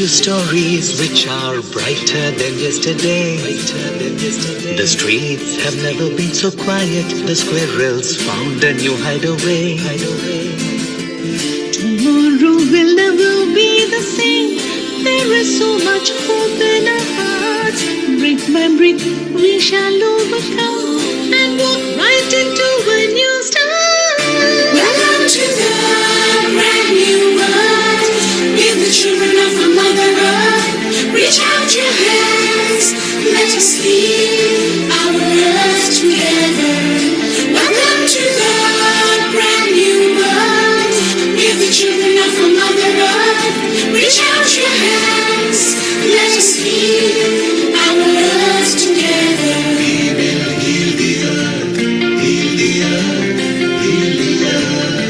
you stories which are brighter than yesterday. The streets have never been so quiet. The squirrels found a new hideaway. Tomorrow will never be the same. There is so much hope in our hearts. Brick by brick we shall overcome and walk right into a new start. Welcome to the brand new world. We're the children of a mother earth. Reach out your hands, let us lead our earth together. Welcome to the brand new world. We're the children of a mother earth. Reach out your hands, let us lead our earth together. We will heal the earth, heal the earth, heal the earth.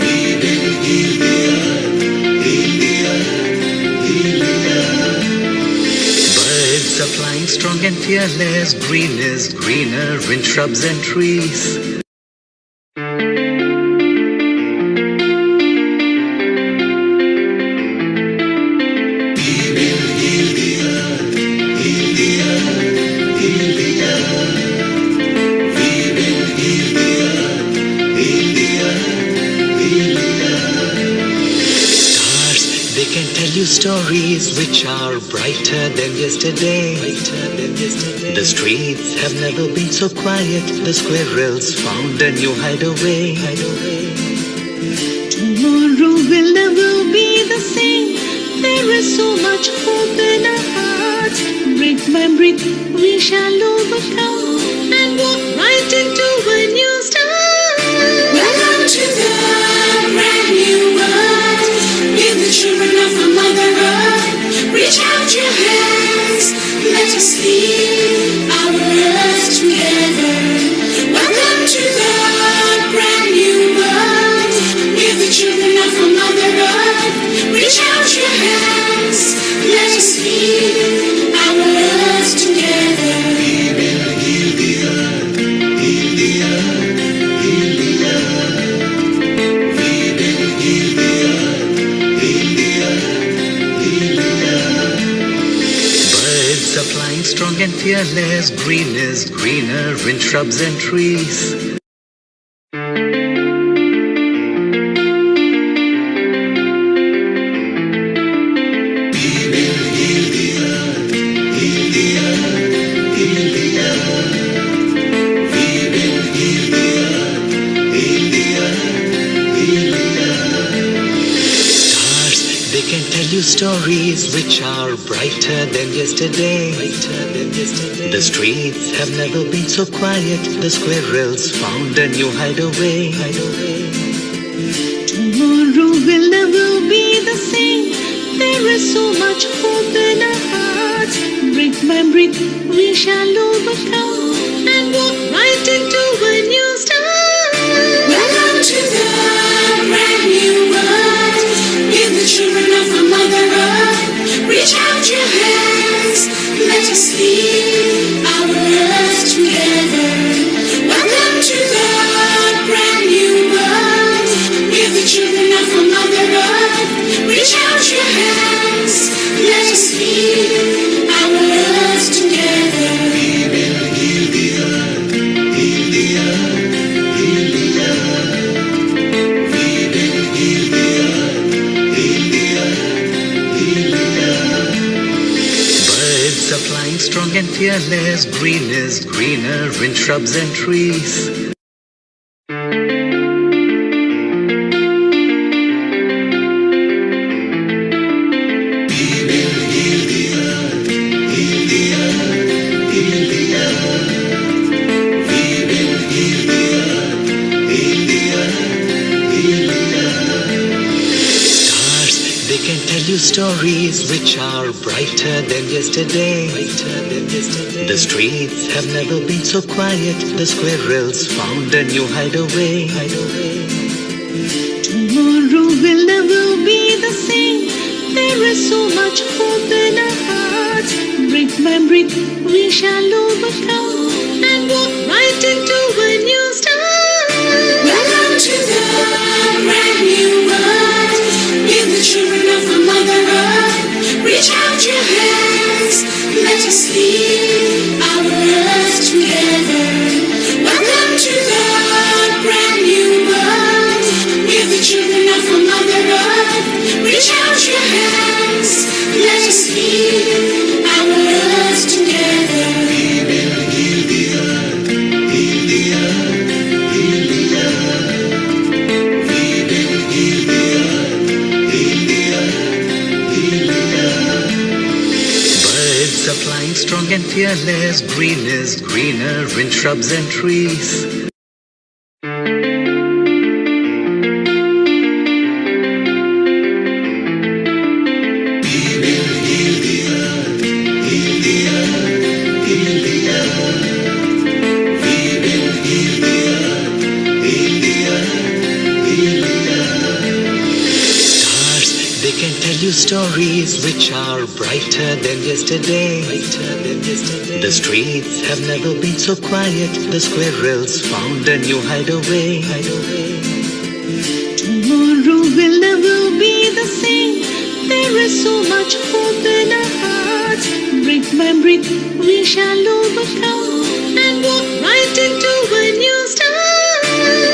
We will heal the earth, heal the earth, heal the earth. Birds are flying strong and fearless. Green is greener in shrubs and trees. Stories which are brighter than yesterday. The streets have never been so quiet. The squirrels found a new hideaway. Tomorrow will never be the same. There is so much hope in our hearts. Brick by brick we shall overcome and walk right into a new start. Welcome to the brand new world. We're the children of a mother earth. Reach out your hands, let us lead our earth together. Welcome to the brand new world. We're the children of a mother earth. Reach out your hands, let us lead our earth together. We will heal the earth, heal the earth, heal the earth. We will heal the earth, heal the earth, heal the earth. Birds are flying strong and fearless. Green is greener in shrubs and trees. Stories which are brighter than yesterday. The streets have never been so quiet. The squirrels found a new hideaway. Tomorrow will never be the same. There is so much hope in our hearts. Brick by brick we shall overcome and walk right into a new start. Welcome to the brand new world. We're the children of a mother earth. Reach out your hands, let us lead our earth together. Welcome to the brand new world. We're the children of a mother earth. Reach out your hands, let us lead our earth together. We will heal the earth, heal the earth, heal the earth. We will heal the earth, heal the earth, heal the earth. Birds are flying strong and fearless. Green is greener in shrubs and trees. Stories which are brighter than yesterday. The streets have never been so quiet. The squirrels found a new hideaway. Tomorrow will never be the same. There is so much hope in our hearts. Brick by brick we shall overcome and walk right into a new start. Welcome to the brand new world. We're the children of a mother earth. Reach out your hands, let us heal our earth together. Welcome to the brand new world. We're the children of our Mother Earth. Reach out your hands, let us heal our earth together. We will heal the earth, heal the earth, heal the earth. We will heal the earth, heal the earth, heal the earth. Birds are flying strong and fearless. Green is greener in shrubs and trees. We will heal the earth, heal the earth, heal the earth. We will heal the earth, heal the earth, heal the earth. Stars, they can tell you stories which are brighter than yesterday. The streets have never been so quiet. The squirrels found a new hideaway. Tomorrow will never be the same. There is so much hope in our hearts. Brick by brick, we shall overcome and walk right into a new start.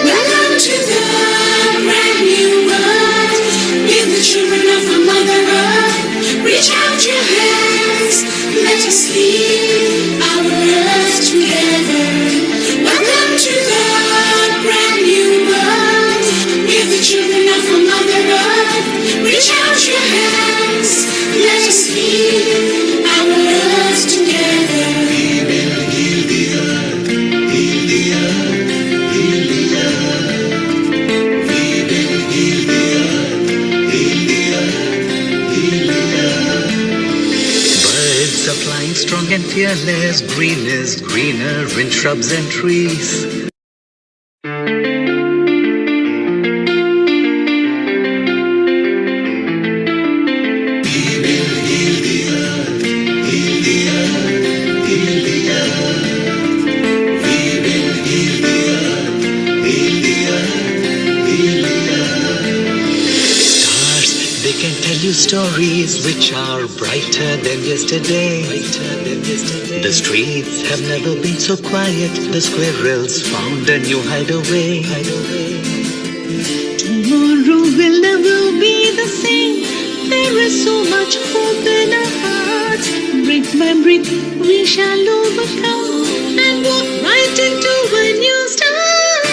Welcome to the brand new world. We're the children of our Mother Earth. Reach out your hands, let us heal our earth together. Welcome to the brand new world. We're the children of our Mother Earth. Reach out your hands, let us heal our earth together. We will heal the earth, heal the earth, heal the earth. We will heal the earth, heal the earth, heal the earth. Birds are flying strong and fearless. Green is greener in shrubs and trees. We will heal the earth, heal the earth, heal the earth. We will heal the earth, heal the earth, heal the earth. Stars, they can tell you stories which are brighter than yesterday. The streets have never been so quiet. The squirrels found a new hideaway. Tomorrow will never be the same. There is so much hope in our hearts. Brick by brick, we shall overcome and walk right into a new start.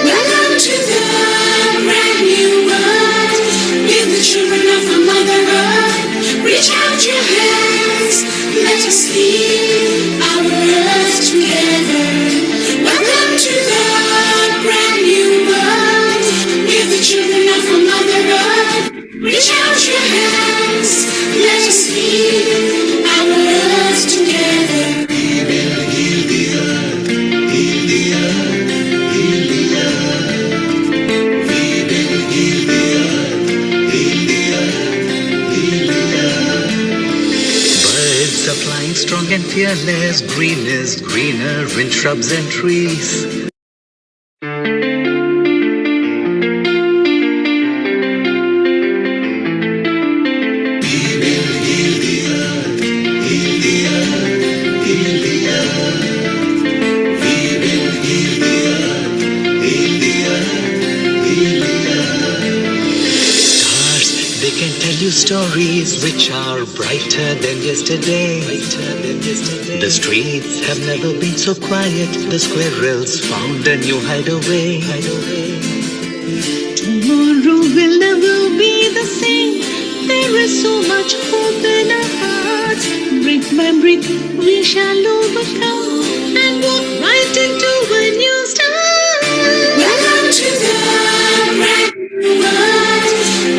Welcome to the brand new world. We're the children of our Mother Earth. Reach out your hands, let us heal our earth together. Welcome to the brand new world. We're the children of our Mother Earth. Reach out your hands, let us heal our earth together. We will heal the earth, heal the earth, heal the earth. We will heal the earth, heal the earth, heal the earth. Birds are flying strong and fearless. Green is greener in shrubs and trees. We will heal the earth, heal the earth, heal the earth. We will heal the earth, heal the earth, heal the earth. Stars, they can tell you stories which are brighter than yesterday. The streets have never been so quiet. The squirrels found a new hideaway. Tomorrow will never be the same. There is so much hope in our hearts. Brick by brick, we shall overcome and walk right into a new start. Welcome to the brand new world.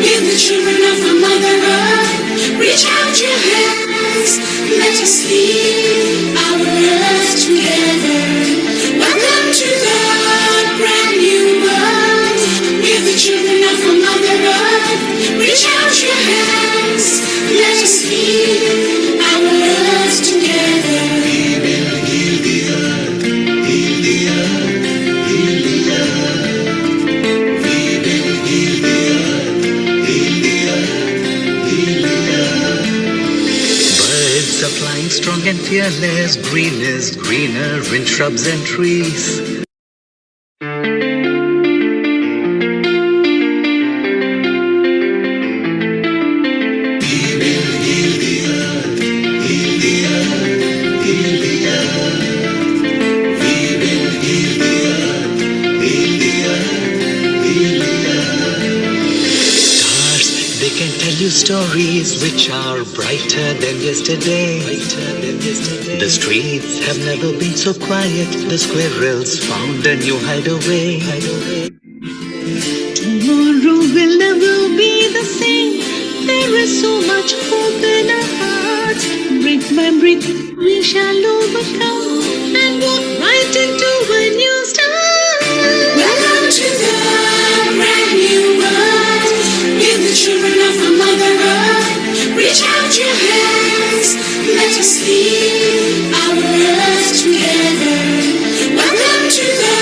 We're the children of our Mother Earth. Reach out your hands, let us heal our earth together. Welcome to the brand new world. We're the children of our Mother Earth. Reach out your hands, let us heal our earth together. We will heal the earth, heal the earth, heal the earth. We will heal the earth, heal the earth, heal the earth. fearless, green is greener in shrubs and trees. They can tell you stories which are brighter than yesterday. The streets have never been so quiet. The squirrels found a new hideaway. Tomorrow will never be the same. There is so much hope in our hearts. Brick by brick, we shall overcome and walk right into a new start. Welcome to the brand new world. With the children of the Mother Earth, reach out your hands. Let us lead our earth together. Welcome to the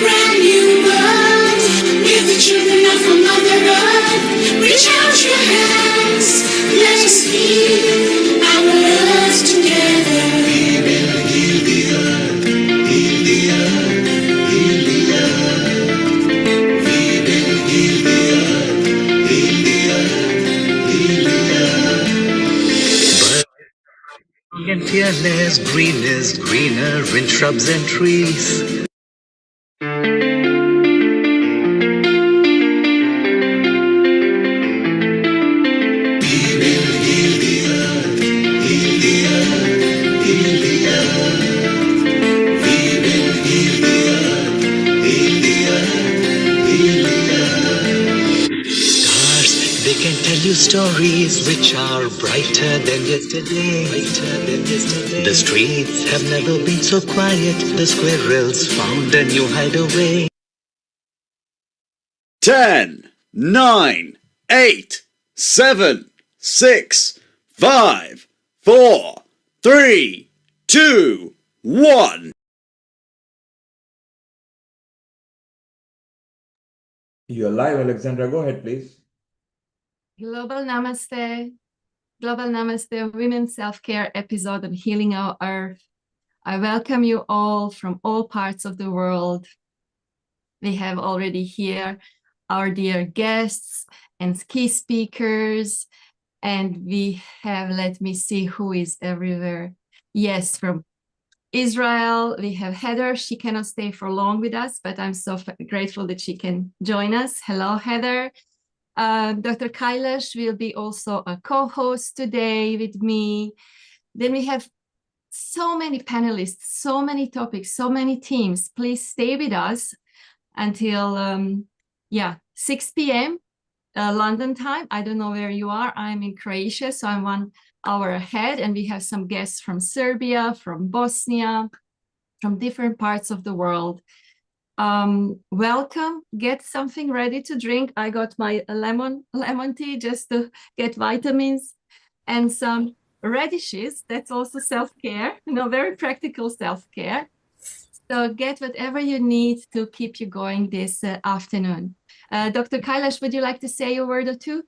brand new world. With the children of the Mother Earth, reach out your hands. Let us lead our earth together. We will heal the earth, heal the earth, heal the earth. We will heal the earth, heal the earth, heal the earth. But and fearless, green is greener in shrubs and trees. We will heal the earth, heal the earth, heal the earth. We will heal the earth, heal the earth, heal the earth. Stars, they can tell you stories which are brighter than yesterday. The streets have never been so quiet. The squirrels found a new hideaway. 10, 9, 8, 7, 6, 5, 4, 3, 2, 1. You're live, Alexandra. Go ahead, please. Global Namaste, Global Namaste, Women's Self-Care episode on Healing Our Earth. I welcome you all from all parts of the world. We have already here our dear guests and key speakers, and we have, let me see who is everywhere. Yes, from Israel, we have Heather. She cannot stay for long with us, but I'm so grateful that she can join us. Hello, Heather. Dr. Kailash will be also a co-host today with me. Then we have so many panelists, so many topics, so many teams. Please stay with us until 6 p.m. London time. I don't know where you are. I'm in Croatia, so I'm 1 hour ahead, and we have some guests from Serbia, from Bosnia, from different parts of the world. Welcome. Get something ready to drink. I got my lemon tea just to get vitamins, and some radishes. That's also self-care, very practical self-care. So get whatever you need to keep you going this afternoon. Dr. Kailash, would you like to say a word or two?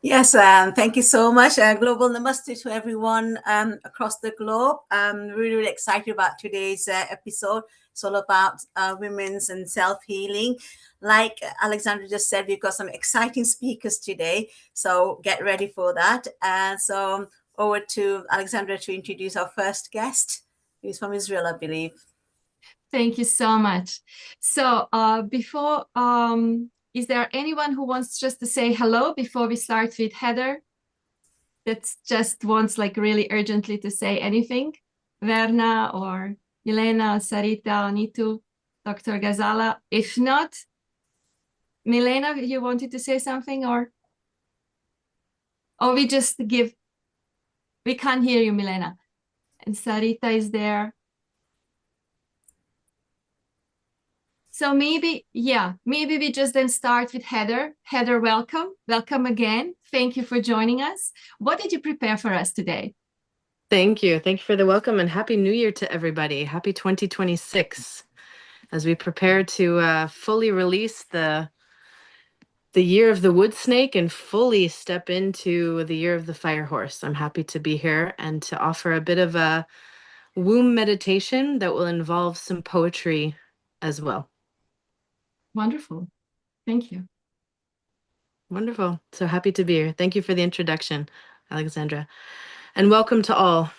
Yes, thank you so much. Global Namaste to everyone across the globe. I'm really, really excited about today's episode. It's all about women's and self-healing. Like Alexandra just said, we've got some exciting speakers today, so get ready for that. So over to Alexandra to introduce our first guest, who's from Israel, I believe. Thank you so much. So before, is there anyone who wants just to say hello before we start with Heather? That just wants like really urgently to say anything? Verna or Milena, Sarita, Nitu, Dr. Gazala. If not, Milena, you wanted to say something or we just give, we can't hear you, Milena. And Sarita is there. So maybe we just then start with Heather. Heather, welcome. Welcome again. Thank you for joining us. What did you prepare for us today? Thank you. Thank you for the welcome, and Happy New Year to everybody. Happy 2026. As we prepare to fully release the year of the wood snake and fully step into the year of the fire horse. I'm happy to be here and to offer a bit of a womb meditation that will involve some poetry as well. Wonderful. Thank you. Wonderful. So happy to be here. Thank you for the introduction, Alexandra. And welcome to all.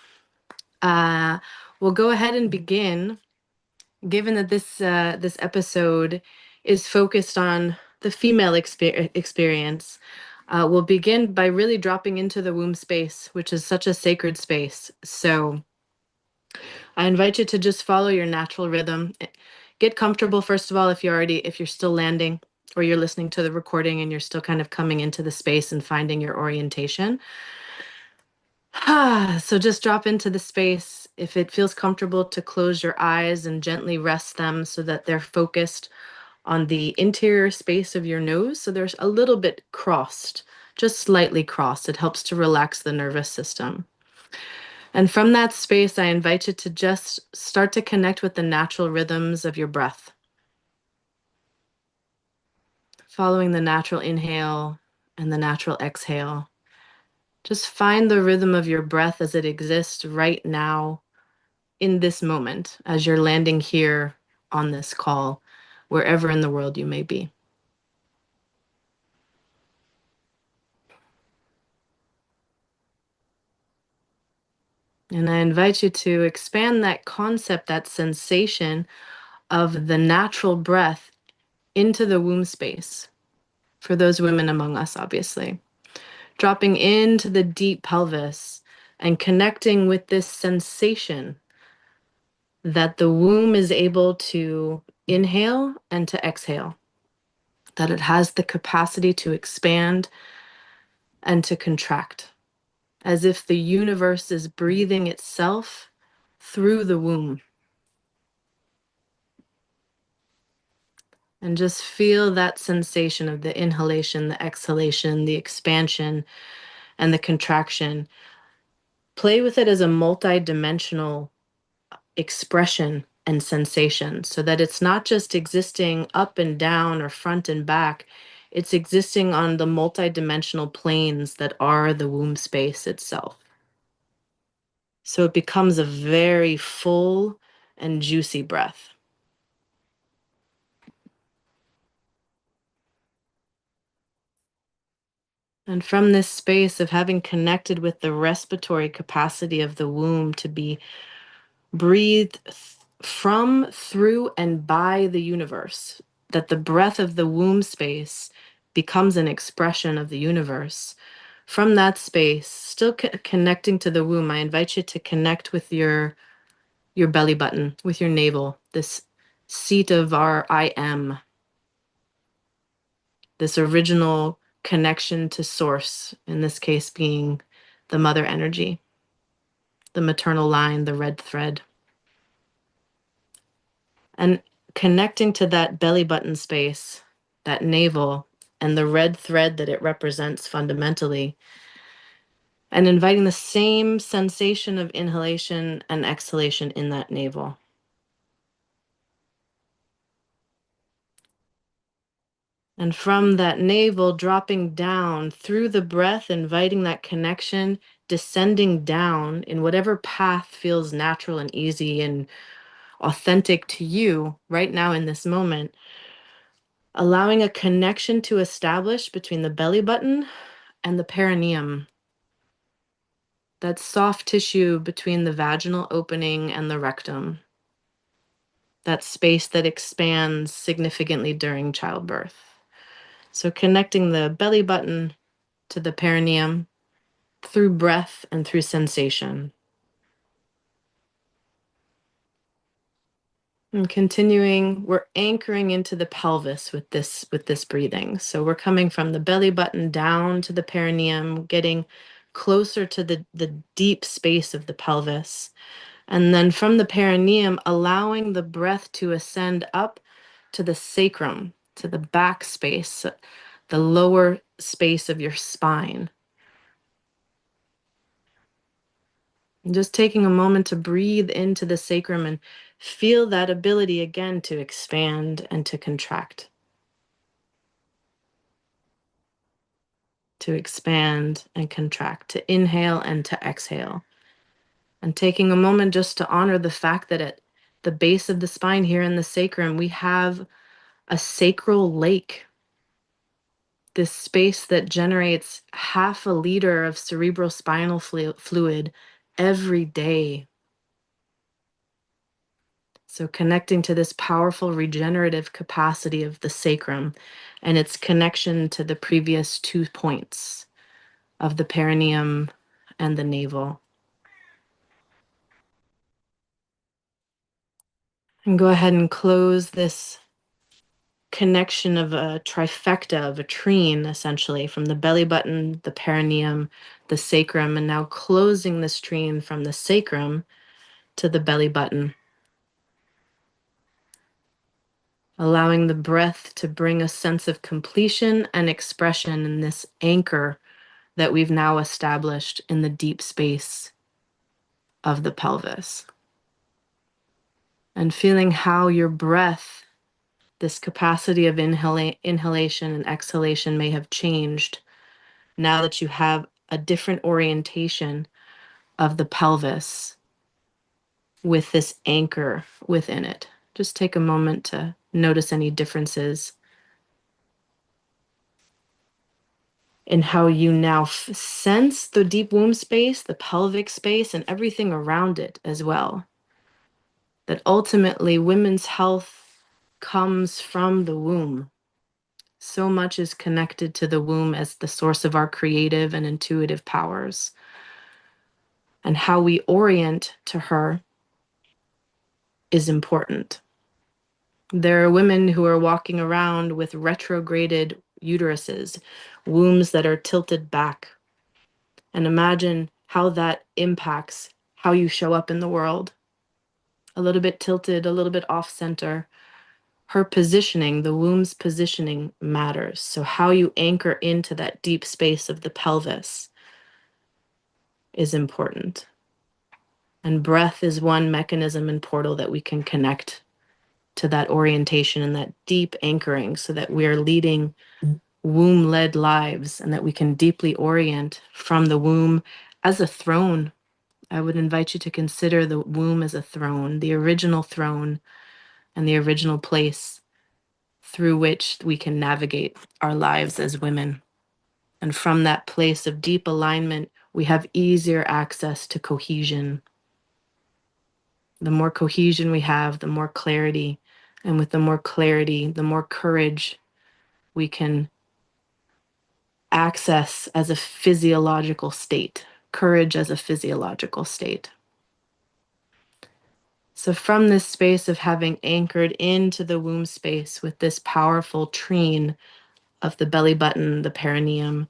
We'll go ahead and begin, given that this episode is focused on the female experience. We'll begin by really dropping into the womb space, which is such a sacred space. So I invite you to just follow your natural rhythm. Get comfortable, first of all, if you're still landing, or you're listening to the recording and you're still kind of coming into the space and finding your orientation. So just drop into the space. If it feels comfortable, to close your eyes and gently rest them so that they're focused on the interior space of your nose. So there's a little bit crossed, just slightly crossed. It helps to relax the nervous system. And from that space, I invite you to just start to connect with the natural rhythms of your breath. Following the natural inhale and the natural exhale. Just find the rhythm of your breath as it exists right now in this moment, as you're landing here on this call, wherever in the world you may be. And I invite you to expand that concept, that sensation of the natural breath into the womb space. For those women among us, obviously. Dropping into the deep pelvis and connecting with this sensation that the womb is able to inhale and to exhale, that it has the capacity to expand and to contract, as if the universe is breathing itself through the womb. And just feel that sensation of the inhalation, the exhalation, the expansion, and the contraction. Play with it as a multi-dimensional expression and sensation, so that it's not just existing up and down or front and back. It's existing on the multi-dimensional planes that are the womb space itself. So it becomes a very full and juicy breath. And from this space of having connected with the respiratory capacity of the womb to be breathed from, through, and by the universe, that the breath of the womb space becomes an expression of the universe. From that space, still connecting to the womb, I invite you to connect with your belly button, with your navel, this seat of our I am, this original connection to source, in this case being the mother energy, the maternal line, the red thread. And connecting to that belly button space, that navel, and the red thread that it represents fundamentally, and inviting the same sensation of inhalation and exhalation in that navel. And from that navel, dropping down through the breath, inviting that connection, descending down in whatever path feels natural and easy and authentic to you right now in this moment. Allowing a connection to establish between the belly button and the perineum, that soft tissue between the vaginal opening and the rectum, that space that expands significantly during childbirth. So connecting the belly button to the perineum through breath and through sensation. And continuing, we're anchoring into the pelvis with this breathing. So we're coming from the belly button down to the perineum, getting closer to the deep space of the pelvis. And then from the perineum, allowing the breath to ascend up to the sacrum, to the back space, the lower space of your spine. And just taking a moment to breathe into the sacrum and feel that ability again to expand and to contract. To expand and contract, to inhale and to exhale. And taking a moment just to honor the fact that at the base of the spine here in the sacrum, we have a sacral lake, this space that generates 1/2 liter of cerebrospinal fluid every day. So connecting to this powerful regenerative capacity of the sacrum and its connection to the previous 2 points of the perineum and the navel. And go ahead and close this connection of a trifecta, of a trine, essentially, from the belly button, the perineum, the sacrum, and now closing this trine from the sacrum to the belly button. Allowing the breath to bring a sense of completion and expression in this anchor that we've now established in the deep space of the pelvis. And feeling how your breath, this capacity of inhalation and exhalation, may have changed now that you have a different orientation of the pelvis with this anchor within it. Just take a moment to notice any differences in how you now sense the deep womb space, the pelvic space, and everything around it as well. That ultimately women's health comes from the womb. So much is connected to the womb as the source of our creative and intuitive powers. And how we orient to her is important. There are women who are walking around with retrograded uteruses, wombs that are tilted back. And imagine how that impacts how you show up in the world. A little bit tilted, a little bit off center. Her positioning, the womb's positioning, matters. So how you anchor into that deep space of the pelvis is important. And breath is one mechanism and portal that we can connect to that orientation and that deep anchoring so that we are leading womb-led lives and that we can deeply orient from the womb as a throne. I would invite you to consider the womb as a throne, the original throne and the original place through which we can navigate our lives as women. And from that place of deep alignment, we have easier access to cohesion. The more cohesion we have, the more clarity. And with the more clarity, the more courage we can access as a physiological state, courage as a physiological state. So from this space of having anchored into the womb space with this powerful trine of the belly button, the perineum,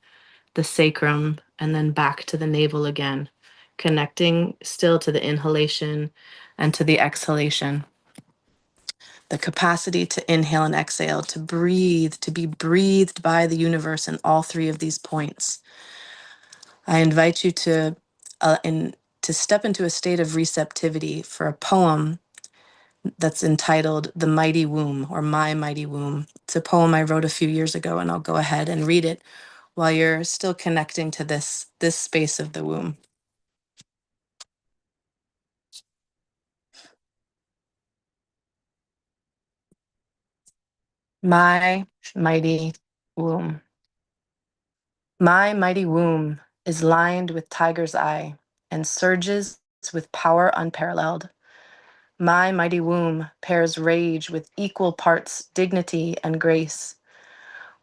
the sacrum, and then back to the navel again, connecting still to the inhalation and to the exhalation. The capacity to inhale and exhale, to breathe, to be breathed by the universe in all 3 of these points. I invite you to step into a state of receptivity for a poem that's entitled The Mighty Womb, or My Mighty Womb. It's a poem I wrote a few years ago, and I'll go ahead and read it while you're still connecting to this space of the womb. My mighty womb. My mighty womb is lined with tiger's eye and surges with power unparalleled. My mighty womb pairs rage with equal parts dignity and grace,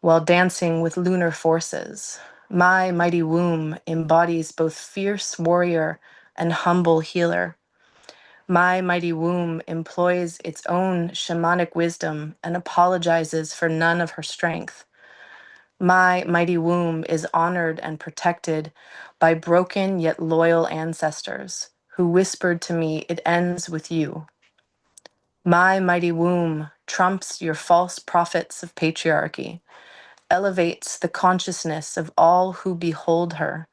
while dancing with lunar forces. My mighty womb embodies both fierce warrior and humble healer. My mighty womb employs its own shamanic wisdom and apologizes for none of her strength. My mighty womb is honored and protected by broken yet loyal ancestors who whispered to me, "It ends with you." My mighty womb trumps your false prophets of patriarchy, elevates the consciousness of all who behold her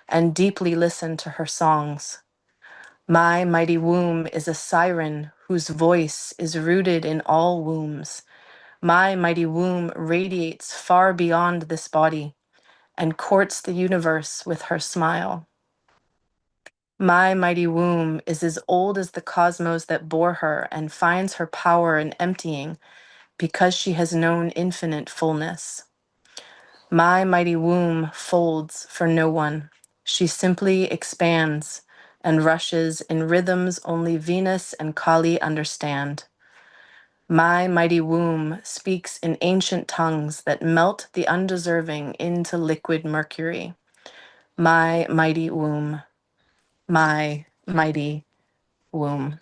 and deeply listen to her songs. My mighty womb is a siren whose voice is rooted in all wombs. My mighty womb radiates far beyond this body and courts the universe with her smile. My mighty womb is as old as the cosmos that bore her and finds her power in emptying because she has known infinite fullness. My mighty womb folds for no one. She simply expands and rushes in rhythms only Venus and Kali understand. My mighty womb speaks in ancient tongues that melt the undeserving into liquid mercury. My mighty womb, my mighty womb.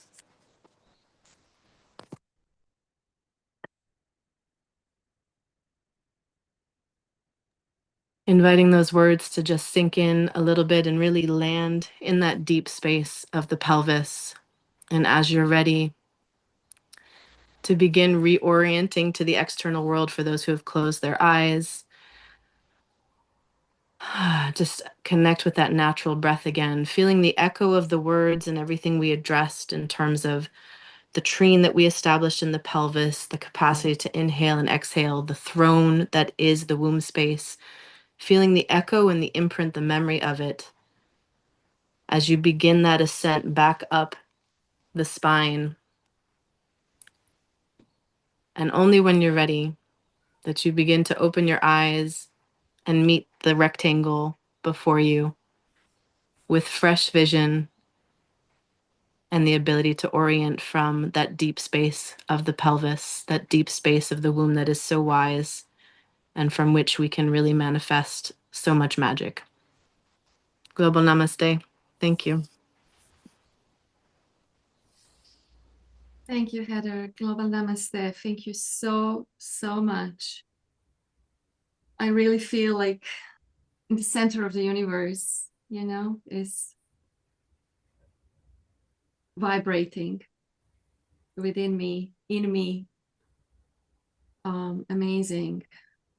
Inviting those words to just sink in a little bit and really land in that deep space of the pelvis. And as you're ready, to begin reorienting to the external world for those who have closed their eyes. Just connect with that natural breath again, feeling the echo of the words and everything we addressed in terms of the trine that we established in the pelvis, the capacity to inhale and exhale, the throne that is the womb space, feeling the echo and the imprint, the memory of it as you begin that ascent back up the spine. And only when you're ready that you begin to open your eyes and meet the rectangle before you with fresh vision and the ability to orient from that deep space of the pelvis, that deep space of the womb that is so wise and from which we can really manifest so much magic. Global Namaste. Thank you. Thank you, Heather. Global Namaste. Thank you so, so much. I really feel like in the center of the universe, is vibrating within me, in me. Amazing.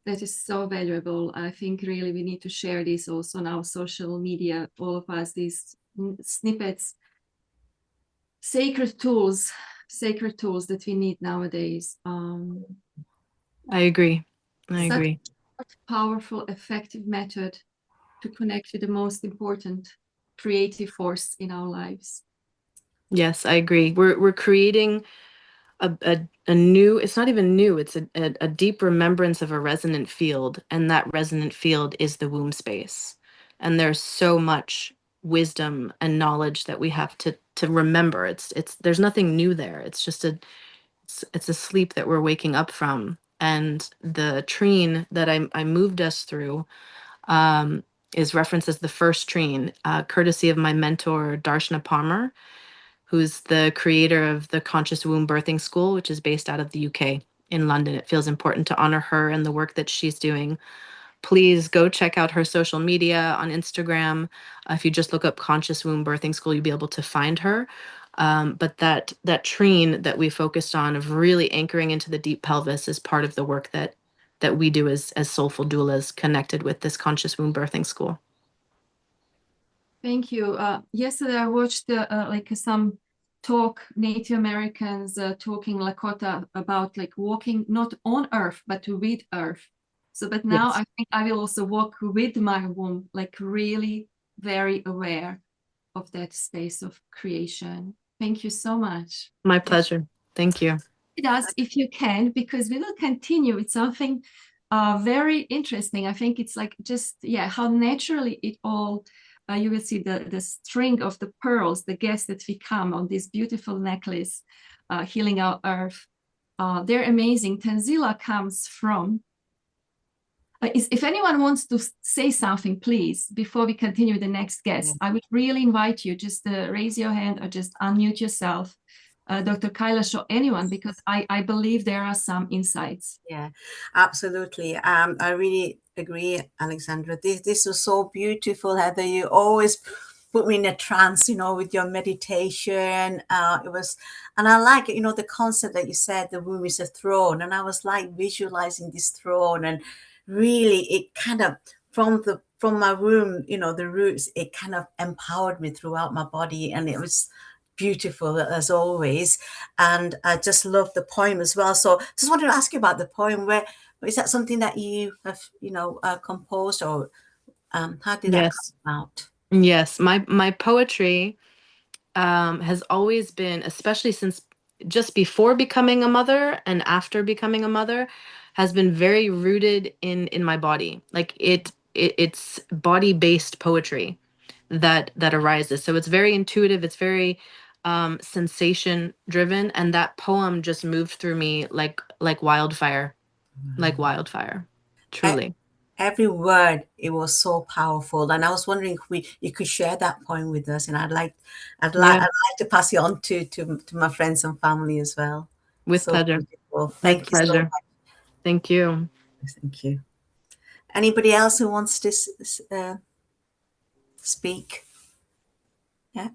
That is so valuable. I think really we need to share this also on our social media, all of us, these snippets, sacred tools that we need nowadays. I agree. I agree. Such a powerful, effective method to connect with the most important creative force in our lives. Yes, I agree. We're creating a new, it's not even new, it's a deep remembrance of a resonant field, and that resonant field is the womb space. And there's so much wisdom and knowledge that we have to remember. It's there's nothing new there. It's just it's a sleep that we're waking up from. And the trine that I moved us through is referenced as the first trine, courtesy of my mentor Darshana Palmer, who's the creator of the Conscious Womb Birthing School, which is based out of the UK in London. It feels important to honor her and the work that she's doing. Please go check out her social media on Instagram. If you just look up Conscious Womb Birthing School, you'll be able to find her. But that trine that we focused on of really anchoring into the deep pelvis is part of the work that we do as soulful doulas connected with this Conscious Womb Birthing School. Thank you. Yesterday I watched some Native Americans talking Lakota about like walking not on earth, but with earth. So, but now Yes. I think I will also walk with my womb, like really very aware of that space of creation. Thank you so much. My pleasure. Thank you. With us if you can, because we will continue with something very interesting. I think it's like just, how naturally it all, you will see the string of the pearls, the guests that we come on this beautiful necklace, Healing Our Earth. They're amazing. Tanzila comes from, if anyone wants to say something, please, before we continue with the next guest, I would really invite you, just raise your hand or just unmute yourself. Dr. Kailash or anyone, because I believe there are some insights. Yeah, absolutely. I really agree, Alexandra. This was so beautiful, Heather. You always put me in a trance, with your meditation. It was, and I like it, the concept that you said, the womb is a throne. And I was like visualizing this throne, and really it kind of, from my womb, the roots, it kind of empowered me throughout my body. And it was beautiful as always, and I just love the poem as well. So just wanted to ask you about the poem. Where is that something that you have composed, or how did that come about? Yes, my poetry has always been, especially since just before becoming a mother and after becoming a mother, has been very rooted in my body. Like it's body-based poetry that arises. So it's very intuitive, it's very sensation driven, and that poem just moved through me like wildfire, like wildfire, truly. Every word, it was so powerful, and I was wondering if you could share that poem with us, and Yeah, I'd like to pass it on to my friends and family as well. with So pleasure. beautiful. With Thank you so pleasure. much. Thank you. Thank you. Anybody else who wants to speak? Yeah.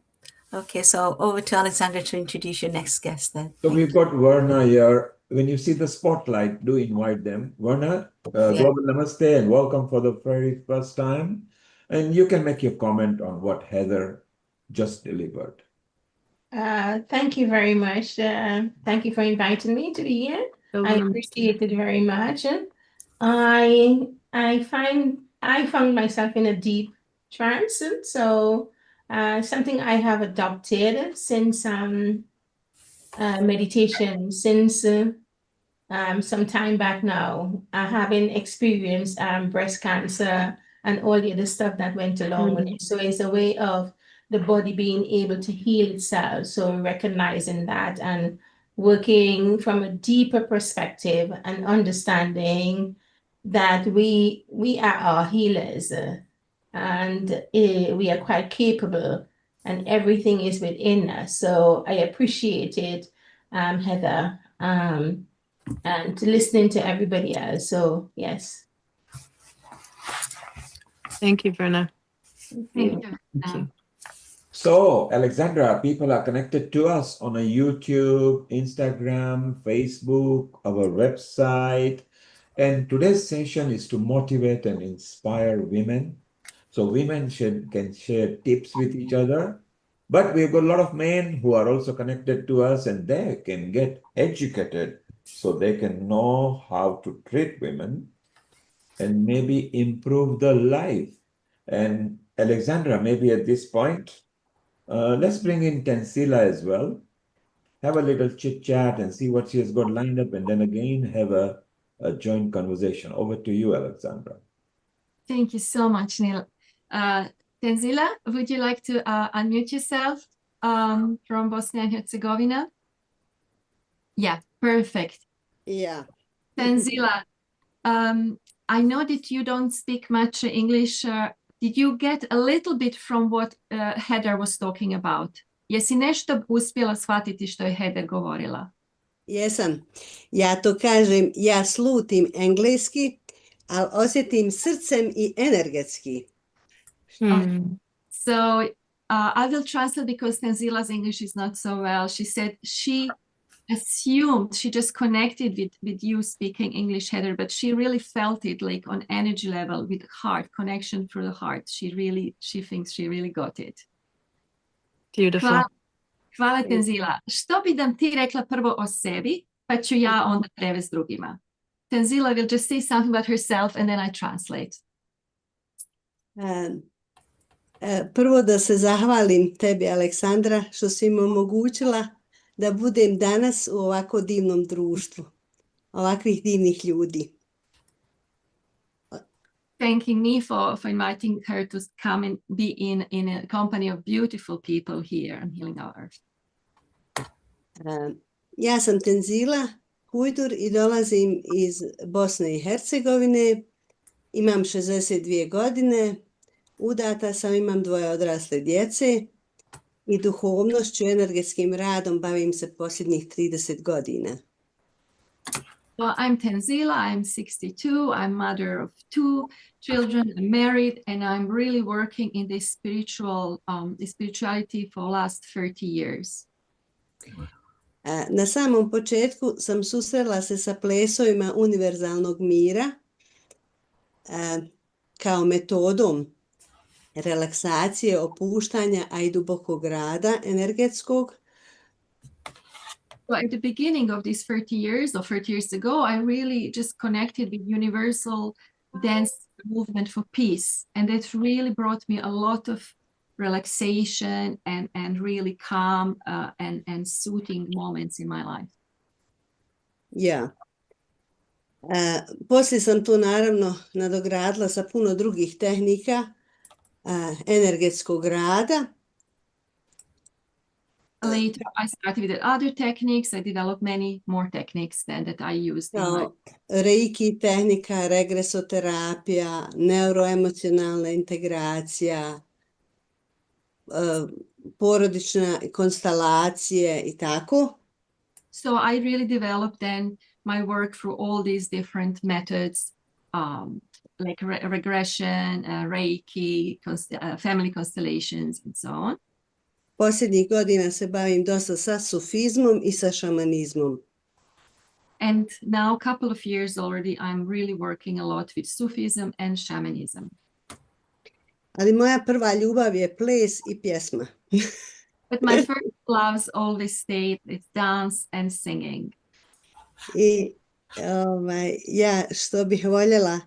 Okay, so over to Alexandra to introduce your next guest then. So Thank we've got Verna here. When you see the spotlight, do invite them. Verna, Yeah. global namaste and welcome for the very first time. And you can make your comment on what Heather just delivered. Thank you very much. Thank you for inviting me to be here. I appreciate it very much. I found myself in a deep trance. So something I have adopted since meditation since some time back now, having experienced breast cancer and all the other stuff that went along with it. So it's a way of the body being able to heal itself. So recognizing that and working from a deeper perspective and understanding that we are our healers, and we are quite capable and everything is within us. So I appreciate it, Heather, and listening to everybody else. So yes. Thank you, Verna. Thank you. Thank you. So, Alexandra, people are connected to us on a YouTube, Instagram, Facebook, our website. And today's session is to motivate and inspire women. So women can share tips with each other. But we've got a lot of men who are also connected to us and they can get educated so they can know how to treat women and maybe improve the life. And Alexandra, maybe at this point, let's bring in Tensila as well. Have a little chit chat and see what she has got lined up, and then again have a joint conversation. Over to you, Alexandra. Thank you so much, Neil. Tenzila, would you like to unmute yourself from Bosnia and Herzegovina? Yeah, perfect. Yeah. Tenzila, I know that you don't speak much English. Did you get a little bit from what Heather was talking about? Jesi nešto uspjela shvatiti što je Heather govorila? Jesam. Ja to kažem, ja slutim engleski, ali osjetim srcem I energetski. So I will translate because Tanzila's English is not so well. She said she assumed, she just connected with you speaking English, Heather, but she really felt it like on energy level with heart, connection through the heart. She thinks she really got it. Beautiful. Hvala Tenzila. Što bi nam ti rekla prvo o sebi, pa ću ja onda prevesti drugima. Tenzila will just say something about herself and then I translate. Prvo da se zahvalim tebi, Aleksandra, što si mi omogućila da budem danas u ovako divnom društvu, ovakvih divnih ljudi. Thanking me for inviting her to come and be in a company of beautiful people here on Healing Our Earth. Ja sam Tenzila Hujdur I dolazim iz Bosne I Hercegovine. Imam 62 godine, udata sam, imam 2 odrasle djece I duhovnošću, energetskim radom bavim se posljednjih 30 godina. Well, I'm Tenzila, I'm 62, I'm mother of 2 children, I'm married, and I'm really working in this spirituality for the last 30 years. Na samom početku sam susrela se sa plesovima univerzalnog mira kao metodom relaksacije, opuštanja, a I dubokog rada energetskog. Well, at the beginning of these 30 years or 30 years ago, I really just connected with universal dance movement for peace. And that really brought me a lot of relaxation and really calm and soothing moments in my life. Ja. Poslije sam tu naravno nadogradila sa puno drugih tehnika energetskog rada. Later, I started with other techniques. I developed many more techniques than that I used in my. Kao reiki tehnika, regresoterapija, neuroemocionalna integracija, porodične konstelacije i tako. So I really developed then my work through all these different methods, like regression, Reiki, family constellations, and so on. Posljednjih godina se bavim dosta sa sufizmom i sa šamanizmom. And now, a couple of years already, I'm really working a lot with Sufism and shamanism. Ali moja prva ljubav je ples i pjesma. But my first loves always stayed with dance and singing. I ja što bih voljela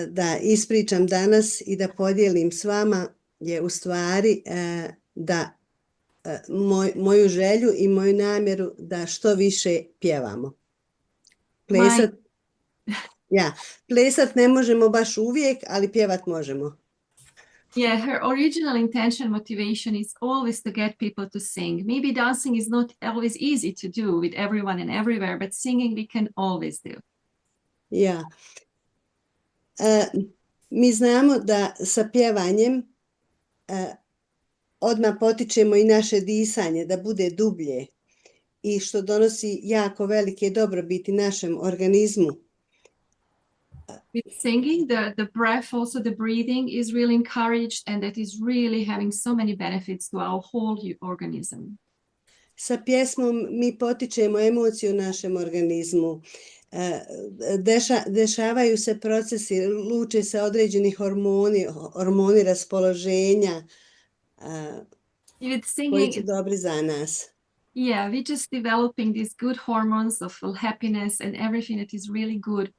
da ispričam danas i da podijelim s vama je u stvari da moju želju i moju namjeru da što više pjevamo. Plesat ne možemo baš uvijek, ali pjevat možemo. Yeah, her original intention, motivation is always to get people to sing. Maybe dancing is not always easy to do with everyone and everywhere, but singing we can always do. Ja. Mi znamo da sa pjevanjem odmah potičemo i naše disanje, da bude dublje i što donosi jako velike dobrobiti našem organizmu. With singing, the breath, also the breathing is really encouraged, and that is really having so many benefits to our whole organism. Sa pjesmom mi potičemo emociju u našem organizmu. Dešavaju se procesi, luče se određeni hormoni raspoloženja koji su dobri za nas. Yeah, we're just developing these good hormones of happiness and everything that is really good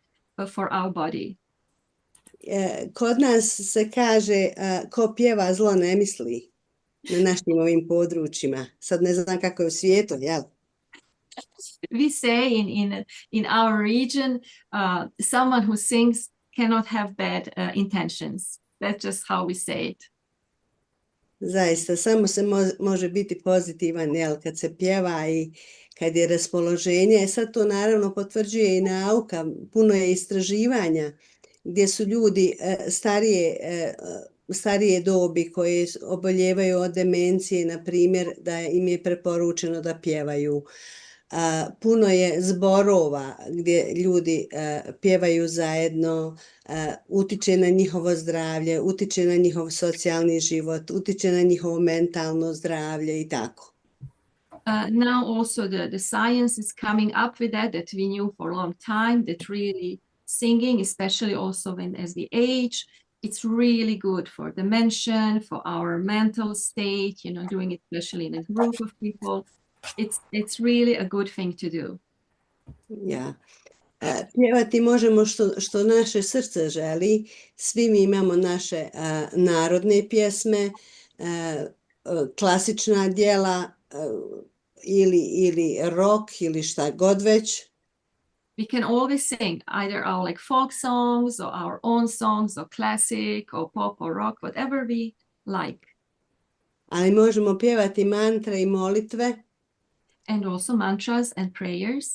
for our body. Kod nas se kaže ko pjeva zlo ne misli na našim ovim područjima. Sad ne znam kako je u svijetu, jel? We say in our region, someone who sings cannot have bad intentions. That's just how we say it. Zaista, samo se može biti pozitivan, jel, kad se pjeva i kad je raspoloženje. Sad to naravno potvrđuje i nauka, puno je istraživanja gdje su ljudi starije dobi koji oboljevaju od demencije, na primjer, da im je preporučeno da pjevaju. Puno je zborova gdje ljudi pjevaju zajedno, utiče na njihovo zdravlje, utiče na njihov socijalni život, utiče na njihovo mentalno zdravlje i tako. Now also the science is coming up with that we knew for a long time, that really singing, especially also as we age, it's really good for dementia, for our mental state, doing it especially in a group of people. It's really a good thing to do. Ja. Pjevati možemo što naše srce želi. Svi mi imamo naše narodne pjesme, klasična djela ili rock ili šta god već. We can always sing either our like folk songs or our own songs or classic or pop or rock, whatever we like. Ali možemo pjevati mantre i molitve. And also mantras and prayers.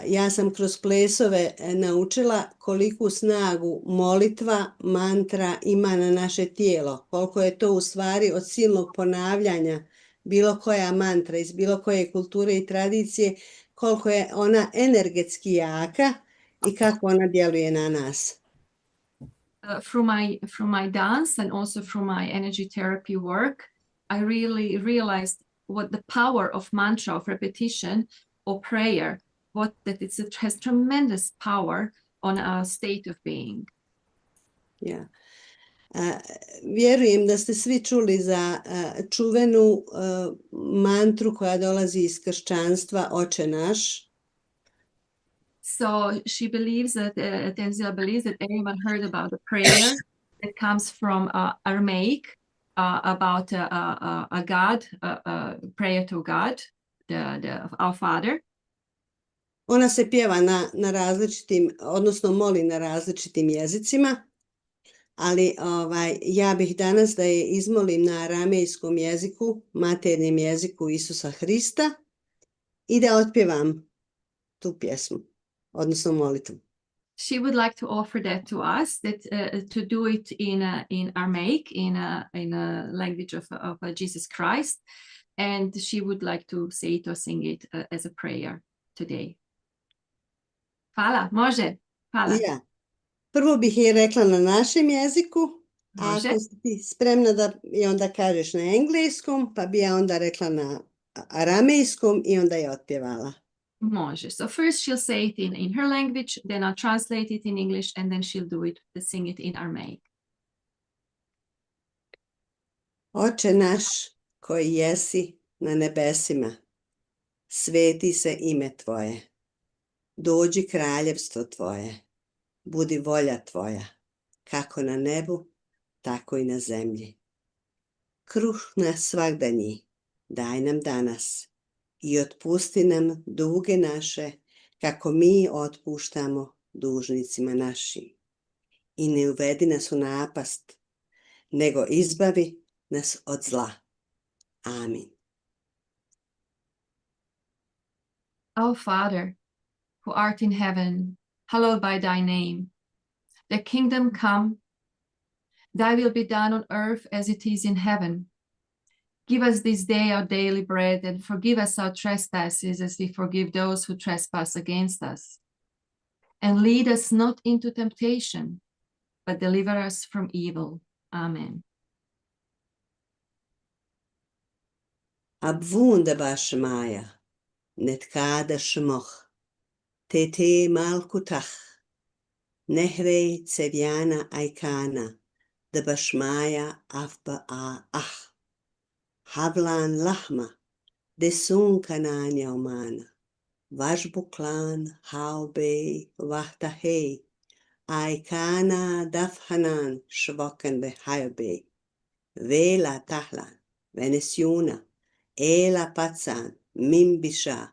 Ja sam kroz plesove naučila koliku snagu molitva, mantra ima na naše tijelo. Koliko je to u stvari od silnog ponavljanja bilo koja mantra iz bilo koje kulture i tradicije, koliko je ona energetski jaka i kako ona djeluje na nas. Through my dance and also through my energy therapy work, I really realized what the power of mantra, of repetition, or prayer, that it has tremendous power on our state of being. Ja. Vjerujem da ste svi čuli za čuvenu mantru koja dolazi iz kršćanstva, Oče naš. So she believes that, Tenzila believes that everyone heard about the prayer that comes from Aramaic, about a God, prayer to God, our Father. Ona se pjeva na različitim, odnosno moli na različitim jezicima, ali ja bih danas da je izmolim na aramejskom jeziku, maternjem jeziku Isusa Hrista i da otpjevam tu pjesmu, odnosno molitvu. She would like to offer that to us, that to do it in Aramaic, in a language of Jesus Christ, and she would like to say it or sing it as a prayer today. Hvala, može? Hvala. Ja. Prvo bih je rekla na našem jeziku, a Može. ako si ti spremna da je onda kažeš na engleskom, pa bi ja onda rekla na aramejskom i onda je otpjevala. Može. So first she'll say it in her language, then I'll translate it in English, and then she'll do it, sing it in Aramaic. Oče naš koji jesi na nebesima, sveti se ime Tvoje. Dođi kraljevstvo Tvoje, budi volja Tvoja, kako na nebu, tako i na zemlji. Kruh nas svagdanji daj nam danas i otpusti nam duge naše, kako mi otpuštamo dužnicima našim. I ne uvedi nas u napast, nego izbavi nas od zla. Amin. Our Father, who art in heaven, hallowed by thy name. Thy kingdom come, thy will be done on earth as it is in heaven. Give us this day our daily bread, and forgive us our trespasses as we forgive those who trespass against us. And lead us not into temptation, but deliver us from evil. Amen. Ab wunderbar Shemaya, netkada Shemoch, tete malkutach, nehre tseviana aikana, de bashmaya afba a ach. Havlan lahma, de sun kanan yaumana, vashbuklan haube wahtahe, aikana dafhanan shvoken behayobe, vela tahlan, venesiuna, ela patsan, mimbisha,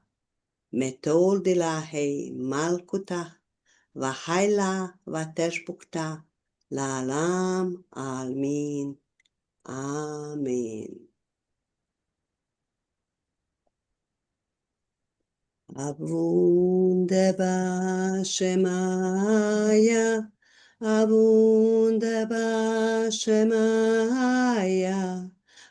metol de la hei malkuta, vahaila vateshbukta, la alam almin. Amen. Wunderbar Shemaya, wunderbar Shemaya,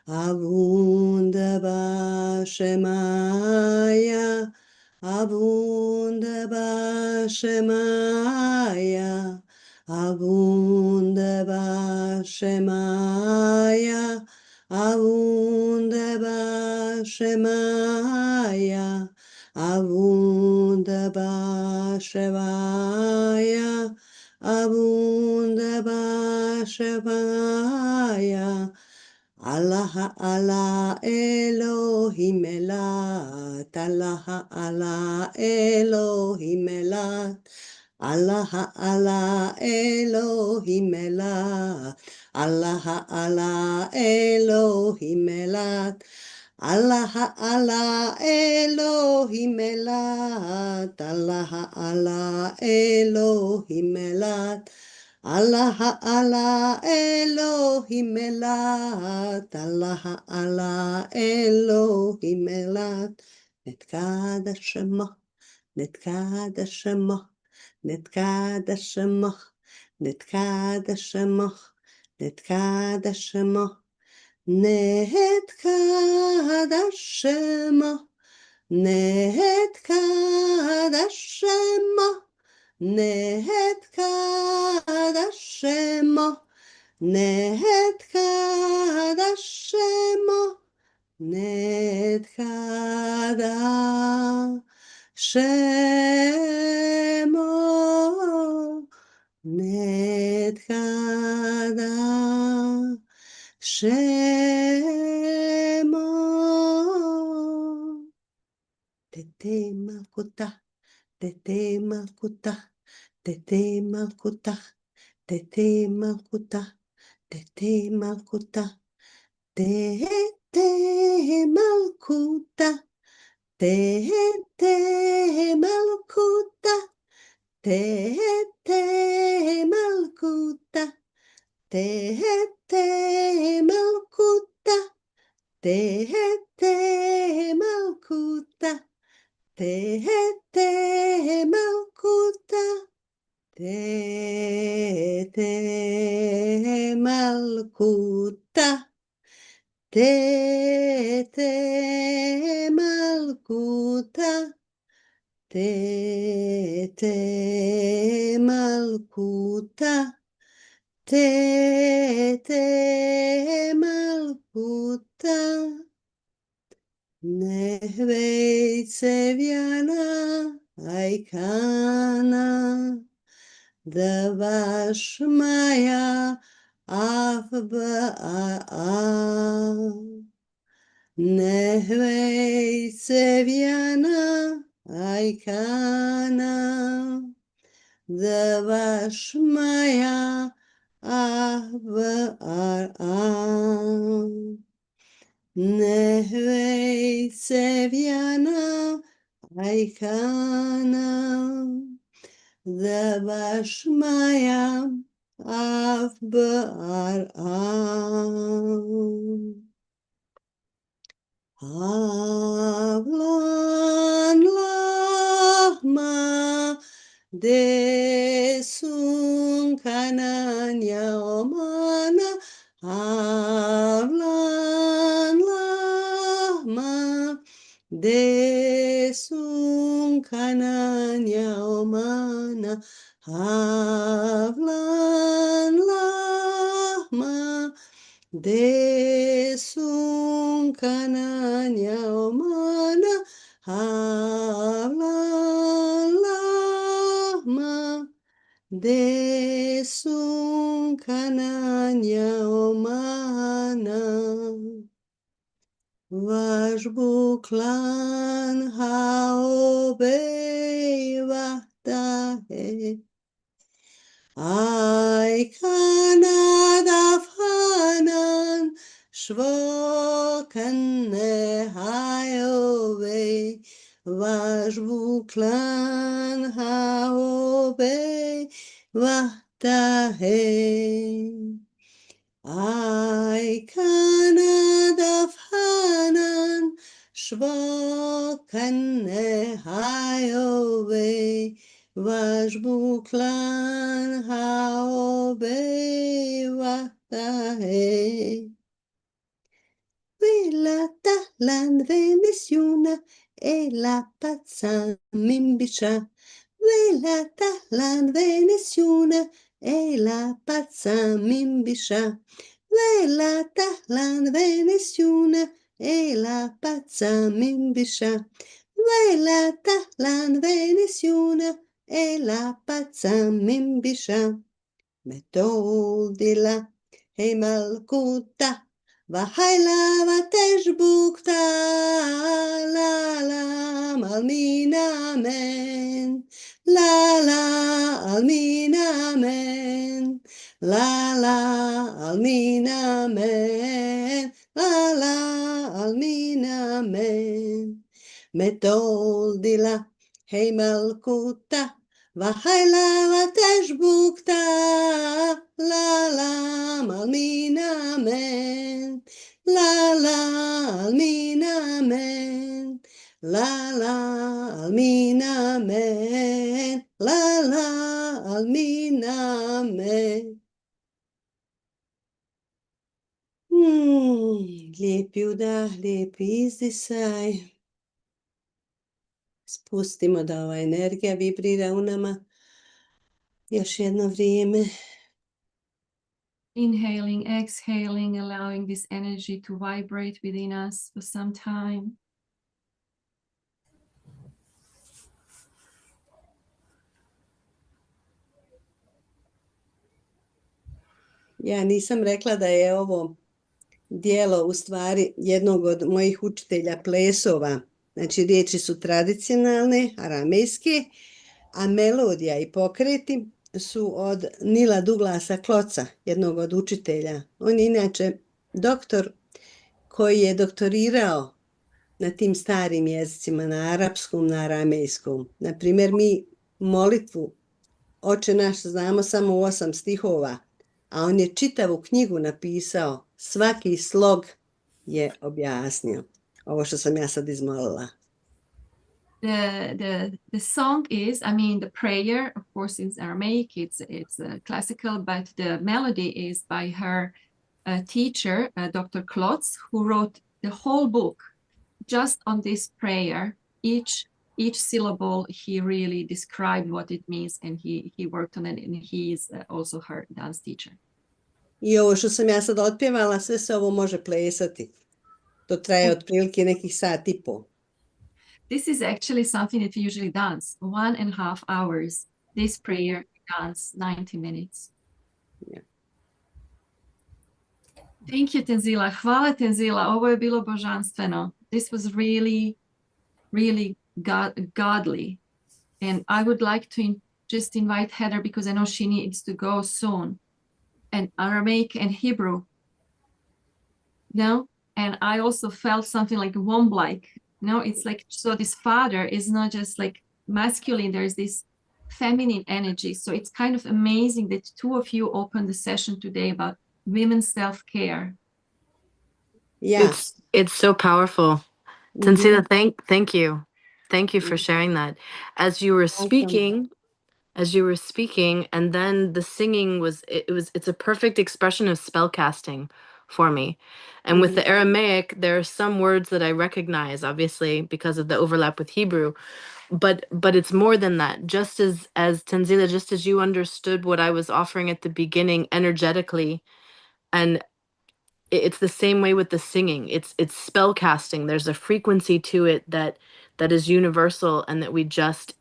wunderbar Shemaya, wunderbar Shemaya, wunderbar Shemaya, wunderbar Shemaya. Wunderbar Shemaya, wunderbar Shemaya. Allah, Allah, Elohim Elat, Allah, Allah, Elohim Elat. Allah, Allah, Elohim Elat, Allah, Allah, Elohim Elat. Allah, Allah, Elohim Elat, Allah, Allah, Elohim Elat. Allah, Allah, Elohim Elat, Allah, Allah, Elohim Elat. Netkada Shemo, Netkada Shemo, Netkada Shemo, Netkada Shemo, Netkada Shemo. Netkada Shemo, Netkada Shemo, Netkada Shemo, Netkada Shemo, Netkada Shemo, Netkada Shemo. Tete malkuta, tete malkuta, tete malkuta, tete malkuta, tete malkuta, Tehete Malkuta, Tehete Malkuta, Tehete Malkuta, Tehete Malkuta, Tehete Malkuta, Tehete Malkuta, Tehete Malkuta. Te Malkuta, te Malkuta, te Malkuta, Nehveiceviana Aikana, Davashmaya Avba'a. Nehveiceviana Aikana, Davashmaya Avba'a. Nehveiceviana Aikana, Davashmaya Avba'a. Hablan lahma desun kananya omana. Hablan lahma desun kananya omana. Hablan lahma desun kananya omana. Hablan lahma desun kananya omana. Vashbuklan haobei vahtahe. Ay Kanadafanan Shvokane Hayove Vashbuklan Haove Vahtahe. Ay Kanadafanan Shvokane Hayove Vashbuklan haobe vahtahe. Vela tahlan venesiuna e la pazza mimbisha. Vela tahlan venesiuna e la pazza mimbisha. Vela tahlan venesiuna e la pazza mimbisha. Vela tahlan venesiuna e la pazza mimbisha. Metodila e malkuta. Vahaila vateshbukta. La la malmina men. La la almina men. La la almina men. La la almina men. Metodila hey malkuta. Vahaila vateshbukta. La la malmina men. La la almina men. La la almina men. La la almina men. Lijepi udah, lijepi izdisaj. Spustimo da ova energija vibrira u nama još jedno vrijeme. Inhaling, exhaling, allowing this energy to vibrate within us for some time. Ja nisam rekla da je ovo dijelo u stvari jednog od mojih učitelja plesova. Znači riječi su tradicionalne, aramejske, a melodija i pokreti su od Nila Douglasa Kloca, jednog od učitelja. On je inače doktor koji je doktorirao na tim starim jezicima, na arapskom, na aramejskom. Na primjer, mi molitvu Oče naš znamo samo u 8 stihova, a on je čitavu knjigu napisao, svaki slog je objasnio. Ovo što sam ja sad izmolila. The song is, I mean, the prayer, of course, in Aramaic, it's classical, but the melody is by her teacher, Dr. Klotz, who wrote the whole book just on this prayer. Each syllable, he really described what it means, and he worked on it, and he is also her dance teacher. I ovo što sam ja sad otpjevala, sve se ovo može plesati. To traje otprilike nekih sat i po. This is actually something that we usually dance, 1.5 hours. This prayer dance 90 minutes. Yeah. Thank you, Tenzila. Hvala, Tenzila. Ovo je bilo božanstveno. This was really, really godly. And I would like to just invite Heather, because I know she needs to go soon. And Aramaic and Hebrew. No? And I also felt something like womb-like. No, it's like, so this father is not just like masculine, there's this feminine energy. So it's kind of amazing that two of you opened the session today about women's self-care. Yeah. It's so powerful. Tansila, thank you. Thank you for sharing that. As you were speaking, and then the singing it's a perfect expression of spell casting for me. And with the Aramaic, there are some words that I recognize, obviously, because of the overlap with Hebrew. But it's more than that. Just as Tanzila, just as you understood what I was offering at the beginning energetically, and it's the same way with the singing. It's spell casting. There's a frequency to it that is universal, and that we just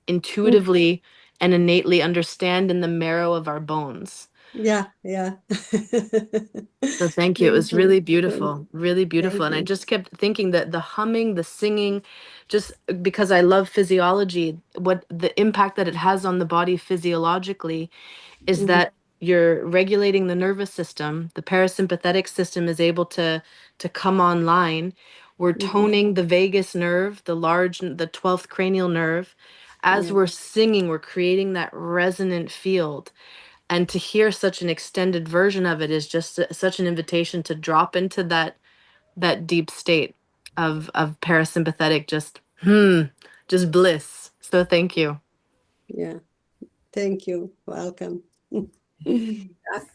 intuitively and innately understand in the marrow of our bones. Yeah. So thank you. It was really beautiful, really beautiful. And I just kept thinking that the humming, the singing, just because I love physiology, what the impact that it has on the body physiologically is that you're regulating the nervous system. The parasympathetic system is able to come online. We're toning the vagus nerve, the 12th cranial nerve. As we're singing, we're creating that resonant field. And to hear such an extended version of it is just such an invitation to drop into that deep state of parasympathetic, just bliss. So thank you. Yeah. Thank you. Welcome.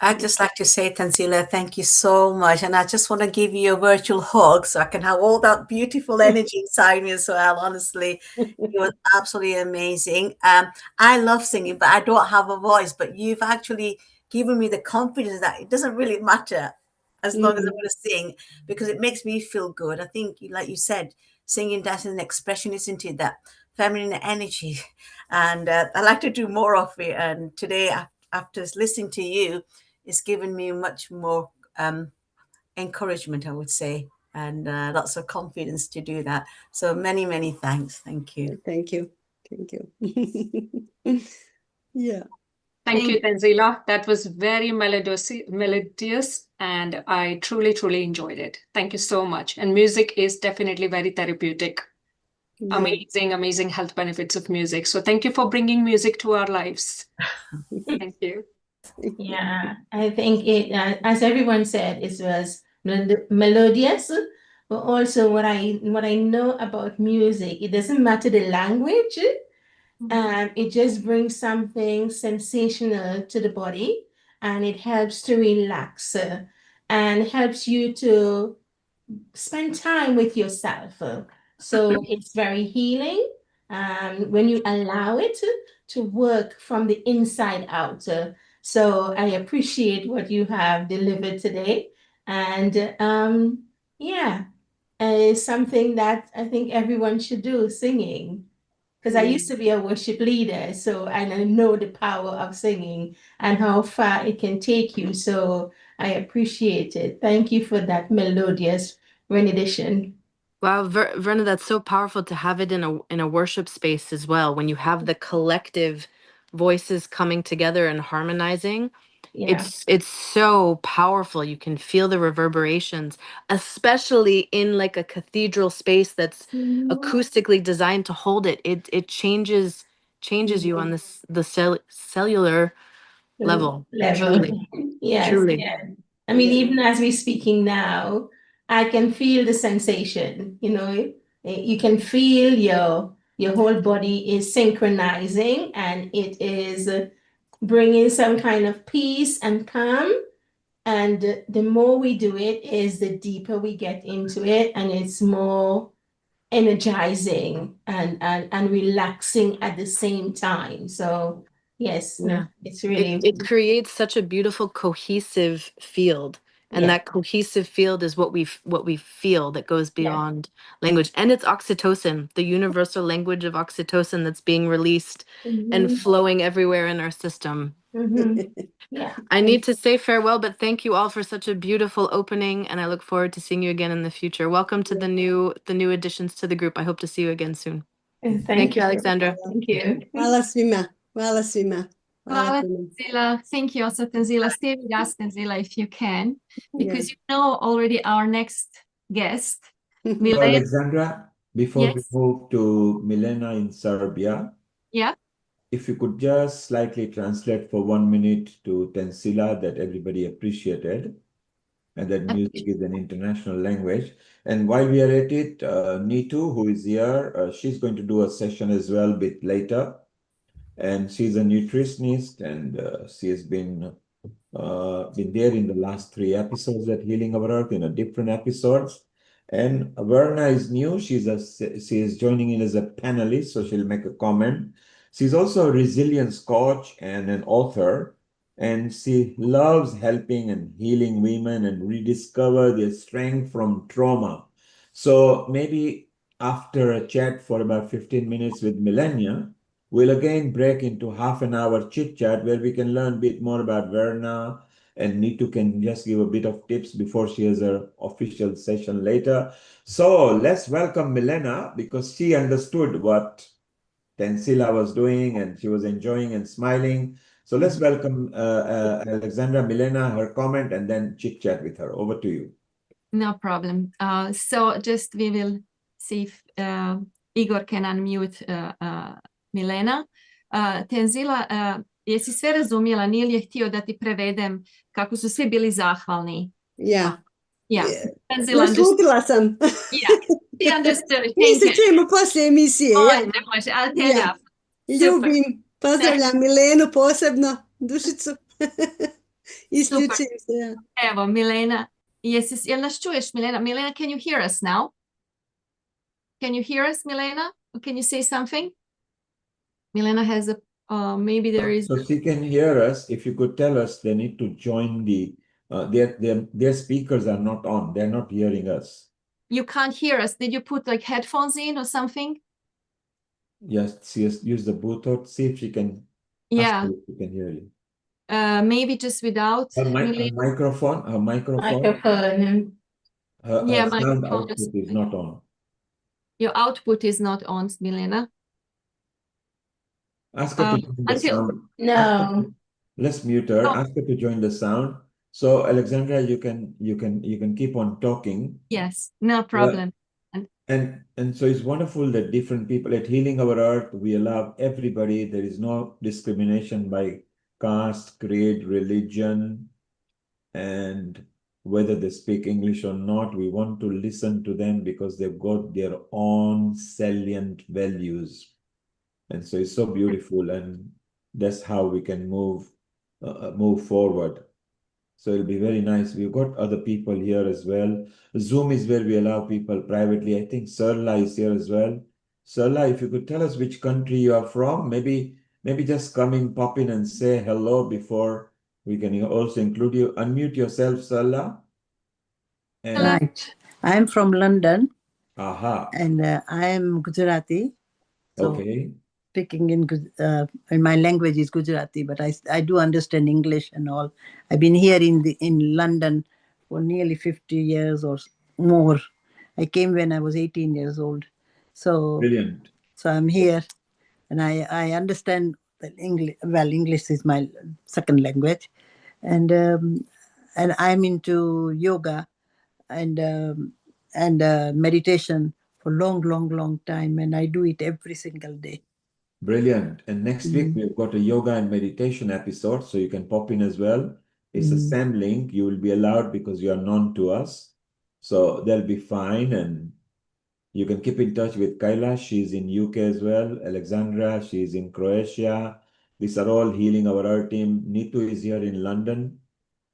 I'd just like to say, Tansila, thank you so much. And I just want to give you a virtual hug so I can have all that beautiful energy inside me as well. Honestly, it was absolutely amazing. I love singing, but I don't have a voice. But you've actually given me the confidence that it doesn't really matter as long as I'm going to sing, because it makes me feel good. I think, like you said, singing, dancing, and expression, isn't it? That feminine energy. And I like to do more of it. And today, after listening to you, it's given me much more encouragement, I would say, and lots of confidence to do that. So many, many thanks. Thank you. Thank you. Yeah. Thank you, Tanzila. That was very melodious, and I truly, truly enjoyed it. Thank you so much. And music is definitely very therapeutic. Yeah. Amazing health benefits of music. So thank you for bringing music to our lives. Thank you. Yeah, I think it, as everyone said, it was melodious, but also what I know about music, it doesn't matter the language, it just brings something sensational to the body, and it helps to relax and helps you to spend time with yourself. So it's very healing when you allow it to work from the inside out. So I appreciate what you have delivered today. And it's something that I think everyone should do, singing. Because I used to be a worship leader, so I know the power of singing and how far it can take you. So I appreciate it. Thank you for that melodious rendition. Wow, Verna, that's so powerful to have it in a worship space as well. When you have the collective voices coming together and harmonizing, Yeah. It's so powerful. You can feel the reverberations, especially in like a cathedral space that's acoustically designed to hold it. It changes you on this the cellular level. Level. Truly. Yes. Truly. Yeah. I mean, even as we're speaking now, I can feel the sensation. You know, you can feel your whole body is synchronizing, and it is bringing some kind of peace and calm. And the more we do it, is the deeper we get into it, and it's more energizing and relaxing at the same time. So yes, Yeah. it's really It creates such a beautiful cohesive field. And yeah. that cohesive field is what we feel that goes Yeah. beyond language. And it's oxytocin, the universal language of oxytocin that's being released and flowing everywhere in our system. Yeah. I need to say farewell, but thank you all for such a beautiful opening, and I look forward to seeing you again in the future. Welcome to the new additions to the group. I hope to see you again soon. Thank you, Alexandra. Thank you. Hvala svima. Hvala svima. Hvala, puno. Tenzila. Thank you also, Tenzila. Stay with us, Tenzila, if you can, because you know already our next guest, So Milena. Alexandra, before we Yes. move to Milena in Serbia, Yeah. if you could just slightly translate for 1 minute to Tensila, that everybody appreciated, and that music is an international language. And while we are at it, Neetu, who is here, she's going to do a session as well a bit later. And she's a nutritionist, and she has been there in the last 3 episodes at Healing Our Earth, in a different episodes. And Verna is new. She is joining in as a panelist, so she'll make a comment. She's also a resilience coach and an author, and she loves helping and healing women and rediscover their strength from trauma. So maybe after a chat for about 15 minutes with Millennia, we'll again break into half an hour chit chat where we can learn a bit more about Verna, and Neetu can just give a bit of tips before she has her official session later. So let's welcome Milena, because she understood what Tensila was doing and she was enjoying and smiling. So let's welcome Alexandra Milena, her comment, and then chit chat with her. Over to you. No problem. So just we will see if Igor can unmute Milena. Tenzila, jesi sve razumjela? Nije li je htio da ti prevedem kako su svi bili zahvalni? Ja. Yeah. Tenzila Naslutila sam. Yeah, she understood. Mi Thank se you. čujemo poslije emisije. Oj, Ja. ne može, I'll tell Ja. you. Ljubim. Pozdravljam Milenu posebno. Dušicu. Isključim se. Ja. Evo, Milena. Jel nas čuješ, Milena? Milena, can you hear us now? Can you hear us, Milena? Or can you say something? Milena has a, maybe there is. So she can hear us. If you could tell us, they need to join the, their speakers are not on. They're not hearing us. You can't hear us. Did you put like headphones in or something? Yes, she has used the Bluetooth. See if she can. Yeah. Ask her if she can hear you. Maybe just without. Her microphone. Her Microphone. Her Yeah, sound microphone output is not on. Your output is not on, Milena. Ask her to join the sound. No. Let's mute her. Oh. Ask her to join the sound. So Alexandra, you can keep on talking. Yes, no problem. And so it's wonderful that different people at Healing Our Earth, we allow everybody. There is no discrimination by caste, creed, religion, and whether they speak English or not. We want to listen to them because they've got their own salient values. And so it's so beautiful, and that's how we can move forward. So it'll be very nice. We've got other people here as well. Zoom is where we allow people privately. I think Sarla is here as well. Sarla, if you could tell us which country you are from, maybe just come in, pop in and say hello before we can also include you. Unmute yourself, Sarla. Right. I'm from London. Aha. And I am Gujarati. So okay. Speaking in my language is Gujarati, but I do understand English and all. I've been here in London for nearly 50 years or more. I came when I was 18 years old. So brilliant. So I'm here, and I understand that English. Well, English is my second language, and I'm into yoga and meditation for long time, and I do it every single day. Brilliant. And next week we've got a yoga and meditation episode, so you can pop in as well. It's a SAM link. You will be allowed because you are known to us. So they'll be fine. And you can keep in touch with Kailash. She's in UK as well. Alexandra, she's in Croatia. These are all Healing Our Earth team. Nitu is here in London.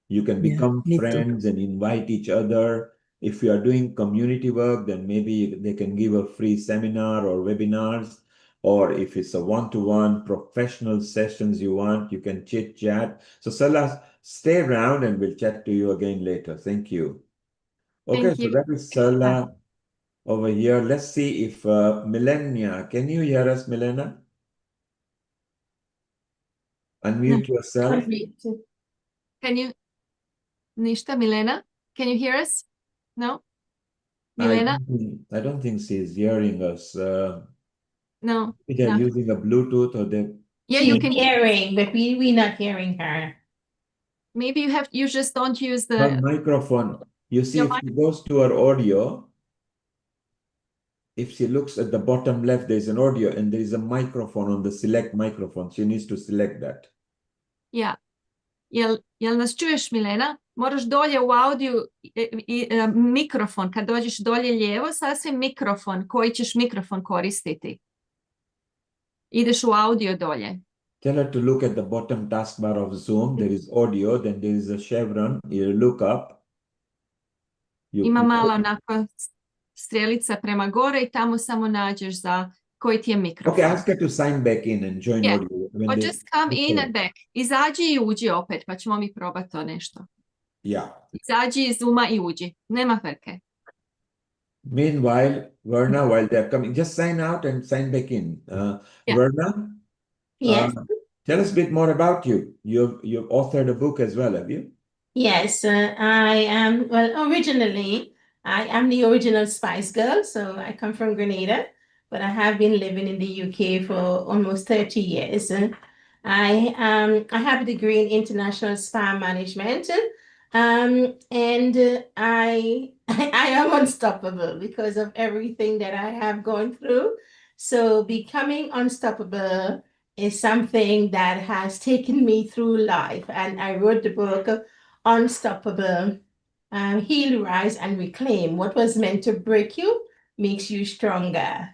You can Yeah, become me too. friends and invite each other. If you are doing community work, then maybe they can give a free seminar or webinars. Or if it's a one-to-one professional sessions you want, you can chit chat. So Salah, stay around and we'll chat to you again later. Thank you. Okay, Thank so you. that is Salah over here. Let's see if Milena, can you hear us, Milena? Unmute yourself. Can you, Nishta, Milena? Can you hear us? No? Milena? I don't think she's hearing us. No. They're No. using a Bluetooth or they. Yeah, She's you can. hearing, but we not hearing her. Maybe you just don't use Her the microphone. You see, your if she goes to her audio, if she looks at the bottom left, there's an audio and there is a microphone on the select microphone. She needs to select that. Ja. Jel nas čuješ, Milena? Moraš dolje u audiju mikrofon. Kad dođeš dolje lijevo, sasvim mikrofon. Koji ćeš mikrofon koristiti? Ideš u audio dolje. Tell her to look at the bottom taskbar of Zoom. There is audio, then there is a chevron. You look up. Ima mala onako strelica prema gore i tamo samo nađeš za koji ti je mikrofon. Okay, ask her to sign back in and join Yeah. audio. Or just come in and back. Izađi i uđi opet, pa ćemo mi probati to nešto. Yeah. Izađi iz Zooma i uđi. Nema frke. Meanwhile, Verna, while they're coming, just sign out and sign back in. Yeah. Verna? Yes. Tell us a bit more about you. You've authored a book as well, have you? Yes, I am. Well, originally, I am the original Spice Girl, so I come from Grenada, but I have been living in the UK for almost 30 years. I have a degree in international spa management, and I I am unstoppable because of everything that I have gone through. So becoming unstoppable is something that has taken me through life, and I wrote the book Unstoppable. Heal, rise, and reclaim. What was meant to break you makes you stronger.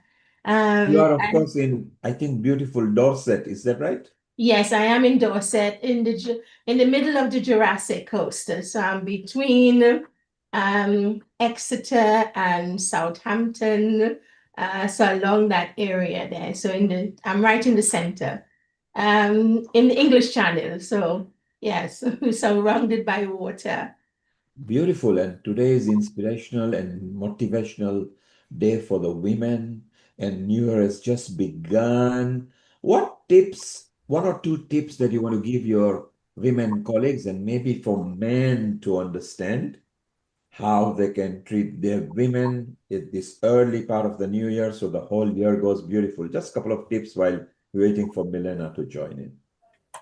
You are, of And course, in, I think, beautiful Dorset. Is that right? yes, I am in Dorset, in the middle of the Jurassic Coast. So I'm between Exeter and Southampton, so along that area there. So I'm right in the center, in the English Channel. So yes, surrounded by water. Beautiful. And today is inspirational and motivational day for the women, and New Year has just begun. What tips, one or two tips that you want to give your women colleagues and maybe for men to understand how they can treat their women at this early part of the new year so the whole year goes beautiful? Just a couple of tips while waiting for Milena to join in.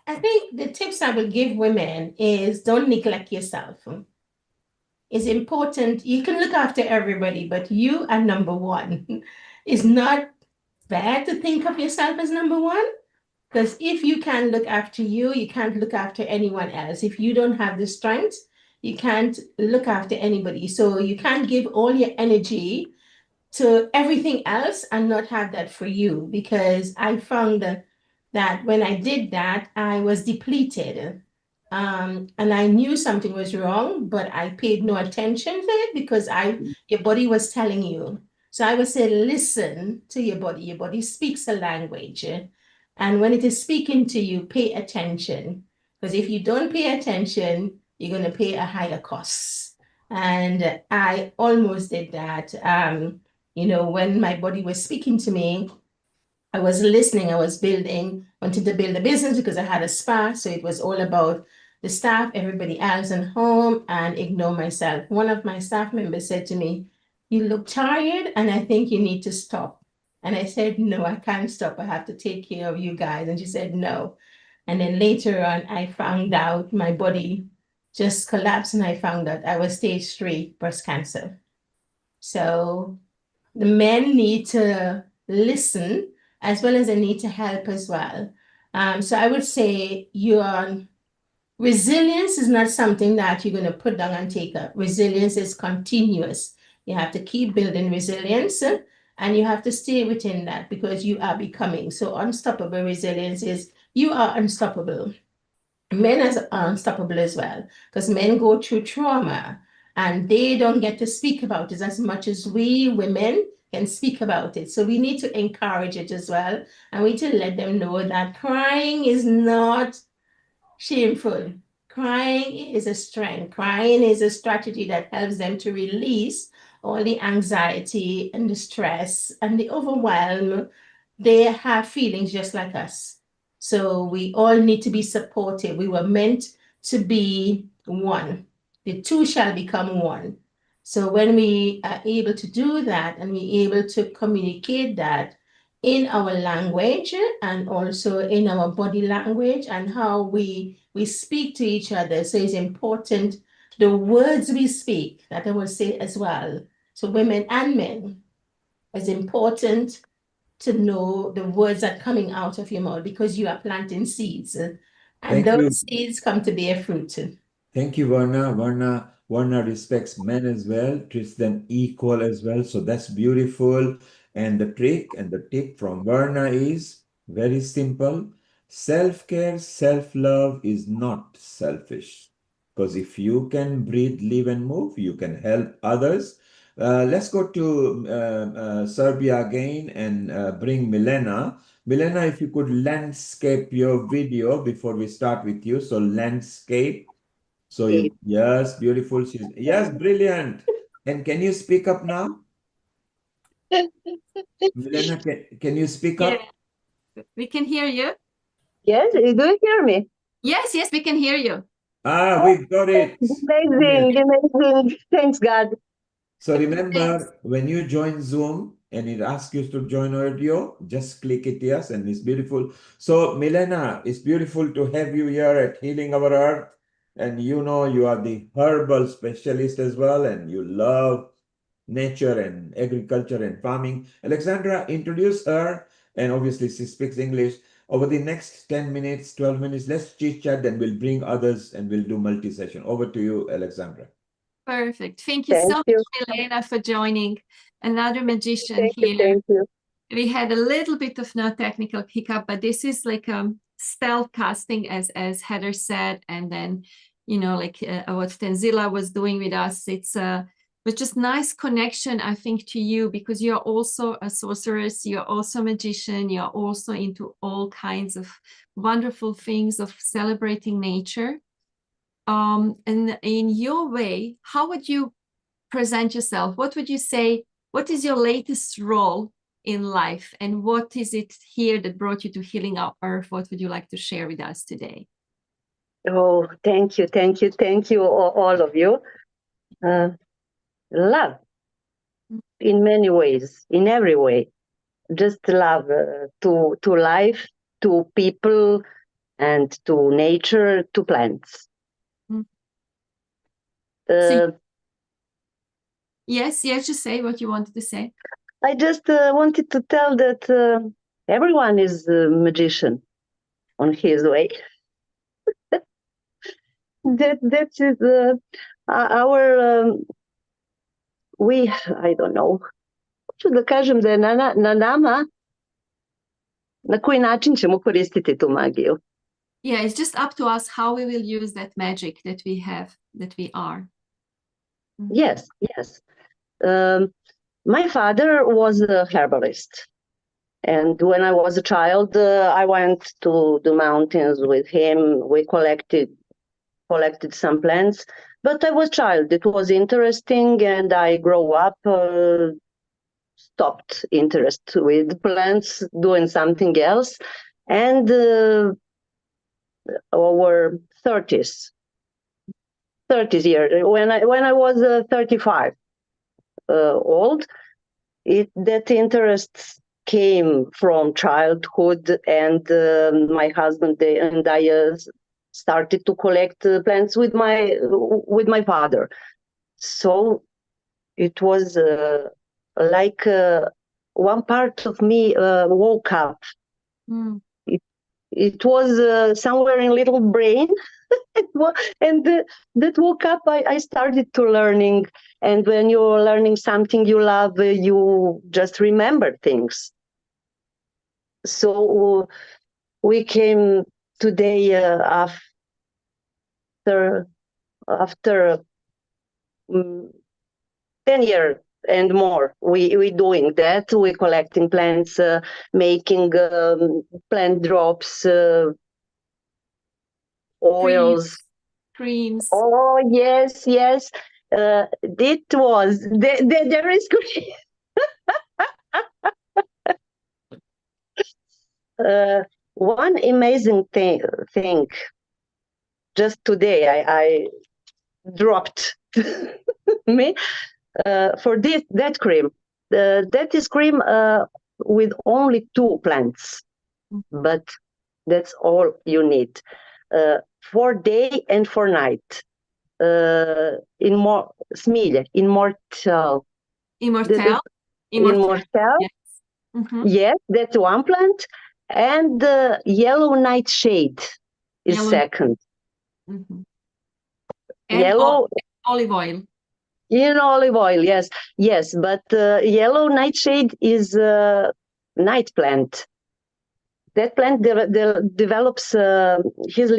I think the tips I would give women is don't neglect yourself. It's important. You can look after everybody, but you are number one. It's not bad to think of yourself as number one, because if you can't look after you, you can't look after anyone else. If you don't have the strength, you can't look after anybody. So you can't give all your energy to everything else and not have that for you, because I found that when I did that, I was depleted. And I knew something was wrong, but I paid no attention to it because your body was telling you. So I would say, listen to your body. Your body speaks a language. And when it is speaking to you, pay attention. Because if you don't pay attention, you're going to pay a higher cost. And I almost did that. When my body was speaking to me, I was listening, I was wanted to build a business because I had a spa. So it was all about the staff, everybody else and home, and ignore myself. One of my staff members said to me, "You look tired and I think you need to stop." And I said, "No, I can't stop. I have to take care of you guys." And she said, "No." And then later on, I found out my body just collapsed and I found out I was stage 3 breast cancer. So the men need to listen as well as they need to help as well. So I would say your resilience is not something that you're going to put down and take up. Resilience is continuous. You have to keep building resilience and you have to stay within that because you are becoming. So unstoppable resilience is you are unstoppable. Men are unstoppable as well because men go through trauma and they don't get to speak about it as much as we women can speak about it. So we need to encourage it as well. And we need to let them know that crying is not shameful. Crying is a strength. Crying is a strategy that helps them to release all the anxiety and the stress and the overwhelm. They have feelings just like us. So we all need to be supportive. We were meant to be one. The two shall become one. So when we are able to do that and we're able to communicate that in our language and also in our body language and how we speak to each other. So it's important the words we speak, that I will say as well. So women and men, it's important to know the words that are coming out of your mouth because you are planting seeds. And Thank you. those seeds come to bear fruit. Thank you, Varna. Varna respects men as well, treats them equal as well. So that's beautiful. And the trick and the tip from Varna is very simple. Self-care, self-love is not selfish. Because if you can breathe, live, and move, you can help others. Let's go to Serbia again and bring Milena. Milena, if you could landscape your video before we start with you. So landscape. So you, yes, beautiful. Yes, brilliant. And can you speak up now? Milena, can you speak Yeah, up? we can hear you. Yes, do you hear me? Yes, yes, we can hear you. Ah, we got it. Amazing, amazing. Thanks, God. So Thanks. remember, when you join Zoom and it asks you to join audio, just click it yes, and it's beautiful. So Milena, it's beautiful to have you here at Healing Our Earth. And you know you are the herbal specialist as well, and you love nature and agriculture and farming. Alexandra, introduce her, and obviously she speaks English. Over the next 10 minutes, 12 minutes, let's chit chat, and we'll bring others and we'll do multi-session. Over to you, Alexandra. Perfect. Thank you Thank so you. much, Milena, for joining. Another magician Thank you, here. thank you. We had a little bit of no technical hiccup, but this is like stealth casting, as Heather said, and then like what Tenzila was doing with us. It's but just nice connection, I think, to you because you're also a sorceress, you're also a magician, you're also into all kinds of wonderful things of celebrating nature. And in your way, how would you present yourself? What would you say? What is your latest role in life? And what is it here that brought you to Healing Our Earth? What would you like to share with us today? Oh, thank you, thank you, thank you, all of you. Love in many ways, in every way. Just love to life, to people, and to nature, to plants. Mm. Uh, yes, just say what you wanted to say. I just wanted to tell that everyone is a magician on his way. that is our I don't know. Hoću da kažem da je na nama na koji način ćemo koristiti tu magiju. Yeah, it's just up to us how we will use that magic that we have, that we are. Mm-hmm. Yes, yes. My father was a herbalist. And when I was a child, I went to the mountains with him. We collected some plants, but I was a child. It was interesting, and I grew up, stopped interest with plants, doing something else. And our 30s year, when I was 35 old, that interest came from childhood, and my husband and I started to collect plants with my father. So it was like one part of me woke up. Mm. It was somewhere in little brain, and that woke up. I started to learning, and when you're learning something you love, you just remember things. So we came today after 10 years and more. We doing that. We collecting plants, making plant drops, oils. Creams. Oh yes, yes. It was there is one amazing thing. Just today, I dropped me for that cream. That is cream with only 2 plants, but that's all you need for day and for night. Smilje, immortal. Immortal. Yes. Mm-hmm. Yes, that's one plant, and the yellow nightshade is Yellow. second. Mm-hmm. And Yellow olive oil. in olive oil, yes, yes, but yellow nightshade is a night plant. That plant develops his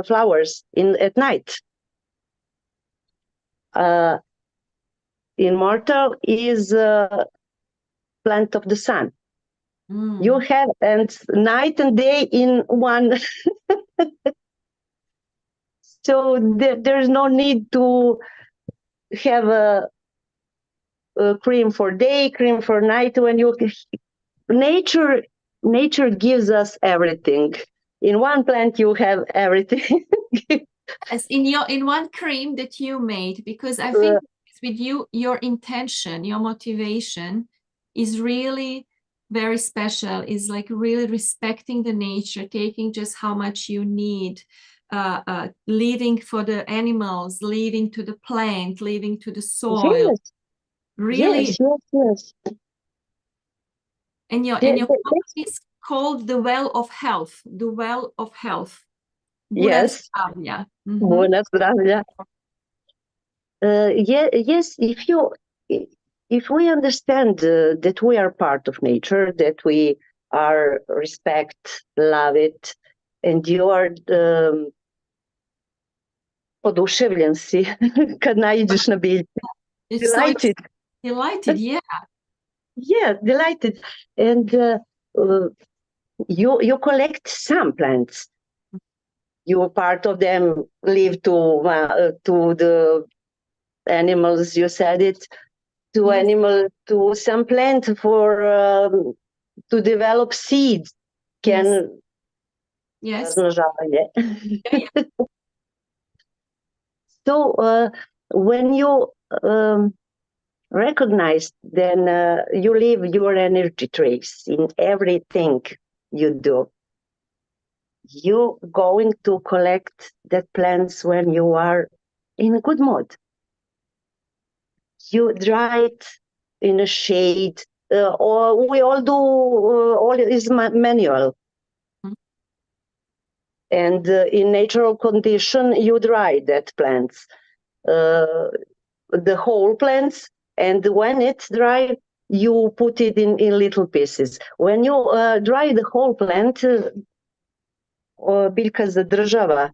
flowers at night. Immortal is a plant of the sun. Mm. You have and night and day in one. So there's no need to have a cream for day, cream for night. When nature gives us everything. In one plant you have everything. As in one cream that you made, because I think with you, your intention, your motivation is really very special, is like really respecting the nature, taking just how much you need, leaving for the animals, leaving to the plant, leaving to the soil. Yes. Really. Yes. And your company is called the Well of Health. The Well of Health. Yes. Mm-hmm. Bună zdravia. Yes, if we understand that we are part of nature, that we are respect, love it, and you are oduševljen si kad naiđeš na biljke. Delighted. Delighted, yeah. Yeah, delighted. And you collect some plants. You part of them leave to the animals. You said it to Yes. animal to some plant for to develop seeds. Can yes. Yeah. So when you recognize, then you leave your energy trace in everything you do. You going to collect that plants when you are in a good mood. You dry it in a shade, or we all do. All is manual. Mm-hmm. And in natural condition, you dry that plants, the whole plants, and when it's dry, you put it in little pieces. When you dry the whole plant, biljka zadržava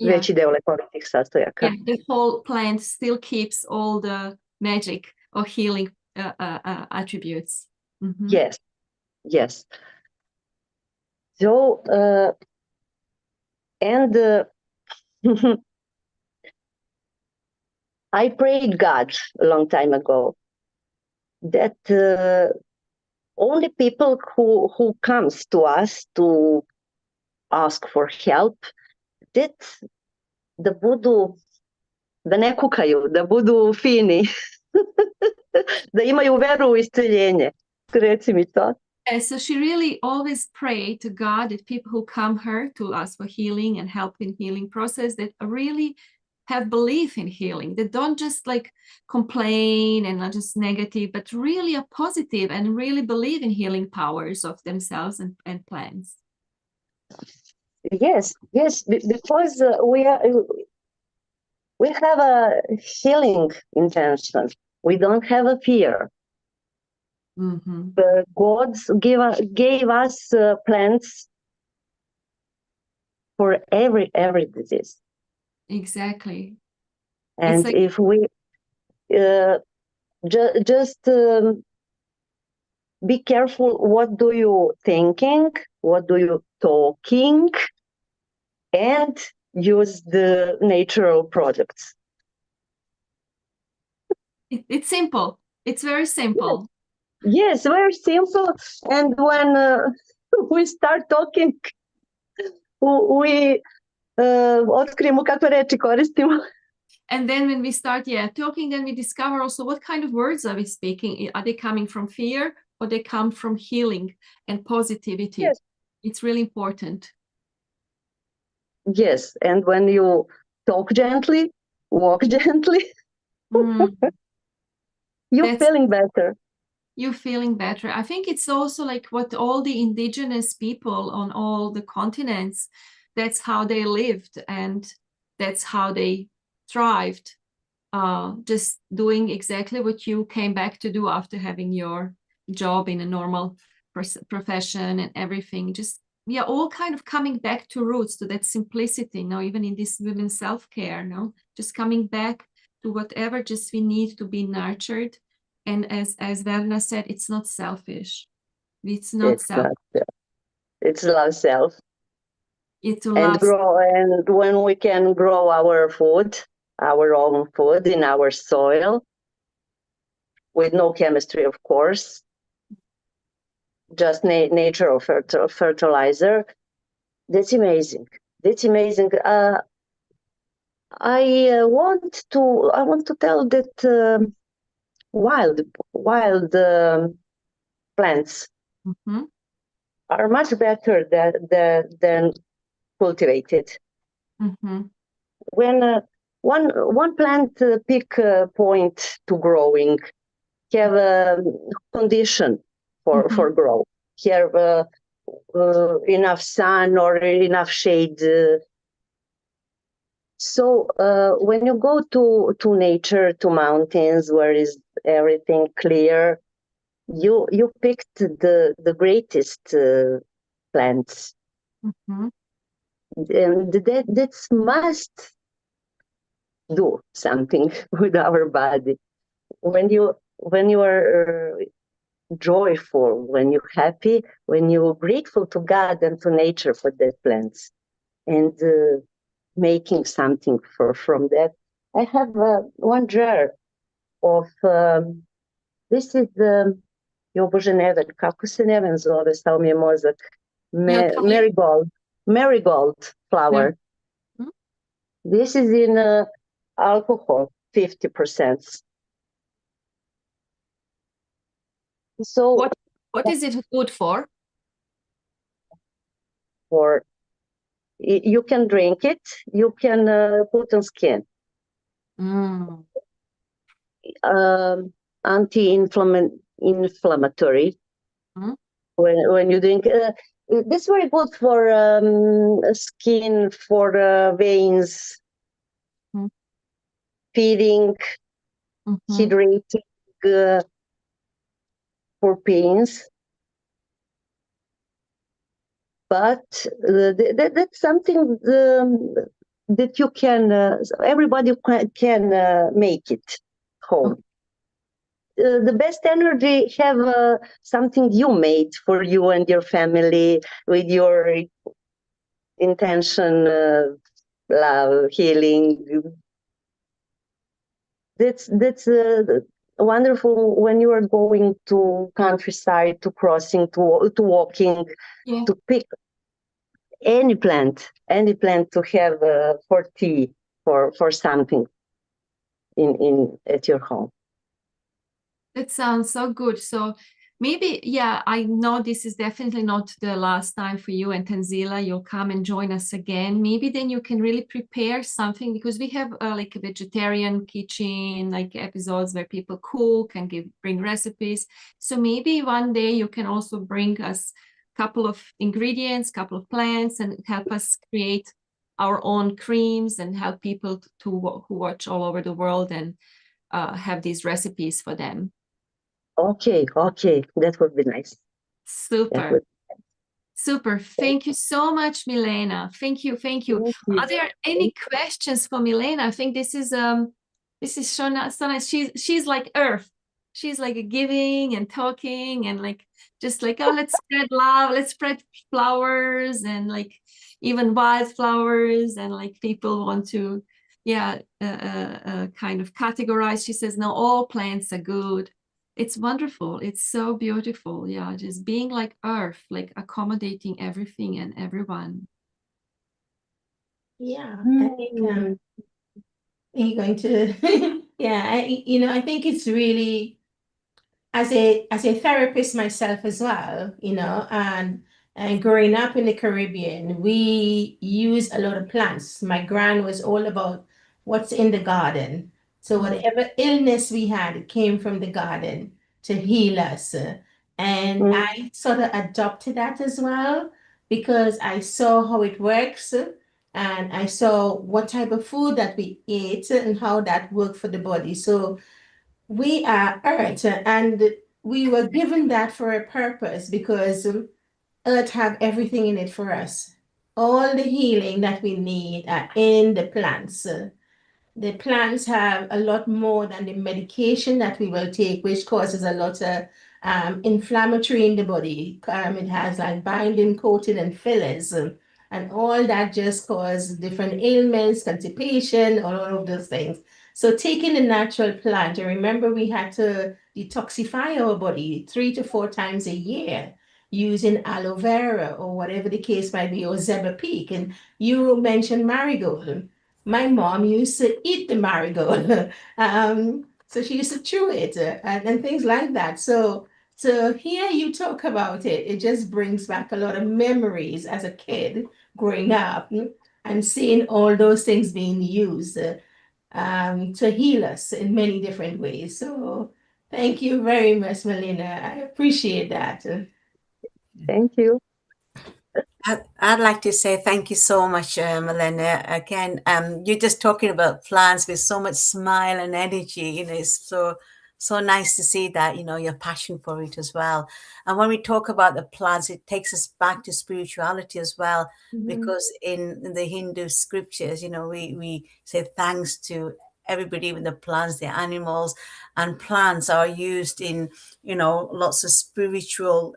veći deo lekovitih sastojaka. Yeah, the whole plant still keeps all the magic or healing attributes. Mm-hmm. Yes. So, and I prayed God a long time ago that only people who comes to us to ask for help, that da ne kukaju, da budu fini, da imaju veru u isceljenje. Reci mi to. So she really always prayed to God that people who come her to ask for healing and help in healing process that really have belief in healing, that don't just like complain and not just negative, but really are positive and really believe in healing powers of themselves and plants. Yes, because we have a healing intention. We don't have a fear. Mm-hmm. God gave us plants for every disease. Exactly. And like, if we just be careful, what do you thinking, what do you talking, and use the natural products. It's simple. It's very simple. Yes, very simple. And when we start talking, we otkrijemo kakve reči koristimo. And then when we start talking, then we discover also what kind of words are we speaking. Are they coming from fear or they come from healing and positivity? Yes. It's really important. Yes, and when you talk gently, walk gently, you're feeling better. You're feeling better. I think it's also like what all the indigenous people on all the continents, that's how they lived and that's how they thrived. Just doing exactly what you came back to do after having your job in a normal profession and everything. Just we are all kind of coming back to roots, to that simplicity, even in this women's self-care, just coming back to whatever just we need to be nurtured. And as Verna said, it's not selfish. It's not selfish. It's love self. It's to and love. Grow, and when we can grow our food, our own food in our soil, with no chemistry, of course, just natural fertilizer. That's amazing. That's amazing. I want to tell that wild plants are much better than cultivated. When one plant pick point to growing, have a condition for grow, have enough sun or enough shade. So when you go to nature, to mountains where is everything clear, you picked the greatest plants, and that's must do something with our body. When you are joyful, when you're happy, when you're grateful to God and to nature for the plants, and making something from that. I have one jar of this is the Bože ne znam, kako se ne znam zove, stao mi je mozak. Marigold flower. This is in alcohol, 50%. So what is it good for? For you can drink it, you can put on skin. Anti-inflammatory. When you drink, this is very good for skin, for veins, feeding, hydrating, for pains. But that's something that you can, everybody can make it home. The best energy have something you made for you and your family with your intention, love, healing. That's wonderful when you are going to countryside, to crossing, to walking, to pick any plant to have for tea, for something in at your home. That sounds so good. So maybe, yeah, I know this is definitely not the last time for you and Tanzila. You'll come and join us again. Maybe then you can really prepare something, because we have like a vegetarian kitchen, like episodes where people cook and bring recipes. So maybe one day you can also bring us a couple of ingredients, couple of plants, and help us create our own creams and help people who watch all over the world and have these recipes for them. Okay, that would be nice. Super. Super. Thank you so much, Milena. Thank you. Thank you. Are there any questions for Milena? I think this is so nice. She's like Earth. She's like giving and talking and like just like, oh, let's spread love, let's spread flowers and like even wildflowers, and like people want to kind of categorize. She says, no, all plants are good. It's wonderful. It's so beautiful. Yeah, just being like Earth, like accommodating everything and everyone. Yeah, I think are you going to yeah, I think it's really, as a therapist myself as well, and growing up in the Caribbean, we use a lot of plants. My gran was all about what's in the garden. So whatever illness we had, it came from the garden to heal us. And I sort of adopted that as well, because I saw how it works, and I saw what type of food that we ate and how that worked for the body. So we are earth, and we were given that for a purpose, because earth have everything in it for us. All the healing that we need are in the plants. The plants have a lot more than the medication that we will take, which causes a lot of inflammatory in the body. It has like binding, coating, and fillers, and all that just cause different ailments, constipation, all of those things. So taking the natural plant, and remember we had to detoxify our body 3 to 4 times a year using aloe vera or whatever the case might be, or zebra peak. And you mentioned marigold. My mom used to eat the marigold. So she used to chew it and things like that. So to hear you talk about it, it just brings back a lot of memories as a kid growing up and seeing all those things being used to heal us in many different ways. So thank you very much, Melina. I appreciate that. Thank you. I'd like to say thank you so much, Milena. Again, you're just talking about plants with so much smile and energy. It's so nice to see that, your passion for it as well. And when we talk about the plants, it takes us back to spirituality as well, because in the Hindu scriptures, we say thanks to everybody, even the plants, the animals, and plants are used in lots of spiritual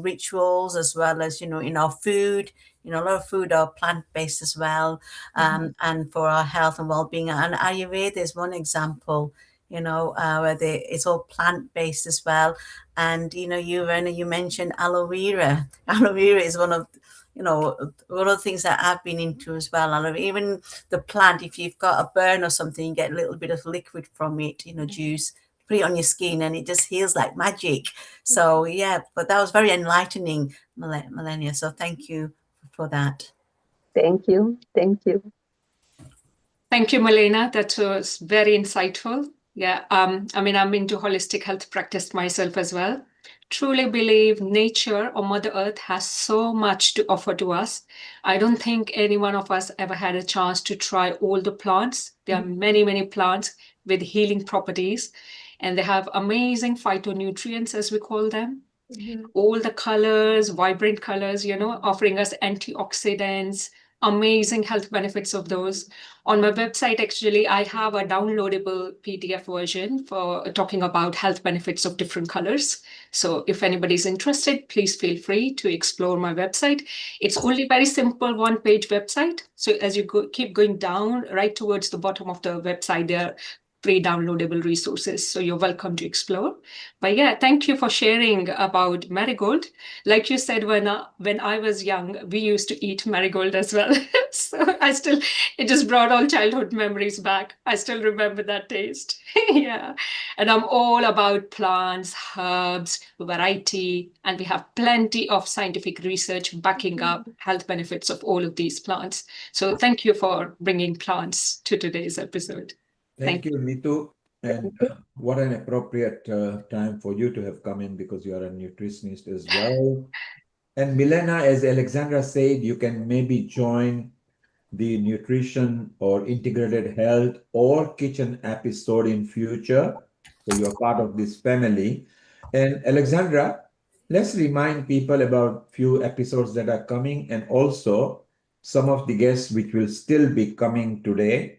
rituals, as well as in our food. A lot of food are plant-based as well, and for our health and well-being. And Ayurveda is one example, where it's all plant-based as well. And you mentioned aloe vera. Aloe vera is one of the things that I've been into as well. Even the plant, if you've got a burn or something, you get a little bit of liquid from it, juice, put it on your skin, and it just heals like magic. So yeah, but that was very enlightening, Melania. So thank you for that. Thank you. Thank you, Milena. That was very insightful. Yeah, I'm into holistic health practice myself as well. Truly believe nature or Mother Earth has so much to offer to us. I don't think any one of us ever had a chance to try all the plants. There are many, many plants with healing properties, and they have amazing phytonutrients, as we call them. All the colors, vibrant colors, offering us antioxidants, amazing health benefits of those. On my website, actually, I have a downloadable PDF version for talking about health benefits of different colors. So if anybody's interested, please feel free to explore my website. It's only very simple one-page website. So as you keep going down, right towards the bottom of the website, there are free downloadable resources. So you're welcome to explore. But yeah, thank you for sharing about marigold. Like you said, when I was young, we used to eat marigold as well. So it just brought all childhood memories back. I still remember that taste. Yeah. And I'm all about plants, herbs, variety, and we have plenty of scientific research backing up health benefits of all of these plants. So thank you for bringing plants to today's episode. Thank you, Nitu. And what an appropriate time for you to have come in because you are a nutritionist as well. And Milena, as Alexandra said, you can maybe join the nutrition or integrated health or kitchen episode in future. So you're part of this family. And Alexandra, let's remind people about few episodes that are coming and also some of the guests which will still be coming today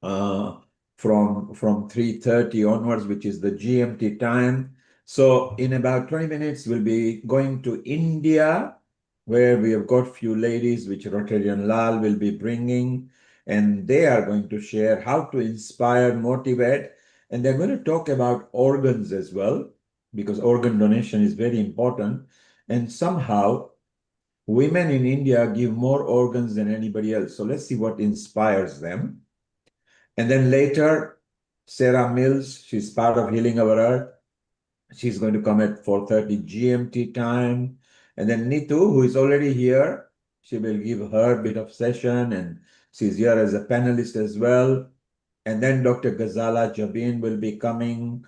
uh, from 3:30 onwards, which is the GMT time. So in about 20 minutes, we'll be going to India, where we have got few ladies, which Rotarian Lal will be bringing, and they are going to share how to inspire, motivate, and they're going to talk about organs as well, because organ donation is very important. And somehow, women in India give more organs than anybody else. So let's see what inspires them. And then later, Sarah Mills, she's part of Healing Our Earth. She's going to come at 4:30 GMT time. And then Nitu, who is already here, she will give her bit of session and she's here as a panelist as well. And then Dr. Ghazala Jabin will be coming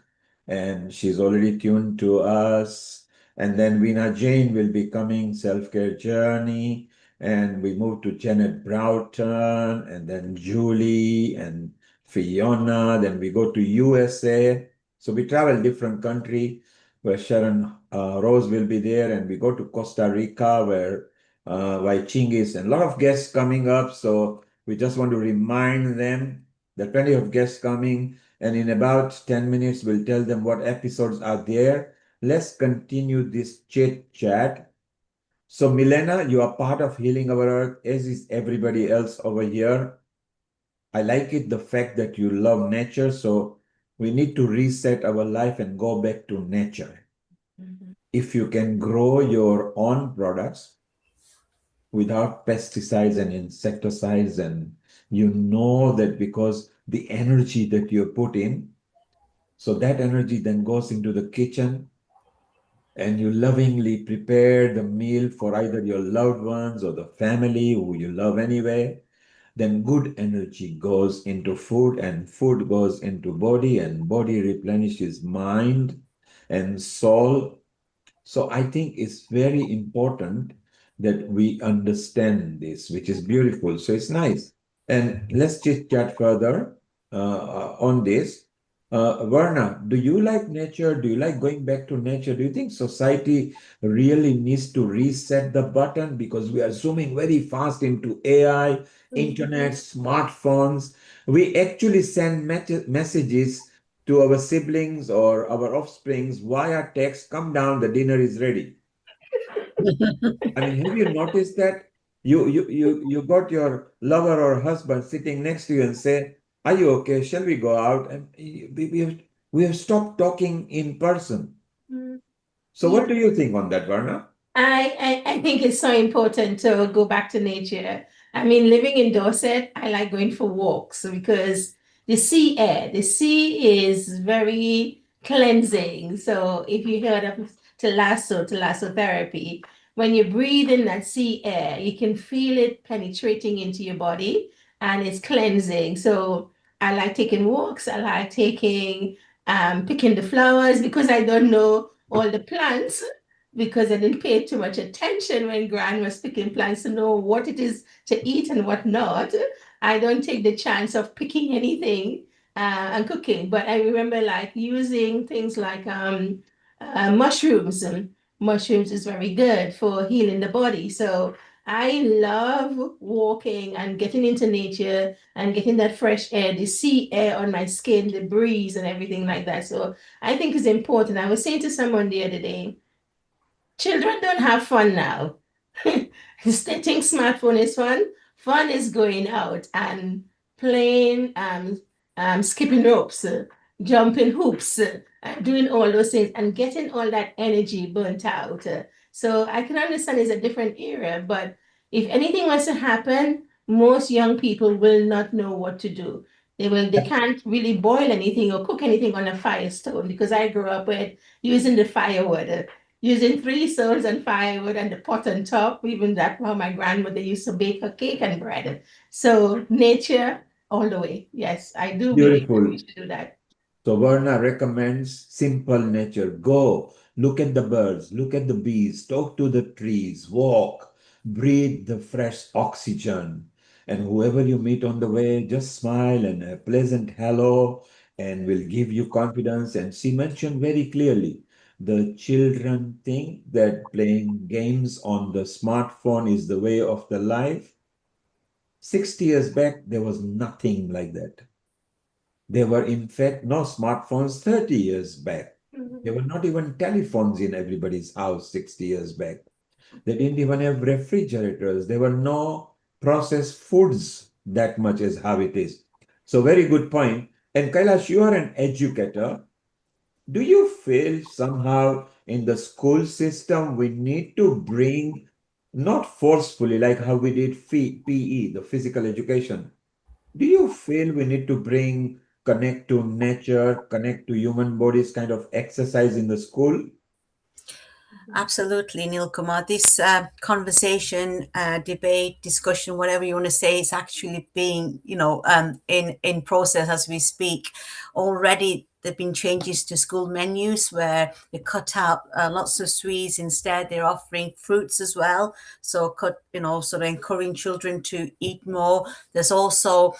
and she's already tuned to us. And then Veena Jain will be coming, Self-Care Journey. And we move to Janet Broughton and then Julie and Fiona. Then we go to USA. So we travel different country where Sharon Rose will be there. And we go to Costa Rica where Chingis and a lot of guests coming up. So we just want to remind them there are plenty of guests coming, and in about 10 minutes, we'll tell them what episodes are there. Let's continue this chit chat. So, Milena, you are part of Healing Our Earth, as is everybody else over here. I like it, the fact that you love nature. So, we need to reset our life and go back to nature. If you can grow your own products without pesticides and insecticides, and you know that because the energy that you put in, so that energy then goes into the kitchen and you lovingly prepare the meal for either your loved ones or the family who you love anyway, then good energy goes into food and food goes into body and body replenishes mind and soul. So I think it's very important that we understand this, which is beautiful. So it's nice. And let's chit chat further on this. Varna, do you like nature? Do you like going back to nature? Do you think society really needs to reset the button because we are zooming very fast into AI, internet, smartphones? We actually send messages to our siblings or our offsprings via text, come down, the dinner is ready. I mean, have you noticed that? You got your lover or husband sitting next to you and say, "Are you okay? Shall we go out?" And we have stopped talking in person. So what do you think on that, Varna? I think it's so important to go back to nature. I mean, living in Dorset, I like going for walks because the sea is very cleansing. So if you heard of thalassotherapy, when you breathe in that sea air, you can feel it penetrating into your body and it's cleansing. So I like taking walks. I like picking the flowers because I don't know all the plants because I didn't pay too much attention when Gran was picking plants to know what it is to eat and what not. I don't take the chance of picking anything and cooking, but I remember like using things like mushrooms. And mushrooms is very good for healing the body. So I love walking and getting into nature and getting that fresh air, the sea air on my skin, the breeze and everything like that. So I think it's important. I was saying to someone the other day, children don't have fun now. They think smartphone is fun. Fun is going out and playing skipping ropes, jumping hoops, doing all those things and getting all that energy burnt out. So I can understand it's a different era, but if anything was to happen, most young people will not know what to do. They can't really boil anything or cook anything on a fire stove, because I grew up with using the firewood, using 3 stoves and firewood and the pot on top. Even that, how my grandmother used to bake her cake and bread. So nature all the way. Yes, I do believe that Beautiful. we should do that. So Verna recommends simple nature. Go, look at the birds, look at the bees, talk to the trees, walk, breathe the fresh oxygen. And whoever you meet on the way, just smile and a pleasant hello and will give you confidence. And she mentioned very clearly, the children think that playing games on the smartphone is the way of the life. 60 years back, there was nothing like that. There were, in fact, no smartphones 30 years back. There were not even telephones in everybody's house 60 years back. They didn't even have refrigerators. There were no processed foods that much as how it is. So very good point. And Kailash, you are an educator. Do you feel somehow in the school system we need to bring, not forcefully like how we did PE, the physical education, do you feel we need to bring connect to nature, connect to human bodies kind of exercise in the school? Absolutely, Neil Kumar. This conversation, debate, discussion, whatever you want to say, is actually being, in process as we speak. Already, there've been changes to school menus where they cut out lots of sweets. Instead, they're offering fruits as well. So, sort of encouraging children to eat more. There's also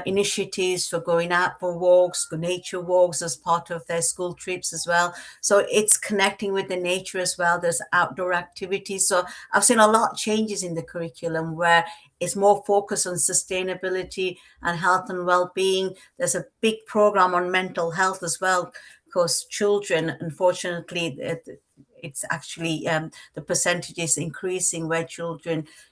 initiatives for going out for walks, nature walks as part of their school trips as well. So it's connecting with the nature as well. There's outdoor activities. So I've seen a lot of changes in the curriculum where it's more focused on sustainability and health and well-being. There's a big program on mental health as well, because children, unfortunately, it's actually the percentage is increasing where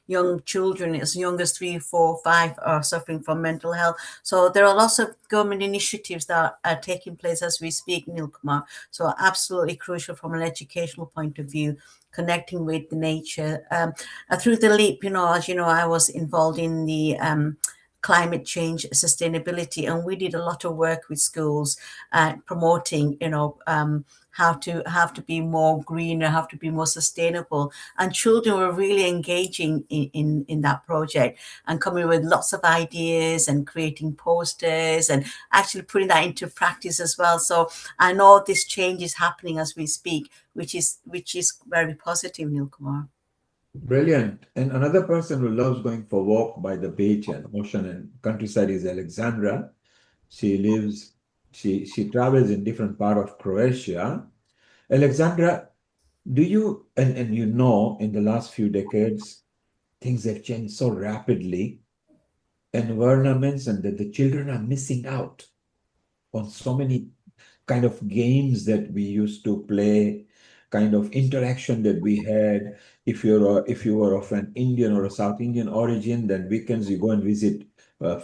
young children as young as 3, 4, 5 are suffering from mental health. So there are lots of government initiatives that are taking place as we speak, Neil Kumar. So absolutely crucial from an educational point of view, connecting with the nature. Through the LEAP, as you know, I was involved in the climate change sustainability, and we did a lot of work with schools promoting how to be more greener, how to be more sustainable, and children were really engaging in that project and coming with lots of ideas and creating posters and actually putting that into practice as well. So I know this change is happening as we speak, which is very positive, Neil Kumar. Brilliant. And another person who loves going for a walk by the beach and ocean and countryside is Alexandra. She travels in different part of Croatia. Alexandra, do you, and in the last few decades, things have changed so rapidly. And Verna mentioned that the children are missing out on so many kind of games that we used to play, kind of interaction that we had. If you were of an Indian or a South Indian origin, then weekends you go and visit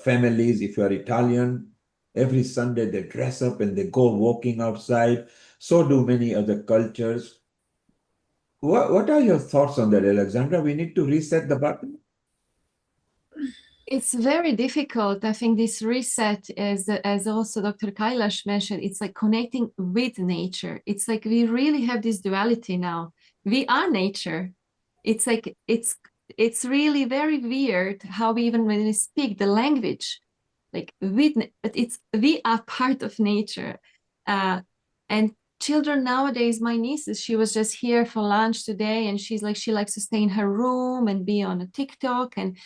families. If you are Italian, every Sunday they dress up and they go walking outside. So do many other cultures. What are your thoughts on that, Alexandra? We need to reset the button. It's very difficult. I think this reset, as also Dr. Kailash mentioned, it's like connecting with nature. It's like we really have this duality now. We are nature. It's like it's really very weird how we, even when we speak the language, like we are part of nature. And children nowadays, my nieces, she was just here for lunch today, and she likes to stay in her room and be on a TikTok. And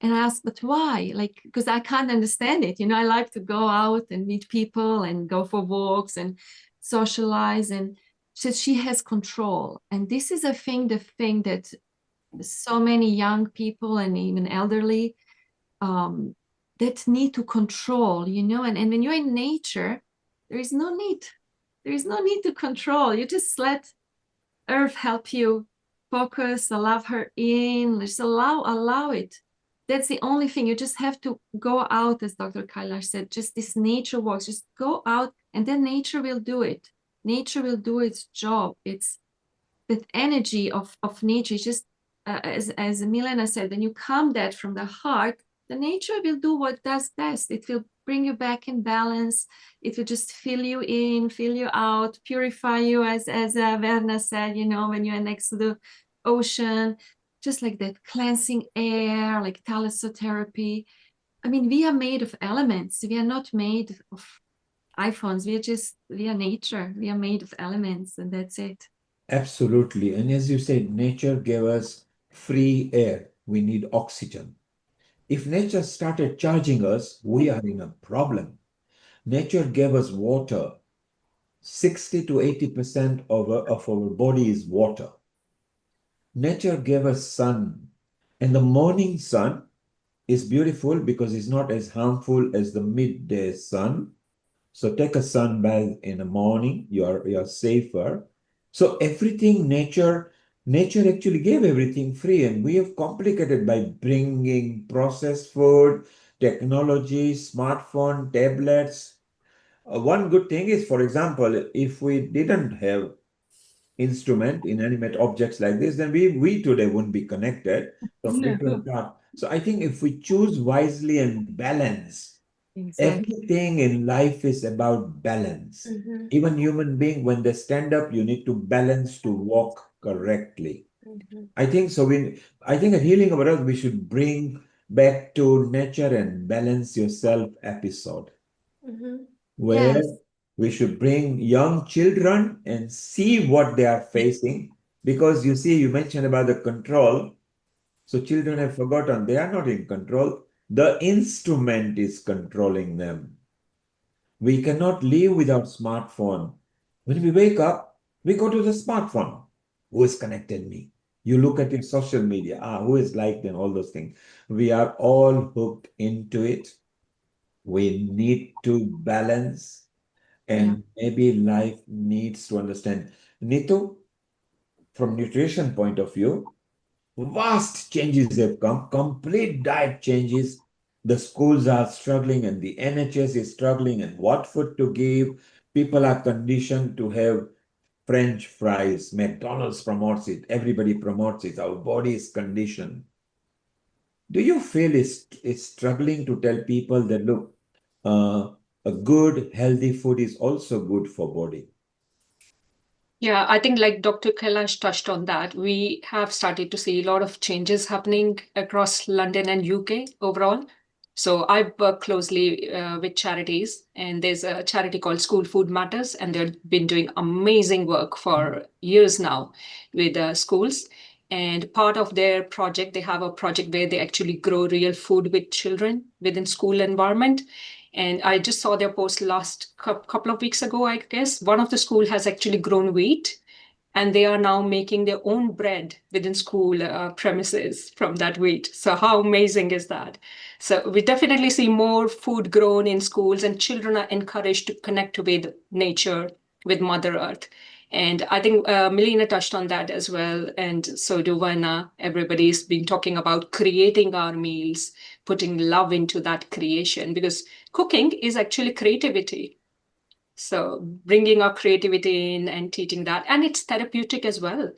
I asked, but why? Like, because I can't understand it. I like to go out and meet people and go for walks and socialize. And she has control. And this is the thing that so many young people and even elderly that need to control, and when you're in nature, there is no need. There is no need to control. You just let Earth help you focus, allow her in, just allow it. that's the only thing. You just have to go out, as Dr. Kailash said, just this nature walks, just go out, and then nature will do it. Nature will do its job. It's the energy of nature. It's just, as Milena said, when you calm that from the heart, the nature will do what does best. It will bring you back in balance. It will just fill you in, fill you out, purify you, as Verna said, you know, when you're next to the ocean, just like that cleansing air, like thalassotherapy. I mean, we are made of elements. We are not made of iPhones. We are nature. We are made of elements, and that's it. Absolutely. And as you said, nature gave us free air. We need oxygen. If nature started charging us, we are in a problem. Nature gave us water. 60 to 80% of our body is water. Nature gave us sun. And the morning sun is beautiful because it's not as harmful as the midday sun. So take a sun bath in the morning, you're safer. So everything nature actually gave everything free, and we have complicated by bringing processed food, technology, smartphone, tablets. One good thing is, for example, if we didn't have inanimate objects like this, then we today wouldn't be connected. So I think if we choose wisely and balance, everything in life is about balance. Even human being, when they stand up, you need to balance to walk correctly. I think so. I think at Healing Our Earth, we should bring back to nature and balance yourself episode, where Yes. we should bring young children and see what they are facing. Because you see, you mentioned about the control. So children have forgotten they are not in control. The instrument is controlling them. We cannot live without smartphone. When we wake up, we go to the smartphone. Who has connected me? You look at your social media. Who is liked and all those things. We are all hooked into it. We need to balance, and maybe life needs to understand. Nitu, from nutrition point of view, vast changes have come, complete diet changes. The schools are struggling and the NHS is struggling, and what food to give. People are conditioned to have French fries. McDonald's promotes it. Everybody promotes it. Our body is conditioned. Do you feel it's struggling to tell people that, look, a good, healthy food is also good for body? Yeah, I think like Dr. Kailash touched on that, we have started to see a lot of changes happening across London and UK overall. So I work closely with charities, and there's a charity called School Food Matters, and they've been doing amazing work for years now with schools. And part of their project, they have a project where they actually grow real food with children within school environment. And I just saw their post last couple of weeks ago, I guess. One of the school has actually grown wheat, and they are now making their own bread within school premises from that wheat. So how amazing is that? So we definitely see more food grown in schools, and children are encouraged to connect with nature, with Mother Earth. And I think Melina touched on that as well. And so do Vanna. Everybody's been talking about creating our meals, putting love into that creation, because cooking is actually creativity. So bringing our creativity in and teaching that, and it's therapeutic as well.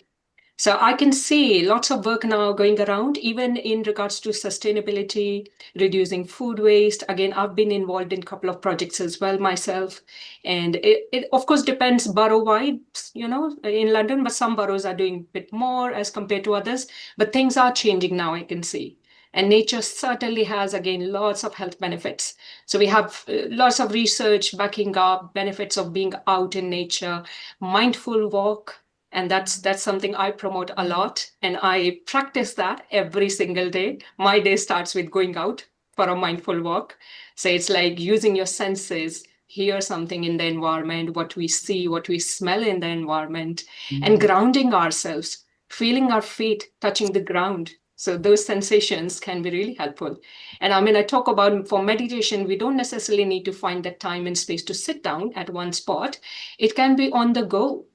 So I can see lots of work now going around, even in regards to sustainability, reducing food waste. Again, I've been involved in a couple of projects as well myself. And it of course depends borough-wide, you know, in London, but some boroughs are doing a bit more as compared to others. But things are changing now, I can see. And nature certainly has, again, lots of health benefits. So we have lots of research backing up benefits of being out in nature, mindful walk. And that's something I promote a lot. And I practice that every single day. My day starts with going out for a mindful walk. So it's like using your senses, hear something in the environment, what we see, what we smell in the environment, and grounding ourselves, feeling our feet touching the ground. So those sensations can be really helpful. And I mean, I talk about for meditation, we don't necessarily need to find that time and space to sit down at one spot. It can be on the go.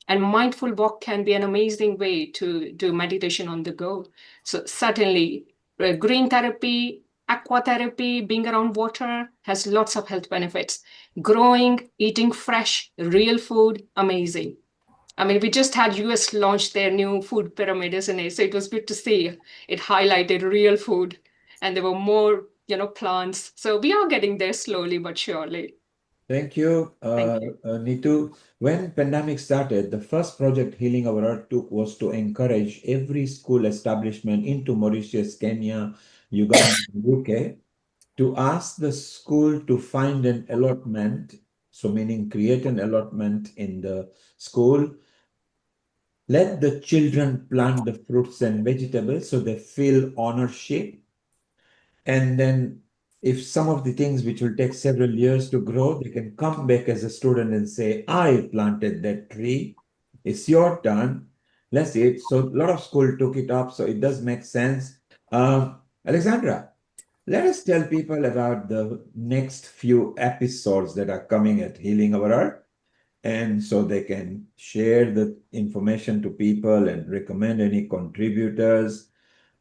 And mindful walk can be an amazing way to do meditation on the go. So certainly green therapy, aqua therapy, being around water has lots of health benefits. Growing, eating fresh, real food, amazing. I mean, we just had US launch their new food pyramid, isn't it? So it was good to see it highlighted real food, and there were more, plants. So we are getting there slowly but surely. Thank you, Thank you. Nitu. When pandemic started, the first project Healing Our Earth took was to encourage every school establishment into Mauritius, Kenya, Uganda, UK to ask the school to find an allotment, so meaning create an allotment in the school. Let the children plant the fruits and vegetables so they feel ownership. And then if some of the things which will take several years to grow, they can come back as a student and say, I planted that tree. It's your turn. Let's see it. So a lot of school took it up. So it does make sense. Alexandra, let us tell people about the next few episodes that are coming at Healing Our Earth. And so they can share the information to people and recommend any contributors.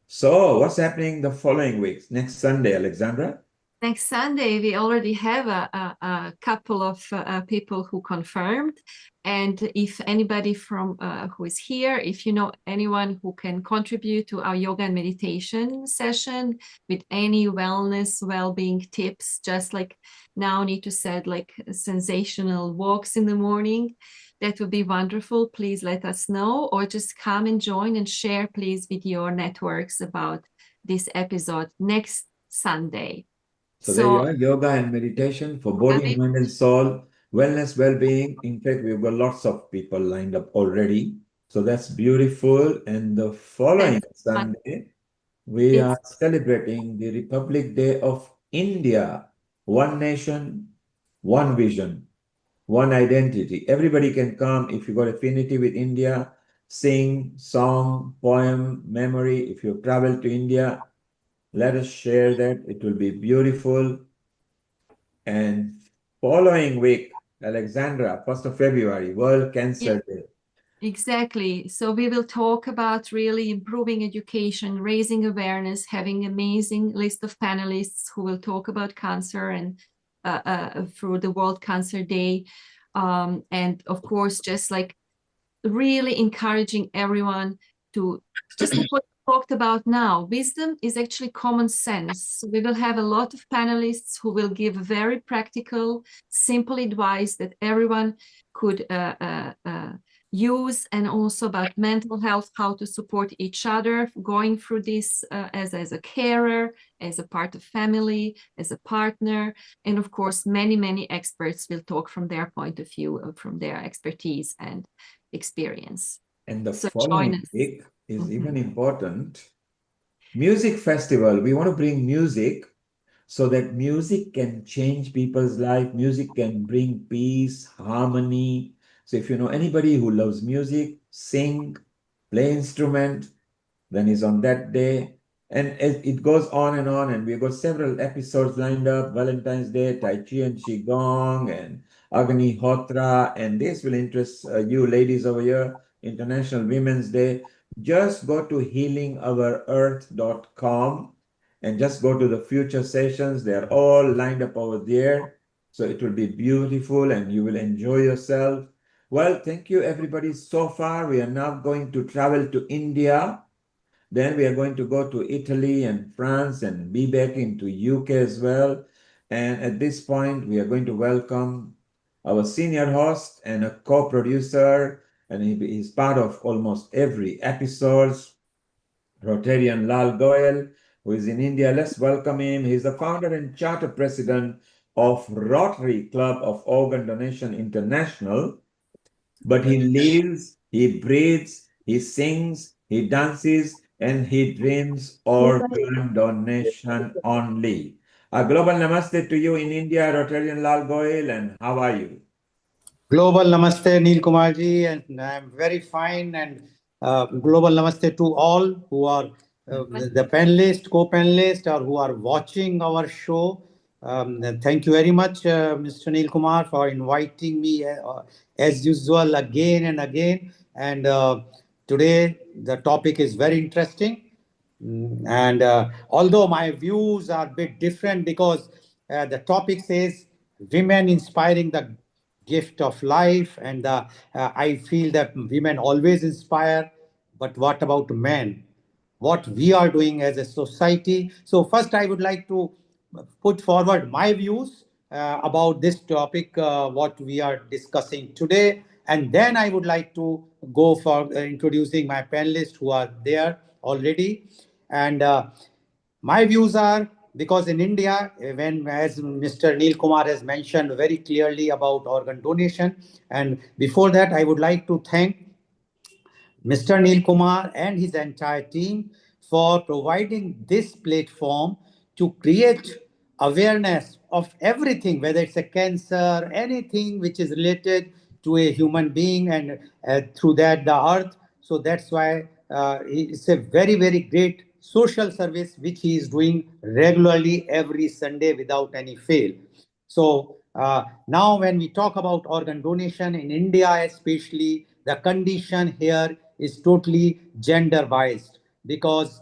So what's happening the following weeks? Next Sunday, Alexandra? Next Sunday, we already have a couple of people who confirmed. And if anybody from who is here, if you know anyone who can contribute to our yoga and meditation session with any wellness, well-being tips, just like now Nitu said, like sensational walks in the morning, that would be wonderful. Please let us know, or just come and join and share, please, with your networks about this episode next Sunday. So there you are, yoga and meditation for body, mind, and soul, wellness, well-being. In fact, we've got lots of people lined up already. So that's beautiful. And the following Sunday, we are celebrating the Republic Day of India. One nation, one vision, one identity. Everybody can come if you got affinity with India, sing, song, poem, memory. If you travel to India, let us share that. It will be beautiful. And following week, Alexandra, 1st of February, World Cancer Day. Exactly. So we will talk about really improving education, raising awareness, having amazing list of panelists who will talk about cancer and through the World Cancer Day. And of course, just like really encouraging everyone to just like what we talked about now. Wisdom is actually common sense. So we will have a lot of panelists who will give very practical, simple advice that everyone could use, and also about mental health, how to support each other going through this as a carer, as a part of family, as a partner. And of course, many experts will talk from their point of view, from their expertise and experience. And the following week is even important. Music festival. We want to bring music so that music can change people's life. Music can bring peace, harmony. So if you know anybody who loves music, sing, play instrument, then it's on that day. And it goes on, and we've got several episodes lined up: Valentine's Day, Tai Chi and Qigong, and Agni Hotra, and this will interest you ladies over here. International Women's Day. Just go to healingourearth.com and just go to the future sessions. They're all lined up over there. So it will be beautiful and you will enjoy yourself. Well, thank you everybody so far. We are now going to travel to India. Then we are going to go to Italy and France and be back into UK as well. And at this point, we are going to welcome our senior host and a co-producer, and he's part of almost every episode, Rotarian Lal Goyal, who is in India. Let's welcome him. He's the founder and charter president of Rotary Club of Organ Donation International. But he lives, he breathes, he sings, he dances, and he dreams organ donation only. A global namaste to you in India, Rotarian Lal Goyal, and how are you? Global namaste, Neil Kumarji, and I'm very fine. And global namaste to all who are the panelists, co-panelists, or who are watching our show. Thank you very much, Mr. Neil Kumar, for inviting me as usual again and again. And today the topic is very interesting. And although my views are a bit different because the topic says women inspiring the gift of life, and I feel that women always inspire. But what about men? What we are doing as a society? So first, I would like to put forward my views about this topic, what we are discussing today, and then I would like to go for introducing my panelists who are there already. And my views are, because in India, when, as Mr. Neil Kumar has mentioned very clearly about organ donation, and before that, I would like to thank Mr. Neil Kumar and his entire team for providing this platform to create awareness of everything, whether it's a cancer, anything which is related to a human being, and through that the earth. So that's why it's a very, very great social service which he is doing regularly every Sunday without any fail. So now when we talk about organ donation in India, especially, the condition here is totally gender biased, because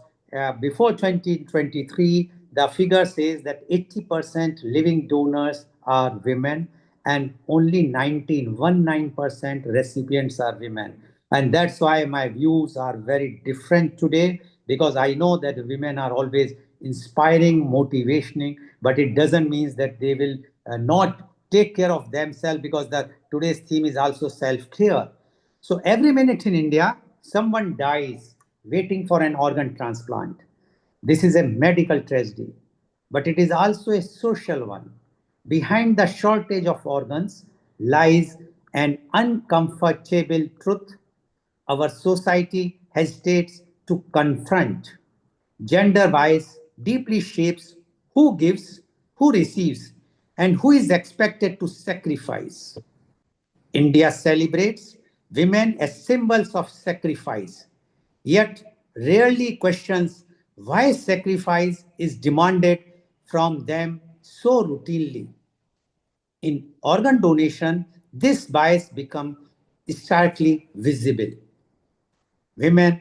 before 2023, the figure says that 80% living donors are women and only 19% recipients are women. And that's why my views are very different today, because I know that women are always inspiring, motivating, but it doesn't mean that they will not take care of themselves, because today's theme is also self-care. So every minute in India, someone dies waiting for an organ transplant. This is a medical tragedy, but it is also a social one. Behind the shortage of organs lies an uncomfortable truth our society hesitates to confront. Gender bias deeply shapes who gives, who receives, and who is expected to sacrifice. India celebrates women as symbols of sacrifice, yet rarely questions why sacrifice is demanded from them so routinely. In organ donation, this bias becomes starkly visible. Women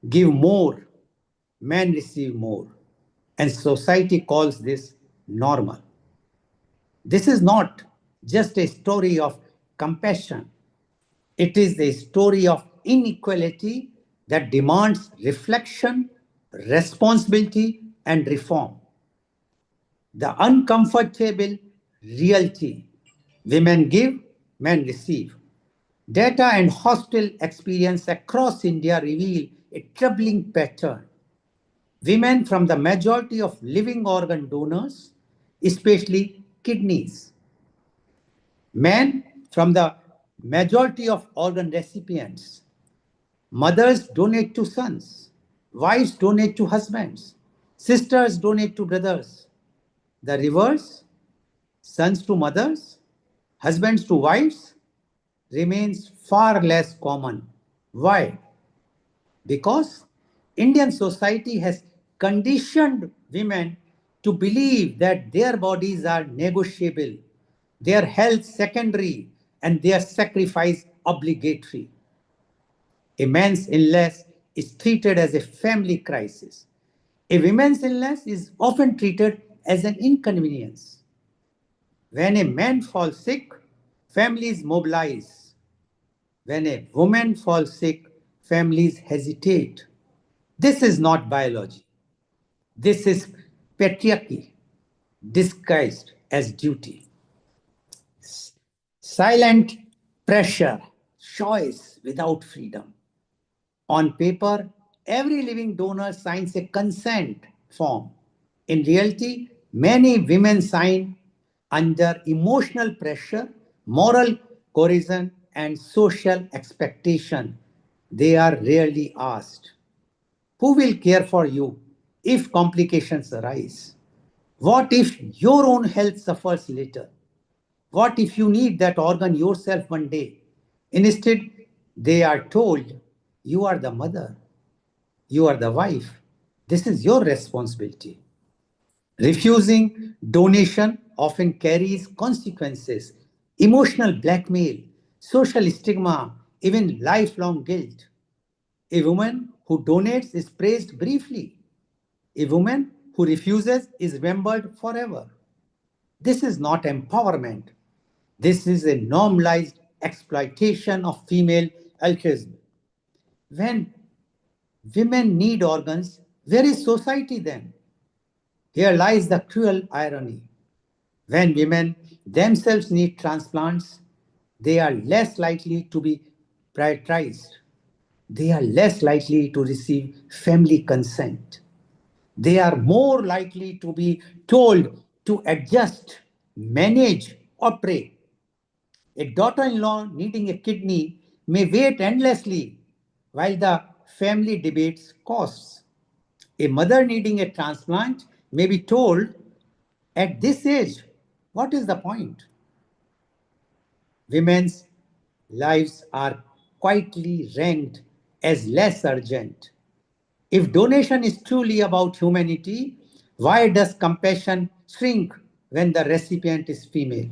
give more, men receive more, and society calls this normal. This is not just a story of compassion, it is a story of inequality that demands reflection, responsibility, and reform. The uncomfortable reality: women give, men receive. Data and hostile experience across India reveal a troubling pattern. Women from the majority of living organ donors, especially kidneys. Men from the majority of organ recipients. Mothers donate to sons. Wives donate to husbands. Sisters donate to brothers. The reverse, sons to mothers, husbands to wives, remains far less common. Why? Because Indian society has conditioned women to believe that their bodies are negotiable, their health secondary, and their sacrifice obligatory. A man's illness is treated as a family crisis. A woman's illness is often treated as an inconvenience. When a man falls sick, families mobilize. When a woman falls sick, families hesitate. This is not biology. This is patriarchy disguised as duty. Silent pressure, choice without freedom. On paper, every living donor signs a consent form. In reality, many women sign under emotional pressure, moral coercion, and social expectation. They are rarely asked, who will care for you if complications arise? What if your own health suffers later? What if you need that organ yourself one day? Instead, they are told, you are the mother, you are the wife. This is your responsibility. Refusing donation often carries consequences, emotional blackmail, social stigma, even lifelong guilt. A woman who donates is praised briefly. A woman who refuses is remembered forever. This is not empowerment. This is a normalized exploitation of female altruism. When women need organs, where is society then? Here lies the cruel irony. When women themselves need transplants, they are less likely to be prioritized. They are less likely to receive family consent. They are more likely to be told to adjust, manage, or pray. A daughter in law needing a kidney may wait endlessly while the family debates costs. A mother needing a transplant may be told at this age, what is the point? Women's lives are quietly ranked as less urgent. If donation is truly about humanity, why does compassion shrink when the recipient is female?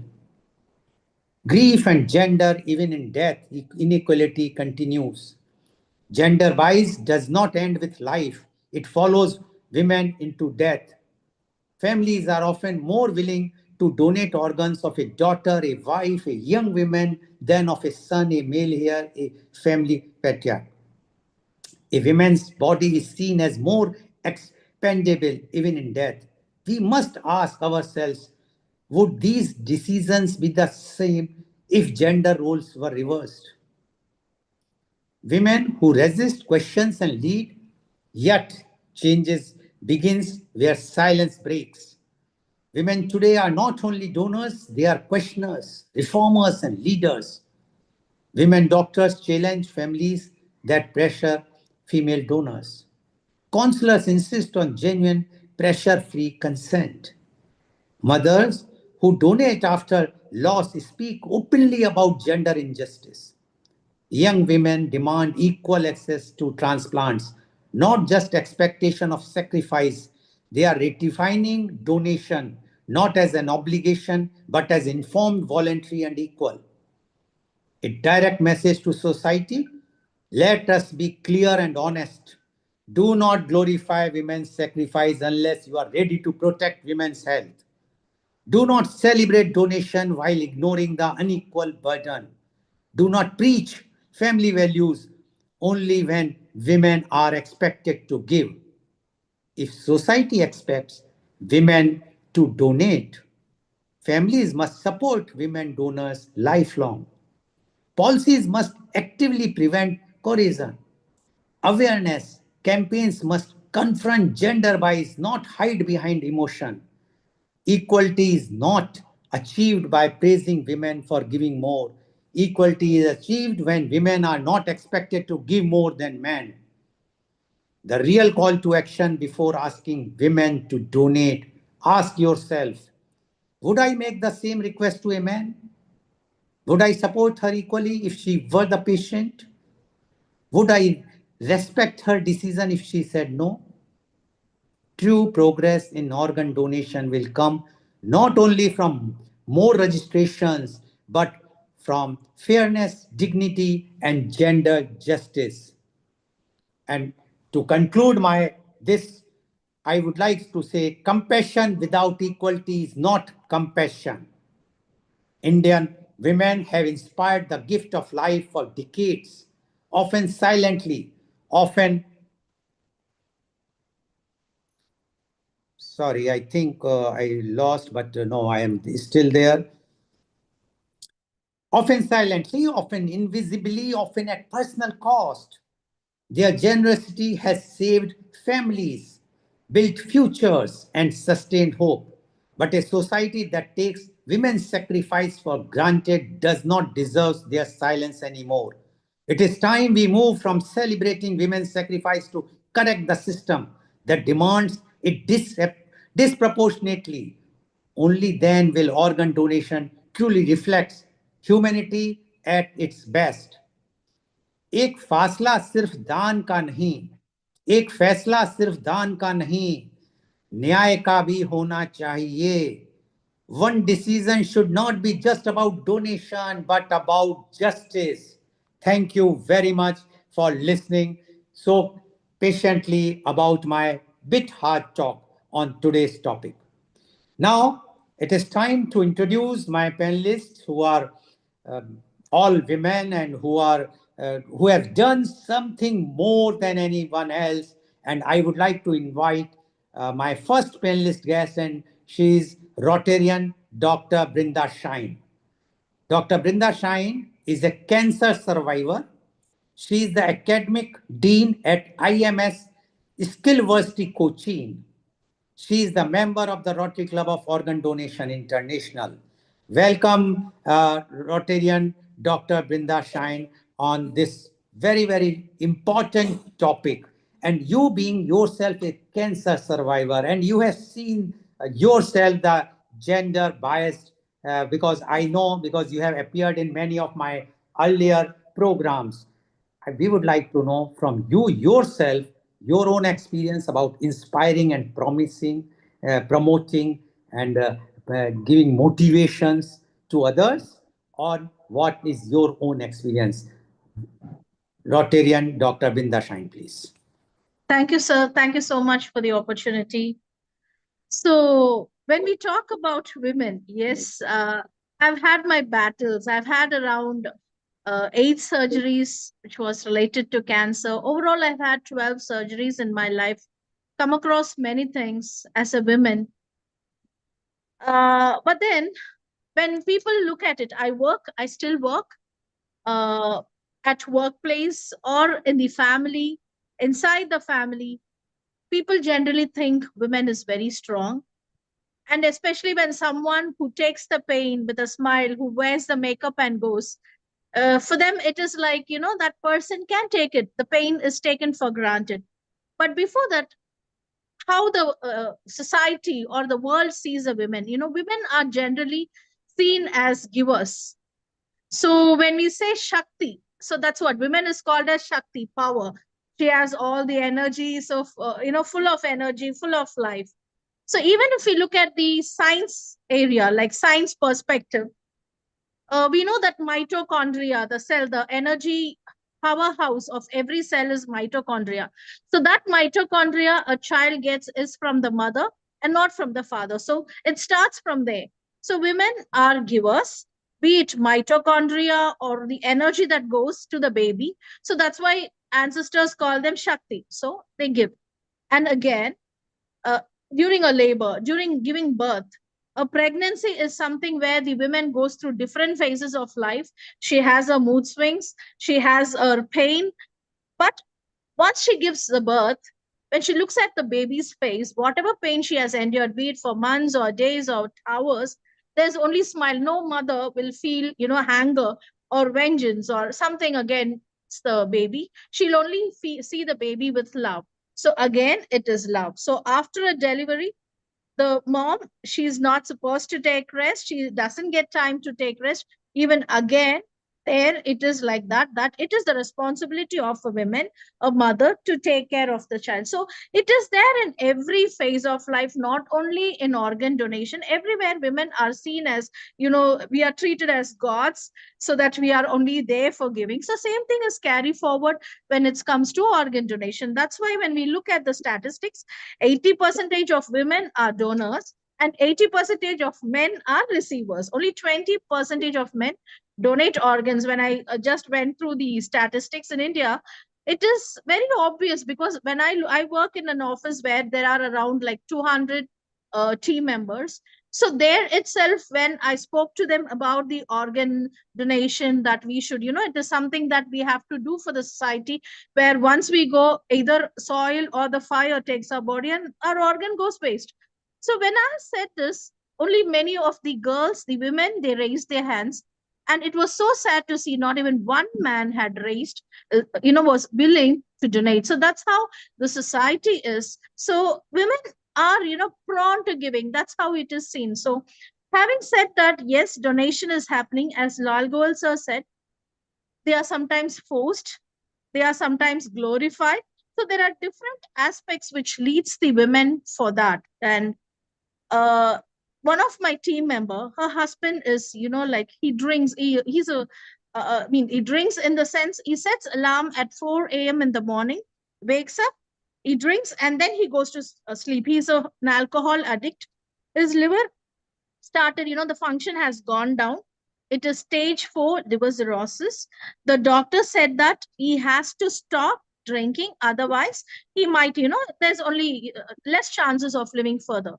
Grief and gender, even in death, inequality continues. Gender bias does not end with life, it follows women into death. Families are often more willing to donate organs of a daughter, a wife, a young woman than of a son, a male heir, a family patriarch. A woman's body is seen as more expendable even in death. We must ask ourselves, would these decisions be the same if gender roles were reversed? Women who resist questions and lead, yet changes begins where silence breaks. Women today are not only donors, they are questioners, reformers, and leaders. Women doctors challenge families that pressure female donors. Counselors insist on genuine, pressure free consent. Mothers who donate after loss speak openly about gender injustice. Young women demand equal access to transplants, not just expectation of sacrifice. They are redefining donation not as an obligation but as informed, voluntary, and equal. A direct message to society: let us be clear and honest. Do not glorify women's sacrifice unless you are ready to protect women's health. Do not celebrate donation while ignoring the unequal burden. Do not preach family values only when women are expected to give. If society expects women to donate, families must support women donors lifelong. Policies must actively prevent coercion. Awareness campaigns must confront gender bias, not hide behind emotion. Equality is not achieved by praising women for giving more. Equality is achieved when women are not expected to give more than men. The real call to action before asking women to donate, ask yourself, would I make the same request to a man? Would I support her equally if she were the patient? Would I respect her decision if she said no? True progress in organ donation will come not only from more registrations, but from fairness, dignity, and gender justice. And to conclude this, I would like to say compassion without equality is not compassion. Indian women have inspired the gift of life for decades, often silently, often. Sorry, I think I lost, but no, I am still there. Often silently, often invisibly, often at personal cost. Their generosity has saved families, built futures, and sustained hope. But a society that takes women's sacrifice for granted does not deserve their silence anymore. It is time we move from celebrating women's sacrifice to correct the system that demands it disproportionately. Only then will organ donation truly reflect humanity at its best. एक फासला सिर्फ दान का नहीं, एक फैसला सिर्फ दान का नहीं, न्याय का भी होना चाहिए. One decision should not be just about donation, but about justice. Thank you very much for listening so patiently about my bit hard talk on today's topic. Now, it is time to introduce my panelists who are all women and who have done something more than anyone else. And I would like to invite my first panelist guest, and she is Rotarian Dr. Brinda Shine. Dr. Brinda Shine is a cancer survivor. She is the academic dean at IMS Skillversity Cochin. She is the member of the Rotary Club of Organ Donation International. Welcome, Rotarian Dr. Brinda Shine, on this very, very important topic. And you being yourself a cancer survivor, and you have seen yourself the gender biased, because I know, because you have appeared in many of my earlier programs. We would like to know from you yourself, your own experience about inspiring and promoting and giving motivations to others, or what is your own experience? Rotarian Dr. Binda Shine, please. Thank you, sir. Thank you so much for the opportunity. So when we talk about women, yes, I've had my battles. I've had around 8 surgeries, which was related to cancer. Overall, I've had 12 surgeries in my life, come across many things as a woman. But then when people look at it, I still work at workplace or in the family, inside the family. People generally think women is very strong. And especially when someone who takes the pain with a smile, who wears the makeup and goes, for them, it is like, that person can take it. The pain is taken for granted. But before that, how the society or the world sees a women, women are generally seen as givers. So when we say Shakti, so that's what women is called as Shakti, power. She has all the energies of, full of energy, full of life. So even if we look at the science area, like science perspective, we know that mitochondria, the cell, the energy powerhouse of every cell is mitochondria. So that mitochondria a child gets is from the mother and not from the father. So it starts from there. So women are givers, be it mitochondria or the energy that goes to the baby. So that's why ancestors call them Shakti. So they give. And again, uh, during a labor, during giving birth, a pregnancy is something where the woman goes through different phases of life. She has her mood swings, she has her pain, but once she gives the birth, when she looks at the baby's face, whatever pain she has endured, be it for months or days or hours, there's only smile. No mother will feel, anger or vengeance or something against the baby. She'll only see the baby with love. So again, it is love. So after a delivery, the mom, she's not supposed to take rest. She doesn't get time to take rest. Even again, there it is like that it is the responsibility of a woman, a mother, to take care of the child. So it is there in every phase of life, not only in organ donation. Everywhere women are seen as, we are treated as gods, so that we are only there for giving. So same thing is carry forward when it comes to organ donation. That's why when we look at the statistics, 80% of women are donors and 80% of men are receivers. Only 20% of men donate organs. When I just went through the statistics in India, it is very obvious, because when I work in an office where there are around like 200 team members. So there itself, when I spoke to them about the organ donation, that we should, it is something that we have to do for the society, where once we go, either soil or the fire takes our body and our organ goes waste. So when I said this, only many of the girls, the women, they raised their hands. And it was so sad to see not even one man had raised, was willing to donate. So that's how the society is. So women are, prone to giving. That's how it is seen. So having said that, yes, donation is happening. As Lal Goel sir said, they are sometimes forced, they are sometimes glorified. So there are different aspects which leads the women for that. And one of my team member, her husband is, like he drinks. He's a, he drinks in the sense he sets alarm at 4 a.m. in the morning, wakes up, He drinks and then he goes to sleep. He's an alcohol addict. His liver started, the function has gone down. It is stage 4 liver cirrhosis. The doctor said that he has to stop drinking, otherwise he might, there's only less chances of living further.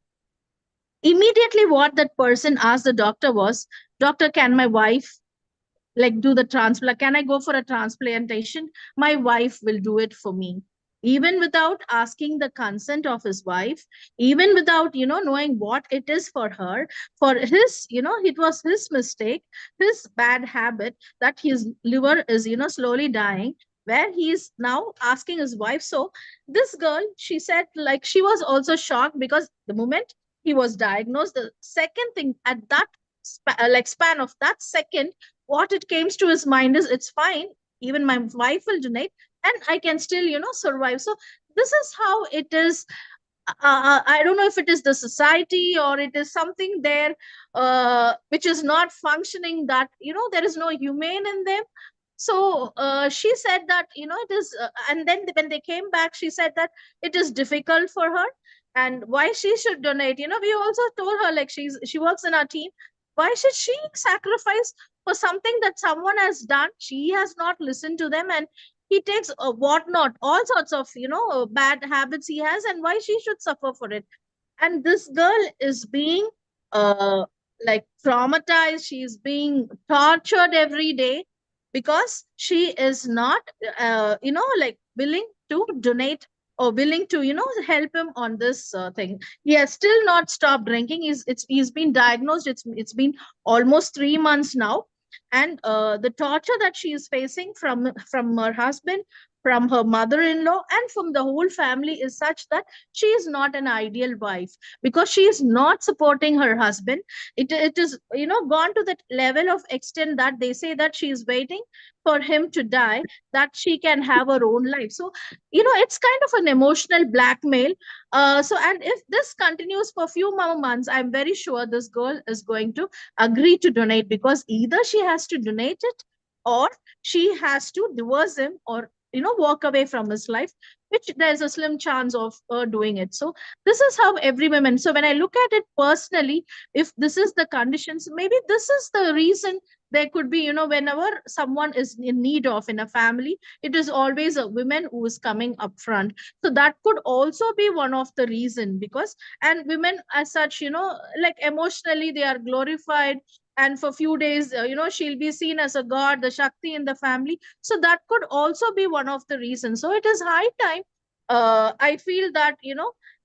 Immediately what that person asked the doctor was, doctor, can my wife do the transplant? Can I go for a transplantation? My wife will do it for me. Even without asking the consent of his wife, even without, knowing what it is for her, for his, it was his mistake, his bad habit that his liver is, slowly dying, where he is now asking his wife. So this girl, she said, she was also shocked because the moment he was diagnosed, the second thing at that span of that second, what it came to his mind is, it's fine, even my wife will donate and I can still survive. So this is how it is. I don't know if it is the society or it is something there which is not functioning, that there is no humane in them. So she said that it is and then when they came back, she said that it is difficult for her and why she should donate. We also told her, she works in our team, why should she sacrifice for something that someone has done? She has not listened to them, and he takes whatnot, all sorts of bad habits he has, and why she should suffer for it. And this girl is being uh traumatized, she is being tortured every day because she is not willing to donate or willing to help him on this thing. He has still not stopped drinking. He's been diagnosed. It's been almost 3 months now, and the torture that she is facing from her husband, from her mother-in-law, and from the whole family is such that she is not an ideal wife, because she is not supporting her husband. It is gone to that level of extent that they say that she is waiting for him to die, that she can have her own life. So it's kind of an emotional blackmail. And if this continues for a few more months, I'm very sure this girl is going to agree to donate, because either she has to donate it or she has to divorce him or walk away from his life, which there's a slim chance of doing it. So this is how every woman. So when I look at it personally, if this is the conditions, maybe this is the reason. There could be, whenever someone is in need of in a family, it is always a woman who is coming up front. So that could also be one of the reason, because and women as such, emotionally they are glorified, and for few days she'll be seen as a god, the shakti in the family. So that could also be one of the reasons. So it is high time, I feel that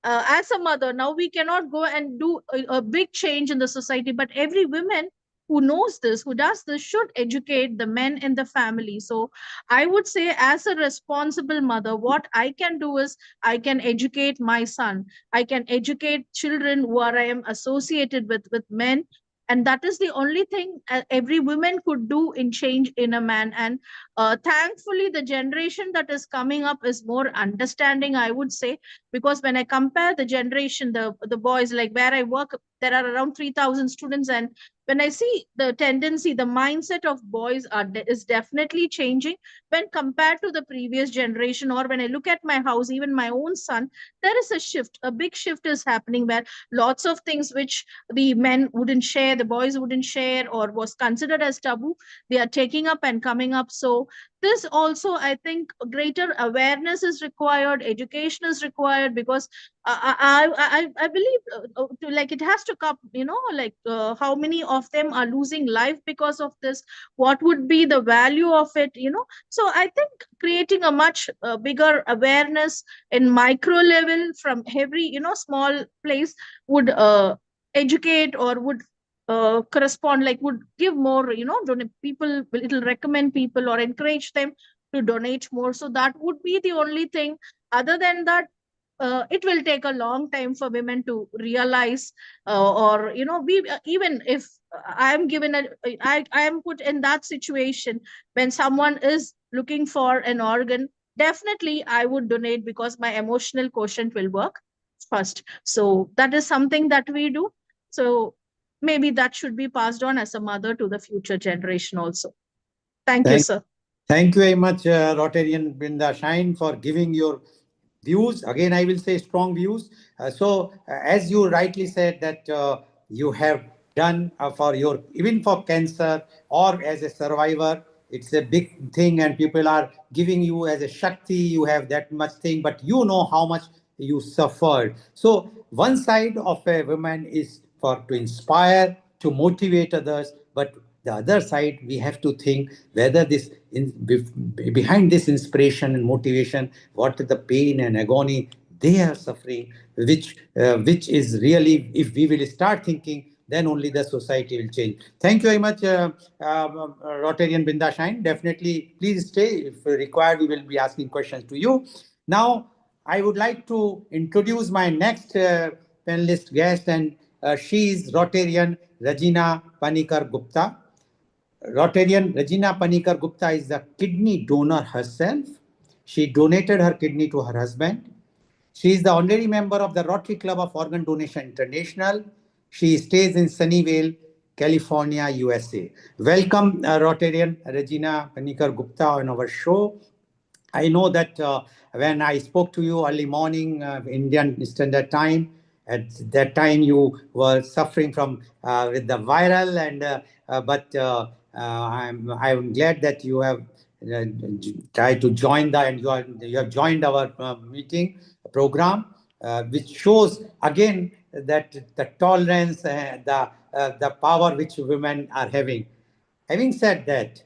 as a mother now, we cannot go and do a big change in the society, but every woman who knows this, who does this, should educate the men in the family. So I would say, as a responsible mother, what I can do is I can educate my son, I can educate children who are I am associated with men. And that is the only thing every woman could do in change in a man. And thankfully the generation that is coming up is more understanding, I would say, because when I compare the generation, the boys, like where I work, there are around 3,000 students, and when I see the tendency, the mindset of boys is definitely changing when compared to the previous generation. Or when I look at my house, even my own son, there is a shift, a big shift is happening, where lots of things which the men wouldn't share, the boys wouldn't share, or was considered as taboo, they are taking up and coming up. So this also, I think, greater awareness is required, education is required, because I believe it has to come, how many of them are losing life because of this, what would be the value of it. So I think creating a much bigger awareness in micro level from every small place would educate, or would correspond, would give more, people, it'll recommend people or encourage them to donate more. So that would be the only thing. Other than that, it will take a long time for women to realize, or we even if I am given I am put in that situation, when someone is looking for an organ, definitely I would donate, because my emotional quotient will work first. So that is something that we do. So maybe that should be passed on as a mother to the future generation also. Thank you, sir. Thank you very much, Rotarian Brinda Shine, for giving your views. Again, I will say strong views. As you rightly said that you have done for your, even for cancer or as a survivor, it's a big thing and people are giving you as a Shakti, you have that much thing, but you know how much you suffered. So one side of a woman is for to inspire, to motivate others, but the other side we have to think whether behind this inspiration and motivation, what is the pain and agony they are suffering, which is really, if we will start thinking, then only the society will change. Thank you very much, Rotarian Binda Shine. Definitely, please stay. If required, we will be asking questions to you. Now, I would like to introduce my next panelist guest, and she is Rotarian Regina Panikar Gupta. Rotarian Regina Panikar Gupta is the kidney donor herself. She donated her kidney to her husband. She is the honorary member of the Rotary Club of Organ Donation International. She stays in Sunnyvale, California, USA. Welcome, Rotarian Regina Panikar Gupta on our show. I know that when I spoke to you early morning, Indian Standard Time, at that time you were suffering from with the viral, and I'm glad that you have tried to join and you have joined our meeting program, which shows again that the tolerance and the power which women are having. Having said that,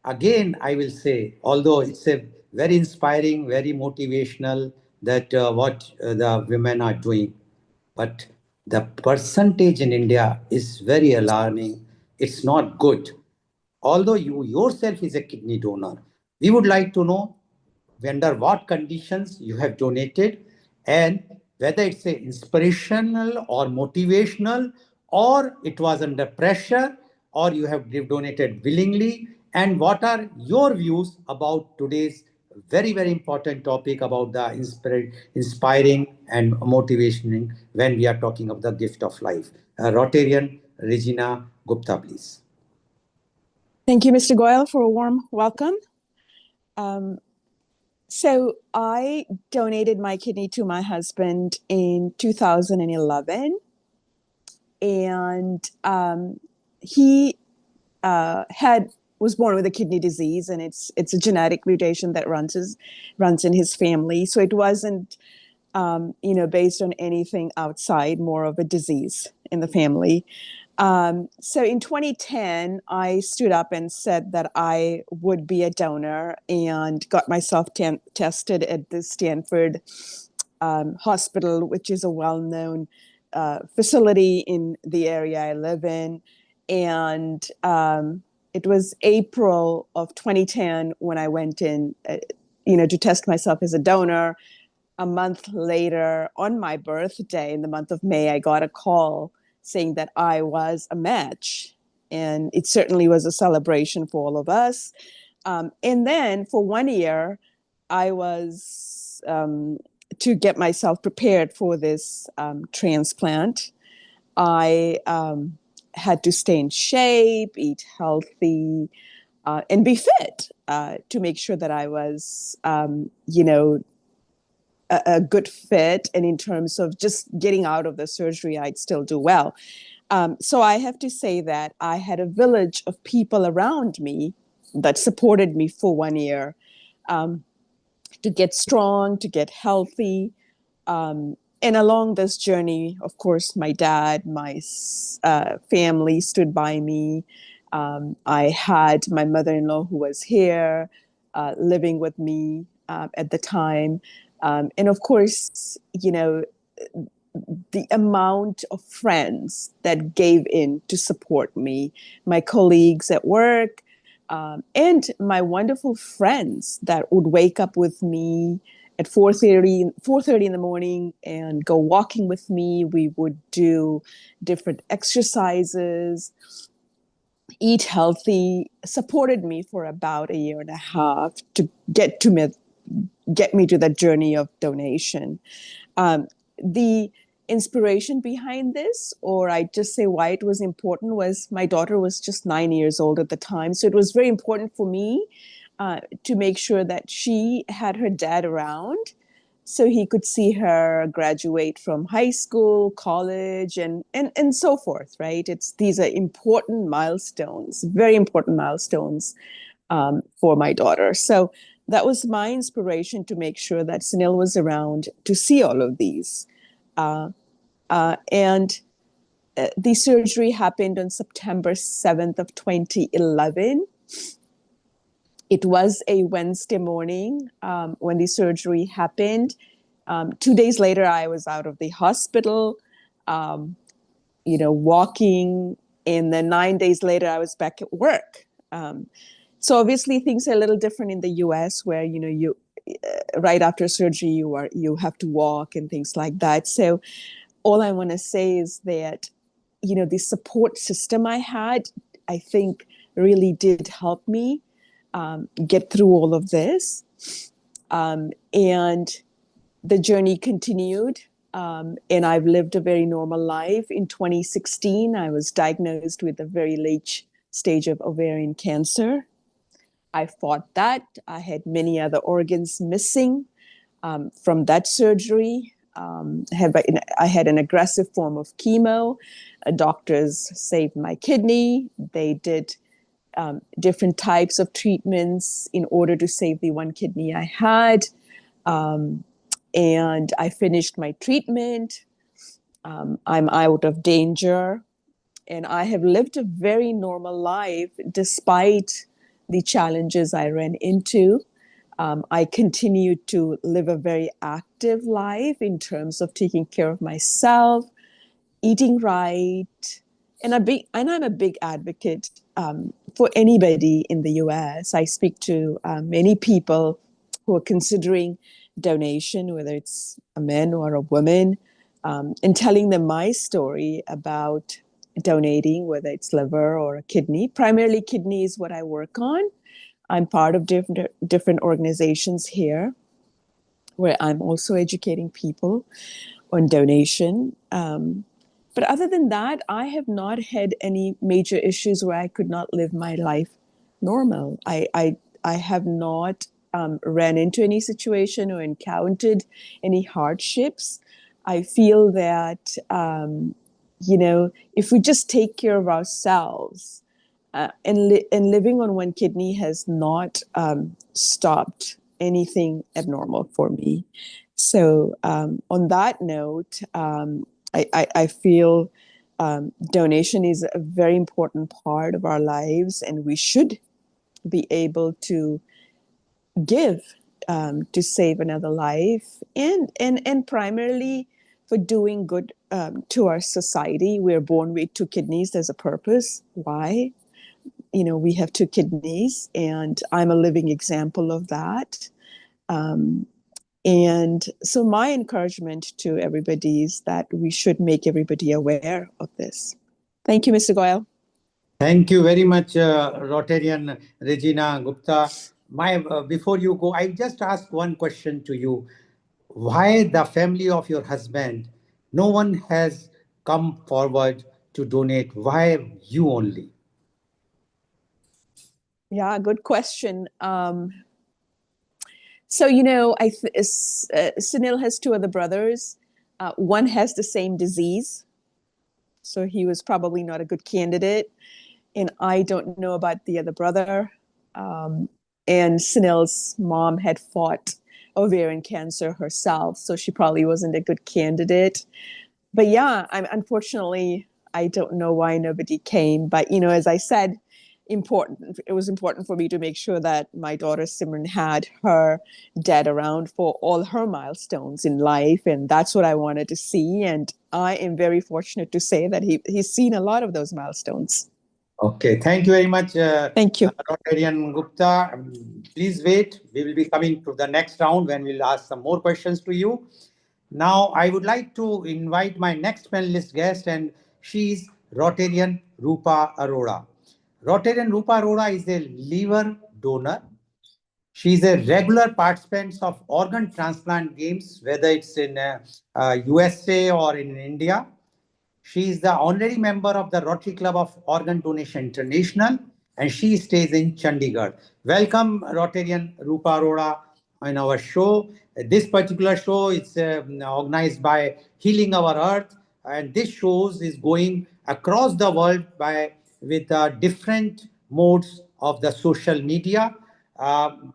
again, I will say, although it's a very inspiring, very motivational that what the women are doing, but the percentage in India is very alarming. It's not good. Although you yourself is a kidney donor, we would like to know under what conditions you have donated and whether it's a inspirational or motivational or it was under pressure or you have donated willingly, and what are your views about today's very very important topic about the inspiring and motivating when we are talking of the gift of life. Rotarian Regina Gupta, please. Thank you, Mr. Goyal, for a warm welcome. So I donated my kidney to my husband in 2011, and he was born with a kidney disease, and it's a genetic mutation that runs in his family. So it wasn't based on anything outside, more of a disease in the family. So in 2010, I stood up and said that I would be a donor and got myself tested at the Stanford Hospital, which is a well-known facility in the area I live in. And it was April of 2010 when I went in, to test myself as a donor. A month later, on my birthday, in the month of May, I got a call saying that I was a match. And it certainly was a celebration for all of us. And then for 1 year, I was to get myself prepared for this transplant. I had to stay in shape, eat healthy, and be fit to make sure that I was, a good fit. And in terms of just getting out of the surgery, I'd still do well. So I have to say that I had a village of people around me that supported me for 1 year to get strong, to get healthy. And along this journey, of course, my dad, my family stood by me. I had my mother-in-law who was here living with me at the time. And of course, the amount of friends that gave in to support me, my colleagues at work, and my wonderful friends that would wake up with me at 4:30 in the morning and go walking with me. We would do different exercises, eat healthy, supported me for about 1.5 years to get me to that journey of donation. The inspiration behind this, or I just say why it was important, was my daughter was just 9 years old at the time. So it was very important for me to make sure that she had her dad around so he could see her graduate from high school, college, and so forth, right? These are important milestones, very important milestones for my daughter. So that was my inspiration to make sure that Sunil was around to see all of these. And the surgery happened on September 7th of 2011. It was a Wednesday morning when the surgery happened. 2 days later, I was out of the hospital, walking, and then 9 days later, I was back at work. So obviously, things are a little different in the U.S., where you right after surgery you have to walk and things like that. So all I want to say is that the support system I had, I think, really did help me get through all of this. And the journey continued. And I've lived a very normal life. In 2016, I was diagnosed with a very late stage of ovarian cancer. I fought that. I had many other organs missing from that surgery. I had an aggressive form of chemo. Doctors saved my kidney. They did different types of treatments in order to save the one kidney I had. And I finished my treatment. I'm out of danger. And I have lived a very normal life despite the challenges I ran into. I continued to live a very active life in terms of taking care of myself, eating right. And I'm a big advocate for anybody in the US. I speak to many people who are considering donation, whether it's a man or a woman, and telling them my story about donating, whether it's liver or a kidney. Primarily kidney is what I work on. I'm part of different organizations here where I'm also educating people on donation. But other than that, I have not had any major issues where I could not live my life normal. I have not ran into any situation or encountered any hardships. I feel that, if we just take care of ourselves, and living on one kidney has not stopped anything abnormal for me. So on that note, I feel donation is a very important part of our lives, and we should be able to give to save another life, and primarily for doing good to our society. We're born with two kidneys. There's a purpose why. We have two kidneys, and I'm a living example of that. And so my encouragement to everybody is that we should make everybody aware of this. Thank you, Mr. Goyal. Thank you very much, Rotarian Regina Gupta. Before you go, I just ask one question to you. Why the family of your husband, no one has come forward to donate? Why you only? Yeah, good question. So, Sunil has two other brothers. One has the same disease, so he was probably not a good candidate. And I don't know about the other brother. And Sunil's mom had fought ovarian cancer herself, so she probably wasn't a good candidate. But yeah, unfortunately, I don't know why nobody came. But, as I said, it was important for me to make sure that my daughter Simran had her dad around for all her milestones in life. And that's what I wanted to see. And I am very fortunate to say that he's seen a lot of those milestones. Okay, thank you very much. Thank you. Rotarian Gupta. Please wait. We will be coming to the next round when we'll ask some more questions to you. Now, I would like to invite my next panelist guest, and she's Rotarian Rupa Arora. Rotarian Rupa Arora is a liver donor. She's a regular participant of organ transplant games, whether it's in USA or in India. She is the honorary member of the Rotary Club of Organ Donation International, and she stays in Chandigarh. Welcome, Rotarian Rupa Arora, in our show. This particular show is organized by Healing Our Earth, and this shows is going across the world by with different modes of the social media. Um,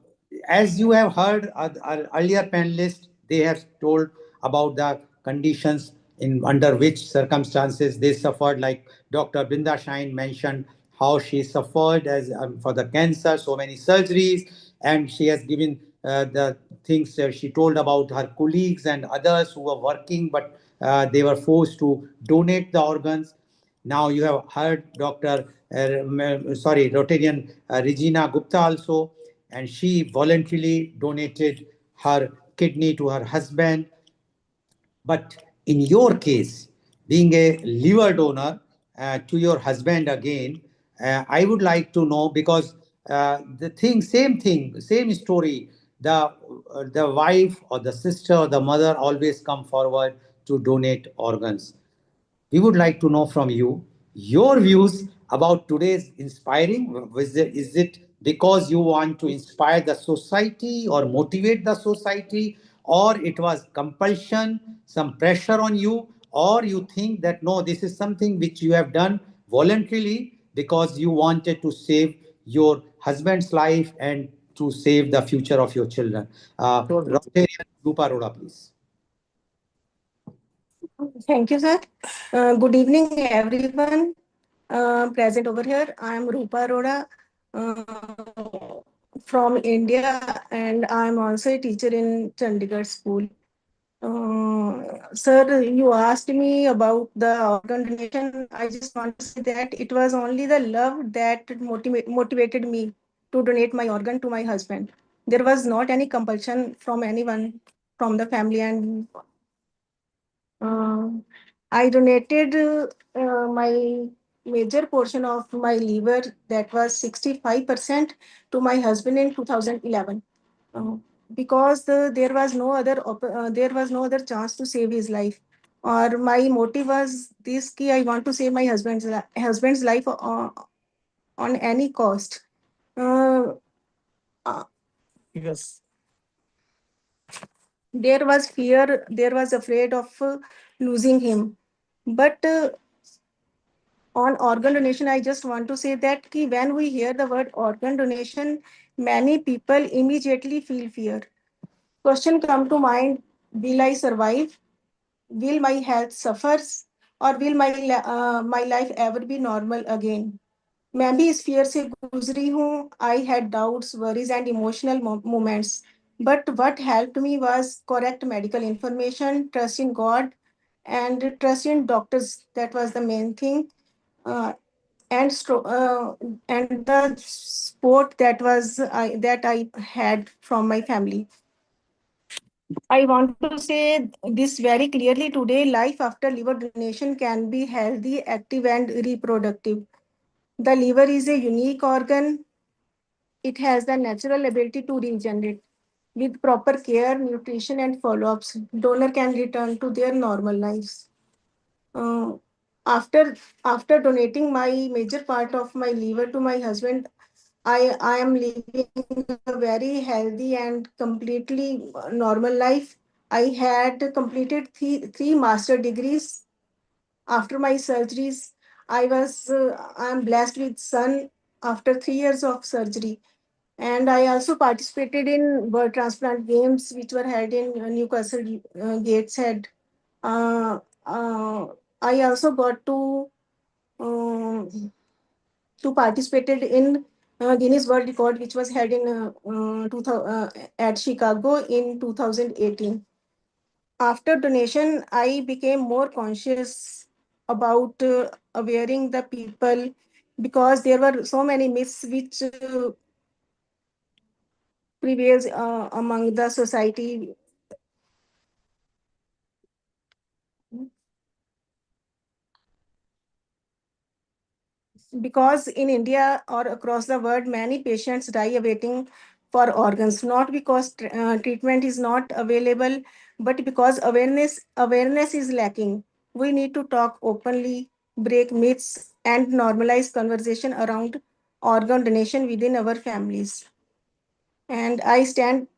as you have heard, earlier panelists, they have told about the conditions in under which circumstances they suffered. Like Dr. Brinda Shine mentioned how she suffered as for the cancer, so many surgeries, and she has given the things she told about her colleagues and others who were working, but they were forced to donate the organs. Now you have heard Rotarian Regina Gupta also, and she voluntarily donated her kidney to her husband. But in your case, being a liver donor to your husband again, I would like to know because same thing, same story. The wife or the sister or the mother always come forward to donate organs. We would like to know from you your views about today's inspiring. Is it because you want to inspire the society or motivate the society, or it was compulsion, some pressure on you, or you think that no, this is something which you have done voluntarily because you wanted to save your husband's life and to save the future of your children? Rotarian Rupa Arora, please. Thank you, sir. Good evening, everyone present over here. I am Rupa Arora from India, and I am also a teacher in Chandigarh school. Sir, you asked me about the organ donation. I just want to say that it was only the love that motivated me to donate my organ to my husband. There was not any compulsion from anyone from the family, and I donated my major portion of my liver, that was 65%, to my husband in 2011. Because there was no other chance to save his life, or my motive was this: ki I want to save my husband's life on any cost. Uh, uh, yes. There was fear, there was afraid of losing him, but on organ donation, I just want to say that when we hear the word organ donation, many people immediately feel fear. Question come to mind: will I survive? Will my health suffers? Or will my life ever be normal again? मैं भी इस fear से गुजरी हूँ. I had doubts, worries, and emotional moments. But what helped me was correct medical information, trust in God, and trust in doctors. That was the main thing. Uh, and the support that I had from my family. I want to say this very clearly today: life after liver donation can be healthy, active, and reproductive. The liver is a unique organ. It has the natural ability to regenerate. With proper care, nutrition, and follow-ups, donor can return to their normal lives. Uh, after donating my major part of my liver to my husband, I am living a very healthy and completely normal life. I had completed three master degrees after my surgeries. I am blessed with son after 3 years of surgery. And I also participated in bird transplant games which were held in Newcastle, Gateshead. Uh, uh, I also got to participated in Guinness World Record, which was held in at Chicago in 2018. After donation, I became more conscious about awareing the people, because there were so many myths which prevails among the society. Because in India or across the world, many patients die awaiting for organs, not because treatment is not available, but because awareness is lacking. We need to talk openly, break myths, and normalize conversation around organ donation within our families. And I stand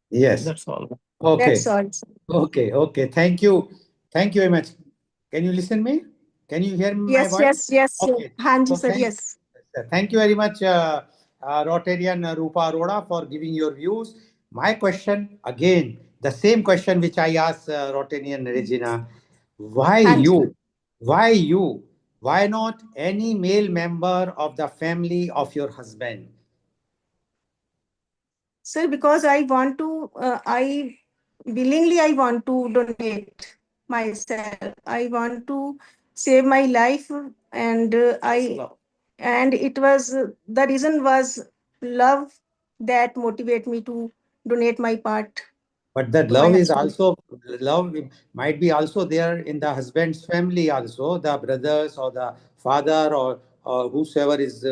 Yes. That's all. Okay. That's all. Okay. Okay. Thank you. Thank you very much. Can you listen me? Can you hear my Yes, voice? yes, yes. Okay. Hanji So sir, yes. thank you very much, Rotarian Rupa Arora, for giving your views. My question again, the same question which I asked Rotarian Regina. Why Hanji. you? Why you? Why not any male member of the family of your husband? Sir, because I want to, I willingly I want to donate myself. I want to save my life, and and it was the reason was love that motivate me to donate my part But that to my love is husband. also love might be also there in the husband's family also, the brothers or the father or whosoever is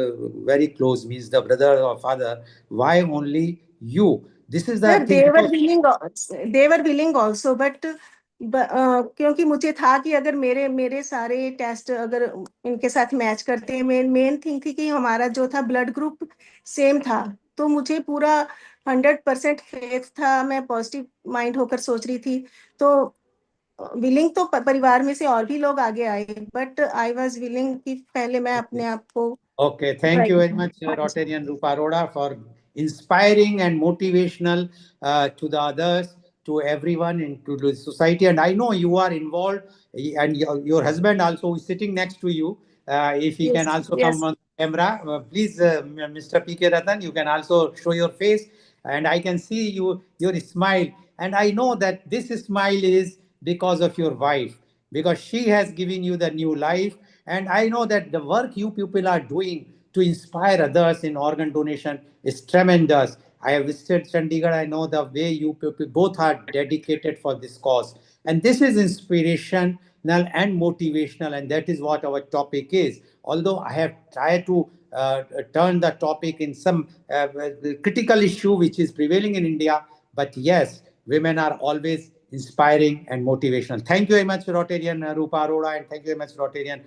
very close, means the brother or father. Why only you? This is the Sir, thing because they were willing also, but क्योंकि मुझे था कि अगर मेरे मेरे सारे test अगर इनके साथ मैच करते हैं, मेन थिंग थी कि हमारा जो था ब्लड ग्रुप सेम था, तो मुझे पूरा 100% फेथ था, मैं पॉजिटिव माइंड होकर सोच रही थी, तो विलिंग तो परिवार में से और भी लोग आगे आए, बट आई वाज विलिंग कि पहले मैं अपने आप को okay, thank try you very much, करूं. Rotarian Rupa Arora, for inspiring and motivational to the others, to everyone, into the society. And I know you are involved, and your husband also is sitting next to you. If he can Yes, also come yes. on camera, please, Mr. PK Ratan, you can also show your face, and I can see your smile. And I know that this smile is because of your wife, because she has given you the new life. And I know that the work you people are doing to inspire others in organ donation is tremendous. I have visited Chandigarh. I know the way you people both are dedicated for this cause. And this is inspirational and motivational, and that is what our topic is. Although I have tried to turn the topic in some critical issue which is prevailing in India, but yes, women are always inspiring and motivational. Thank you very much, Rotarian Rupa Arora, and thank you very much, Rotarian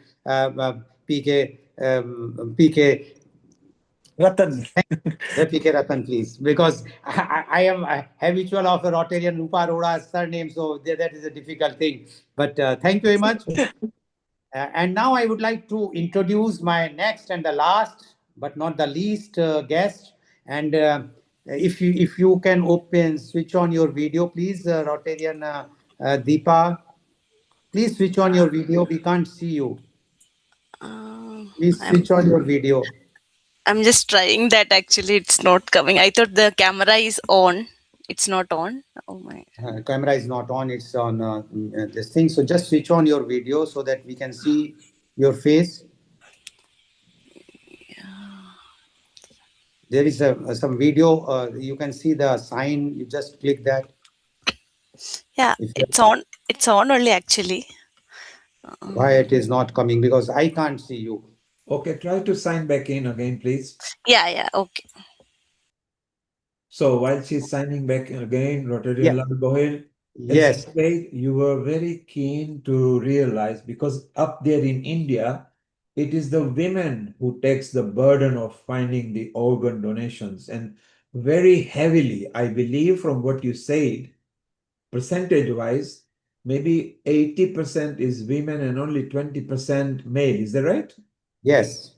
PK PK Ratan. PK Ratan, please, because I am a habitual of a Rotarian Rupa Arora's surname, so that is a difficult thing. But thank you very much. And now I would like to introduce my next and the last, but not the least, guest. And if you can open, switch on your video, please, Rotarian Deepa. Please switch on your video. We can't see you. Please I'm switch on your video. I'm just trying that actually it's not coming. I thought the camera is on. It's not on. Oh my. Camera is not on. It's on this thing. So just switch on your video so that we can see your face. There is some video. You can see the sign. You just click that. Yeah, If you, it's on. It's on only actually. why it is not coming? Because I can't see you. Okay, try to sign back in again, please. Yeah, yeah, okay. So while she's signing back in again, Yeah. Rotarian Lal Gohil, as you Yes. said, you were very keen to realize because up there in India, it is the women who takes the burden of finding the organ donations, and very heavily, I believe from what you said, percentage-wise, maybe 80% is women and only 20% male. Is that right? Yes.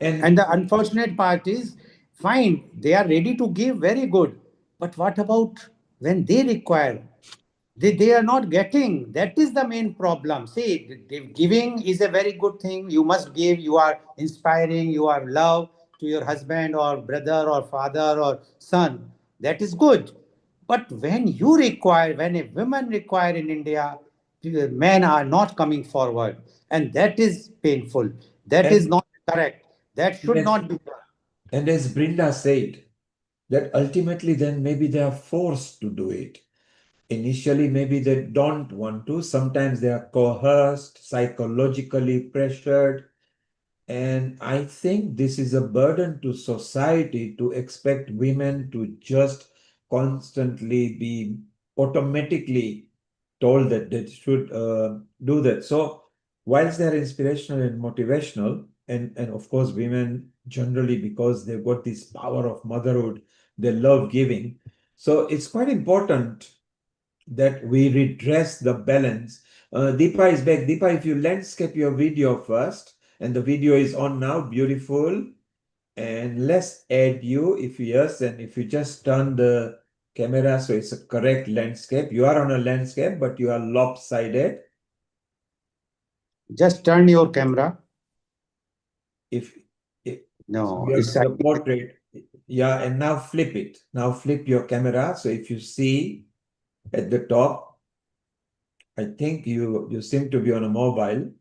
And And the unfortunate part is, fine, they are ready to give, very good. But what about when they require? They are not getting. That is the main problem. See, giving is a very good thing. You must give. You are inspiring. You are love to your husband or brother or father or son. That is good. But when you require, when a woman require in India, men are not coming forward. And that is painful. That is and not correct. That should yes, not be done. and as Brinda said, that ultimately then maybe they are forced to do it. Initially, maybe they don't want to. Sometimes they are coerced, psychologically pressured. And I think this is a burden to society to expect women to just constantly be automatically told that they should do that. So, whilst they're inspirational and motivational, and of course, women generally because they've got this power of motherhood. They love giving. So it's quite important that we redress the balance. Deepa is back. Deepa, if you landscape your video first, and the video is on now, beautiful. And let's add you, if yes, and if you just turn the camera so it's a correct landscape. You are on a landscape, but you are lopsided. Just turn your camera. If No, your, it's your portrait, yeah, and now flip it. Now flip your camera. So if you see at the top, I think you seem to be on a mobile.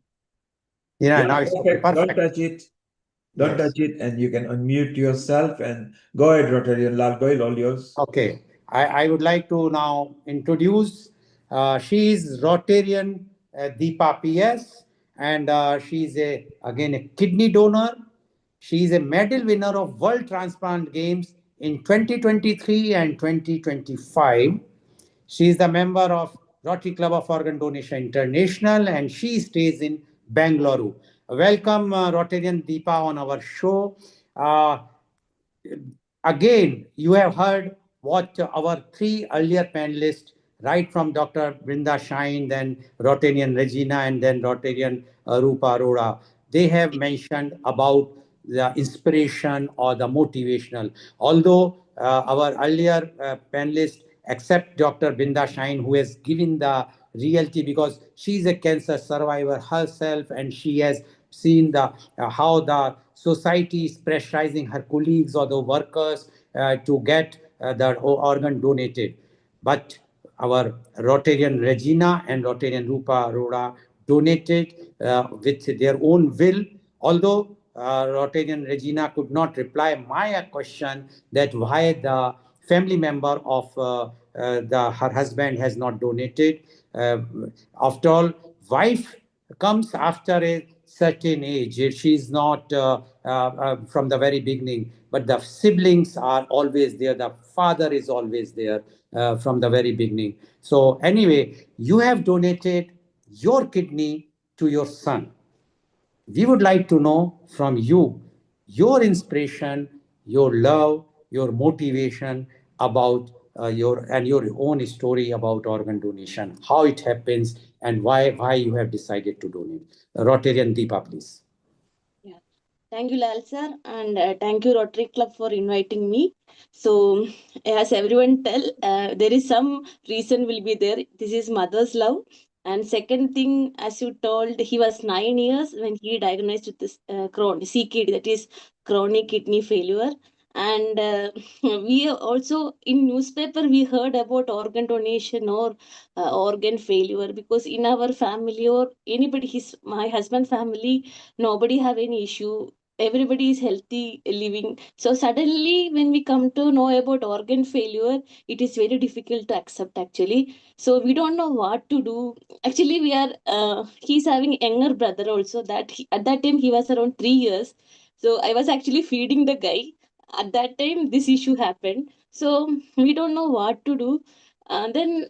yeah. Yeah, Now it's perfect. Don't perfect. touch it. Don't Yes. touch it, and you can unmute yourself and go ahead, Rotarian Lal. Go ahead, all yours. Okay, I would like to now introduce, she is Rotarian Deepa PS, and she is again a kidney donor. She is a medal winner of World Transplant Games in 2023 and 2025. She is the member of Rotary Club of Organ Donation International, and she stays in Bangalore. Welcome, Rotarian Deepa, on our show. Again, you have heard what our three earlier panelists, right from Dr. Brinda Shine, then Rotarian Regina, and then Rotarian Rupa Arora, they have mentioned about the inspiration or the motivational. Although our earlier panelists, except Dr. Brinda Shine, who has given the reality because she's a cancer survivor herself, and she has seen the how the society is pressurizing her colleagues or the workers to get the organ donated. But our Rotarian Regina and Rotarian Rupa Arora donated with their own will, although Rotarian Regina could not reply my question that why the family member of her husband has not donated. Uh, After all, wife comes after a certain age. She's not from the very beginning, but the siblings are always there. The father is always there from the very beginning. So anyway, you have donated your kidney to your son. We would like to know from you your inspiration, your love, your motivation about your own story about organ donation, how it happens, and why you have decided to donate. Rotarian Deepa, please. Yeah. Thank you, Lal sir, and thank you, Rotary Club, for inviting me. So, as everyone tell, there is some reason will be there. This is mother's love. And second thing, as you told, he was 9 years when he diagnosed with this CKD, that is chronic kidney failure. And we also in newspaper we heard about organ donation or organ failure, because in our family or anybody, my husband family, nobody have any issue, everybody is healthy living. So suddenly when we come to know about organ failure, it is very difficult to accept actually. So we don't know what to do. Actually we are he's having younger brother also, that at that time he was around 3 years. So I was actually feeding the guy at that time this issue happened. So we don't know what to do. Then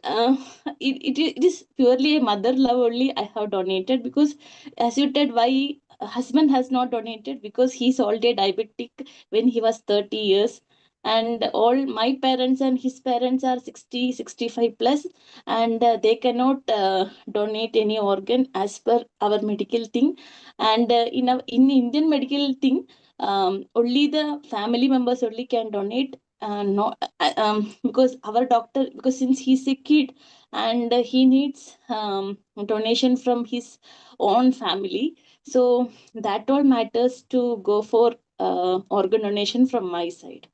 it is purely a mother love only I have donated, because as you said, why husband has not donated, because he's already diabetic when he was 30 years, and all my parents and his parents are 60, 65 plus, and they cannot donate any organ as per our medical thing. And in Indian medical thing, only the family members only can donate. No, because our doctor, because since he's a kid and he needs donation from his own family, so that all matters to go for organ donation from my side.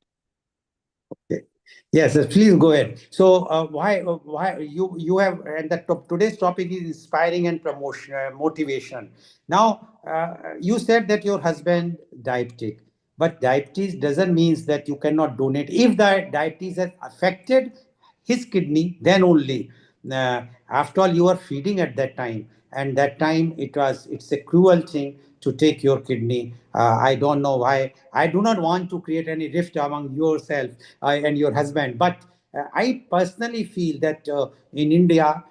Okay. Yes, please go ahead. So, why you have, and today's topic is inspiring and promotion, motivation. Now, you said that your husband diabetic, but diabetes doesn't mean that you cannot donate. If the diabetes has affected his kidney, then only. After all, you are feeding at that time, and that time it's a cruel thing to take your kidney. I don't know why. I do not want to create any rift among yourself and your husband, but I personally feel that in India,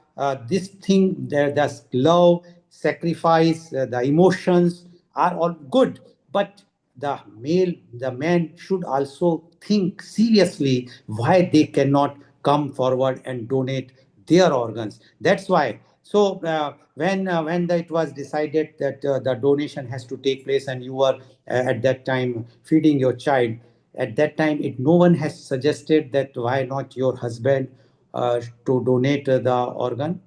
this thing, the love, sacrifice, the emotions are all good, but the man should also think seriously why they cannot come forward and donate their organs. That's why. So when it was decided that the donation has to take place, and you were at that time feeding your child, at that time no one has suggested that why not your husband to donate the organ.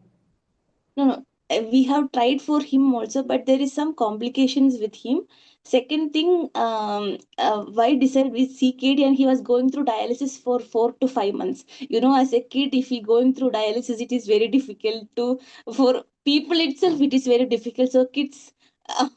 No, no. We have tried for him also, but there is some complications with him. Second thing, why decided with CKD, and he was going through dialysis for 4 to 5 months. You know, as a kid, if he going through dialysis, it is very difficult to, for people itself, it is very difficult. So kids,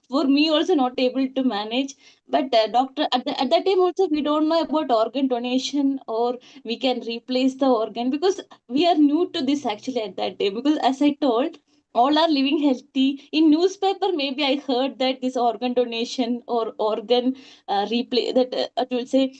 for me also not able to manage. But doctor at that time also we don't know about organ donation, or we can replace the organ, because we are new to this actually at that day. Because as I told, all are living healthy. In newspaper maybe I heard that this organ donation or organ replay, that it will say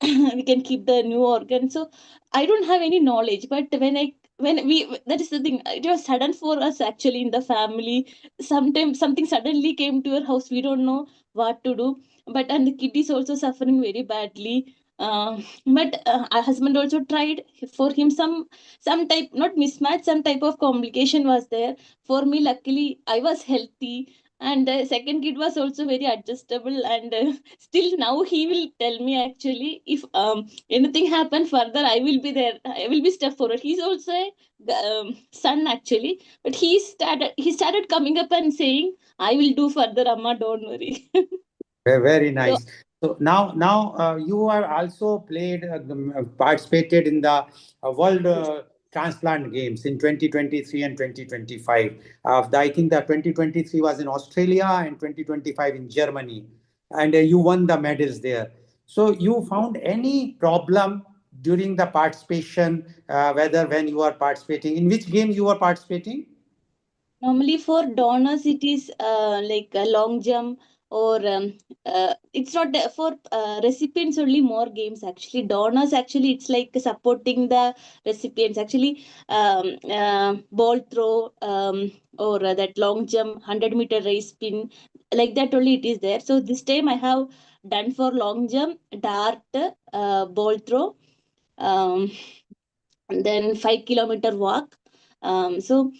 we can keep the new organ. So I don't have any knowledge, but when we, that is the thing, it was sudden for us actually in the family. Sometimes something suddenly came to your house, we don't know what to do. But and the kid is also suffering very badly. But our husband also tried. For him, some type, not mismatch, some type of complication was there. For me, luckily I was healthy, and the second kid was also very adjustable. And still now he will tell me actually, if anything happen further, I will be there, I will be step forward. He's also a son actually, but he started coming up and saying, I will do further, amma, don't worry. Very So nice. So now you have also participated in the World yes. Transplant Games in 2023 and 2025. I think that 2023 was in Australia and 2025 in Germany, and you won the medals there. So you found any problem during the participation, whether when you are participating, in which game you were participating? Normally for donors, it is like a long jump, or it's not for recipients only. More games actually. Donors actually, it's like supporting the recipients. Actually, ball throw, or that long jump, 100-meter race spin, like that only it is there. So this time I have done for long jump, dart, ball throw. Um, and then 5 kilometer walk. So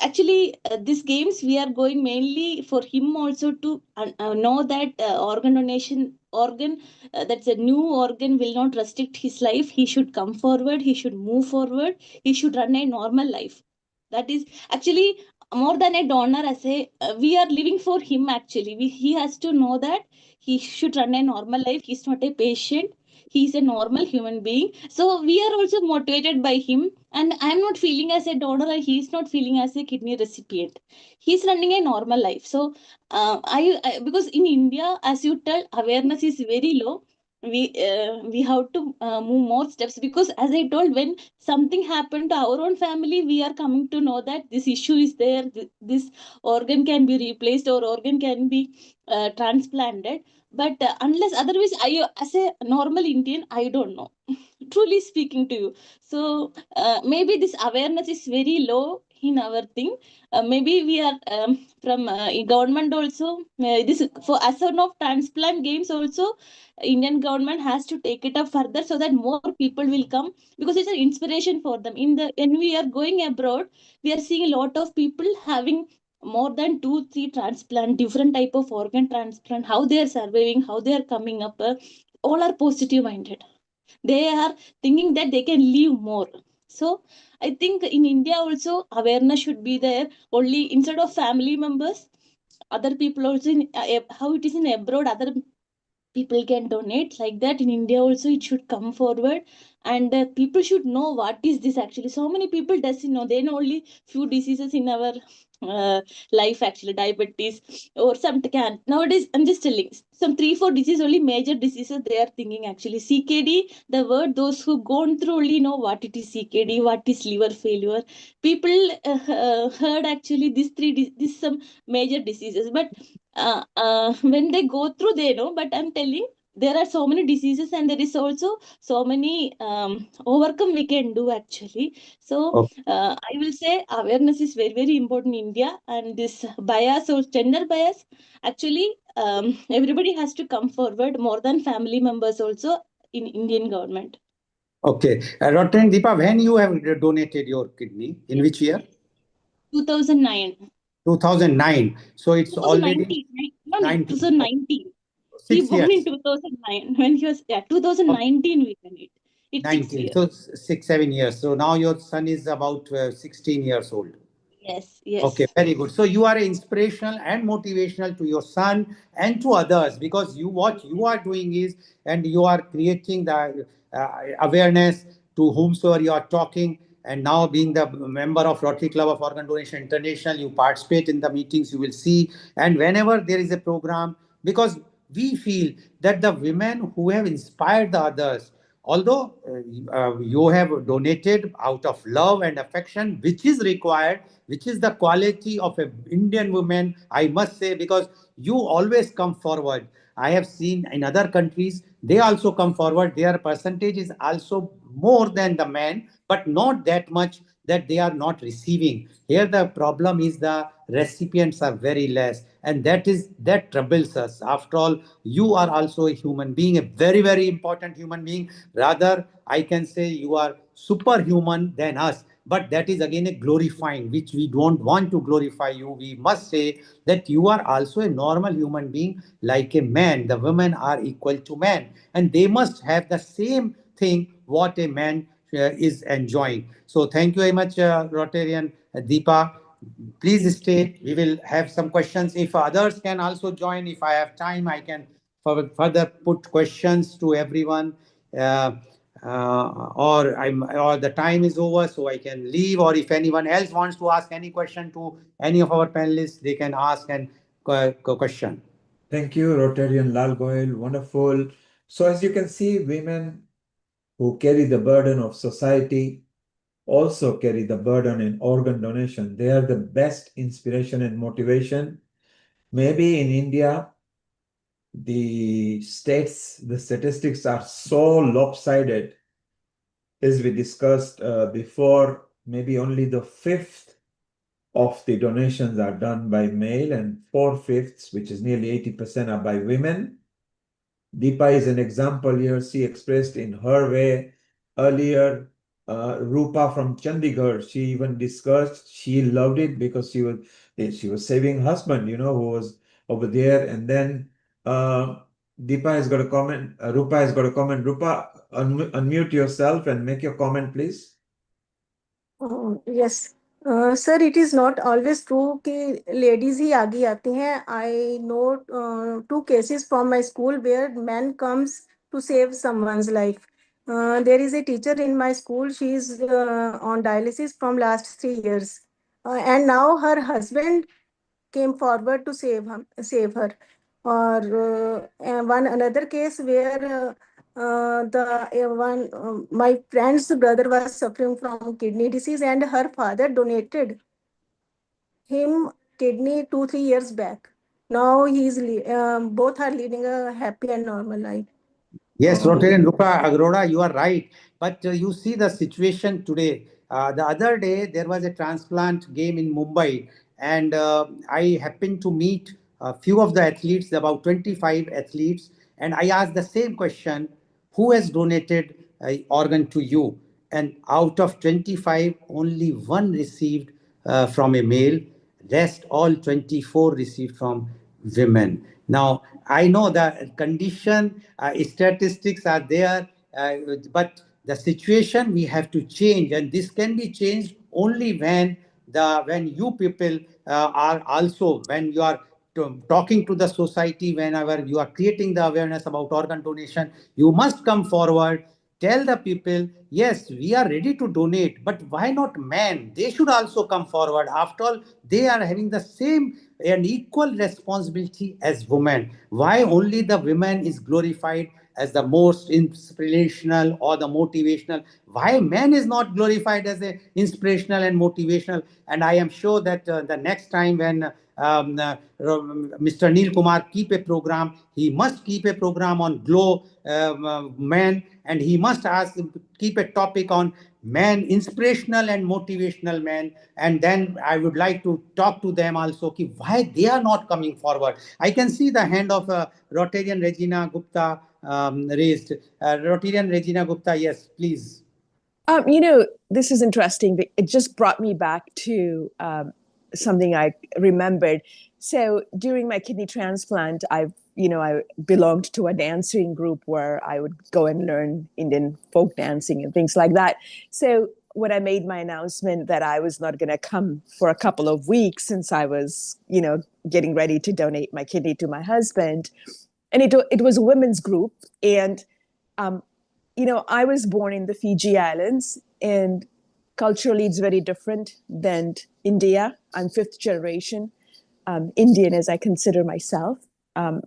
actually, these games we are going mainly for him also to know that organ donation, organ, that's a new organ, will not restrict his life. He should come forward, he should move forward, he should run a normal life. That is actually more than a donor. As a we are living for him actually. He has to know that he should run a normal life. He's not a patient, he's a normal human being. So we are also motivated by him. And I'm not feeling as a donor, and he's not feeling as a kidney recipient. He's running a normal life. So because in India, as you tell, awareness is very low. We have to move more steps, because as I told, when something happened to our own family, we are coming to know that this issue is there, this organ can be replaced, or organ can be transplanted. But unless otherwise, I, as a normal Indian, I don't know. Truly speaking to you. So maybe this awareness is very low in our thing. Maybe we are from government also. This for as one of transplant games also, Indian government has to take it up further, so that more people will come, because it's an inspiration for them. In the when we are going abroad, we are seeing a lot of people having more than 2 3 transplant, different type of organ transplant, how they are surviving, how they are coming up. All are positive minded, they are thinking that they can live more. So I think in India also awareness should be there. Only instead of family members, other people also in, how it is in abroad, other people can donate, like that in India also it should come forward. And people should know what is this actually. So many people doesn't know, they know only few diseases in our life actually, diabetes or some can. Nowadays I'm just telling some 3 4 diseases, only major diseases they are thinking actually. CKD, the word, those who gone through only know what it is. CKD, what is liver failure, people heard actually these this some major diseases. But when they go through, they know. But I'm telling, there are so many diseases, and there is also so many overcome we can do actually. So I will say awareness is very, very important in India, and this bias or gender bias, actually, everybody has to come forward, more than family members also in Indian government. Okay. Dr. Deepa, when you have donated your kidney, in which year? 2009. 2009. So it's 2019, already right? No, no, 19. 2019. He 6 born in years. 2009 when he was, yeah, 2019 we can it. It's 6 19. years. So 6, 7 years. So now your son is about 16 years old. Yes, yes. Okay, very good. So you are inspirational and motivational to your son and to others, because you what you are doing is, and you are creating the awareness to whomsoever you are talking. And now, being the member of Rotary Club of Organ Donation International, you participate in the meetings, you will see, and whenever there is a program, because we feel that the women who have inspired the others, although you have donated out of love and affection, which is required, which is the quality of an Indian woman, I must say, because you always come forward. I have seen in other countries, they also come forward. Their percentage is also more than the men, but not that much that they are not receiving. Here the problem is the recipients are very less, and that troubles us. After all, you are also a human being, a very, very important human being. Rather, I can say you are superhuman than us, but that is again a glorifying, which we don't want to glorify you. We must say that you are also a normal human being like a man. The women are equal to men, and they must have the same thing what a man is enjoying. So thank you very much, Rotarian Deepa. Please stay. We will have some questions. If others can also join, if I have time, I can further put questions to everyone. Uh, or the time is over, so I can leave. Or if anyone else wants to ask any question to any of our panelists, they can ask and question. Thank you, Rotarian Lal Goyal. Wonderful. So as you can see, women who carry the burden of society also carry the burden in organ donation. They are the best inspiration and motivation. Maybe in India, the statistics are so lopsided, as we discussed before, maybe only the fifth of the donations are done by male and 4/5, which is nearly 80%, are by women. Deepa is an example here. She expressed in her way earlier. Rupa from Chandigarh, she even discussed, she loved it because she was saving husband, who was over there. And then Deepa has got a comment. Rupa has got a comment. Rupa, unmute yourself and make your comment, please. Yes. Sir, it is not always true कि ladies ही आगे आती हैं. I know 2 cases from my school where man comes to save someone's life. There is a teacher in my school. She is on dialysis from last 3 years, and now her husband came forward to save her. Or one another case where the one my friend's brother was suffering from kidney disease, and her father donated him kidney 2-3 years back. Now both are leading a happy and normal life. Yes, Rotarian Rupa Agroda, you are right. But you see the situation today. The other day, there was a transplant game in Mumbai, and I happened to meet a few of the athletes, about 25 athletes, and I asked the same question: who has donated an organ to you? And out of 25, only one received from a male, rest all 24 received from women. Now, I know the condition, statistics are there, but the situation we have to change, and this can be changed only when you people are also, when you are talking to the society, whenever you are creating the awareness about organ donation, you must come forward. Tell the people, yes, we are ready to donate, but why not men? They should also come forward. After all, they are having the same and equal responsibility as women. Why only the women is glorified as the most inspirational or the motivational? Why man is not glorified as a inspirational and motivational? And I am sure that the next time when Mr. Neil Kumar keep a program. He must keep a program on Glow men, and he must keep a topic on men, inspirational and motivational men. And then I would like to talk to them also, why they are not coming forward. I can see the hand of Rotarian Regina Gupta raised. Rotarian Regina Gupta, yes, please. This is interesting. It just brought me back to something I remembered. So during my kidney transplant, I belonged to a dancing group where I would go and learn Indian folk dancing and things like that. So when I made my announcement that I was not going to come for a couple of weeks since I was, getting ready to donate my kidney to my husband, and it was a women's group, and I was born in the Fiji Islands, and culturally it's very different than India. I'm fifth generation Indian, as I consider myself.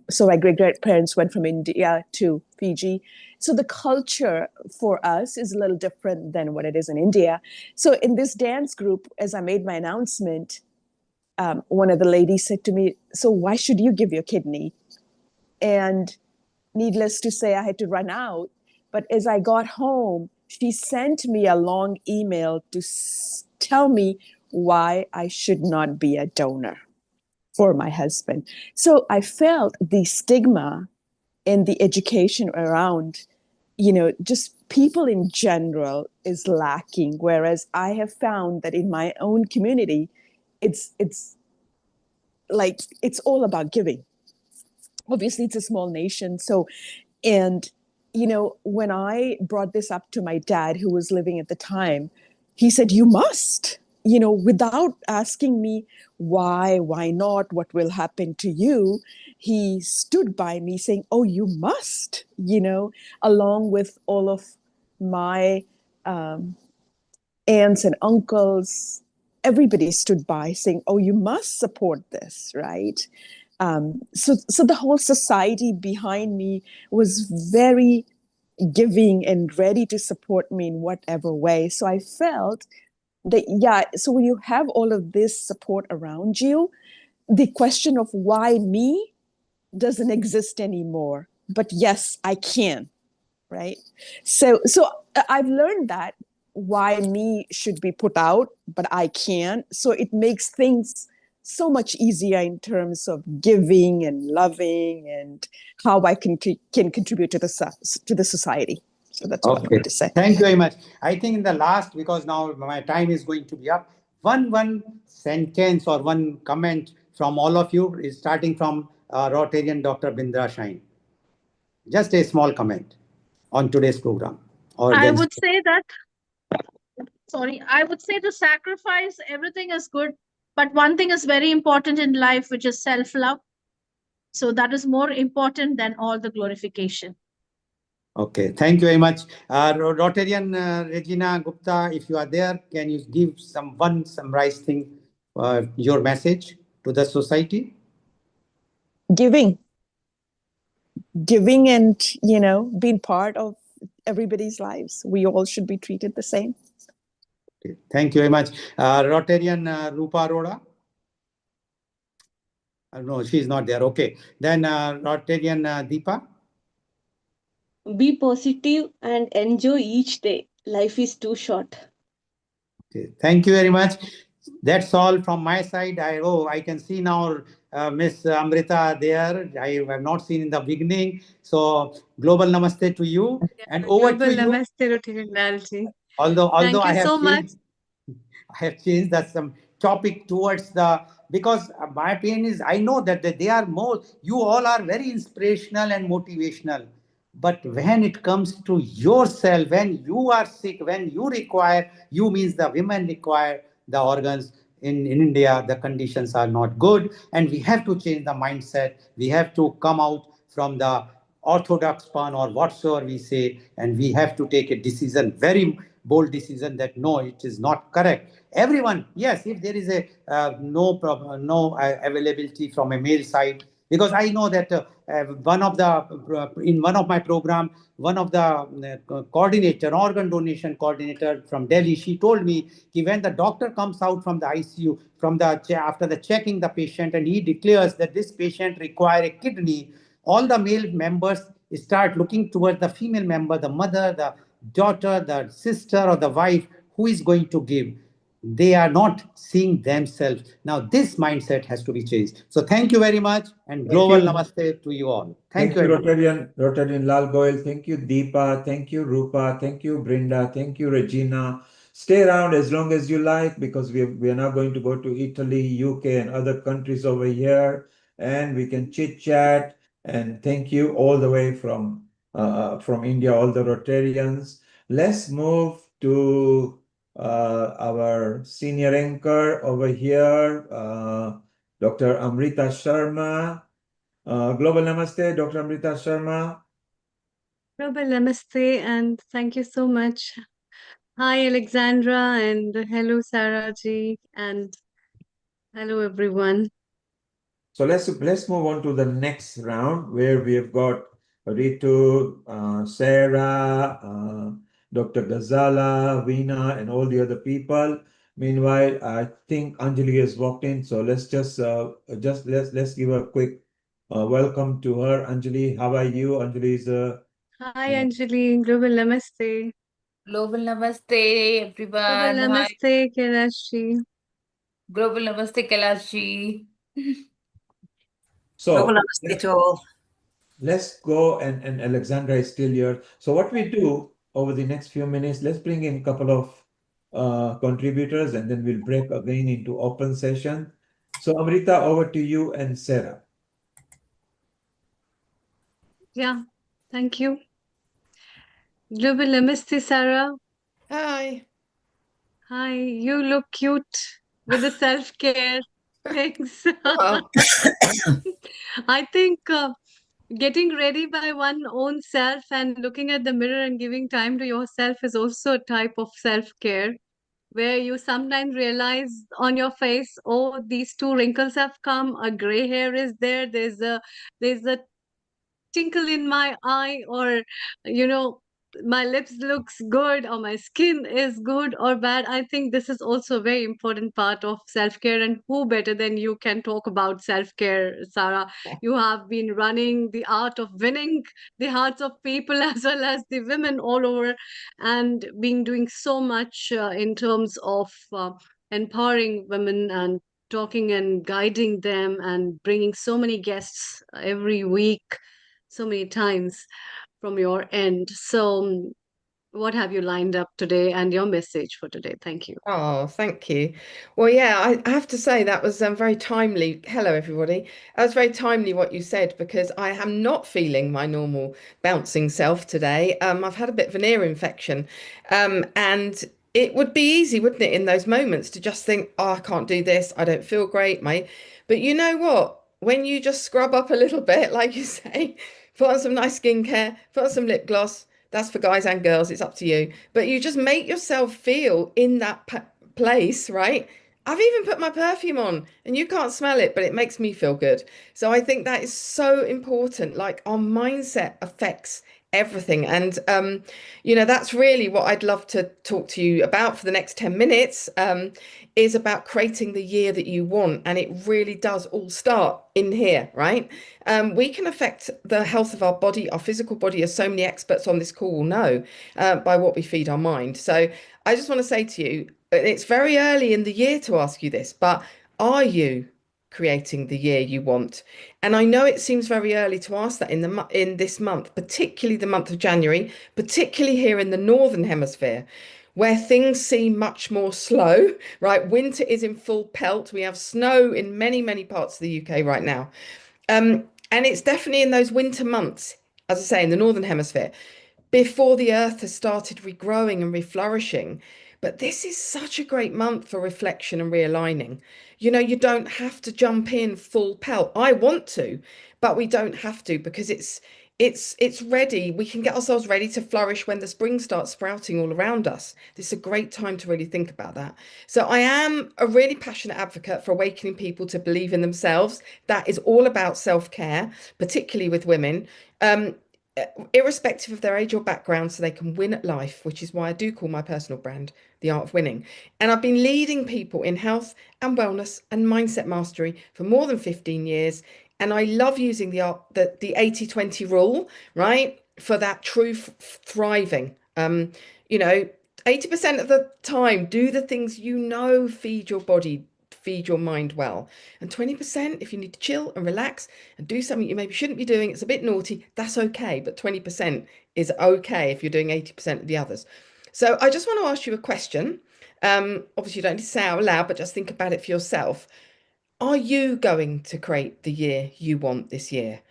So my great-grandparents went from India to Fiji. So the culture for us is a little different than what it is in India. So in this dance group, as I made my announcement, one of the ladies said to me, "So why should you give your kidney?" And needless to say, I had to run out. But as I got home, she sent me a long email to tell me why I should not be a donor for my husband. So I felt the stigma and the education around, just people in general is lacking. Whereas I have found that in my own community, it's all about giving. Obviously, it's a small nation. And when I brought this up to my dad, who was living at the time, he said, "You must," without asking me why not, what will happen to you. He stood by me saying, "Oh, you must," along with all of my aunts and uncles. Everybody stood by saying, "Oh, you must support this," right? So the whole society behind me was very giving and ready to support me in whatever way. So I felt that, so when you have all of this support around you, the question of why me doesn't exist anymore. But yes, I can, right? So I've learned that why me should be put out, but I can. So it makes things so much easier in terms of giving and loving and how I can contribute to the society. So that's what I wanted to say. Thank you very much. I think in the last, because now my time is going to be up, one sentence or one comment from all of you is starting from Rotarian Dr. Bindra Shine. Just a small comment on today's program. I would say to sacrifice everything is good, but one thing is very important in life, which is self-love. So that is more important than all the glorification. Okay, thank you very much. Rotarian Regina Gupta, if you are there, can you give one summarized thing, your message to the society? Giving and, being part of everybody's lives. We all should be treated the same. Okay, thank you very much. Rotarian Rupa Arora? No, she's not there. Okay. Then Rotarian Deepa? Be positive and enjoy each day. Life is too short. Okay, thank you very much. That's all from my side. I can see now Miss Amrita there. I have not seen in the beginning. So global namaste to you, and over to you. Namaste, Rotarian Lalji. Although Thank I you have so much. changed, I have changed that some topic towards because my opinion is, I know that they are more, you all are very inspirational and motivational. But when it comes to yourself, when you are sick, when you require, you means the women require the organs in India, the conditions are not good. And we have to change the mindset. We have to come out from the orthodox pun or whatsoever we say, and we have to take a decision, very bold decision, that no, it is not correct. Everyone, yes, if there is a no availability from a male side, because I know that one of the in one of my program, one of the coordinator, organ donation coordinator from Delhi, she told me when the doctor comes out from the ICU, from the after the checking the patient, and he declares that this patient require a kidney, all the male members start looking towards the female member, the mother, the daughter, the sister, or the wife, who is going to give. They are not seeing themselves. Now, this mindset has to be changed. So thank you very much, and global namaste to you all. Thank you, everyone. Rotarian Lal Goyal. Thank you, Deepa. Thank you, Rupa. Thank you, Brinda. Thank you, Regina. Stay around as long as you like, because we are now going to go to Italy, UK, and other countries over here, and we can chit chat. And thank you all the way from India, all the Rotarians. Let's move to our senior anchor over here, Dr. Amrita Sharma. Global Namaste, Dr. Amrita Sharma. Global Namaste, and thank you so much. Hi, Alexandra, and hello, Sarah ji, and hello, everyone. So let's move on to the next round, where we have got Ritu, Sarah, Dr. Ghazala, Veena, and all the other people. Meanwhile, I think Anjali has walked in, so let's let's give a quick welcome to her. Anjali, how are you? Anjali is Hi, Anjali. Global Namaste. Global Namaste, Global everyone. Hi. Namaste, Kailash ji. Global Namaste, Kailash ji. So Namaste to all. let's go, and Alexandra is still here. So what we do over the next few minutes, let's bring in a couple of contributors, and then we'll break again into open session. So Amrita, over to you and Sarah. Yeah, thank you. Global Namaste, Sarah. Hi. Hi, you look cute with the self-care things. I think getting ready by one own self and looking at the mirror and giving time to yourself is also a type of self-care, where you sometimes realize on your face, oh, these two wrinkles have come, a gray hair is there, there's a tinkle in my eye, or my lips looks good, or my skin is good or bad. I think this is also a very important part of self-care, and who better than you can talk about self-care, Sarah? You have been running the art of winning the hearts of people as well as the women all over, and being doing so much in terms of empowering women and talking and guiding them and bringing so many guests every week, so many times from your end. So, what have you lined up today and your message for today? Thank you. Oh, thank you. Well, yeah, I have to say that was very timely. Hello, everybody. That was very timely what you said, because I am not feeling my normal bouncing self today. I've had a bit of an ear infection, and it would be easy, wouldn't it, in those moments to just think, oh, I can't do this. I don't feel great, mate. But you know what? When you just scrub up a little bit, like you say, put on some nice skincare, put on some lip gloss. That's for guys and girls, it's up to you. But you just make yourself feel in that place, right? I've even put my perfume on and you can't smell it, but it makes me feel good. So I think that is so important. Like, our mindset affects everything. And, that's really what I'd love to talk to you about for the next 10 minutes, is about creating the year that you want. And it really does all start in here, right? We can affect the health of our body, our physical body, as so many experts on this call will know, by what we feed our mind. So I just want to say to you, it's very early in the year to ask you this, but are you creating the year you want? And I know it seems very early to ask that in this month, particularly the month of January, particularly here in the Northern Hemisphere, where things seem much more slow, right? Winter is in full pelt. We have snow in many, many parts of the UK right now. And it's definitely in those winter months, as I say, in the Northern Hemisphere, before the earth has started regrowing and reflourishing. But this is such a great month for reflection and realigning. You don't have to jump in full pelt. I want to, but we don't have to, because it's ready. We can get ourselves ready to flourish when the spring starts sprouting all around us. This is a great time to really think about that. So I am a really passionate advocate for awakening people to believe in themselves. That is all about self-care, particularly with women. Irrespective of their age or background, so they can win at life, which is why I do call my personal brand The Art of Winning. And I've been leading people in health and wellness and mindset mastery for more than 15 years. And I love using the 80-20 rule, right? For that true thriving. 80% of the time, do the things you know feed your body, feed your mind well. And 20%, if you need to chill and relax and do something you maybe shouldn't be doing, it's a bit naughty, that's okay. But 20% is okay if you're doing 80% of the others. So I just want to ask you a question. Obviously, you don't need to say out loud, but just think about it for yourself. Are you going to create the year you want this year?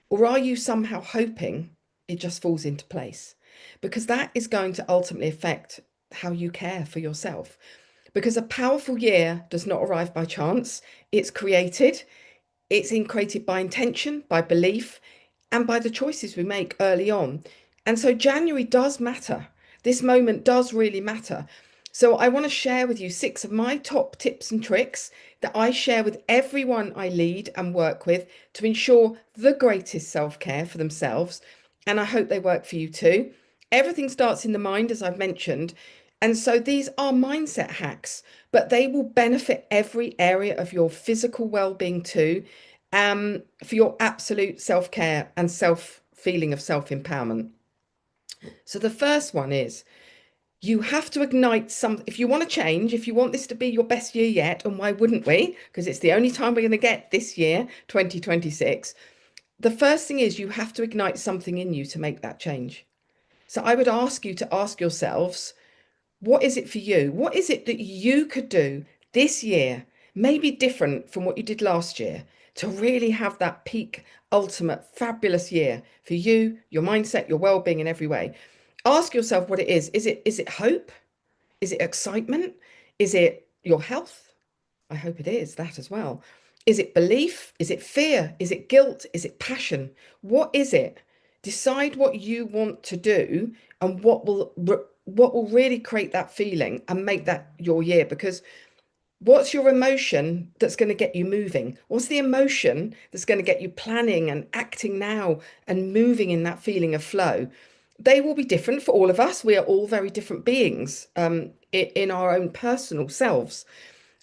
Or are you somehow hoping it just falls into place? Because that is going to ultimately affect how you care for yourself. Because a powerful year does not arrive by chance. It's created. It's created by intention, by belief, and by the choices we make early on. And so January does matter. This moment does really matter. So I want to share with you 6 of my top tips and tricks that I share with everyone I lead and work with to ensure the greatest self-care for themselves. And I hope they work for you too. Everything starts in the mind, as I've mentioned. And so these are mindset hacks, but they will benefit every area of your physical well-being too, for your absolute self-care and feeling of self-empowerment. So the first one is, you have to ignite if you want to change, if you want this to be your best year yet, and why wouldn't we? Because it's the only time we're going to get this year, 2026. The first thing is you have to ignite something in you to make that change. So I would ask you to ask yourselves, what is it for you? What is it that you could do this year, maybe different from what you did last year, to really have that peak, ultimate, fabulous year for you, your mindset, your well-being in every way? Ask yourself what it is. Is it hope? Is it excitement? Is it your health? I hope it is that as well. Is it belief? Is it fear? Is it guilt? Is it passion? What is it? Decide what you want to do and what will really create that feeling and make that your year. Because what's your emotion that's going to get you moving? What's the emotion that's going to get you planning and acting now and moving in that feeling of flow? They will be different for all of us. We are all very different beings in our own personal selves.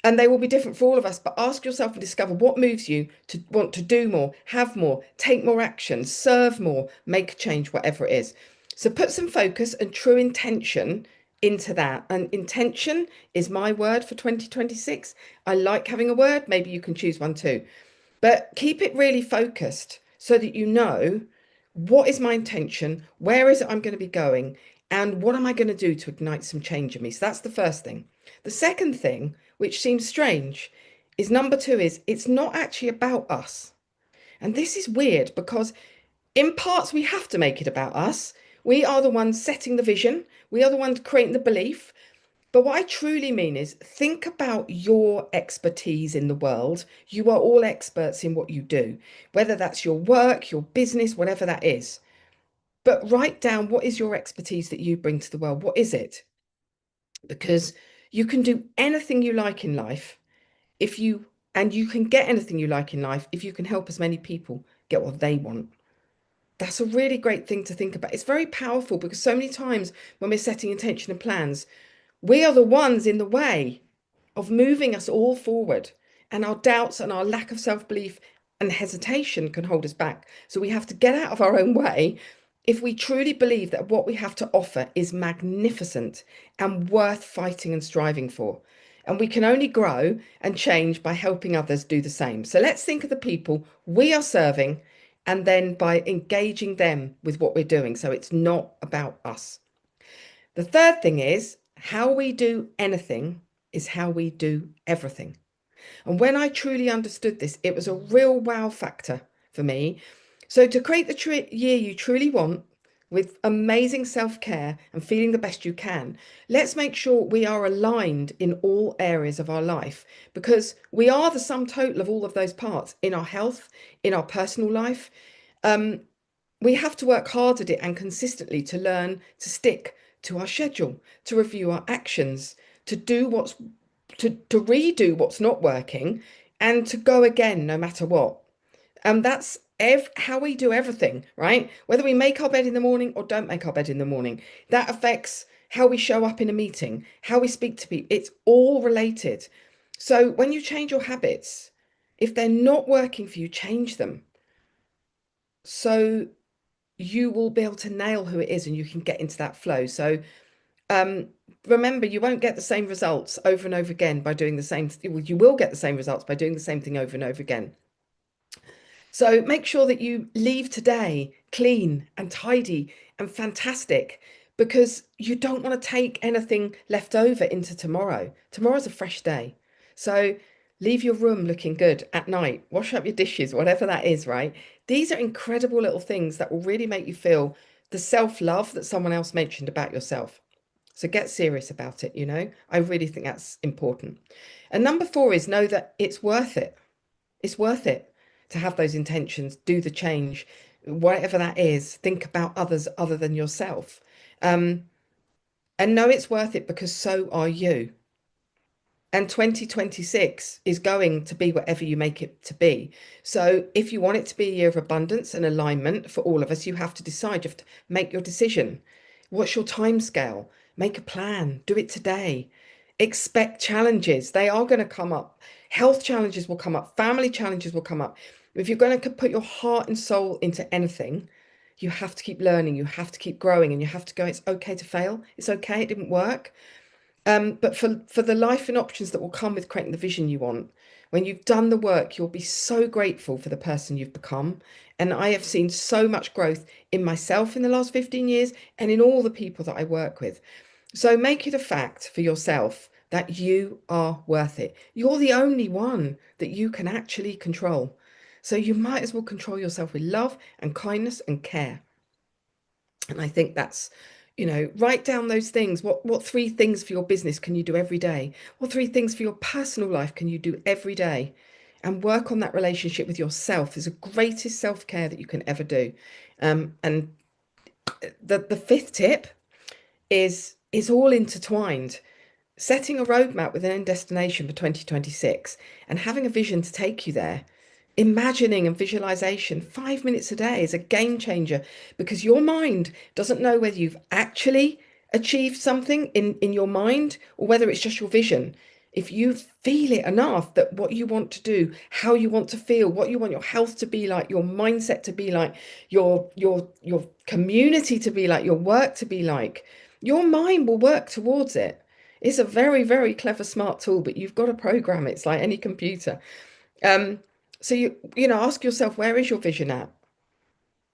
And they will be different for all of us. But ask yourself and discover what moves you to want to do more, have more, take more action, serve more, make a change, whatever it is. So put some focus and true intention into that. And intention is my word for 2026. I like having a word. Maybe you can choose one too. But keep it really focused so that you know, what is my intention? Where is it I'm going to be going? And what am I going to do to ignite some change in me? So that's the first thing. The second thing, which seems strange, is number 2 is it's not actually about us. And this is weird because in parts we have to make it about us. We are the ones setting the vision. We are the ones creating the belief. But what I truly mean is think about your expertise in the world. You are all experts in what you do, whether that's your work, your business, whatever that is. But write down, what is your expertise that you bring to the world? What is it? Because you can do anything you like in life and you can get anything you like in life if you can help as many people get what they want. That's a really great thing to think about. It's very powerful because so many times when we're setting intention and plans, we are the ones in the way of moving us all forward, and our doubts and our lack of self-belief and hesitation can hold us back. So we have to get out of our own way if we truly believe that what we have to offer is magnificent and worth fighting and striving for. And we can only grow and change by helping others do the same. So let's think of the people we are serving and then by engaging them with what we're doing. So it's not about us. The third thing is, how we do anything is how we do everything. And when I truly understood this, it was a real wow factor for me. So to create the year you truly want, with amazing self-care and feeling the best you can, let's make sure we are aligned in all areas of our life, because we are the sum total of all of those parts in our health, in our personal life. We have to work hard at it and consistently to learn to stick to our schedule, to review our actions, to redo what's not working, and to go again no matter what. And that's how we do everything, right? Whether we make our bed in the morning or don't make our bed in the morning, that affects how we show up in a meeting, how we speak to people. It's all related. So when you change your habits, if they're not working for you, change them. So you will be able to nail who it is and you can get into that flow. So remember, you won't get the same results over and over again by doing the same. Well, you will get the same results by doing the same thing over and over again. So make sure that you leave today clean and tidy and fantastic, because you don't want to take anything left over into tomorrow. Tomorrow's a fresh day. So leave your room looking good at night. Wash up your dishes, whatever that is, right? These are incredible little things that will really make you feel the self-love that someone else mentioned about yourself. So get serious about it, you know? I really think that's important. And number 4 is know that it's worth it. It's worth it to have those intentions, do the change, whatever that is. Think about others other than yourself. And know it's worth it, because so are you. And 2026 is going to be whatever you make it to be. So if you want it to be a year of abundance and alignment for all of us, you have to decide. You have to make your decision. What's your time scale? Make a plan. Do it today. Expect challenges. They are going to come up. Health challenges will come up. Family challenges will come up. If you're going to put your heart and soul into anything, you have to keep learning. You have to keep growing, and you have to go, it's okay to fail. It's okay. It didn't work. But for the life and options that will come with creating the vision you want, when you've done the work, you'll be so grateful for the person you've become. And I have seen so much growth in myself in the last 15 years and in all the people that I work with. So make it a fact for yourself that you are worth it. You're the only one that you can actually control. So you might as well control yourself with love and kindness and care. And I think that's, you know, write down those things. What 3 things for your business can you do every day? What 3 things for your personal life can you do every day? And work on that relationship with yourself is the greatest self-care that you can ever do. And the 5th tip is all intertwined. Setting a roadmap with an end destination for 2026 and having a vision to take you there. Imagining and visualization 5 minutes a day is a game changer, because your mind doesn't know whether you've actually achieved something in your mind or whether it's just your vision. If you feel it enough that what you want to do, how you want to feel, what you want your health to be like, your mindset to be like, your community to be like, your work to be like, your mind will work towards it. It's a very, very clever, smart tool, but you've got to program it. It's like any computer. So you know, ask yourself, where is your vision at?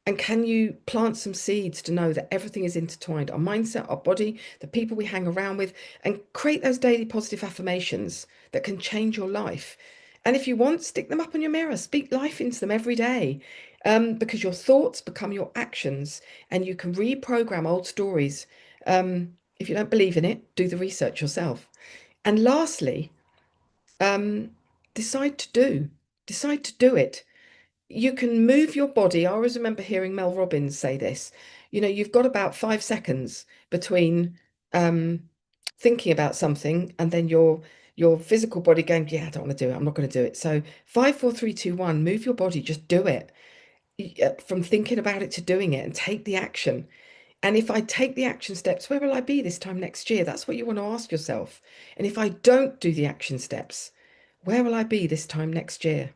And can you plant some seeds to know that everything is intertwined, our mindset, our body, the people we hang around with, and create those daily positive affirmations that can change your life. And if you want, stick them up on your mirror, speak life into them every day, because your thoughts become your actions, and you can reprogram old stories. If you don't believe in it, do the research yourself. And lastly, decide to do it. You can move your body. I always remember hearing Mel Robbins say this. You know, you've got about 5 seconds between thinking about something and then your physical body going, yeah, I don't want to do it. I'm not going to do it. So 5, 4, 3, 2, 1, move your body, just do it. From thinking about it to doing it, and take the action. And if I take the action steps, where will I be this time next year? That's what you want to ask yourself. And if I don't do the action steps, where will I be this time next year?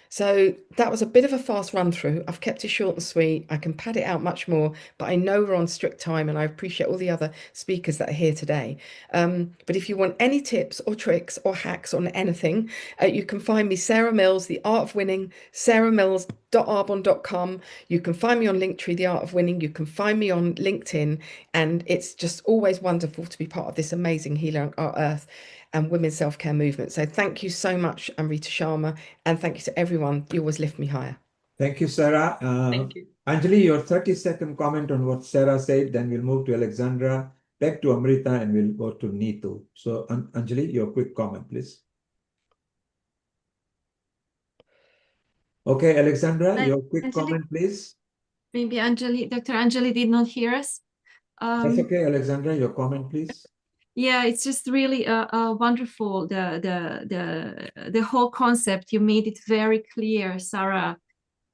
So that was a bit of a fast run through. I've kept it short and sweet. I can pad it out much more, but I know we're on strict time, and I appreciate all the other speakers that are here today. But if you want any tips or tricks or hacks on anything, you can find me, Sarah Mills, The Art of Winning, sarahmills.arbon.com. You can find me on Linktree, The Art of Winning. You can find me on LinkedIn, and it's just always wonderful to be part of this amazing Healer on Our Earth and women's self-care movement. So thank you so much, Amrita Sharma, and thank you to everyone. You always lift me higher. Thank you, Sarah. Thank you. Anjali, your 30-second comment on what Sarah said, then we'll move to Alexandra, back to Amrita, and we'll go to Neetu. So, Anjali, your quick comment, please. Okay, Alexandra, your quick comment, please. Maybe Dr. Anjali did not hear us. That's okay, Alexandra, your comment, please. Yeah, it's just really wonderful. The whole concept, you made it very clear, Sarah.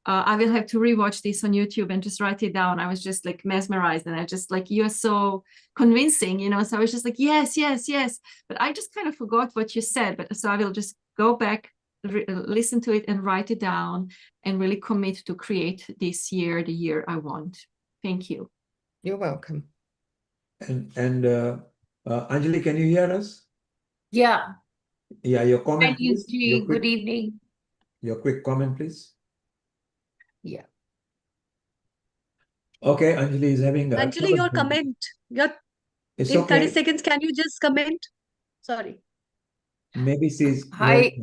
I will have to rewatch this on YouTube and just write it down. I was just like mesmerized, and I just like, you're so convincing, you know. So I was just like, yes, yes, yes. But I just kind of forgot what you said. But so I will just go back, listen to it, and write it down, and really commit to create this year the year I want. Thank you. You're welcome. And Anjali, can you hear us? Yeah. Yeah, your comment, Thank you, please. G. Good evening. Your quick comment, please. Yeah. Okay, Anjali is having a Anjali, your comment. It's In 30 okay. seconds, can you just comment? Sorry. Maybe she's Hi.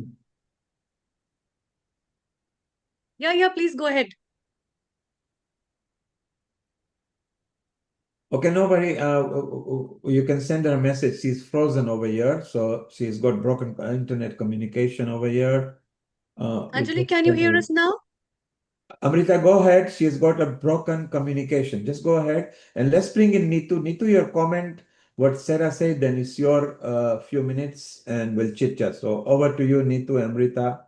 Yeah, please go ahead. Okay, nobody. You can send her a message. She's frozen over here, so she's got broken internet communication over here. Anjali, can you hear us now? Amrita, go ahead. She's got a broken communication. Just go ahead and let's bring in Neetu. Neetu, your comment, what Sarah said, then it's your few minutes and we'll chit chat. So over to you, Neetu, Amrita.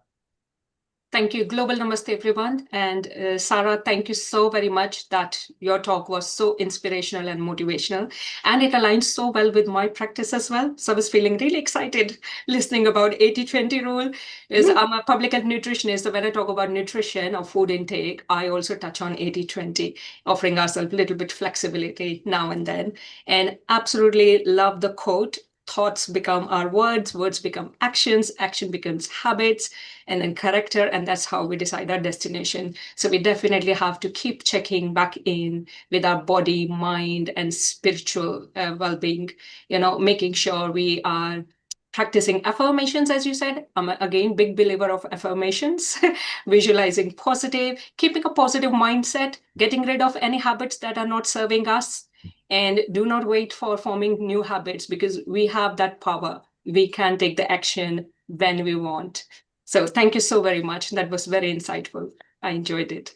Thank you. Global Namaste, everyone. And Sarah, thank you so very much that your talk was so inspirational and motivational. And it aligns so well with my practice as well. So I was feeling really excited listening about 80-20 rule. I'm a public health nutritionist. So when I talk about nutrition or food intake, I also touch on 80-20, offering ourselves a little bit flexibility now and then. And absolutely love the quote. Thoughts become our words, words become actions, action becomes habits, and then character, and that's how we decide our destination. So we definitely have to keep checking back in with our body, mind, and spiritual well-being, you know, making sure we are practicing affirmations, as you said. I'm again big believer of affirmations, visualizing positive, keeping a positive mindset, getting rid of any habits that are not serving us, and do not wait for forming new habits, because we have that power. We can take the action when we want. So thank you so very much. That was very insightful. I enjoyed it.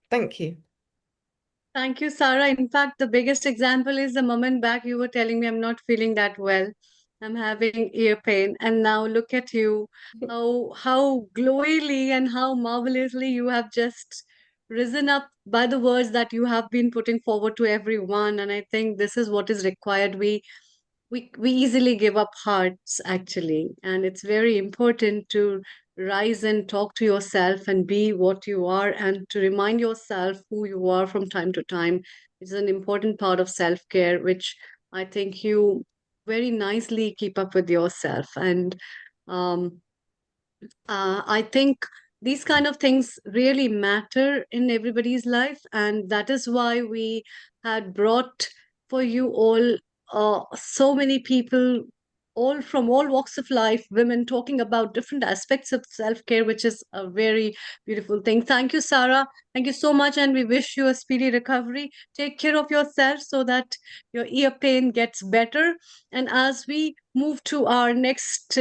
Thank you. Thank you, Sarah. In fact, the biggest example is the moment back you were telling me I'm not feeling that well. I'm having ear pain. And now look at you, how glowingly and how marvelously you have just risen up by the words that you have been putting forward to everyone. And I think this is what is required. We easily give up hearts, actually, and it's very important to rise and talk to yourself and be what you are, and to remind yourself who you are from time to time. It's an important part of self-care, which I think you very nicely keep up with yourself. And I think these kind of things really matter in everybody's life, and that is why we had brought for you all so many people, all from all walks of life, women talking about different aspects of self-care, which is a very beautiful thing. Thank you, Sarah. Thank you so much, and we wish you a speedy recovery. Take care of yourself so that your ear pain gets better. And as we move to our next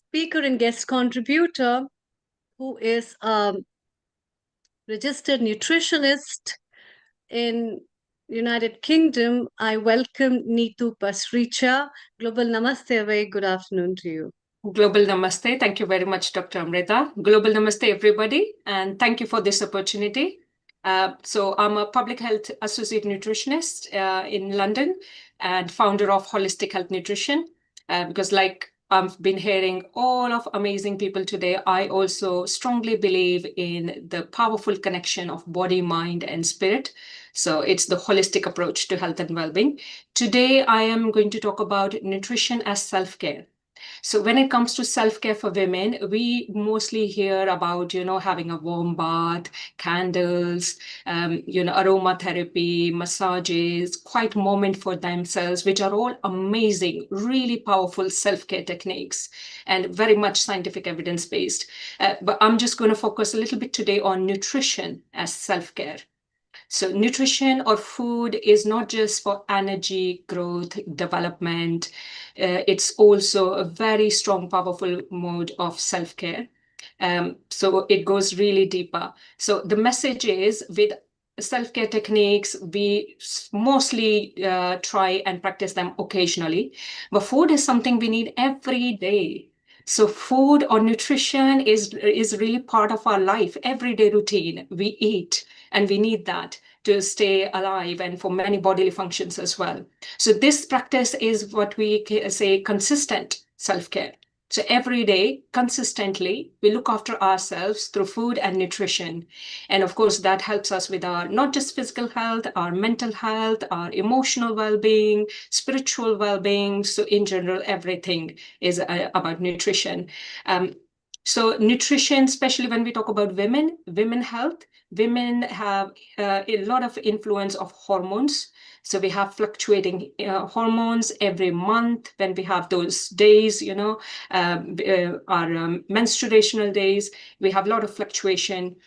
speaker and guest contributor, who is a registered nutritionist in United Kingdom, I welcome Neetu Pasricha. Global Namaste, a very good afternoon to you. Global Namaste. Thank you very much, Dr. Amrita. Global Namaste, everybody, and thank you for this opportunity. So I'm a public health associate nutritionist in London and founder of Holistic Health Nutrition, because like I've been hearing all of amazing people today, I also strongly believe in the powerful connection of body, mind, and spirit. So it's the holistic approach to health and well-being. Today, I am going to talk about nutrition as self-care. So when it comes to self-care for women, we mostly hear about, having a warm bath, candles, aromatherapy, massages, quiet moment for themselves, which are all amazing, really powerful self-care techniques and very much scientific evidence-based. But I'm just going to focus a little bit today on nutrition as self-care. So nutrition or food is not just for energy, growth, development. It's also a very strong, powerful mode of self-care. So it goes really deeper. So the message is with self-care techniques, we mostly try and practice them occasionally, but food is something we need every day. So food or nutrition is really part of our life, everyday routine. We eat and we need that to stay alive and for many bodily functions as well. So this practice is what we say consistent self-care. So every day, consistently, we look after ourselves through food and nutrition. And of course, that helps us with our not just physical health, our mental health, our emotional well-being, spiritual well-being. So in general, everything is about nutrition. So nutrition, especially when we talk about women health, women have a lot of influence of hormones. So we have fluctuating hormones every month when we have those days, our menstruational days. We have a lot of fluctuation.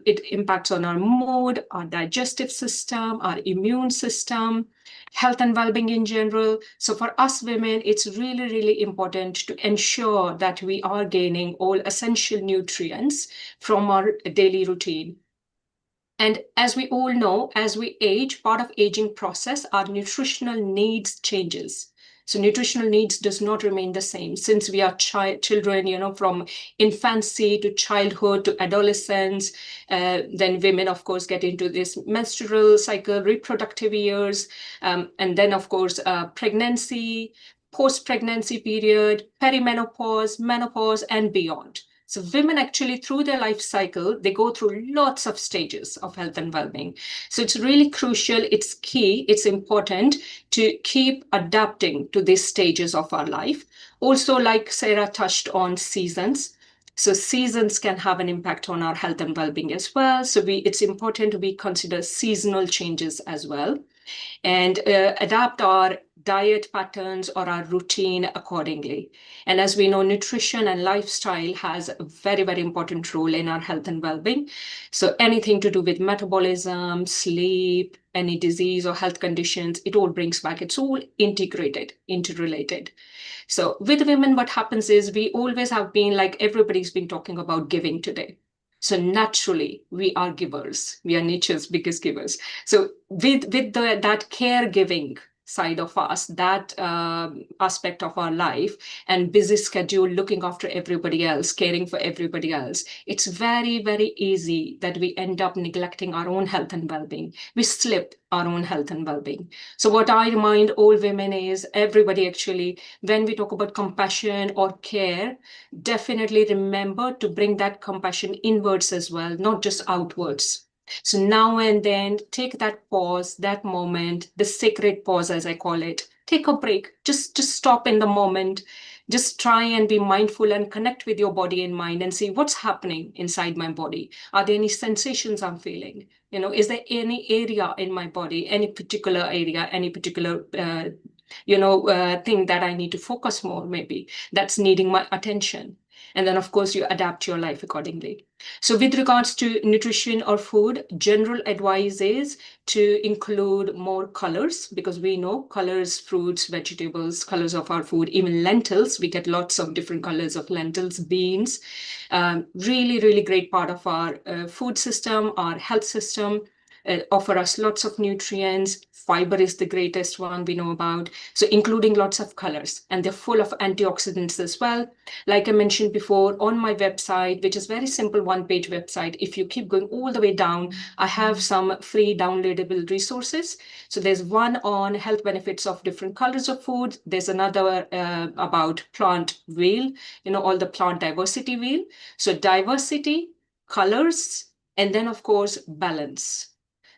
It impacts on our mood, our digestive system, our immune system, health and well-being in general. So for us women, it's really, really important to ensure that we are gaining all essential nutrients from our daily routine. And as we all know, as we age, part of aging process, our nutritional needs changes. So nutritional needs does not remain the same since we are children, from infancy to childhood to adolescence. Then women, of course, get into this menstrual cycle, reproductive years, and then, of course, pregnancy, post-pregnancy period, perimenopause, menopause, and beyond. So women actually, through their life cycle, they go through lots of stages of health and well-being. So it's really crucial, it's key, it's important to keep adapting to these stages of our life. Also, like Sarah touched on, seasons. So seasons can have an impact on our health and well-being as well. So it's important we consider seasonal changes as well and adapt our diet patterns or our routine accordingly. And as we know, nutrition and lifestyle has a very, very important role in our health and well-being. So anything to do with metabolism, sleep, any disease or health conditions, it all brings back. It's all integrated, interrelated. So with women, what happens is we always have been, like everybody's been talking about giving today. So naturally, we are givers. We are nature's biggest givers. So with that caregiving side of us, that aspect of our life and busy schedule, looking after everybody else, caring for everybody else, it's very, very easy that we end up neglecting our own health and well-being. We slip our own health and well-being. So what I remind all women is, everybody actually, when we talk about compassion or care, definitely remember to bring that compassion inwards as well, not just outwards. So now and then, take that pause, that moment, the sacred pause, as I call it. Take a break. Just stop in the moment. Just try and be mindful and connect with your body and mind and see what's happening inside my body. Are there any sensations I'm feeling? Is there any area in my body, any particular area, any particular thing that I need to focus more, maybe that's needing my attention. And then, of course, you adapt your life accordingly. So with regards to nutrition or food, general advice is to include more colors, because we know colors, fruits, vegetables, colors of our food, even lentils, we get lots of different colors of lentils, beans, really, really great part of our food system, our health system. Offer us lots of nutrients. Fiber is the greatest one we know about. So including lots of colors, and they're full of antioxidants as well. Like I mentioned before, on my website, which is very simple one-page website, if you keep going all the way down, I have some free downloadable resources. So there's one on health benefits of different colors of food. There's another about plant wheel, all the plant diversity wheel. So diversity, colors, and then of course balance.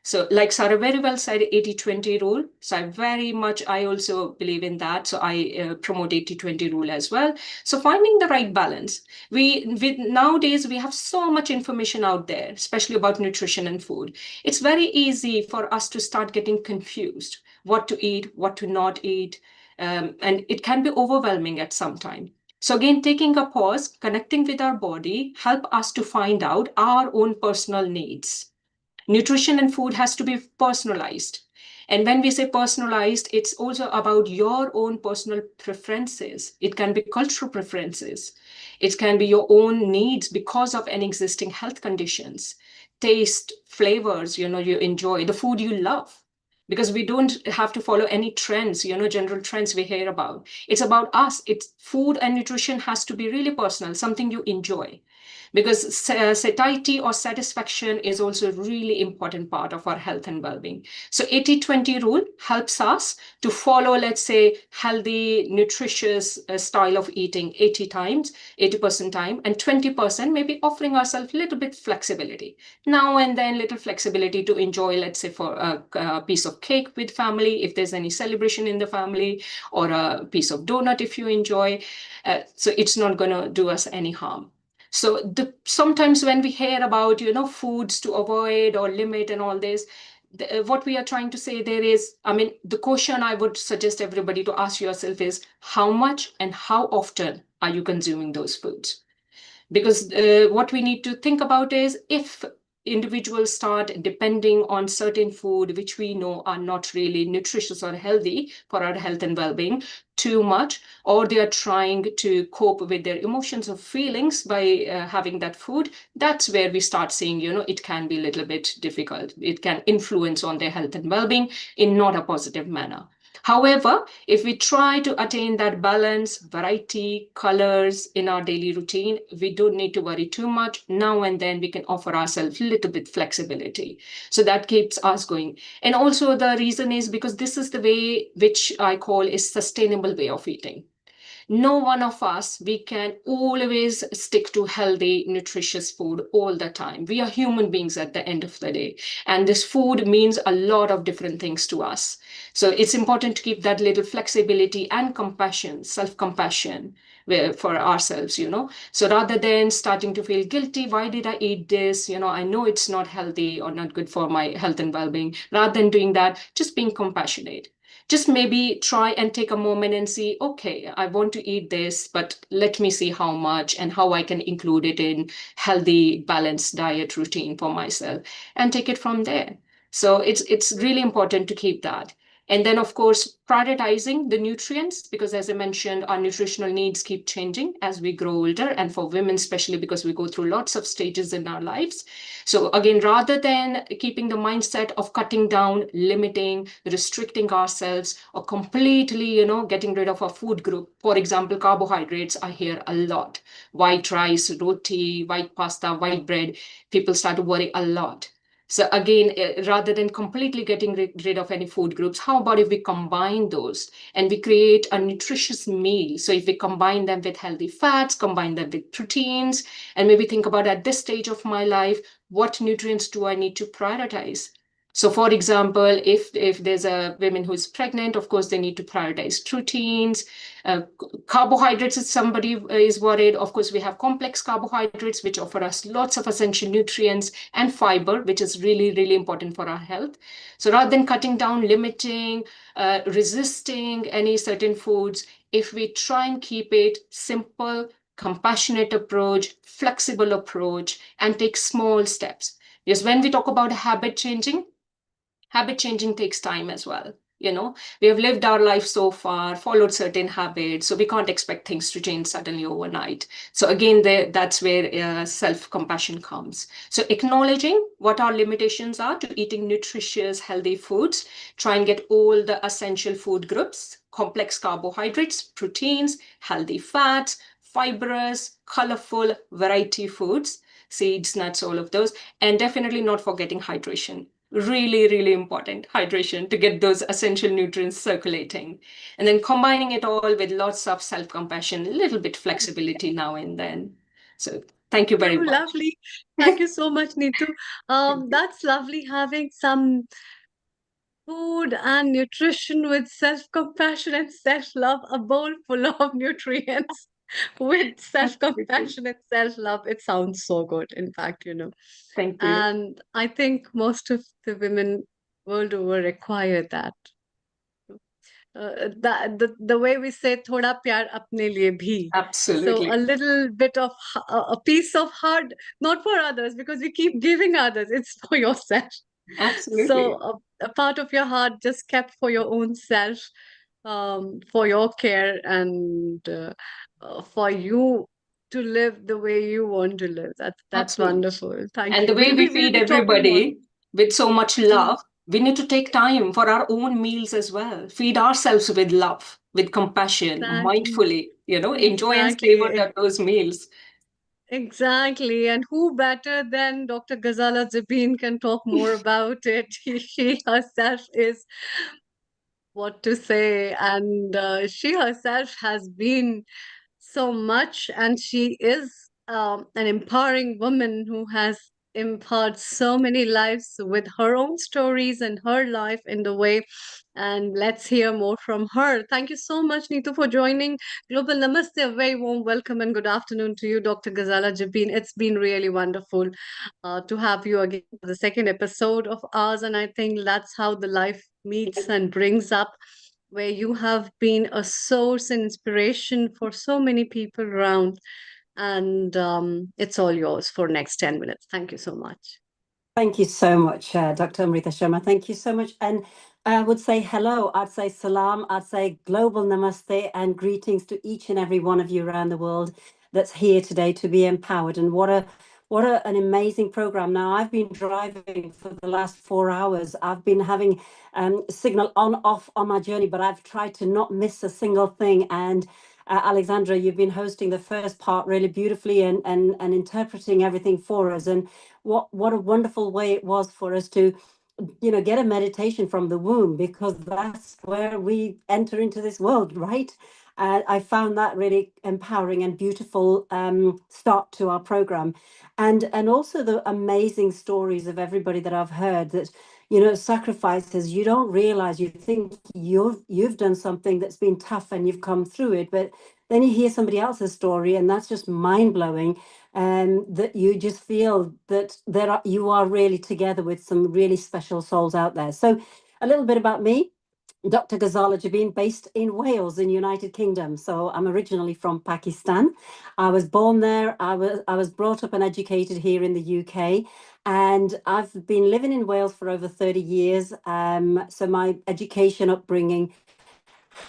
So like Sarah very well said, 80-20 rule. So I also believe in that. So I promote 80-20 rule as well. So finding the right balance. Nowadays, we have so much information out there, especially about nutrition and food. It's very easy for us to start getting confused, what to eat, what to not eat. And it can be overwhelming at some time. So again, taking a pause, connecting with our body, help us to find out our own personal needs. Nutrition and food has to be personalized. And when we say personalized, it's also about your own personal preferences. It can be cultural preferences. It can be your own needs because of an existing health conditions, taste, flavors, you enjoy, the food you love. Because we don't have to follow any trends, general trends we hear about. It's about us. It's food and nutrition has to be really personal, something you enjoy. Because satiety or satisfaction is also a really important part of our health and well-being. So 80-20 rule helps us to follow, let's say, healthy, nutritious style of eating 80% time, and 20% maybe offering ourselves a little bit flexibility. Now and then little flexibility to enjoy, let's say, for a piece of cake with family, if there's any celebration in the family, or a piece of donut if you enjoy. So it's not going to do us any harm. So sometimes when we hear about, foods to avoid or limit and all this, what we are trying to say there is, the question I would suggest everybody to ask yourself is, how much and how often are you consuming those foods? Because what we need to think about is, if individuals start depending on certain food which we know are not really nutritious or healthy for our health and well-being too much, or they are trying to cope with their emotions or feelings by having that food, that's where we start seeing, it can be a little bit difficult. It can influence on their health and well-being in not a positive manner. However, if we try to attain that balance, variety, colors in our daily routine, we don't need to worry too much. Now and then we can offer ourselves a little bit flexibility. So that keeps us going. And also the reason is because this is the way which I call is sustainable way of eating. No one of us, we can always stick to healthy, nutritious food all the time. We are human beings at the end of the day. And this food means a lot of different things to us. So it's important to keep that little flexibility and compassion, self-compassion for ourselves, So rather than starting to feel guilty, why did I eat this? I know it's not healthy or not good for my health and well-being. Rather than doing that, just being compassionate. Just maybe try and take a moment and see, okay, I want to eat this, but let me see how much and how I can include it in healthy, balanced diet routine for myself and take it from there. So it's really important to keep that. And then, of course, prioritizing the nutrients, because as I mentioned, our nutritional needs keep changing as we grow older, and for women, especially because we go through lots of stages in our lives. So again, rather than keeping the mindset of cutting down, limiting, restricting ourselves, or completely, getting rid of our food group, for example, carbohydrates, I hear a lot. White rice, roti, white pasta, white bread, people start to worry a lot. So again, rather than completely getting rid of any food groups, how about if we combine those and we create a nutritious meal? So if we combine them with healthy fats, combine them with proteins, and maybe think about at this stage of my life, what nutrients do I need to prioritize? So for example, if there's a woman who's pregnant, of course, they need to prioritize proteins, carbohydrates. If somebody is worried, of course, we have complex carbohydrates, which offer us lots of essential nutrients, and fiber, which is really, really important for our health. So rather than cutting down, limiting, resisting any certain foods, if we try and keep it simple, compassionate approach, flexible approach, and take small steps. Because when we talk about habit changing takes time as well. We have lived our life so far, followed certain habits, so we can't expect things to change suddenly overnight. So again, that's where self-compassion comes. So acknowledging what our limitations are to eating nutritious, healthy foods, try and get all the essential food groups, complex carbohydrates, proteins, healthy fats, fibrous, colorful, variety foods, seeds, nuts, all of those, and definitely not forgetting hydration. Really, really important, hydration, to get those essential nutrients circulating. And then combining it all with lots of self-compassion, a little bit flexibility now and then. So Thank you very much. Lovely. Thank you so much, Neetu. That's lovely having some food and nutrition with self-compassion and self-love, a bowl full of nutrients with self-compassion and self-love. It sounds so good, in fact, Thank you. And I think most of the women world over require that. The way we say thoda pyar apne liye bhi. So Absolutely. a little bit of a piece of heart, not for others, because we keep giving others. It's for yourself. Absolutely. So a part of your heart just kept for your own self, for your care and for you to live the way you want to live. That's Absolutely. wonderful. Thank And you. the way we We'll feed be talking more. everybody with so much love, we need to take time for our own meals as well. Feed ourselves with love, with compassion, Exactly. mindfully, enjoy and Exactly. savor those meals. Exactly. And who better than Dr. Ghazala Jabin can talk more about it? She herself is what to say, and she herself has been so much, and she is an empowering woman who has empowered so many lives with her own stories and her life in the way. And let's hear more from her. Thank you so much, Neetu, for joining Global Namaste. A very warm welcome and good afternoon to you, Dr. Ghazala Jabin. It's been really wonderful to have you again for the second episode of ours. And I think that's how the life meets and brings up, where you have been a source and inspiration for so many people around. And it's all yours for next 10 minutes. Thank you so much. Thank you so much, Dr. Amrita Sharma. Thank you so much. And I would say hello, I'd say salam, I'd say global namaste and greetings to each and every one of you around the world that's here today to be empowered. And an amazing program. Now, I've been driving for the last 4 hours. I've been having signal on, off on my journey, but I've tried to not miss a single thing. And Alexandra, you've been hosting the first part really beautifully and interpreting everything for us. And what a wonderful way it was for us to get a meditation from the womb, because that's where we enter into this world, right? I found that really empowering and beautiful start to our program, and also the amazing stories of everybody that I've heard that sacrifices. You don't realize, you think you've done something that's been tough and you've come through it, but then you hear somebody else's story and that's just mind-blowing, and that you just feel that you are really together with some really special souls out there. So a little bit about me. Dr. Ghazala Jabin, based in Wales in United Kingdom. So I'm originally from Pakistan. I was born there. I was brought up and educated here in the UK. And I've been living in Wales for over 30 years. So my education upbringing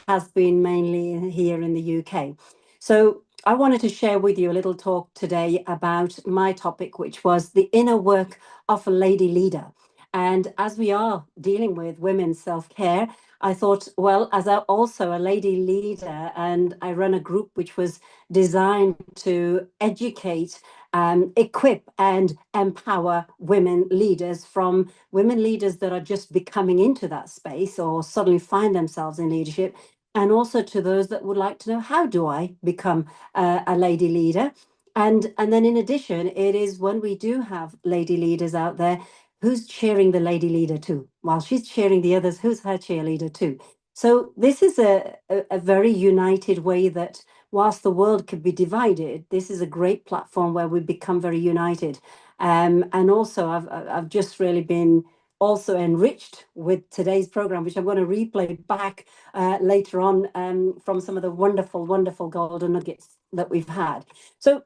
has been mainly here in the UK. So I wanted to share with you a little talk today about my topic, which was the inner work of a lady leader. And as we are dealing with women's self-care, I thought, well, as I'm also a lady leader and I run a group which was designed to educate, equip and empower women leaders, from women leaders that are just becoming into that space or suddenly find themselves in leadership, and also to those that would like to know, how do I become a lady leader? And then in addition, it is when we do have lady leaders out there, who's cheering the lady leader too? While she's cheering the others, who's her cheerleader too? So this is a very united way that whilst the world could be divided, this is a great platform where we become very united. And also I've just really been also enriched with today's program, which I'm going to replay back later on from some of the wonderful, wonderful golden nuggets that we've had. So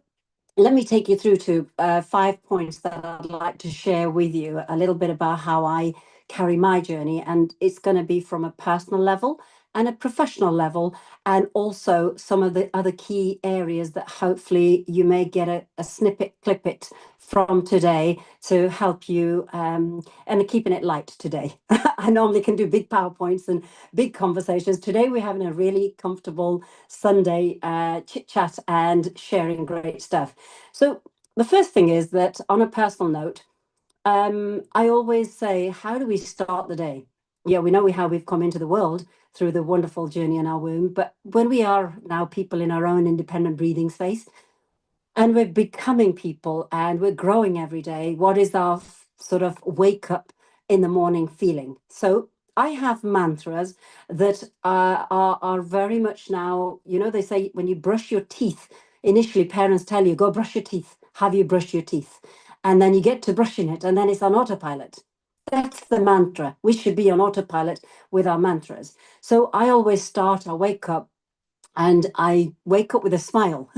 let me take you through to 5 points that I'd like to share with you, a little bit about how I carry my journey. And it's going to be from a personal level and a professional level, and also some of the other key areas that hopefully you may get a snippet, clip it from today to help you, and keeping it light today. I normally can do big PowerPoints and big conversations. Today we're having a really comfortable Sunday chit chat and sharing great stuff. So the first thing is that, on a personal note, I always say, how do we start the day? Yeah, we know how we've come into the world through the wonderful journey in our womb, but when we are now people in our own independent breathing space, and we're becoming people and we're growing every day, what is our sort of wake up in the morning feeling? So I have mantras that are very much now, you know, they say when you brush your teeth, initially parents tell you, go brush your teeth. Have you brushed your teeth? And then you get to brushing it and then it's on autopilot. That's the mantra. We should be on autopilot with our mantras. So I always start, I wake up and I wake up with a smile,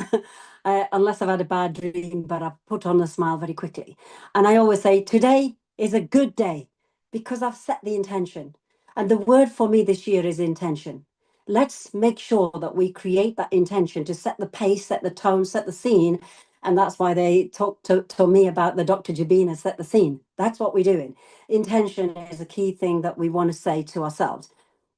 unless I've had a bad dream, but I put on a smile very quickly. And I always say, today is a good day because I've set the intention. And the word for me this year is intention. Let's make sure that we create that intention to set the pace, set the tone, set the scene. And that's why they talked to me about the Dr. Jabina set the scene. That's what we're doing. Intention is a key thing that we want to say to ourselves.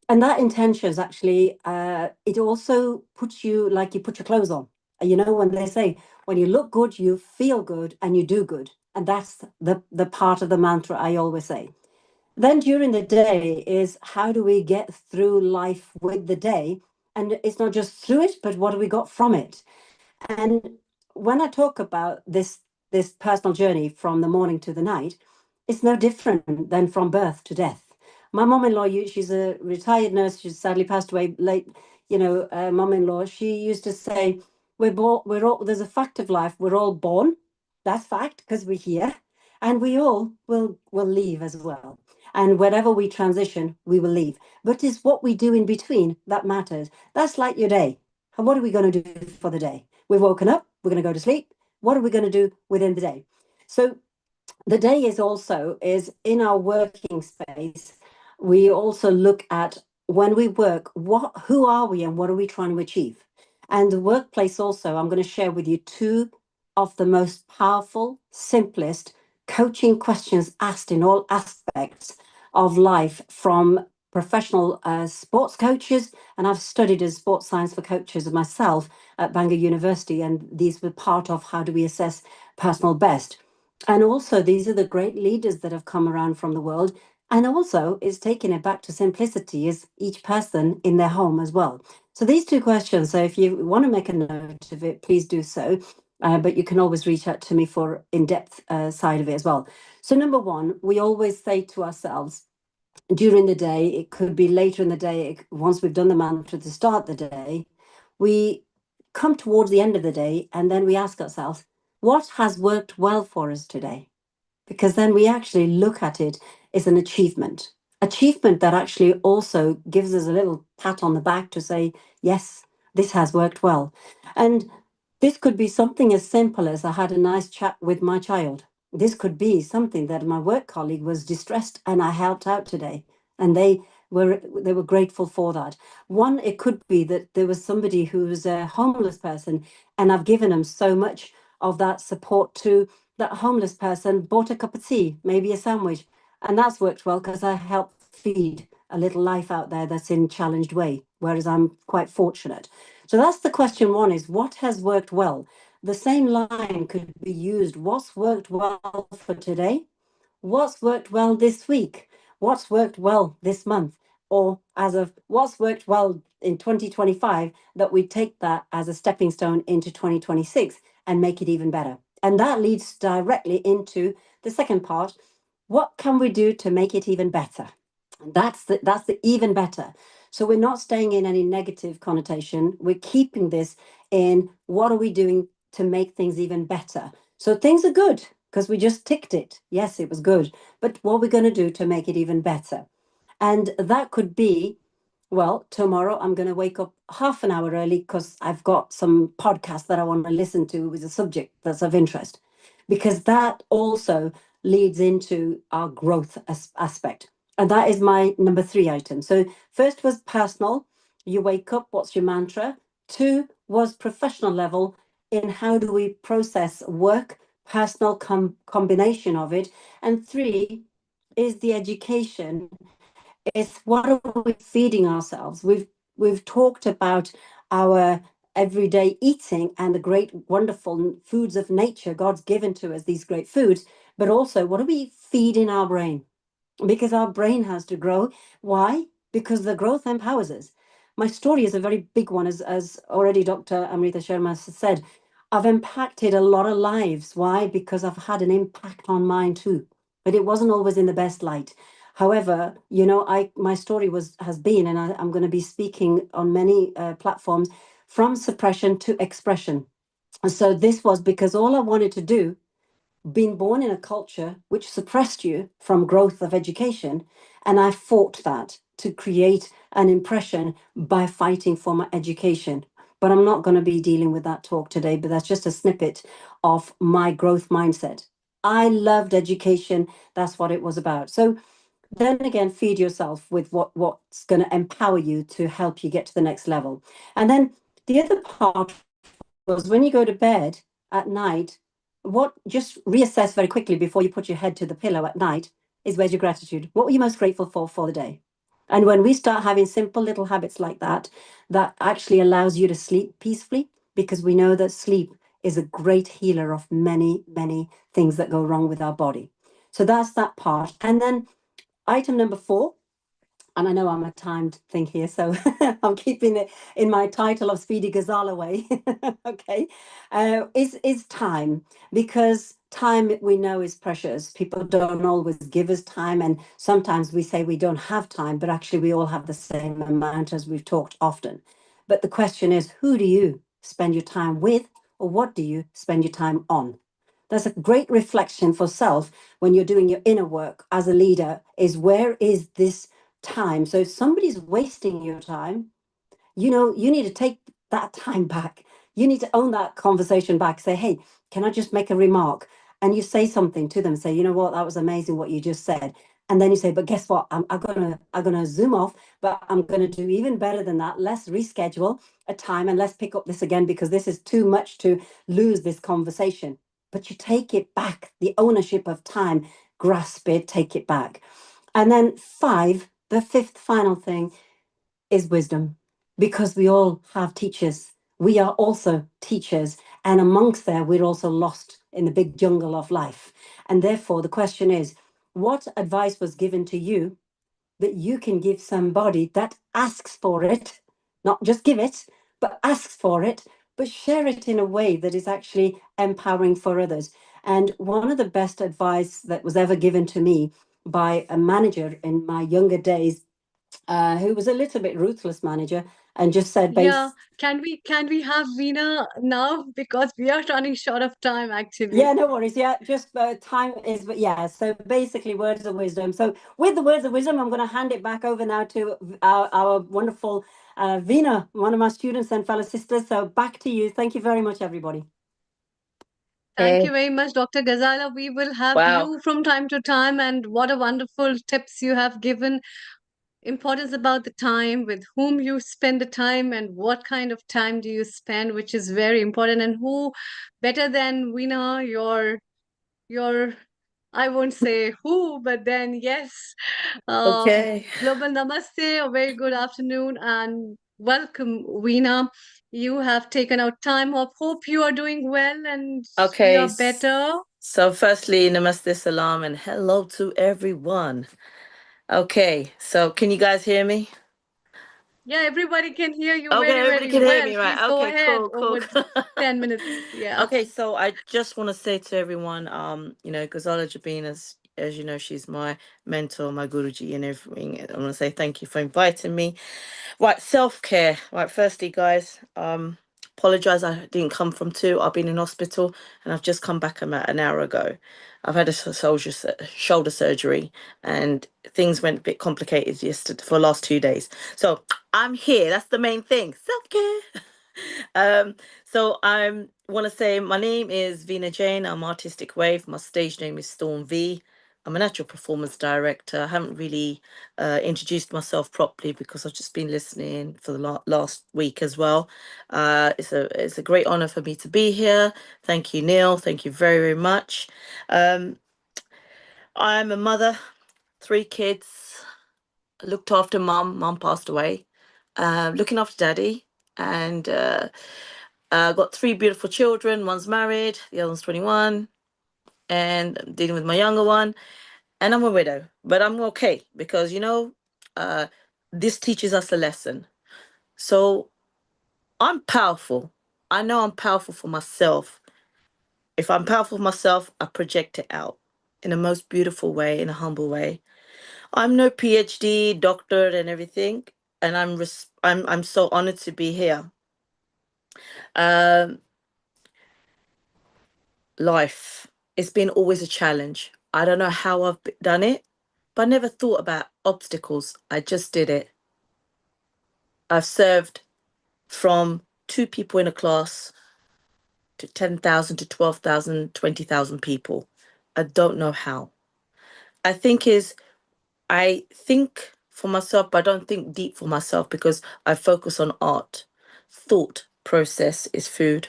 And that intention is actually, it also puts you like you put your clothes on. You know, when they say, when you look good, you feel good and you do good. And that's the part of the mantra I always say. Then during the day is how do we get through life with the day? And it's not just through it, but what have we got from it? And when I talk about this personal journey from the morning to the night, it's no different than from birth to death. My mom-in-law, she's a retired nurse. She's sadly passed away late. You know, mom-in-law. She used to say, "We're born. We're all. There's a fact of life. We're all born. That's fact because we're here, and we all will leave as well. And wherever we transition, we will leave. But it's what we do in between that matters. That's like your day. And what are we going to do for the day? We've woken up, we're going to go to sleep. What are we going to do within the day? So the day is in our working space. We also look at when we work, who are we and what are we trying to achieve? And the workplace also, I'm going to share with you two of the most powerful, simplest coaching questions asked in all aspects of life from professional sports coaches. And I've studied as sports science for coaches myself at Bangor University. And these were part of how do we assess personal best. And also, these are the great leaders that have come around from the world. And also, it's taking it back to simplicity is each person in their home as well. So these two questions, so if you want to make a note of it, please do so. But you can always reach out to me for in-depth side of it as well. So number one, we always say to ourselves during the day, it could be later in the day, once we've done the mantra to start the day, we come towards the end of the day and then we ask ourselves, what has worked well for us today? Because then we actually look at it as an achievement that actually also gives us a little pat on the back to say, yes, this has worked well. And this could be something as simple as I had a nice chat with my child. This could be something that my work colleague was distressed and I helped out today. And they were grateful for that. One, it could be that there was somebody who was a homeless person and I've given them so much of that support to that homeless person, bought a cup of tea, maybe a sandwich. And that's worked well because I helped feed a little life out there that's in challenged way, whereas I'm quite fortunate. So that's the question one is what has worked well? The same line could be used. What's worked well for today? What's worked well this week? What's worked well this month? Or as of what's worked well in 2025, that we take that as a stepping stone into 2026 and make it even better. And that leads directly into the second part. What can we do to make it even better? That's the even better. So we're not staying in any negative connotation. We're keeping this in what are we doing to make things even better? So things are good because we just ticked it. Yes, it was good. But what are we going to do to make it even better? And that could be, well, tomorrow I'm going to wake up half an hour early because I've got some podcasts that I want to listen to with a subject that's of interest, because that also leads into our growth aspect. And that is my number 3 item. So first was personal. You wake up, what's your mantra? 2 was professional level in how do we process work, personal combination of it. And 3 is the education. It's what are we feeding ourselves? We've talked about our everyday eating and the great, wonderful foods of nature God's given to us, these great foods, but also what do we feed in our brain? Because our brain has to grow. Why? Because the growth empowers us. My story is a very big one, as already Dr. Amrita Sharma said. I've impacted a lot of lives. Why? Because I've had an impact on mine too. But it wasn't always in the best light. However, you know, my story has been, and I'm going to be speaking on many platforms, from suppression to expression. And so this was because all I wanted to do, being born in a culture which suppressed you from growth of education, and I fought that to create an impression by fighting for my education. But I'm not going to be dealing with that talk today, but that's just a snippet of my growth mindset. I loved education. That's what it was about. So then again, feed yourself with what's going to empower you to help you get to the next level. And then the other part was when you go to bed at night, just reassess very quickly before you put your head to the pillow at night is, where's your gratitude? What were you most grateful for the day? And when we start having simple little habits like that, that actually allows you to sleep peacefully, because we know that sleep is a great healer of many, many things that go wrong with our body. So that's that part. And then item number 4, and I know I'm a timed thing here, so I'm keeping it in my title of Speedy Ghazala way. Okay, is time, because time we know is precious. People don't always give us time, and sometimes we say we don't have time, but actually we all have the same amount, as we've talked often. But the question is, who do you spend your time with, or what do you spend your time on? That's a great reflection for self when you're doing your inner work as a leader, is where is this time? So if somebody's wasting your time, you know, you need to take that time back. You need to own that conversation back. Say, hey, can I just make a remark? And you say something to them, say, you know what, that was amazing what you just said. And then you say, but guess what? I'm gonna zoom off, but I'm gonna do even better than that. Let's reschedule a time and let's pick up this again, because this is too much to lose this conversation. But you take it back, the ownership of time, grasp it, take it back. And then 5, the 5th final thing is wisdom, because we all have teachers. We are also teachers, and amongst there, we're also lost in the big jungle of life. And therefore, the question is, what advice was given to you that you can give somebody that asks for it, not just give it, but asks for it, but share it in a way that is actually empowering for others? And one of the best advice that was ever given to me by a manager in my younger days, who was a little bit ruthless manager, and just said, Yeah, can we have Veena now, because we are running short of time actually. yeah, no worries. Yeah, just time is, but yeah. So basically, words of wisdom. So with the words of wisdom, I'm going to hand it back over now to our wonderful Veena, one of my students and fellow sisters. So back to you. Thank you very much, everybody. Thank you very much, Dr. Ghazala. We will have Wow. you from time to time, and what a wonderful tips you have given. Importance about the time, with whom you spend the time, and what kind of time do you spend, which is very important. And who better than Veena, your I won't say who, but then yes. Okay. Global Namaste, a very good afternoon, and welcome, Veena. You have taken out time off. Hope you are doing well and you Okay. are better. So firstly, namaste, salam, and hello to everyone. Okay, so can you guys hear me? Yeah, everybody can hear you Okay, very, everybody very can hear well. me, right? Please go Okay, ahead cool, cool. over 10 minutes. Yeah. Okay, so I just want to say to everyone, you know, Ghazala Jabin, as you know, she's my mentor, my Guruji and everything. I want to say thank you for inviting me. Right, self-care. Right, firstly, guys, apologize I didn't come from 2. I've been in hospital and I've just come back about an hour ago. I've had a shoulder surgery and things went a bit complicated yesterday for the last 2 days. So I'm here. That's the main thing. Self-care. So I want to say my name is Veena Jain. I'm Artistic Wave. My stage name is Storm V. I'm a natural performance director. I haven't really introduced myself properly because I've just been listening for the last week as well. It's a great honor for me to be here. Thank you, Neil. Thank you very, very much. I'm a mother, 3 kids. Looked after mum. Mum passed away. Looking after daddy, and got 3 beautiful children. One's married, the other one's 21, and I'm dealing with my younger one. And I'm a widow, but I'm okay because, you know, this teaches us a lesson. So I'm powerful. I know I'm powerful for myself. If I'm powerful for myself, I project it out in a most beautiful way, in a humble way. I'm no PhD doctor and everything, and I'm so honored to be here. Um, Life, it's been always a challenge. I don't know how I've done it, but I never thought about obstacles. I just did it. I've served from 2 people in a class to 10,000 to 12,000, 20,000 people. I don't know how. I think for myself, but I don't think deep for myself because I focus on art. Thought process is food.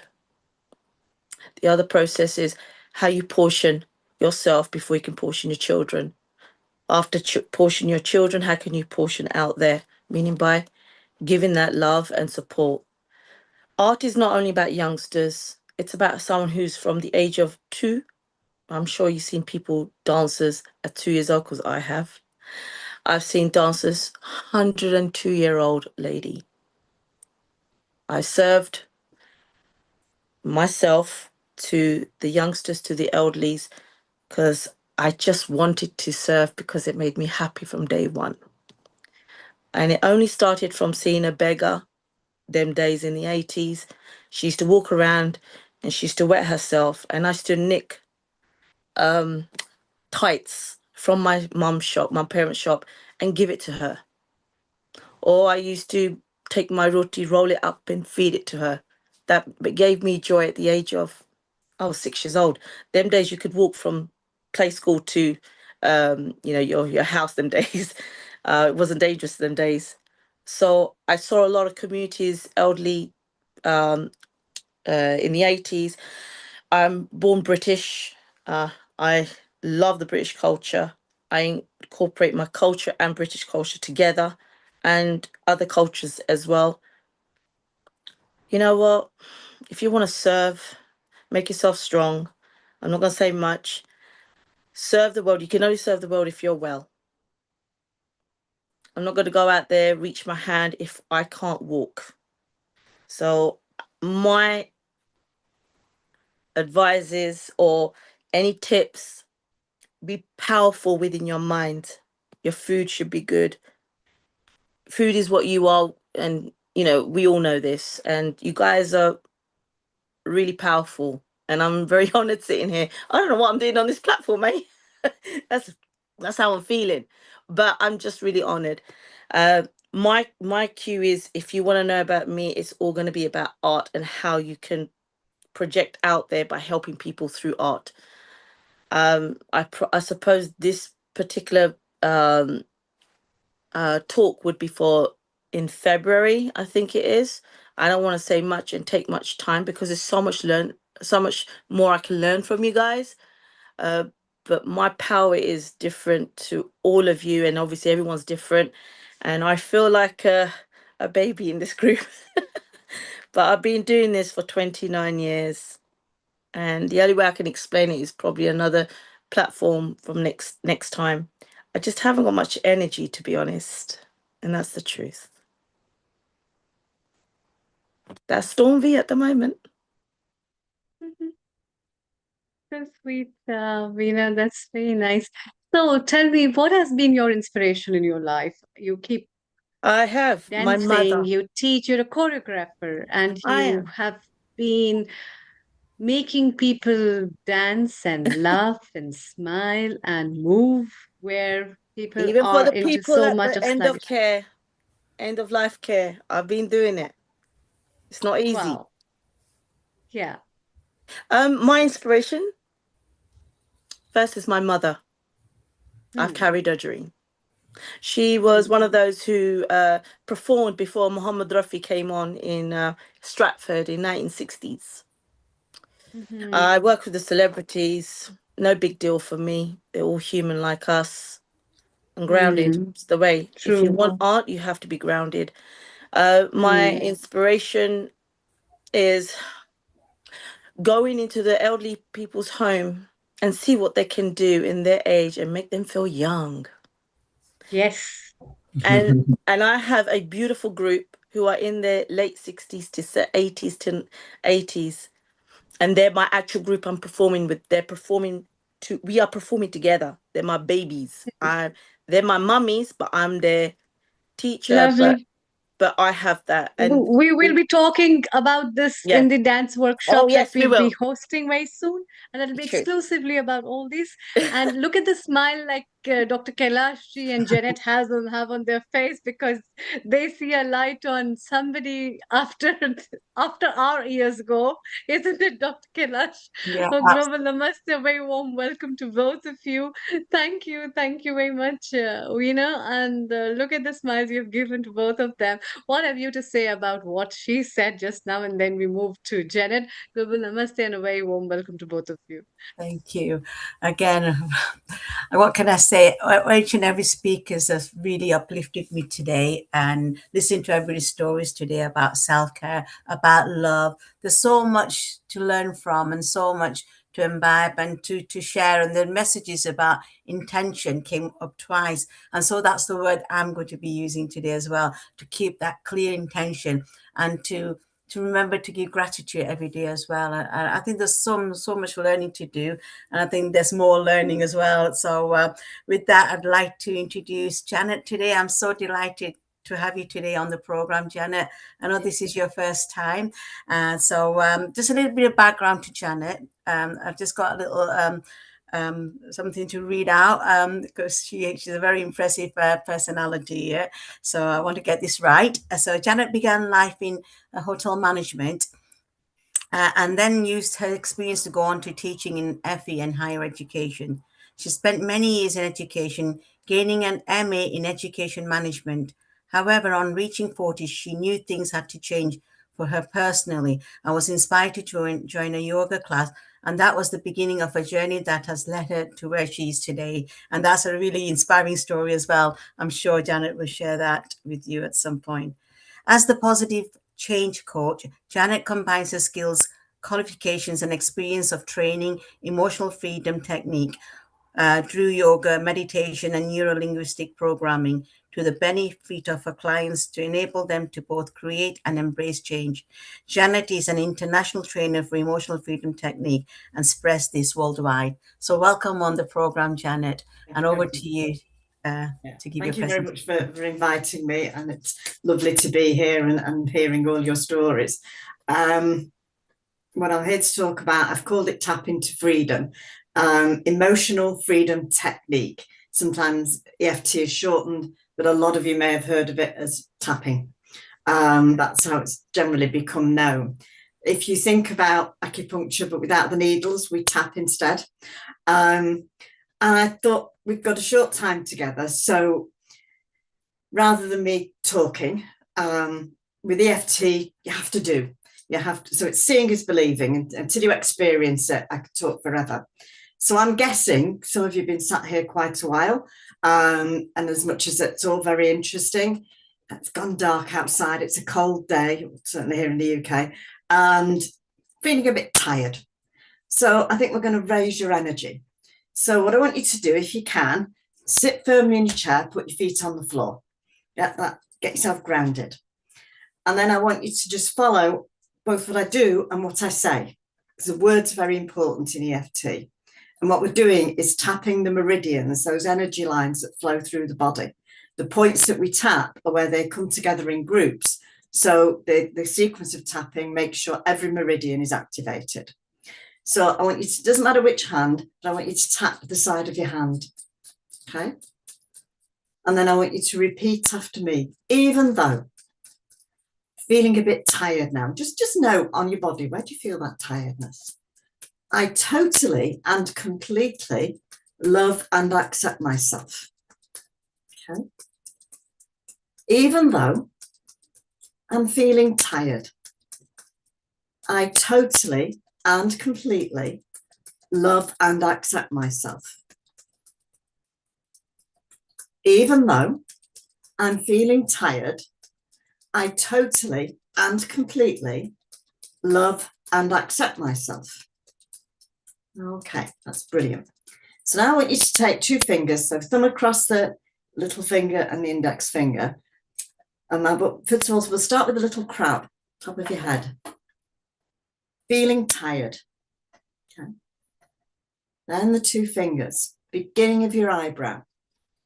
The other process is how you portion yourself before you can portion your children. After portion your children, how can you portion out there? Meaning by giving that love and support. Art is not only about youngsters, it's about someone who's from the age of 2. I'm sure you've seen people, dancers at 2 years old, because I have. I've seen dancers, 102-year-old lady. I served myself to the youngsters, to the elderlies, because I just wanted to serve because it made me happy from day one. And it only started from seeing a beggar them days in the 80s. She used to walk around and she used to wet herself, and I used to nick tights from my mum's shop, my parents' shop, and give it to her. Or I used to take my roti, roll it up and feed it to her. That gave me joy at the age of, I was 6 years old. Them days you could walk from play school to your house them days. It wasn't dangerous them days. So I saw a lot of communities, elderly, in the 80s. I'm born British. I love the British culture. I incorporate my culture and British culture together, and other cultures as well. You know what? If you want to serve, make yourself strong. I'm not going to say much. Serve the world. You can only serve the world if you're well. I'm not going to go out there, reach my hand if I can't walk. So my advices or any tips, be powerful within your mind. Your food should be good. Food is what you are, and we all know this, and you guys are really powerful, and I'm very honored sitting here. I don't know what I'm doing on this platform, mate. that's how I'm feeling, but I'm just really honored. My cue is, if you want to know about me, it's all going to be about art and how you can project out there by helping people through art. I suppose this particular talk would be for in February, I think it is. I don't want to say much and take much time because there's so much more I can learn from you guys. But my power is different to all of you, and obviously everyone's different. And I feel like a baby in this group. But I've been doing this for 29 years. And the only way I can explain it is probably another platform from next time. I just haven't got much energy, to be honest. And that's the truth. That's Stormzy at the moment. So sweet, Veena. That's very nice. So tell me, what has been your inspiration in your life? You keep I have my dancing, mother. you teach, you're a choreographer, and I you am. have been making people dance and laugh and smile and move where people Even for are the into people so at much the of sluggish. end of life care, I've been doing it. It's not easy. Wow. Yeah. My inspiration first is my mother. I've Hmm. carried her dream. She was one of those who performed before Muhammad Rafi came on in Stratford in 1960s. I work with the celebrities. No big deal for me. They're all human like us and grounded. It's the way. If you True. want art, you have to be grounded. My inspiration is going into the elderly people's home and see what they can do in their age and make them feel young. Yes. And I have a beautiful group who are in their late 60s to 80s to 80s. And they're my actual group I'm performing with. We are performing together. They're my babies. They're my mummies, but I'm their teacher, Lovely. but I have that. And We will be talking about this yeah. in the dance workshop Oh, that yes, we we'll be will. hosting very soon. And that'll be True. exclusively about all this. And look at the smile like Dr. Kailashi and Janet have on their face, because they see a light on somebody after our years go. Isn't it, Dr. Kailash? Yeah, Oh, Global Namaste, a very warm welcome to both of you. Thank you very much, Veena. And look at the smiles you've given to both of them. What have you to say about what she said just now? And then we move to Janet. Global Namaste and a very warm welcome to both of you. Thank you. Again, what can I say? Each and every speaker has really uplifted me today, and listening to everybody's stories today about self-care, about love. There's so much to learn from and so much to imbibe and to share. And the messages about intention came up twice. And so that's the word I'm going to be using today as well, to keep that clear intention and to remember to give gratitude every day as well. And I think there's so much learning to do, and I think there's more learning as well. So with that, I'd like to introduce Janet today. I'm so delighted to have you today on the program, Janet. I know this is your first time. So just a little bit of background to Janet. I've just got a little something to read out because she's a very impressive personality here. So I want to get this right. So Janet began life in hotel management and then used her experience to go on to teaching in FE and higher education. She spent many years in education, gaining an MA in education management. However, on reaching 40, she knew things had to change for her personally and was inspired to join a yoga class. And that was the beginning of a journey that has led her to where she is today. And that's a really inspiring story as well. I'm sure Janet will share that with you at some point. As the positive change coach, Janet combines her skills, qualifications, and experience of training, emotional freedom technique, through yoga, meditation, and neuro-linguistic programming to the benefit of her clients to enable them to both create and embrace change. Janet is an international trainer for emotional freedom technique and spreads this worldwide. So welcome on the program, Janet, and over to you. To give Thank you your very much for inviting me, and it's lovely to be here and hearing all your stories. What I'm here to talk about, I've called it Tap into Freedom, emotional freedom technique. Sometimes EFT is shortened, but a lot of you may have heard of it as tapping. That's how it's generally become known. If you think about acupuncture, but without the needles, we tap instead. And I thought, we've got a short time together, so rather than me talking, with EFT, you have to do. You have to, so it's seeing is believing, and until you experience it, I could talk forever. So I'm guessing some of you have been sat here quite a while, and as much as it's all very interesting, it's gone dark outside, it's a cold day, certainly here in the UK, and feeling a bit tired. So I think we're going to raise your energy. So what I want you to do, if you can, sit firmly in your chair, put your feet on the floor. Get yourself grounded. And then I want you to just follow both what I do and what I say, because the words are very important in EFT. And what we're doing is tapping the meridians, those energy lines that flow through the body. The points that we tap are where they come together in groups. So the sequence of tapping makes sure every meridian is activated. So I want you to, doesn't matter which hand, but I want you to tap the side of your hand, okay? And then I want you to repeat after me, even though feeling a bit tired now, just know on your body, where do you feel that tiredness? I totally and completely love and accept myself, okay? Even though I'm feeling tired, I totally and completely love and accept myself. Even though I'm feeling tired, I totally and completely love and accept myself. Okay, that's brilliant. So now I want you to take two fingers, so thumb across the little finger and the index finger, But first of all, we'll start with a little crab, top of your head. Feeling tired. Okay. Then the 2 fingers, beginning of your eyebrow.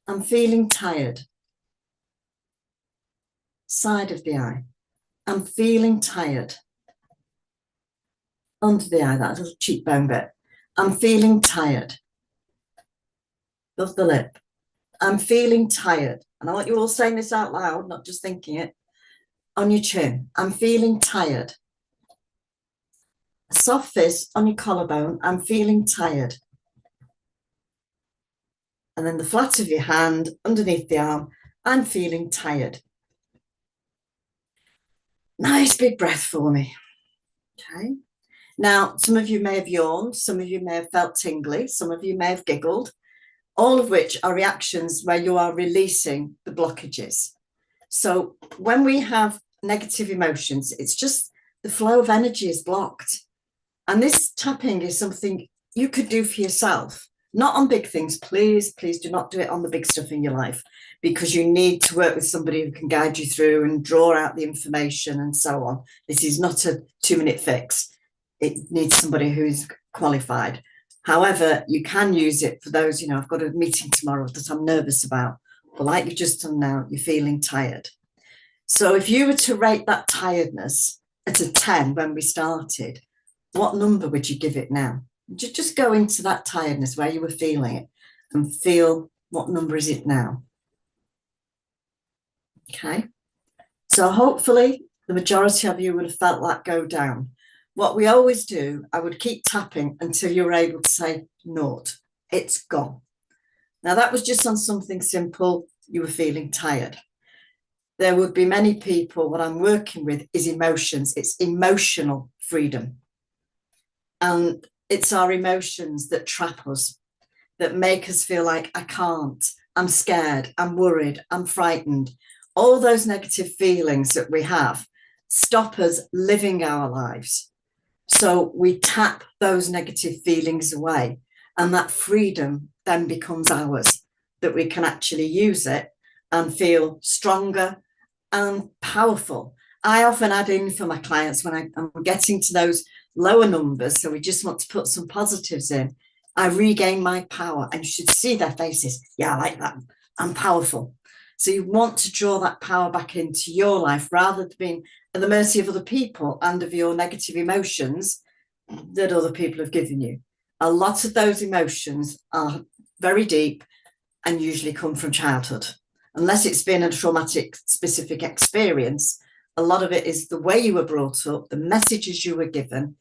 I'm feeling tired. Side of the eye. I'm feeling tired. Under the eye, that little cheekbone bit. I'm feeling tired. Above the lip. I'm feeling tired. And I want you all saying this out loud, not just thinking it. On your chin. I'm feeling tired. A soft fist on your collarbone. I'm feeling tired. And then the flat of your hand underneath the arm. I'm feeling tired. Nice big breath for me. Okay. Now, some of you may have yawned. Some of you may have felt tingly. Some of you may have giggled. All of which are reactions where you are releasing the blockages. So when we have negative emotions, it's just the flow of energy is blocked. And this tapping is something you could do for yourself, not on big things. Please, please do not do it on the big stuff in your life, because you need to work with somebody who can guide you through and draw out the information and so on. This is not a 2-minute fix. It needs somebody who's qualified. However, you can use it for those, I've got a meeting tomorrow that I'm nervous about. But like you've just done now, you're feeling tired. So if you were to rate that tiredness at a 10 when we started, what number would you give it now? Just go into that tiredness where you were feeling it and feel what number is it now. Okay. So hopefully the majority of you would have felt that go down. What we always do, I would keep tapping until you're able to say naught. It's gone. Now that was just on something simple. You were feeling tired. There would be many people, what I'm working with is emotions. It's emotional freedom. And it's our emotions that trap us, that make us feel like I can't, I'm scared, I'm worried, I'm frightened. All those negative feelings that we have stop us living our lives. So we tap those negative feelings away, and that freedom then becomes ours, that we can actually use it and feel stronger and powerful. I often add in for my clients when I'm getting to those lower numbers, so we just want to put some positives in, I regain my power, and you should see their faces. Yeah, I like that. I'm powerful. So you want to draw that power back into your life rather than being at the mercy of other people and of your negative emotions that other people have given you. A lot of those emotions are very deep and usually come from childhood. Unless it's been a traumatic specific experience, a lot of it is the way you were brought up, the messages you were given,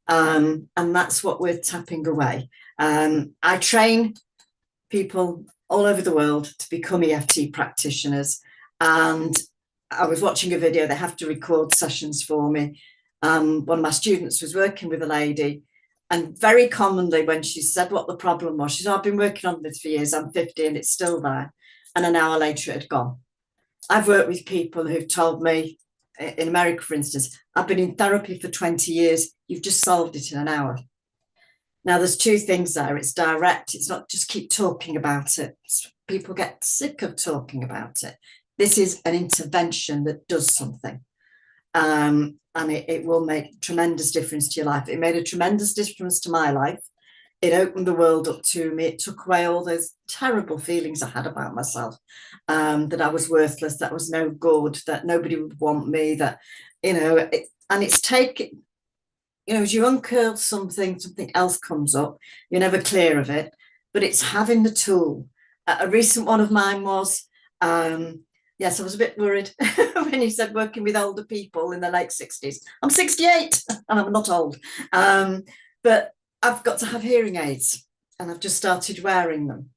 and that's what we're tapping away. I train people all over the world to become EFT practitioners, and I was watching a video. They have to record sessions for me. One of my students was working with a lady, and very commonly when she said what the problem was, she said, I've been working on this for years, I'm 50 and it's still there. And an hour later it had gone. I've worked with people who've told me, in America, for instance, I've been in therapy for 20 years, you've just solved it in an hour. Now, there's 2 things there. It's direct. It's not just keep talking about it. People get sick of talking about it. This is an intervention that does something. And it will make tremendous difference to your life. It made a tremendous difference to my life. It opened the world up to me. It took away all those terrible feelings I had about myself, that I was worthless, that I was no good, that nobody would want me, that, and it's taken, as you uncurl something else comes up. You're never clear of it, but it's having the tool. A recent one of mine was, yes, I was a bit worried when you said working with older people in their late 60s. I'm 68 and I'm not old, but I've got to have hearing aids and I've just started wearing them.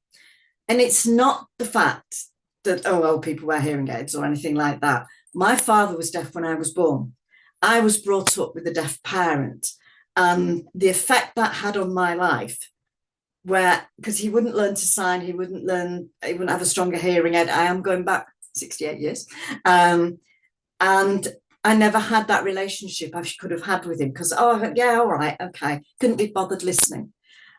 And it's not the fact that, old people wear hearing aids or anything like that. My father was deaf when I was born. I was brought up with a deaf parent, and the effect that had on my life, because he wouldn't learn to sign, he wouldn't have a stronger hearing aid. I am going back 68 years. And I never had that relationship I could have had with him because, yeah, all right, okay. Couldn't be bothered listening.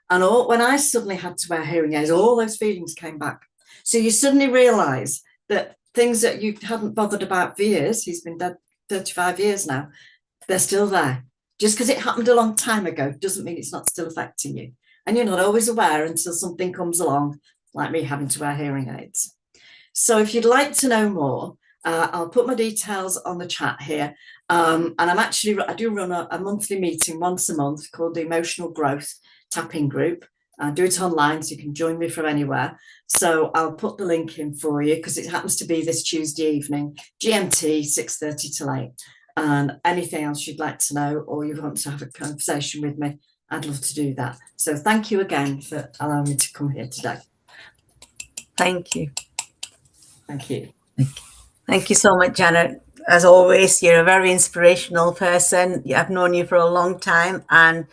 And when I suddenly had to wear hearing aids, all those feelings came back. So you suddenly realise that things that you hadn't bothered about for years, he's been dead 35 years now, they're still there. Just because it happened a long time ago doesn't mean it's not still affecting you. And you're not always aware until something comes along, like me having to wear hearing aids. So if you'd like to know more, I'll put my details on the chat here. And I do run a monthly meeting once a month called the Emotional Growth Tapping Group. I do it online, so you can join me from anywhere. So I'll put the link in for you because it happens to be this Tuesday evening, GMT, 6:30 till 8. And anything else you'd like to know, or you want to have a conversation with me, I'd love to do that. So thank you again for allowing me to come here today. Thank you. Thank you. Thank you so much, Janet. As always, you're a very inspirational person. I've known you for a long time, and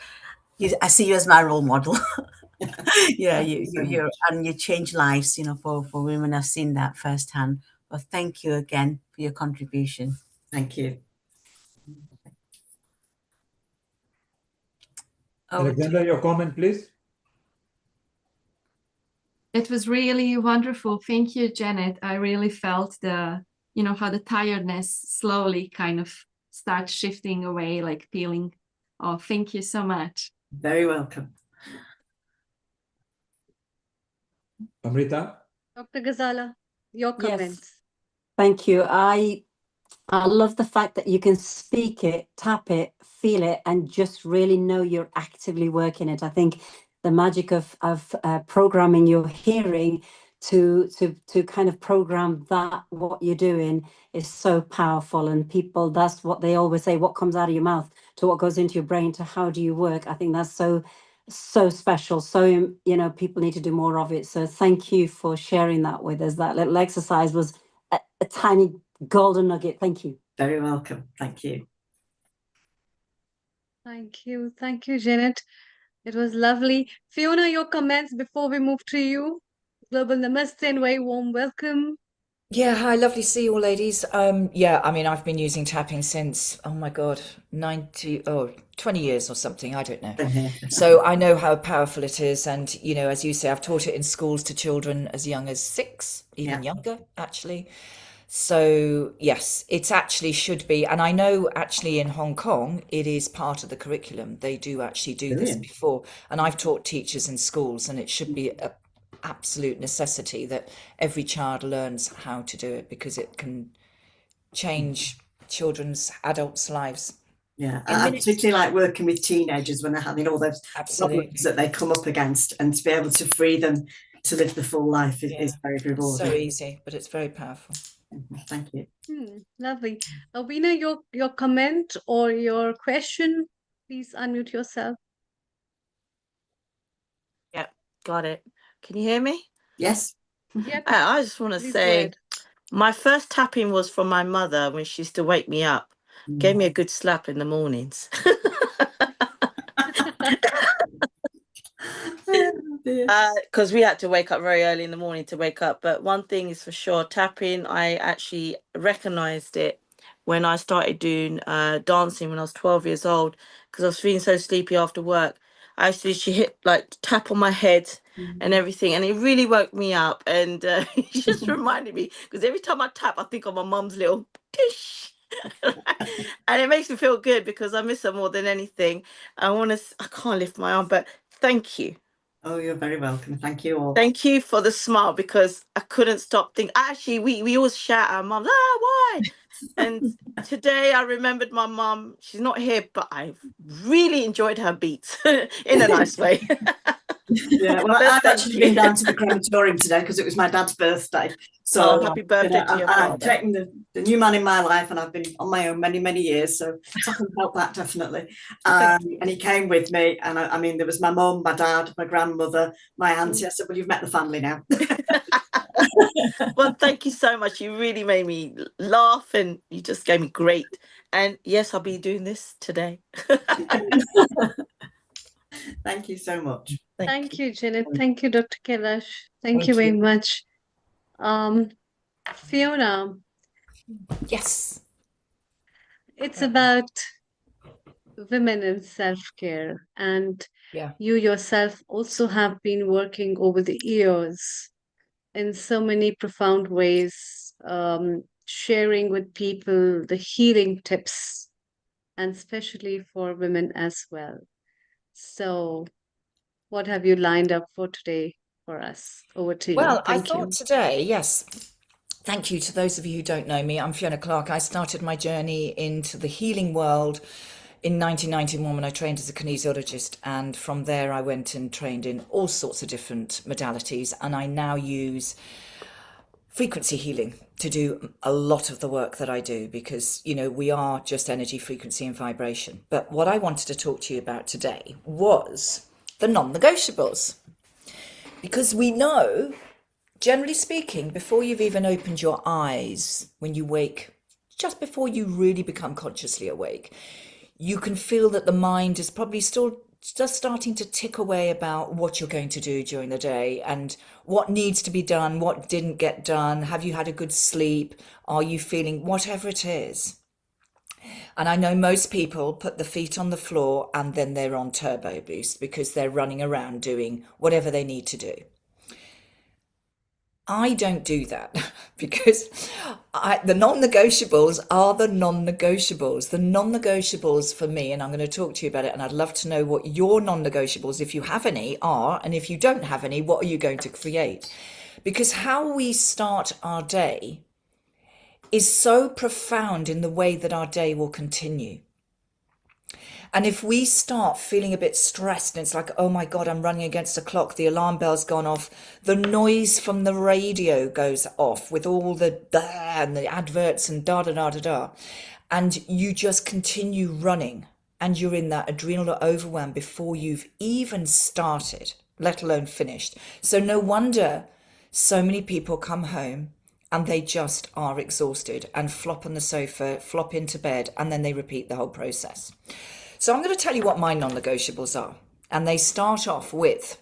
I see you as my role model. Yeah, you change lives, for women. I've seen that firsthand. But thank you again for your contribution. Thank you. Alexandra, your comment, please. It was really wonderful. Thank you, Janet. I really felt how the tiredness slowly kind of starts shifting away, like peeling. Oh, thank you so much. Very welcome. Amrita? Dr. Ghazala, your comments. Yes. Thank you. I love the fact that you can speak it, tap it, feel it, and just really know you're actively working it. I think the magic of programming your hearing to kind of program that what you're doing is so powerful. And people, that's what they always say, what comes out of your mouth to what goes into your brain to how do you work. I think that's so special. So people need to do more of it. So thank you for sharing that with us. That little exercise was a tiny golden nugget. Thank you. Very welcome. Thank you. Thank you. Thank you, Janet. It was lovely. Fiona, your comments before we move to you. Global Namaste and very warm welcome. Yeah, hi, lovely to see you all, ladies. Yeah, I mean, I've been using tapping since, oh my God, 20 years or something, I don't know. So I know how powerful it is. And, as you say, I've taught it in schools to children as young as 6, even younger, actually. So yes, it actually should be. And I know actually in Hong Kong, it is part of the curriculum. They do actually do this before. And I've taught teachers in schools, and it should be a absolute necessity that every child learns how to do it, because it can change children's, adults' lives. Yeah, I particularly like working with teenagers when they're having all those problems that they come up against, and to be able to free them to live the full life is very rewarding. So easy, but it's very powerful. Thank you. Lovely. Veena, your comment or your question, please unmute yourself. Yep, got it. Can you hear me? Yes. Yep. I just want to say, my first tapping was from my mother when she used to wake me up. Gave me a good slap in the mornings. Because we had to wake up very early in the morning to wake up. But one thing is for sure, tapping, I actually recognized it when I started doing dancing when I was 12 years old, because I was feeling so sleepy after work. I actually hit tap on my head and everything, and it really woke me up. And it just reminded me, because every time I tap, I think of my mum's little tish. And it makes me feel good because I miss her more than anything. I can't lift my arm, but thank you. Oh, you're very welcome. Thank you all. Thank you for the smile, because I couldn't stop thinking. Actually, we always shout at our mums, why? And today I remembered my mum. She's not here, but I've really enjoyed her beats in a nice way. Yeah, well, I've actually been down to the crematorium today because it was my dad's birthday. So happy birthday to your I've father. taken the new man in my life, and I've been on my own many, many years. So tapping helped that definitely. And he came with me, and I mean, there was my mum, my dad, my grandmother, my auntie. I said, well, you've met the family now. Well, thank you so much. You really made me laugh, and you just gave me great. And yes, I'll be doing this today. Thank you so much. Thank you, Janet. Thank you, Dr. Kailash. Thank you very much. Fiona. Yes. It's about women and self-care, and you yourself also have been working over the years in so many profound ways sharing with people the healing tips, and especially for women as well. So, what have you lined up for today for us? Over to you. Well, I Thank thought you. today, yes. Thank you to those of you who don't know me. I'm Fiona Clark. I started my journey into the healing world in 1991 when I trained as a kinesiologist. And from there, I went and trained in all sorts of different modalities. And I now use frequency healing to do a lot of the work that I do because, you know, we are just energy, frequency, and vibration. But what I wanted to talk to you about today was the non-negotiables. Because we know, generally speaking, before you've even opened your eyes, when you wake, just before you really become consciously awake, you can feel that the mind is probably still just starting to tick away about what you're going to do during the day and what needs to be done, what didn't get done, have you had a good sleep, are you feeling, whatever it is. And I know most people put the feet on the floor and then they're on turbo boost because they're running around doing whatever they need to do. I don't do that because the non-negotiables are the non-negotiables. The non-negotiables for me, and I'm going to talk to you about it, and I'd love to know what your non-negotiables, if you have any, are, and if you don't have any, what are you going to create? Because how we start our day is so profound in the way that our day will continue. And if we start feeling a bit stressed and it's like, oh my God, I'm running against the clock, the alarm bell's gone off, the noise from the radio goes off with all the and the adverts and da da da da da, and you just continue running and you're in that adrenal overwhelm before you've even started, let alone finished. So no wonder so many people come home and they just are exhausted and flop on the sofa, flop into bed, and then they repeat the whole process. So I'm going to tell you what my non-negotiables are. And they start off with,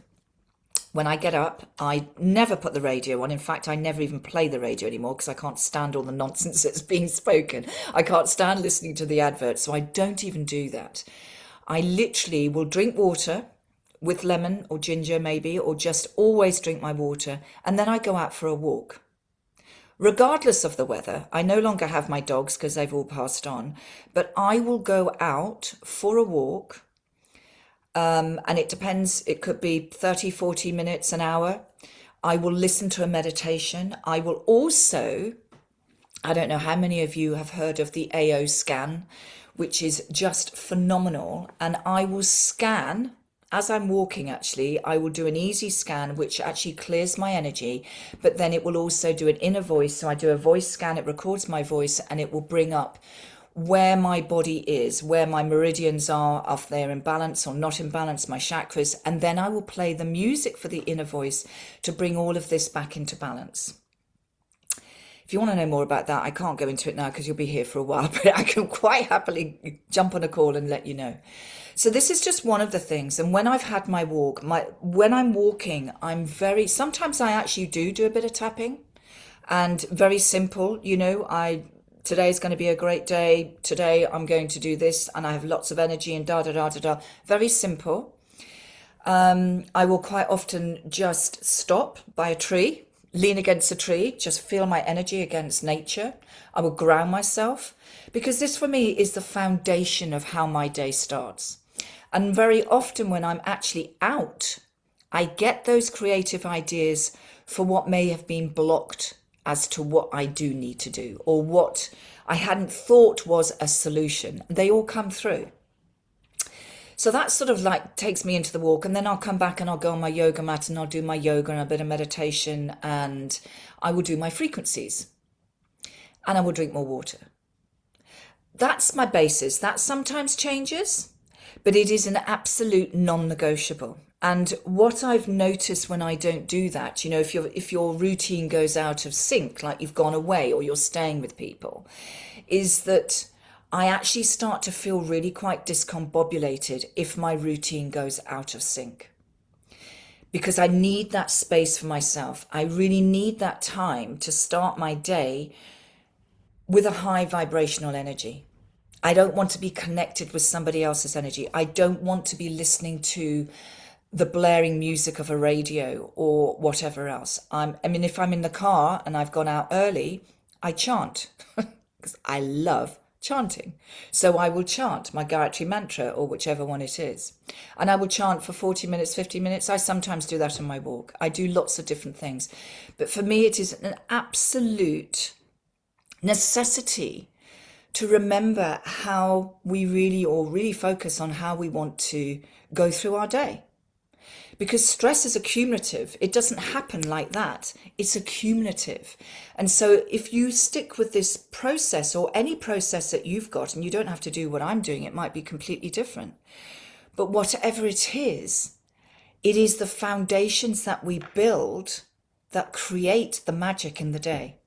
when I get up, I never put the radio on. In fact, I never even play the radio anymore because I can't stand all the nonsense that's being spoken. I can't stand listening to the adverts, so I don't even do that. I literally will drink water with lemon or ginger maybe, or just always drink my water. And then I go out for a walk. Regardless of the weather, I no longer have my dogs because they've all passed on, but I will go out for a walk. And it depends, it could be 30, 40 minutes, an hour. I will listen to a meditation. I will also, I don't know how many of you have heard of the AO scan, which is just phenomenal. And I will scan. As I'm walking, actually, I will do an easy scan, which actually clears my energy, but then it will also do an inner voice. So I do a voice scan, it records my voice, and it will bring up where my body is, where my meridians are, if they're in balance or not in balance, my chakras. And then I will play the music for the inner voice to bring all of this back into balance. If you want to know more about that, I can't go into it now because you'll be here for a while, but I can quite happily jump on a call and let you know. So this is just one of the things. And when I've had my walk, when I'm walking, sometimes I actually do a bit of tapping, and very simple, you know, today's going to be a great day. Today I'm going to do this and I have lots of energy and da da da da da. Very simple. I will quite often just stop by a tree, lean against a tree, just feel my energy against nature. I will ground myself because this for me is the foundation of how my day starts. And very often when I'm actually out, I get those creative ideas for what may have been blocked as to what I do need to do or what I hadn't thought was a solution. They all come through. So that sort of like takes me into the walk, and then I'll come back and I'll go on my yoga mat and I'll do my yoga and a bit of meditation, and I will do my frequencies and I will drink more water. That's my basis. That sometimes changes, but it is an absolute non-negotiable. And what I've noticed when I don't do that, you know, if your routine goes out of sync, like you've gone away or you're staying with people, is that I actually start to feel really quite discombobulated if my routine goes out of sync. Because I need that space for myself. I really need that time to start my day with a high vibrational energy. I don't want to be connected with somebody else's energy. I don't want to be listening to the blaring music of a radio or whatever else. I mean, if I'm in the car and I've gone out early, I chant because I love chanting. So I will chant my Gayatri mantra or whichever one it is. And I will chant for 40 minutes, 50 minutes. I sometimes do that on my walk. I do lots of different things. But for me, it is an absolute necessity to remember how we really focus on how we want to go through our day. Because stress is accumulative. It doesn't happen like that. It's accumulative. And so if you stick with this process or any process that you've got, and you don't have to do what I'm doing, it might be completely different. But whatever it is the foundations that we build that create the magic in the day.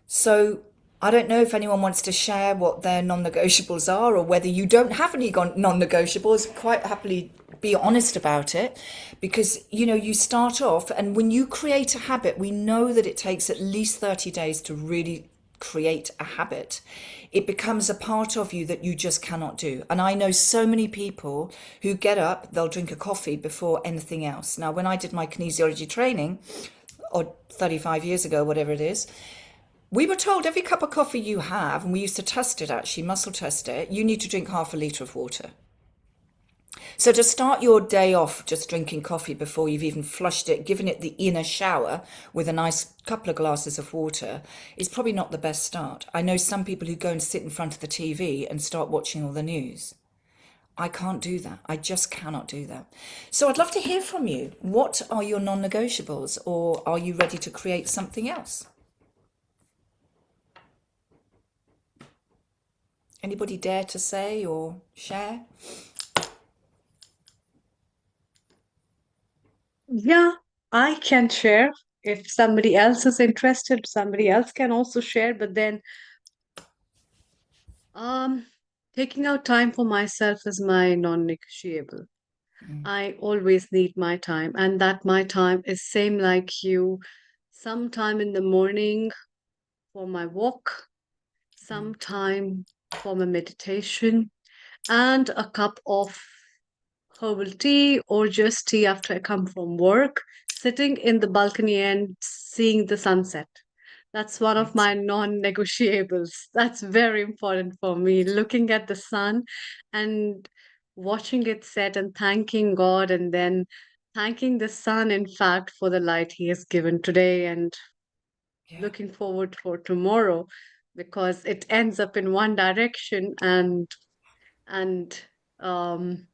So I don't know if anyone wants to share what their non-negotiables are, or whether you don't have any non-negotiables. Quite happily be honest about it, because you start off, and when you create a habit, we know that it takes at least 30 days to really create a habit. It becomes a part of you that you just cannot do. And I know so many people who get up, they'll drink a coffee before anything else. Now, when I did my kinesiology training, or 35 years ago, whatever it is, we were told every cup of coffee you have, and we used to test it, actually, muscle test it, you need to drink half a litre of water. So to start your day off just drinking coffee before you've even flushed it, given it the inner shower with a nice couple of glasses of water, is probably not the best start. I know some people who go and sit in front of the TV and start watching all the news. I can't do that. I just cannot do that. So I'd love to hear from you. What are your non-negotiables, or are you ready to create something else? Anybody dare to say or share? Yeah, I can share. If somebody else is interested, somebody else can also share. But then, taking out time for myself is my non-negotiable. I always need my time, and that my time is same like you. Sometime in the morning for my walk, sometime for my meditation, and a cup of herbal tea or just tea after I come from work, sitting in the balcony and seeing the sunset. That's one of my non-negotiables. That's very important for me, looking at the sun and watching it set and thanking God, and then thanking the sun, in fact, for the light he has given today, and looking forward for tomorrow, because it ends up in one direction. And um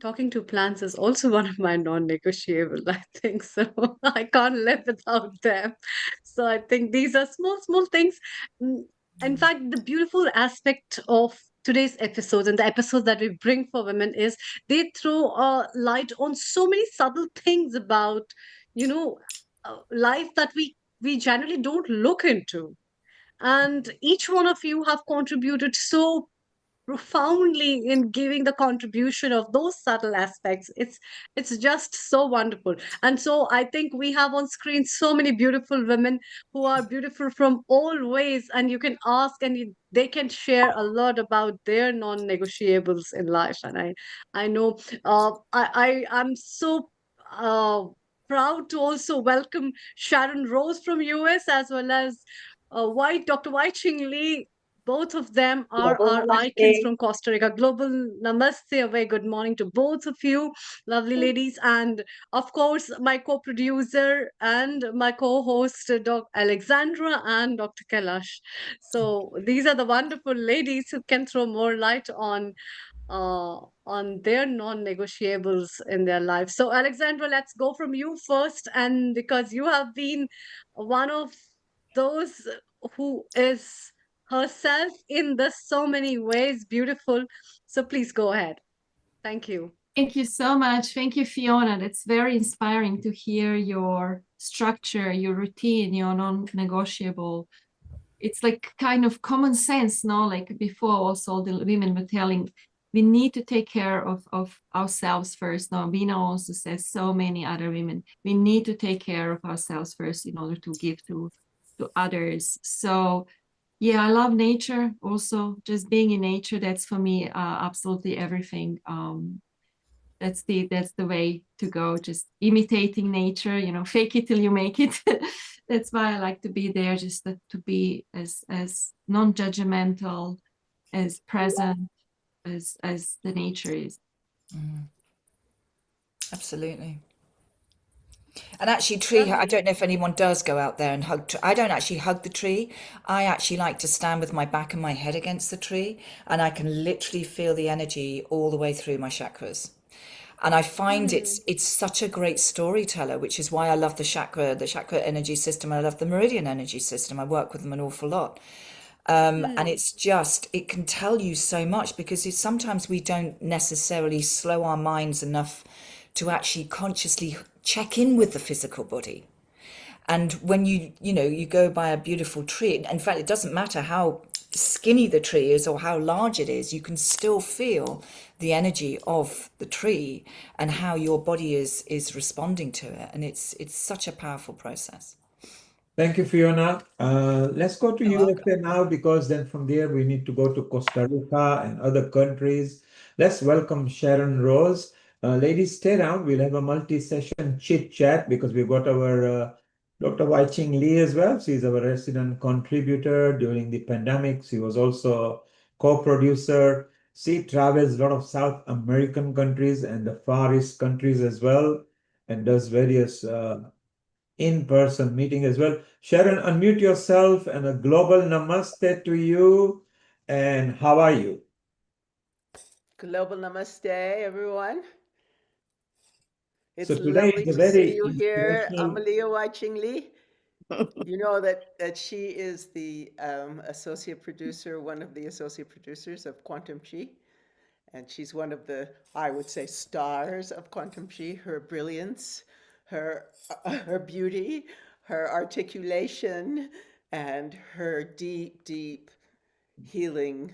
talking to plants is also one of my non-negotiable, I think. So I can't live without them. So I think these are small things. In fact, the beautiful aspect of today's episodes and the episodes that we bring for women is they throw a light on so many subtle things about, life that we generally don't look into. And each one of you have contributed so profoundly in giving the contribution of those subtle aspects. It's just so wonderful. And so I think we have on screen so many beautiful women who are beautiful from all ways, and you can ask, and they can share a lot about their non-negotiables in life. And I know I'm so proud to also welcome Sharon Rose from US, as well as Dr. White Ching Lee. Both of them are Global our icons Namaste. from Costa Rica. Global Namaste, a very good morning to both of you, lovely ladies. And of course, my co-producer and my co-host, Dr. Alexandra and Dr. Kailash. So these are the wonderful ladies who can throw more light on their non-negotiables in their life. So Alexandra, let's go from you first. And because you have been one of those who is herself in the so many ways beautiful. So please go ahead. Thank you. Thank you so much. Thank you, Fiona. It's very inspiring to hear your structure, your routine, your non-negotiable. It's like kind of common sense, no? Like before, also the women were telling, we need to take care of ourselves first. No, Vina also says, so many other women, we need to take care of ourselves first in order to give to others. So yeah, I love nature also. Just being in nature, that's for me absolutely everything. That's the way to go. Just imitating nature, fake it till you make it. that's why I like to be there, just to be as non-judgmental, as present as the nature is. Absolutely. And actually, I don't know if anyone does go out there and hug. I don't actually hug the tree. I actually like to stand with my back and my head against the tree, and I can literally feel the energy all the way through my chakras. And I find it's such a great storyteller, which is why I love the chakra energy system. I love the meridian energy system. I work with them an awful lot. And it's just, it can tell you so much, because sometimes we don't necessarily slow our minds enough to actually consciously check in with the physical body. And when you go by a beautiful tree, in fact, it doesn't matter how skinny the tree is or how large it is, you can still feel the energy of the tree and how your body is responding to it. And it's such a powerful process. Thank you, Fiona. Let's go to USA now, because then from there we need to go to Costa Rica and other countries. Let's welcome Sharon Rose. Ladies, stay around. We'll have a multi-session chit chat, because we've got our Dr. Wai Ching Lee as well. She's our resident contributor during the pandemic. She was also co-producer. She travels a lot of South American countries and the Far East countries as well, and does various in-person meeting as well. Sharon, unmute yourself, and a global namaste to you. And how are you? Global namaste, everyone. It's So today lovely is a to see very you here, inspirational. Amalia Wai Ching Lee. You know that she is the associate producer, one of the associate producers of Quantum Chi. And she's one of the, I would say, stars of Quantum Chi. Her brilliance, her beauty, her articulation, and her deep, deep healing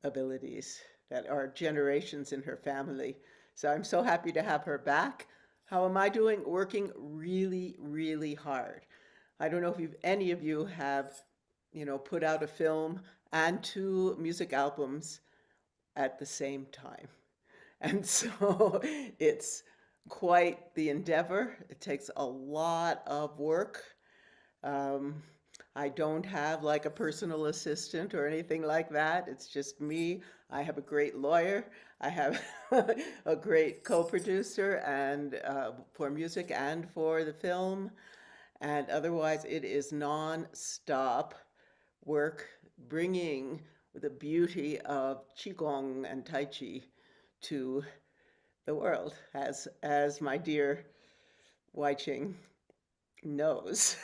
abilities that are generations in her family. So I'm so happy to have her back. How am I doing? Working really, really hard. I don't know if any of you have, put out a film and 2 music albums at the same time. And so it's quite the endeavor. It takes a lot of work. I don't have like a personal assistant or anything like that. It's just me. I have a great lawyer. I have a great co-producer and for music and for the film. And otherwise, it is non-stop work, bringing the beauty of Qigong and Tai Chi to the world, as my dear Wai Ching knows.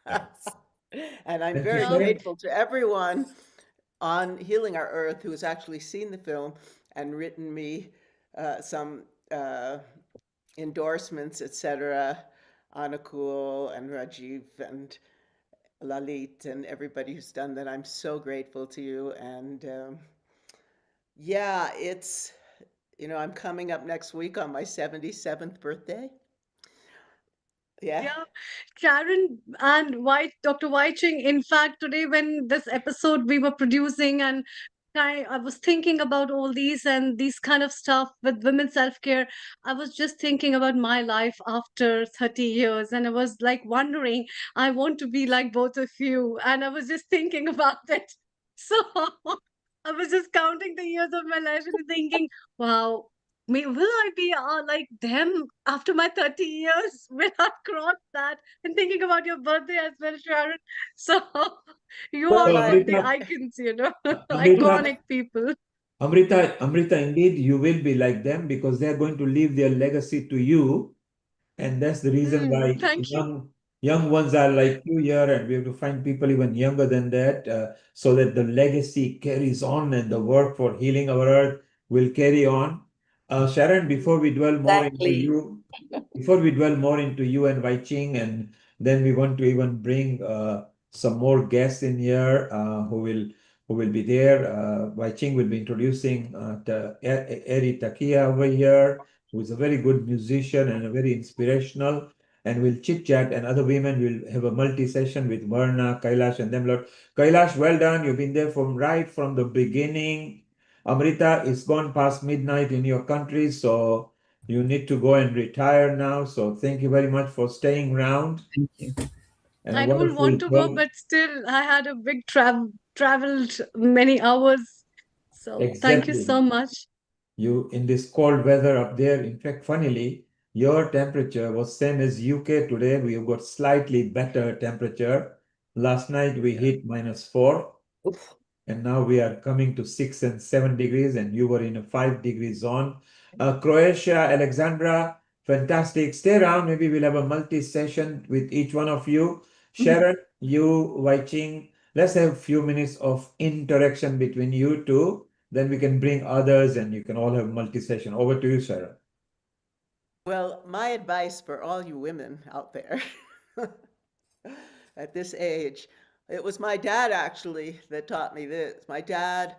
And I'm Thank you, very Sharon. grateful to everyone on Healing Our Earth who has actually seen the film and written me some endorsements, etc. Anakul and Rajiv and Lalit and everybody who's done that. I'm so grateful to you. And yeah, it's, I'm coming up next week on my 77th birthday. Yeah, Sharon and Dr. Wai Ching. In fact, today when this episode we were producing, and I was thinking about all these and these kind of stuff with women's self-care. I was just thinking about my life after 30 years, and I was like wondering, I want to be like both of you. And I was just thinking about it. So I was just counting the years of my life and thinking, wow, will I be like them after my 30 years? Will I cross that? And thinking about your birthday as well, Sharon. So you Well, are So both the Amrita, icons, Amrita, iconic people. Amrita, indeed, you will be like them, because they're going to leave their legacy to you. And that's the reason why Thank you. young ones are like you here, and we have to find people even younger than that, so that the legacy carries on and the work for healing our earth will carry on. Sharon, before we dwell more into Exactly. you, and Wai Ching, and then we want to even bring some more guests in here who will be there. Wai Ching will be introducing Eri Takia over here, who is a very good musician and a very inspirational. And we'll chit chat, and other women will have a multi session with Varna, Kailash, and them. Lord Kailash, well done. You've been there right from the beginning. Amrita, it's gone past midnight in your country, so you need to go and retire now. So thank you very much for staying around. Thank you. and a I don't wonderful want to go, program. but still, I had a big traveled many hours. So thank you so Exactly. much. You in this cold weather up there. In fact, funnily, your temperature was same as UK today. We have got slightly better temperature. Last night we hit -4, and now we are coming to 6 and 7 degrees, and you were in a 5-degree zone. Croatia, Alexandra, fantastic. Stay around. Maybe we'll have a multi-session with each one of you. Sharon, you, Wai Ching, let's have a few minutes of interaction between you two. Then we can bring others and you can all have multi-session. Over to you, Sharon. Well, my advice for all you women out there at this age, it was my dad actually that taught me this. My dad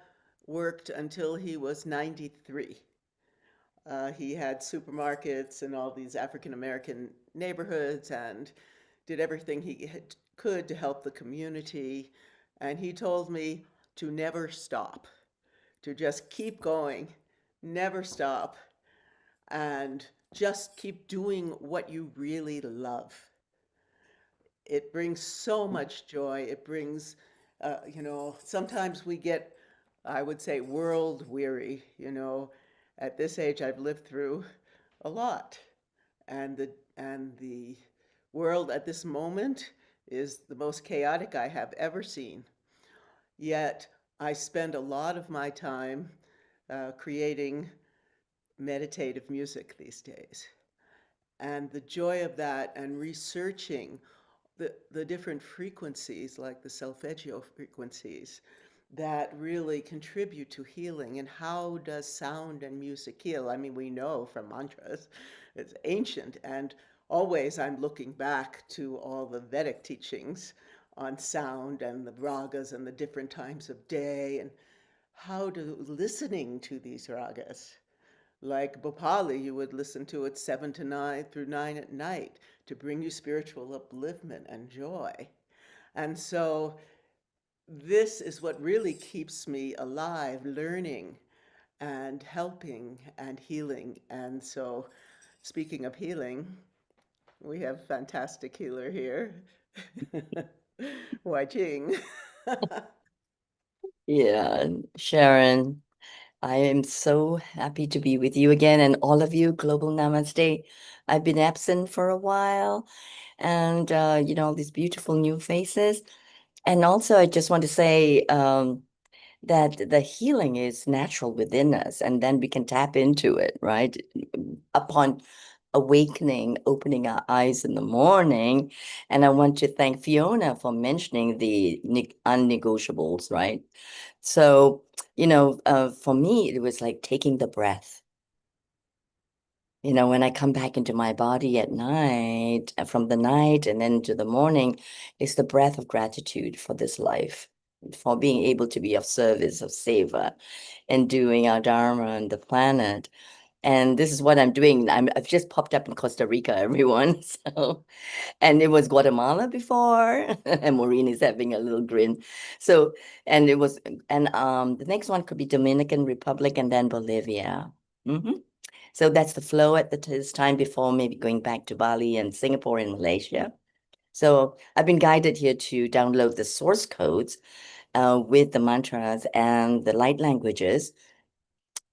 worked until he was 93. He had supermarkets in all these African American neighborhoods and did everything could to help the community. And he told me to never stop, to just keep going, never stop, and just keep doing what you really love. It brings so much joy. It brings, sometimes we get, I would say, world weary. At this age, I've lived through a lot, and the world at this moment is the most chaotic I have ever seen. Yet I spend a lot of my time creating meditative music these days. And the joy of that and researching the different frequencies, like the solfeggio frequencies, that really contribute to healing. And how does sound and music heal? I mean, we know from mantras, it's ancient. And always I'm looking back to all the Vedic teachings on sound and the ragas and the different times of day and how to listening to these ragas. Like Bhopali, you would listen to it 7 to 9 through 9 at night to bring you spiritual upliftment and joy. And so this is what really keeps me alive, learning and helping and healing. And so speaking of healing, we have a fantastic healer here, Wai Ching. Yeah, Sharon, I am so happy to be with you again and all of you. Global Namaste. I've been absent for a while and, all these beautiful new faces. And also, I just want to say that the healing is natural within us, and then we can tap into it, right? Upon awakening, opening our eyes in the morning. And I want to thank Fiona for mentioning the unnegotiables, right? So, for me, it was like taking the breath. When I come back into my body at night, from the night and then to the morning, it's the breath of gratitude for this life, for being able to be of service, of savor, and doing our dharma on the planet. And this is what I'm doing. I've just popped up in Costa Rica, everyone. And it was Guatemala before, and Maureen is having a little grin. So, and the next one could be Dominican Republic and then Bolivia. So that's the flow at this time before maybe going back to Bali and Singapore and Malaysia. So I've been guided here to download the source codes with the mantras and the light languages.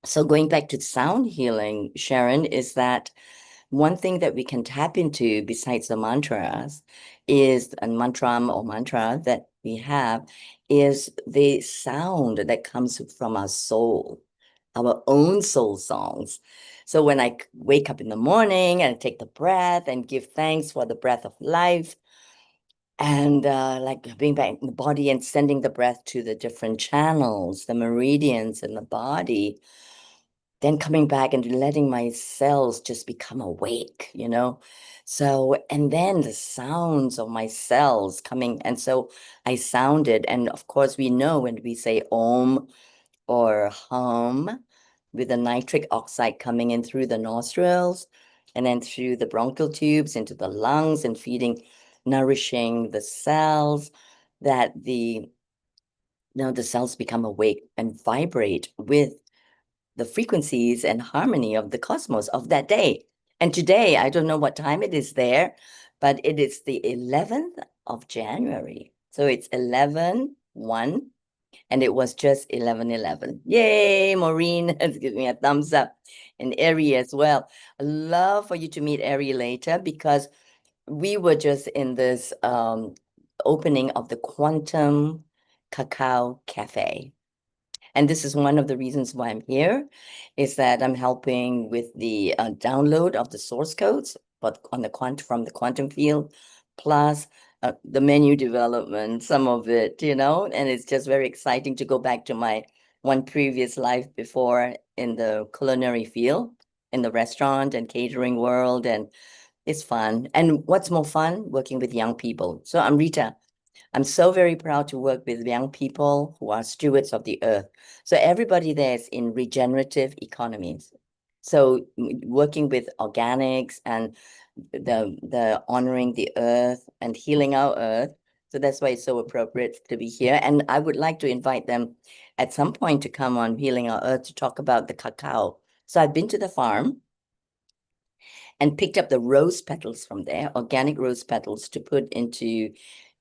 So going back to sound healing, Sharon, is that one thing that we can tap into besides the mantras is a mantra that we have is the sound that comes from our soul, our own soul songs. So when I wake up in the morning and I take the breath and give thanks for the breath of life, and like being back in the body and sending the breath to the different channels, the meridians in the body, then coming back and letting my cells just become awake, So, and then the sounds of my cells coming. And so I sounded, and of course, we know when we say om or hum with the nitric oxide coming in through the nostrils and then through the bronchial tubes into the lungs and nourishing the cells, that the cells become awake and vibrate with the frequencies and harmony of the cosmos of that day. And today, I don't know what time it is there, but it is the 11th of January. So it's 11/1, and it was just 11/11. Yay, Maureen has given me a thumbs up. And Ari as well. I'd love for you to meet Ari later, because we were just in this opening of the Quantum Cacao Cafe. And this is one of the reasons why I'm here, is that I'm helping with the download of the source codes, but on the from the quantum field, plus the menu development, some of it, and it's just very exciting to go back to my one previous life before in the culinary field, in the restaurant and catering world, and it's fun. And what's more fun? Working with young people. So I'm Rita. I'm so very proud to work with young people who are stewards of the earth. So everybody there is in regenerative economies. So working with organics and the honoring the earth and healing our earth. So that's why it's so appropriate to be here. And I would like to invite them at some point to come on Healing Our Earth to talk about the cacao. So I've been to the farm and picked up the rose petals from there, organic rose petals, to put into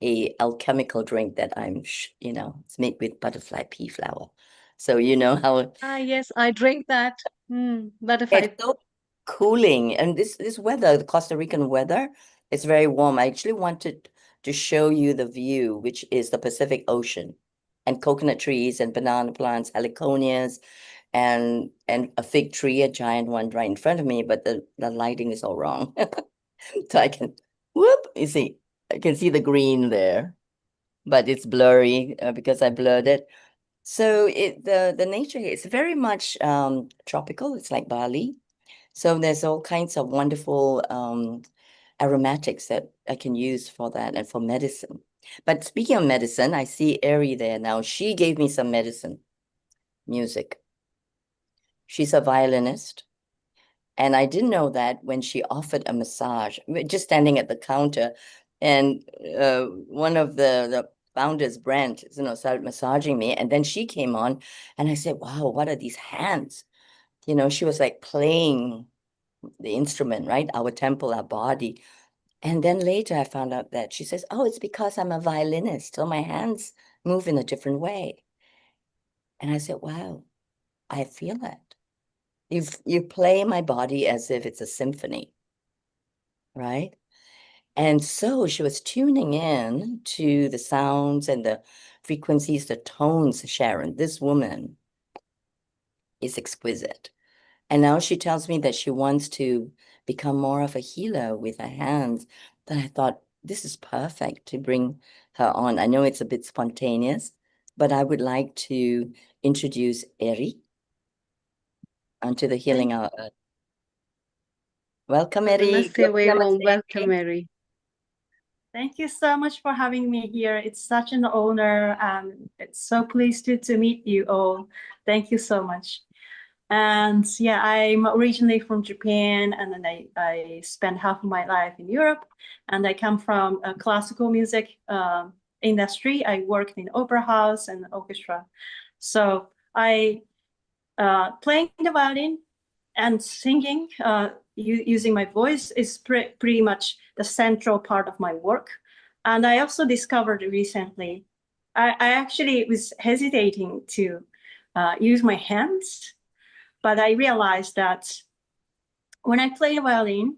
a alchemical drink that it's made with butterfly pea flower. So you know how Ah, yes, I drink that. Butterfly. it's so cooling. And this weather, the Costa Rican weather, it's very warm. I actually wanted to show you the view, which is the Pacific Ocean, and coconut trees and banana plants, heliconias, and a fig tree, a giant one right in front of me, but the lighting is all wrong. So I can, you see, I can see the green there, but it's blurry because I blurred it. So the nature here is very much tropical. It's like Bali. So there's all kinds of wonderful aromatics that I can use for that and for medicine. But speaking of medicine, I see Ari there now. She gave me some medicine, music. She's a violinist. And I didn't know that when she offered a massage, just standing at the counter. And one of the founders, Brent, started massaging me. And then she came on and I said, wow, what are these hands? She was like playing the instrument, right? Our temple, our body. And then later I found out that she says, oh, it's because I'm a violinist. So my hands move in a different way. And I said, wow, I feel it. You play my body as if it's a symphony, right? And so she was tuning in to the sounds and the frequencies, the tones, Sharon. This woman is exquisite. And now she tells me that she wants to become more of a healer with her hands. Then I thought, this is perfect to bring her on. I know it's a bit spontaneous, but I would like to introduce Eri onto the Healing Our Earth. Welcome, Eri. Namaste, very warm Namaste. welcome, Mary. Thank you so much for having me here. It's such an honor. It's so pleased to meet you all. Thank you so much. And yeah, I'm originally from Japan, and then I spent half of my life in Europe, and I come from a classical music industry. I worked in opera house and orchestra. So I playing the violin and singing using my voice is pretty much the central part of my work. And I also discovered recently, I actually was hesitating to use my hands, but I realized that when I play the violin,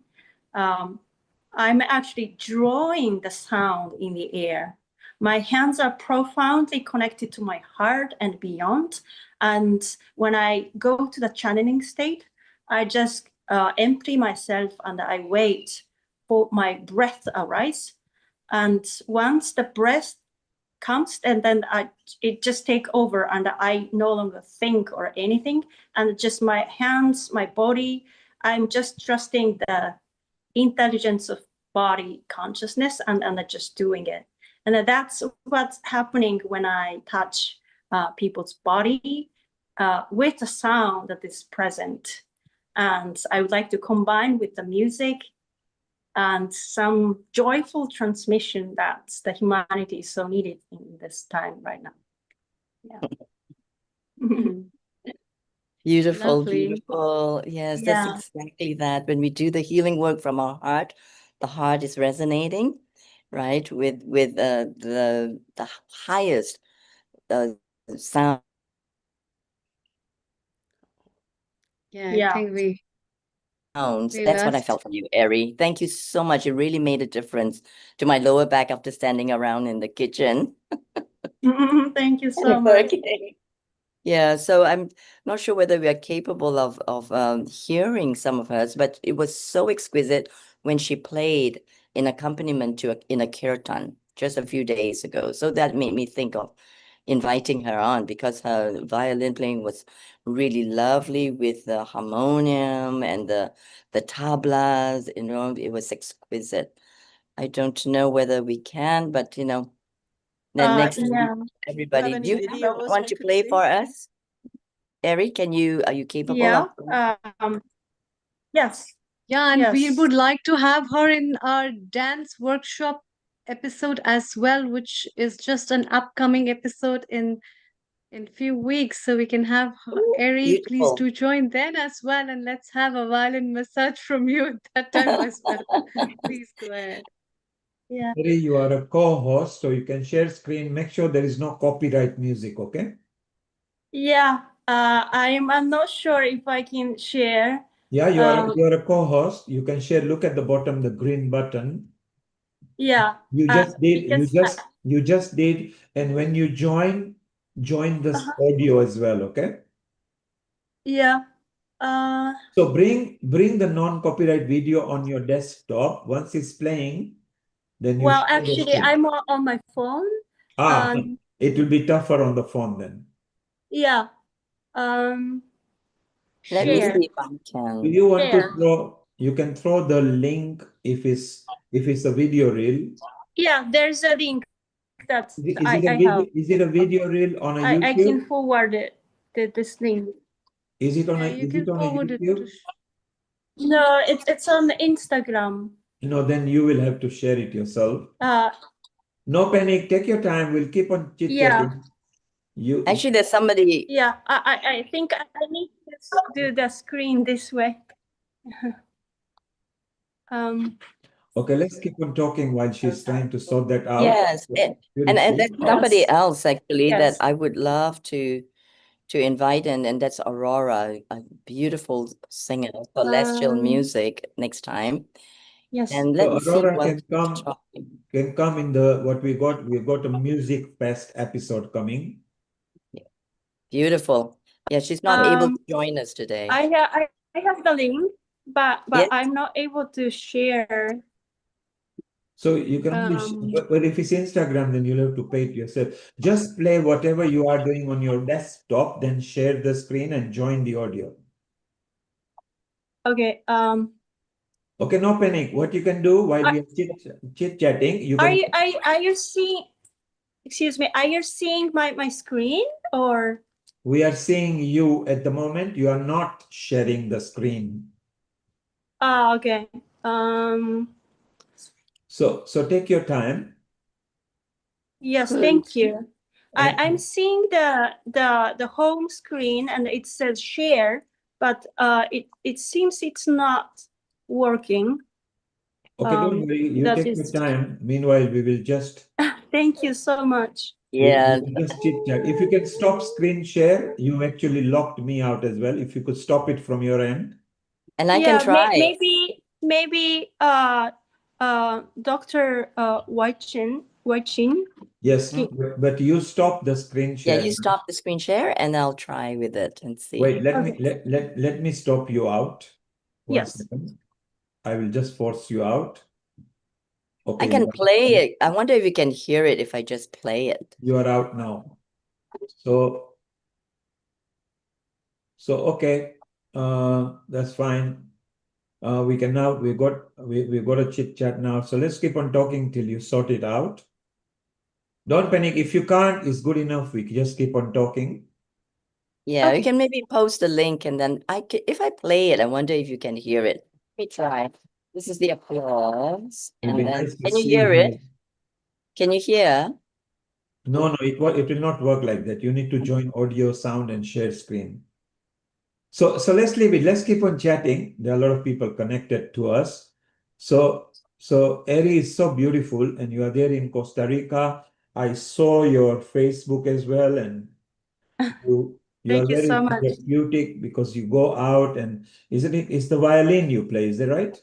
I'm actually drawing the sound in the air. My hands are profoundly connected to my heart and beyond. And when I go to the channeling state, I just empty myself and I wait for my breath to arise. And once the breath comes, and then it just take over, and I no longer think or anything, and just my hands, my body, I'm just trusting the intelligence of body consciousness and just doing it. And that's what's happening when I touch people's body with the sound that is present. And I would like to combine with the music and some joyful transmission that the humanity is so needed in this time right now. Yeah. Beautiful, Lovely. beautiful. Yes, Yeah. that's exactly that. When we do the healing work from our heart, the heart is resonating, right, with the highest sound. Yeah, I Yeah. think we Sounds. we That's what I lost. felt from you, Ari. Thank you so much. It really made a difference to my lower back after standing around in the kitchen. Thank you so much. Working. Yeah, so I'm not sure whether we are capable of hearing some of hers, but it was so exquisite when she played in accompaniment to in a kirtan just a few days ago. So that made me think of inviting her on because her violin playing was really lovely with the harmonium and the tablas, you know, it was exquisite. I don't know whether we can, but you know, then next time, Yeah. everybody, any do you have videos one we to could play see? for us? Eric, are you capable Yeah. of? Yes. Yeah, and we Yes. would like to have her in our dance workshop episode as well, which is just an upcoming episode in few weeks. So we can have Eri, please Beautiful. do join then as well, and let's have a violin massage from you at that time as well. Please go ahead. Yeah. Ari, you are a co-host, so you can share screen. Make sure there is no copyright music, okay? Yeah. I'm not sure if I can share. Yeah, you are a co-host. You can share. Look at the bottom, the green button. Yeah. You just did. Because You just did. And when you join this audio as well, okay? yeah. So bring the non-copyright video on your desktop. Once it's playing, then you Well, share the actually, screen. I'm on my phone. It will be tougher on the phone then. Yeah. Let me Share. see if I Do can. you want to Share. throw? You can throw the link if it's a video reel. Yeah, there's a link that Is it a I video? have. Is it a video reel on a I YouTube? can forward it. This link. Is it on Yeah, a you can forward it YouTube? No, it's on Instagram. No, then you will have to share it yourself. Uh, No panic. Take your time. We'll keep on chit-chatting. You Actually, there's somebody. yeah, I think I need to do the screen this way. Okay, let's keep on talking while she's trying to sort that out. Yes, and there's somebody else actually that Yes. I would love to invite, and that's Aurora, a beautiful singer, celestial music next time. Yes. And let So me see Aurora what can come in the what we got. We've got a music fest episode coming. beautiful. Yeah, she's not able to join us today. I have the link, but Yes. I'm not able to share. So you can only, but if it's Instagram, then you'll have to pay it yourself. Just play whatever you are doing on your desktop, then share the screen and join the audio. Okay. Okay, no panic. What you can do while we are chit-chatting, you Are can. you seeing? Excuse me. Are you seeing my screen or? We are seeing you at the moment. You are not sharing the screen. Ah, okay. So take your time. Yes, thank you. I'm seeing the home screen and it says share, but it seems it's not working. Okay, don't worry. You take your time. Meanwhile, we will just. Thank you so much. Yeah. Just chit chat. If you can stop screen share, you actually locked me out as well. If you could stop it from your end. And I can try. Maybe Dr. Whitechin. Yes, but you stop the screen share. Yeah, you stop the screen share and I'll try with it and see. Wait, let me stop you out. One second. I will just force you out. Okay. I can play it. I wonder if you can hear it if I just play it. You are out now. So okay. That's fine. We can now we've got a chit chat now. So let's keep on talking till you sort it out. Don't panic. If you can't, it's good enough. We just keep on talking. Yeah, you can maybe post the link and then if I play it, I wonder if you can hear it. Let me try. This is the applause. It'll And be then nice to can you see hear you. it? Can you hear? No, it will not work like that. You need to join audio, sound, and share screen. So let's leave it. Let's keep on chatting. There are a lot of people connected to us. So So Eri is so beautiful, and you are there in Costa Rica. I saw your Facebook as well, and you are Thank you very so much. therapeutic because you go out and isn't it? It's the violin you play, is that right?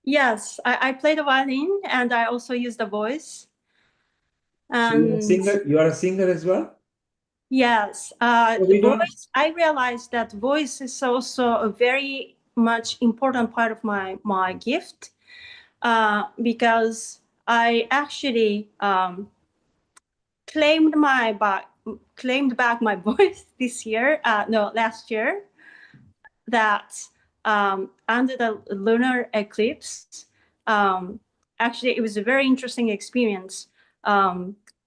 Yes, I play the violin and I also use the voice. So you're a And singer. You are a singer as well. yes, So the we don't. voice, I realized that voice is also a very much important part of my gift, because I actually claimed back my voice this year, no, last year, that under the lunar eclipse, actually, it was a very interesting experience.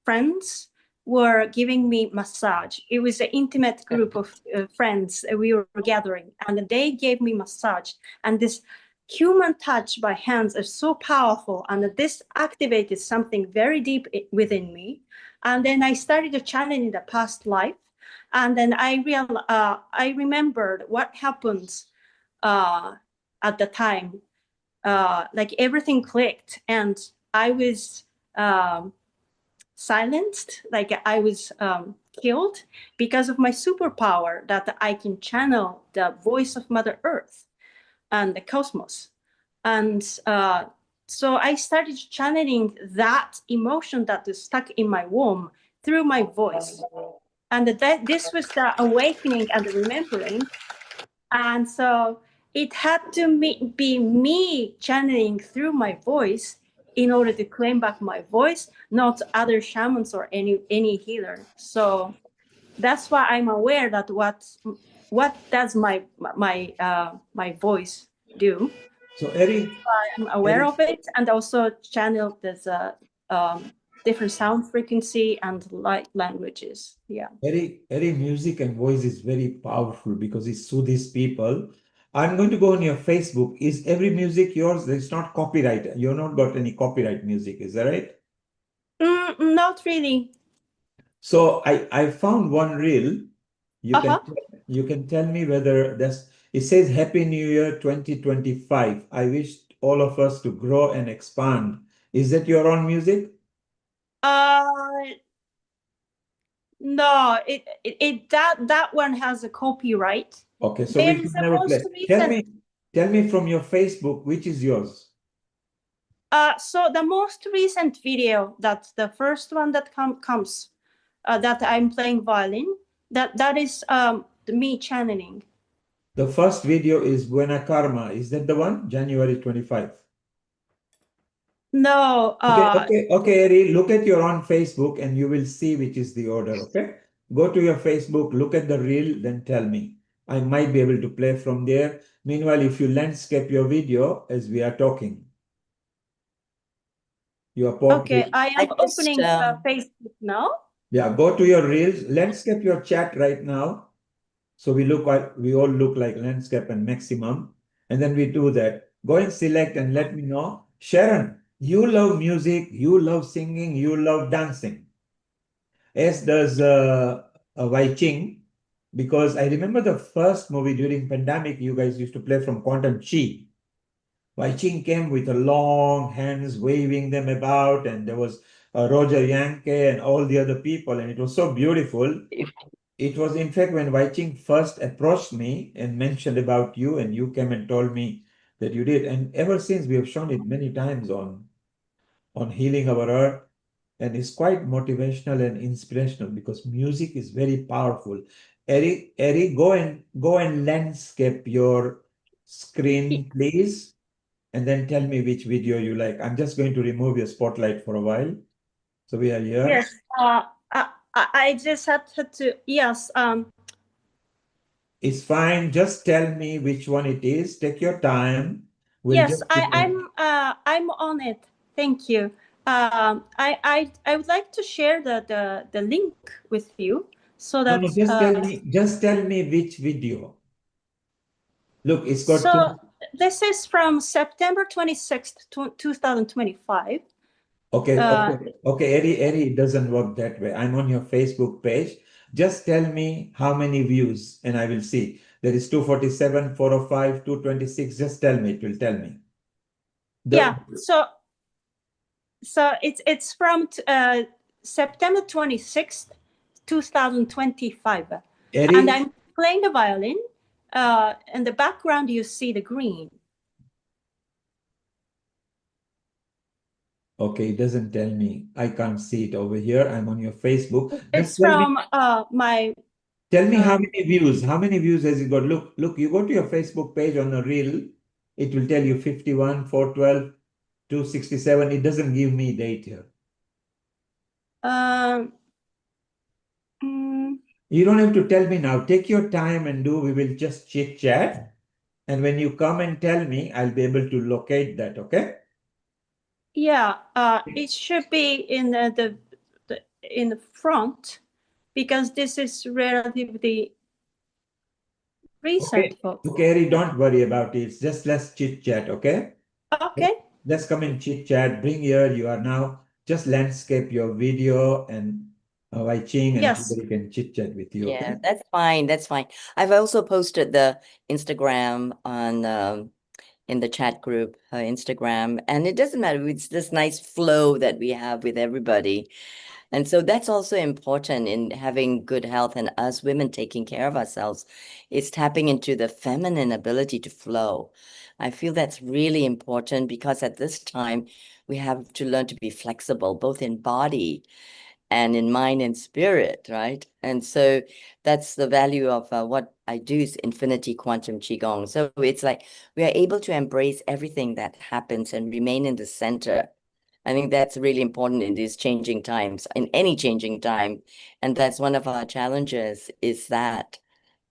Friends were giving me massage. It was an intimate group of friends. We were gathering, and they gave me massage. And this human touch by hands is so powerful, and this activated something very deep within me. And then I started to channel in the past life. And then I remembered what happened at the time. Like everything clicked, and I was silenced. Like I was killed because of my superpower that I can channel the voice of Mother Earth and the cosmos. And so I started channeling that emotion that was stuck in my womb through my voice. And this was the awakening and the remembering. And so it had to be me channeling through my voice in order to claim back my voice, not other shamans or any healer. So that's why I'm aware that what does my voice do. So Eri, I'm aware of it, and also channel there's a different sound frequency and light languages. Yeah. Eri, music and voice is very powerful because it soothes people. I'm going to go on your Facebook. Is every music yours? It's not copyright. You've not got any copyright music, is that right? Not really. So I found one reel. You can tell me whether that's it says Happy New Year 2025. I wish all of us to grow and expand. Is that your own music? No, that one has a copyright. Okay, so There we is should a never play. most recent. Tell me from your Facebook, which is yours? So the most recent video, that's the first one that comes, that I'm playing violin. That is me channeling. The first video is Buena Karma. Is that the one? January 25. No. Okay, Eri, look at your own Facebook and you will see which is the order, okay? Go to your Facebook, look at the reel, then tell me. I might be able to play from there. Meanwhile, if you landscape your video as we are talking, your portrait. Okay, I am opening Facebook now. Yeah, go to your reels, landscape your chat right now. So we all look like landscape and maximum. And then we do that. Go and select and let me know. Sharon, you love music, you love singing, you love dancing. As does Wai Ching, because I remember the first movie during pandemic, you guys used to play from Quantum Chi. Wai Ching came with a long hands waving them about, and there was Roger Yankee and all the other people, and it was so beautiful. It was, in fact, when Wai Ching first approached me and mentioned about you, and you came and told me that you did. And ever since, we have shown it many times on Healing Our Earth, and it's quite motivational and inspirational because music is very powerful. Eric, go and landscape your screen, please, and then tell me which video you like. I'm just going to remove your spotlight for a while. So we are here. Yes. I just had to. Yes. It's fine. Just tell me which one it is. Take your time. We'll Yes, just I'm on it. Thank you. I would like to share the link with you so No, that no, just tell me which video. Look, it's got so this is from September 26th, 2025. Okay, Eri, it doesn't work that way. I'm on your Facebook page. Just tell me how many views and I will see. There is 247, 405, 226. Just tell me, it will tell me. Yeah. So it's from September 26th, 2025. Eric? And I'm playing the violin. In the background, you see the green. Okay, it doesn't tell me. I can't see it over here. I'm on your Facebook. It's Just tell me, from my. tell me how many views. How many views has it got? Look, you go to your Facebook page on a reel, it will tell you 51, 412, 267. It doesn't give me date here. You don't have to tell me now. Take your time and do. We will just chit chat. And when you come and tell me, I'll be able to locate that. Okay? Yeah, it should be in the in the front because this is relatively recent. Okay, Harry, don't worry about it. Just let's chit chat. Okay? Okay. Let's come and chit chat. Bring here. You are now just landscape your video and Wai Ching and Yes. everybody can chit chat with you. Yeah, Okay? that's fine. That's fine. I've also posted the Instagram on in the chat group, Instagram, and it doesn't matter. It's this nice flow that we have with everybody. And so that's also important in having good health and us women taking care of ourselves. It's tapping into the feminine ability to flow. I feel that's really important because at this time we have to learn to be flexible, both in body and in mind and spirit, right? And so that's the value of what I do is infinity quantum qigong. So it's like we are able to embrace everything that happens and remain in the center. I think that's really important in these changing times, in any changing time. And that's one of our challenges is that.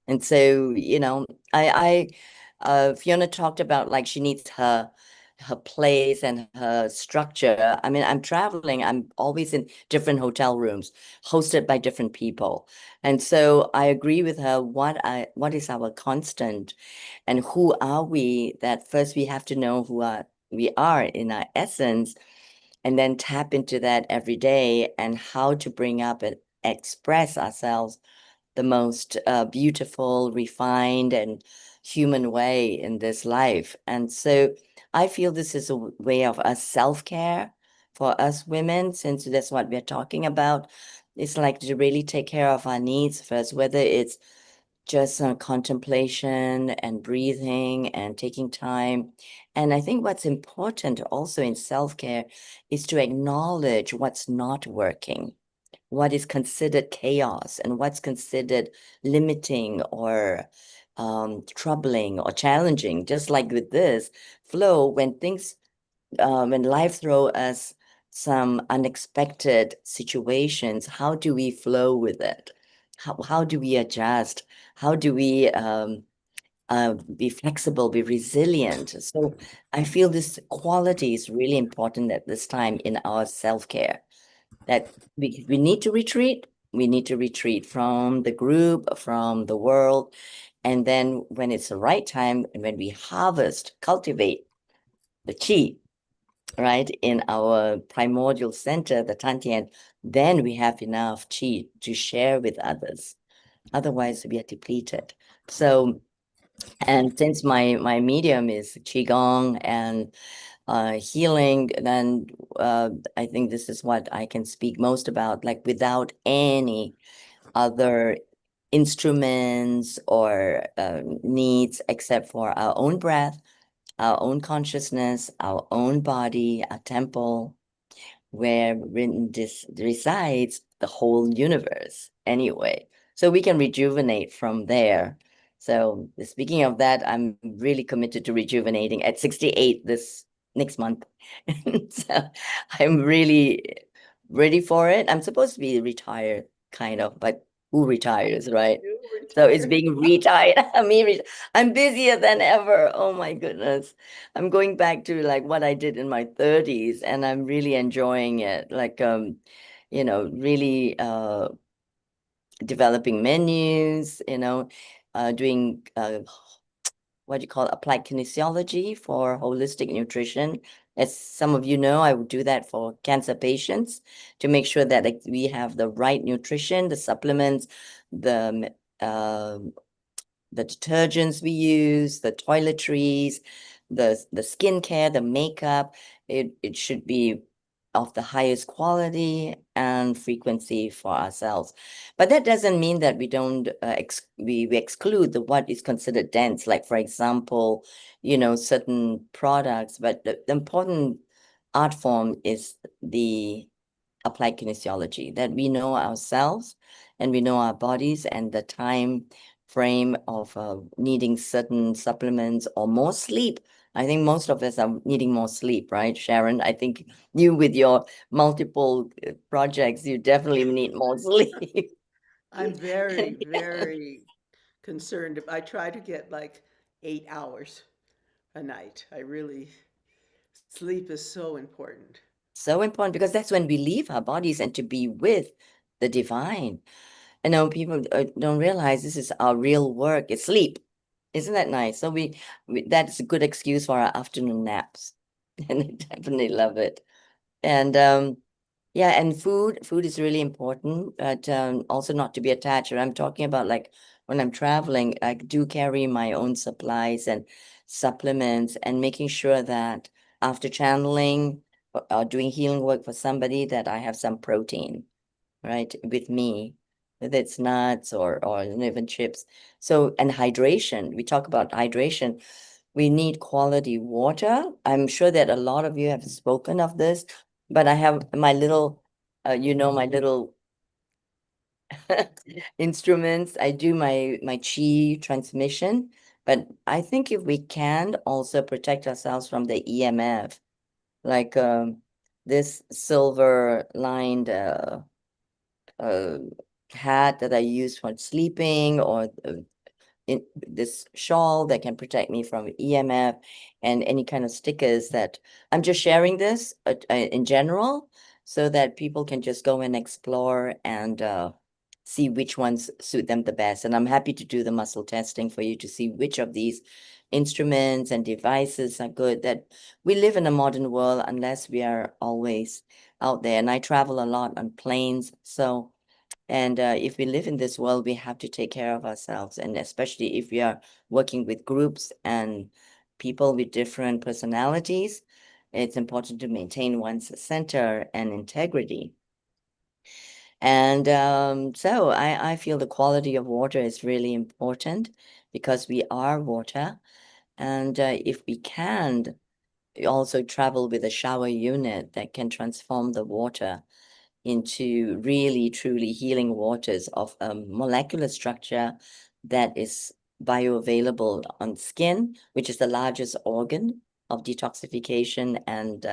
And so, you know, Fiona talked about like she needs her place and her structure. I mean, I'm traveling, I'm always in different hotel rooms, hosted by different people. And so I agree with her, what is our constant and who are we, that first we have to know we are in our essence, and then tap into that every day and how to bring up and express ourselves the most beautiful, refined, and human way in this life. And so I feel this is a way of us self-care for us women, since that's what we're talking about. It's like to really take care of our needs first, whether it's just contemplation and breathing and taking time. And I think what's important also in self-care is to acknowledge what's not working, what is considered chaos and what's considered limiting or troubling or challenging. Just like with this flow, when things, when life throw us some unexpected situations, how do we flow with it? How do we adjust? How do we be flexible, be resilient? So I feel this quality is really important at this time in our self-care, that we need to retreat. We need to retreat from the group, from the world. And then when it's the right time, and when we harvest, cultivate the qi, right, in our primordial center, the Tantian, then we have enough qi to share with others. Otherwise, we are depleted. So, and since my medium is qigong and healing, then I think this is what I can speak most about, like without any other instruments or needs except for our own breath, our own consciousness, our own body, our temple, where resides the whole universe anyway. So we can rejuvenate from there. So speaking of that, I'm really committed to rejuvenating at 68 this next month. So I'm really ready for it. I'm supposed to be retired, kind of, but who retires, right? So it's being retired. I'm busier than ever. Oh my goodness. I'm going back to like what I did in my 30s, and I'm really enjoying it. Like you know, really developing menus, you know, doing what do you call it? Applied kinesiology for holistic nutrition. As some of you know, I would do that for cancer patients to make sure that like, we have the right nutrition, the supplements, the detergents we use, the toiletries, the skincare, the makeup, it should be of the highest quality and frequency for ourselves. But that doesn't mean that we don't we exclude what is considered dense, like for example, certain products. But the important art form is the applied kinesiology, that we know ourselves and we know our bodies and the time frame of needing certain supplements or more sleep. I think most of us are needing more sleep, right, Sharon? I think you, with your multiple projects, you definitely need more sleep. I'm very, very concerned. I try to get like 8 hours a night. Sleep is so important. So important, because that's when we leave our bodies and to be with the divine. People don't realize this is our real work. It's sleep. Isn't that nice? So that's a good excuse for our afternoon naps. And I definitely love it. And yeah, and food is really important, but also not to be attached. And I'm talking about, like, when I'm traveling, I do carry my own supplies and supplements, and making sure that after channeling or doing healing work for somebody, that I have some protein, right, with me, whether it's nuts or even chips. So, and hydration, we talk about hydration. We need quality water. I'm sure that a lot of you have spoken of this, but I have my little, my little instruments. I do my chi transmission, but I think if we can also protect ourselves from the EMF, like this silver lined hat that I use for sleeping, or in this shawl that can protect me from EMF, and any kind of stickers. That I'm just sharing this in general, so that people can just go and explore and see which ones suit them the best. And I'm happy to do the muscle testing for you to see which of these instruments and devices are good. That we live in a modern world unless we are always out there. And I travel a lot on planes, so if we live in this world, we have to take care of ourselves. And especially if we are working with groups and people with different personalities, it's important to maintain one's center and integrity. And so I feel the quality of water is really important, because we are water. And if we can also travel with a shower unit that can transform the water into really, truly healing waters of a molecular structure that is bioavailable on skin, which is the largest organ of detoxification, and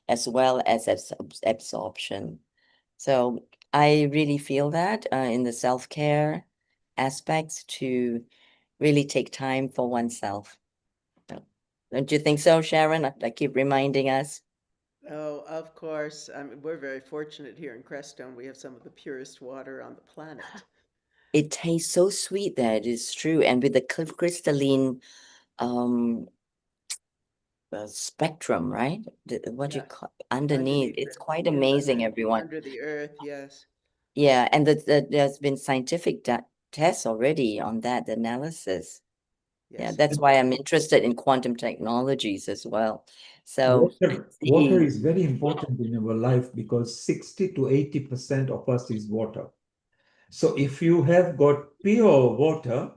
as well as absorption. So I really feel that in the self-care aspects, to really take time for oneself. Don't you think so, Sharon? I keep reminding us. Oh, of course. We're very fortunate here in Crestone. We have some of the purest water on the planet. It tastes so sweet there, it is true. And with the crystalline spectrum, right? What you call underneath, it's quite amazing, everyone. Under the earth, yes. Yeah, and there's been scientific tests already on that, the analysis. Yeah, Yes. that's why I'm interested in quantum technologies as well. So Water is very important in our life, because 60 to 80% of us is water. So if you have got pure water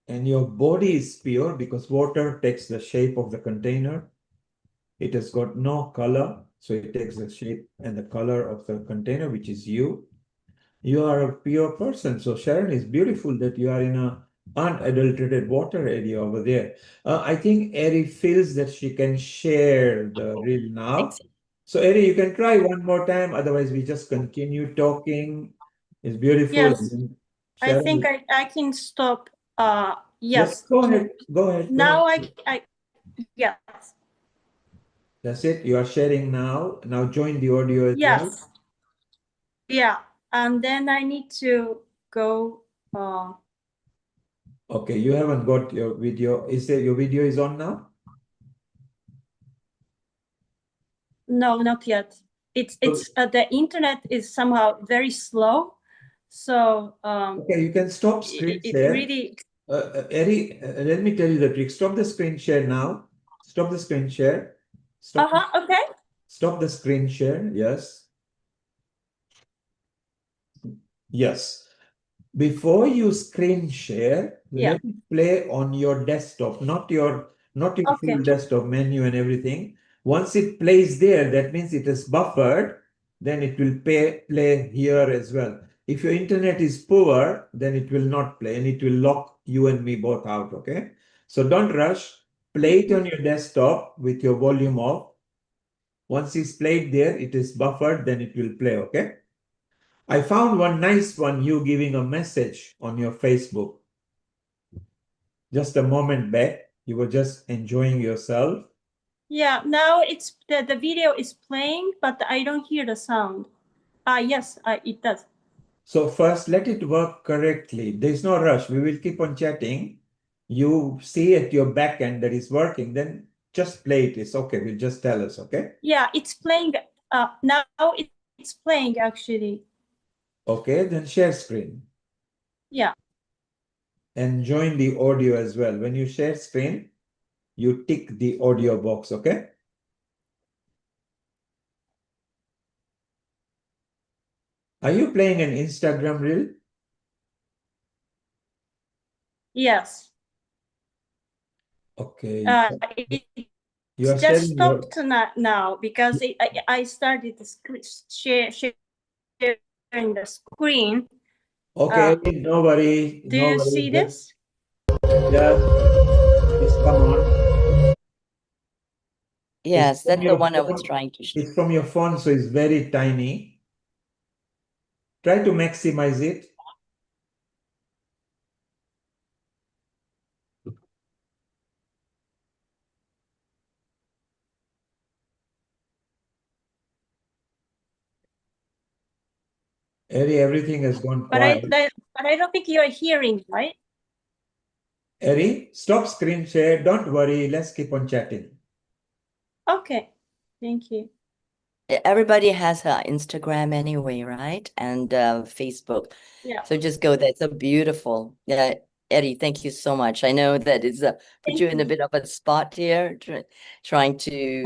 and your body is pure, because water takes the shape of the container, it has got no color, so it takes the shape and the color of the container, which is you. You are a pure person. So Sharon, is beautiful that you are in a unadulterated water area over there. I think Eri feels that she can share the reel now. So Eri, you can try one more time. Otherwise, we just continue talking. It's beautiful. Yes. I Sharon, think I can stop. yes, Yes. go ahead. Go ahead. Now yes. That's it. You are sharing now. Now join the audio as well. Yes. Yeah. And then I need to go. Okay, you haven't got your video. Is there your video is on now? No, not yet. It's the internet is somehow very slow. So okay, you can stop screen it share. really Eri, let me tell you the trick. Stop the screen share now. Stop the screen share. Stop. Okay. Stop the screen share. Yes. Yes. Before you screen share, Yeah. let it play on your desktop, not your Okay. full desktop menu and everything. Once it plays there, that means it is buffered, then it will play here as well. If your internet is poor, then it will not play and it will lock you and me both out, okay? So don't rush. Play it on your desktop with your volume off. Once it's played there, it is buffered, then it will play, okay? I found one nice one, you giving a message on your Facebook. Just a moment back, you were just enjoying yourself. Yeah, now it's the video is playing, but I don't hear the sound. Yes, it does. So first, let it work correctly. There's no rush. We will keep on chatting. You see at your back end that is working, then just play it. It's okay. Will just tell us, okay? Yeah, it's playing. Now it's playing actually. Okay, then share screen. Yeah. And join the audio as well. When you share screen, you tick the audio box, okay? Are you playing an Instagram reel? Yes. Okay. It's You are just sharing your... stopped now because I started to sharing the screen. Okay, no worry. Do No you worry. see this? Yeah, just come on. Yes, that's the one I was Phone. trying to show. It's from your phone, so it's very tiny. Try to maximize it. Eri, everything has gone But quiet. I don't think you are hearing, right? Eri, stop screen share. Don't worry. Let's keep on chatting. Okay. Thank you. Everybody has her Instagram anyway, right? And Facebook. Yeah. So just go there. It's a beautiful. Yeah, Eddie, thank you so much. I know that it's put you in a bit of a spot here, trying to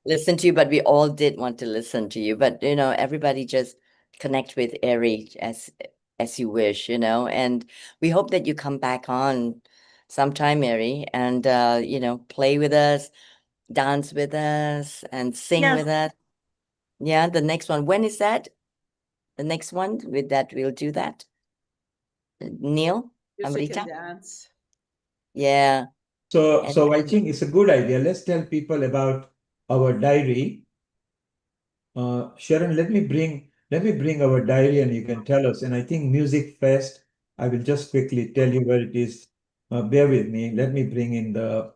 listen to you, but we all did want to listen to you. But everybody just connect with Eri as you wish, and we hope that you come back on sometime, Eri, and play with us, dance with us, and sing with us. Yeah, the next one. When is that? The next one with that, we'll do that. Neil, Music Amrita. and dance. Yeah. So I think it's a good idea. Let's tell people about our diary. Sharon, let me bring our diary and you can tell us. And I think Music Fest, I will just quickly tell you where it is. Bear with me. Let me bring in the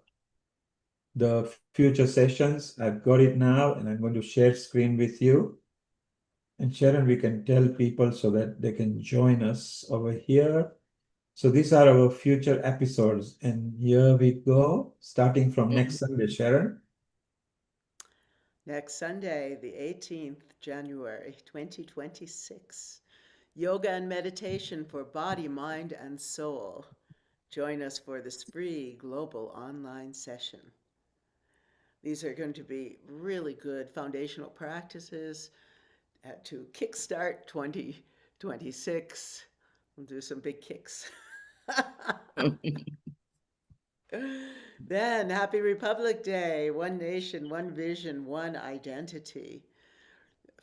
future sessions. I've got it now, and I'm going to share screen with you. And Sharon, we can tell people so that they can join us over here. So these are our future episodes. And here we go, starting from next Sunday, Sharon. Next Sunday, the 18th January 2026. Yoga and meditation for body, mind, and soul. Join us for this free global online session. These are going to be really good foundational practices to kickstart 2026. We'll do some big kicks. Then, Happy Republic Day, One Nation, One Vision, One Identity.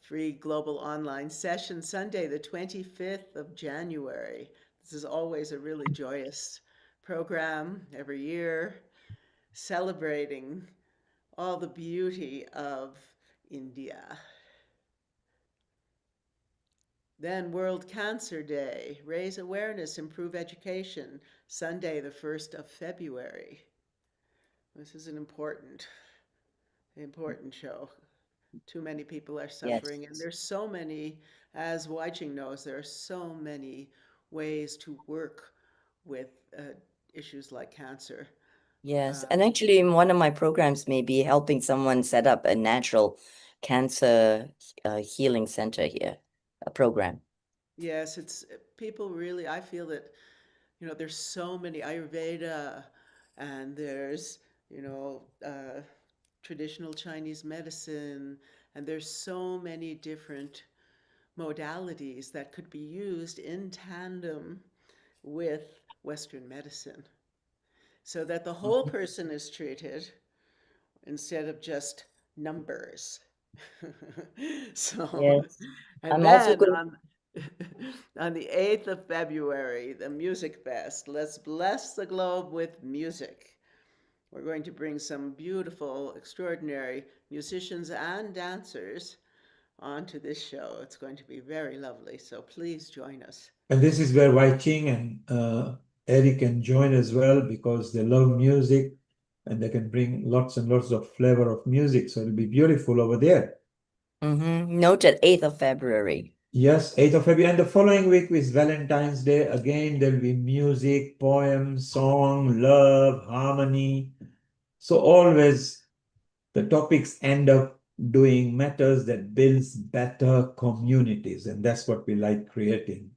Free global online session Sunday, the 25th of January. This is always a really joyous program every year, celebrating all the beauty of India. Then World Cancer Day, raise awareness, improve education, Sunday, the 1st of February. This is an important show. Too many people are suffering, and there's so many, as Waiching knows, there are so many ways to work with issues like cancer. Yes, and actually in one of my programs may be helping someone set up a natural cancer healing center here, a program. Yes, it's people really, I feel that, there's so many Ayurveda and there's you know, traditional Chinese medicine, and there's so many different modalities that could be used in tandem with Western medicine so that the whole person is treated instead of just numbers. So, Yes. and I'm also then going. on the 8th of February, the Music Fest, let's bless the globe with music. We're going to bring some beautiful, extraordinary musicians and dancers onto this show. It's going to be very lovely, so please join us. And this is where Wai Ching and Eric can join as well because they love music and they can bring lots and lots of flavor of music. So it'll be beautiful over there. Noted 8th of February. Yes, 8th of February. And the following week is Valentine's Day. Again, there'll be music, poem, song, love, harmony. So always the topics end up doing matters that builds better communities. And that's what we like creating.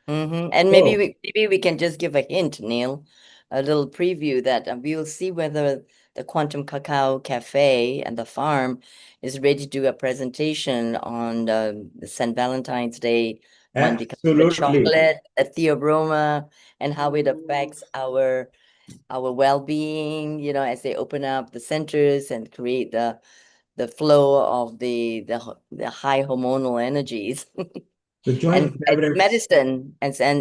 And So, maybe we can just give a hint, Neil, a little preview that we'll see whether the Quantum Cacao Cafe and the farm is ready to do a presentation on the St. Valentine's Day one because of the absolutely. chocolate, a theobroma, and how it affects our well-being, you know, as they open up the centers and create the flow of the high hormonal energies. The And joint it's favorites. medicine.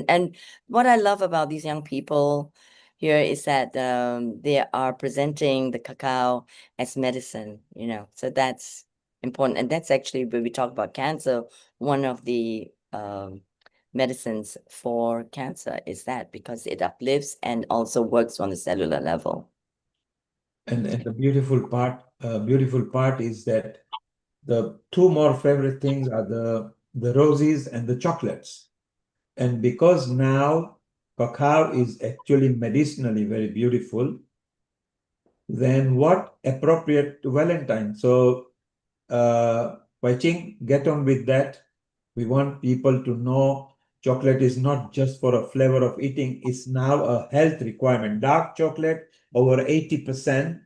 And what I love about these young people here is that they are presenting the cacao as medicine, you know. So that's important. And that's actually when we talk about cancer, one of the medicines for cancer is that because it uplifts and also works on the cellular level. And the beautiful part is that the two more favorite things are the roses and the chocolates. And because now cacao is actually medicinally very beautiful, then what appropriate to Valentine? So Wai Ching, get on with that. We want people to know chocolate is not just for a flavor of eating, it's now a health requirement. Dark chocolate, over 80%,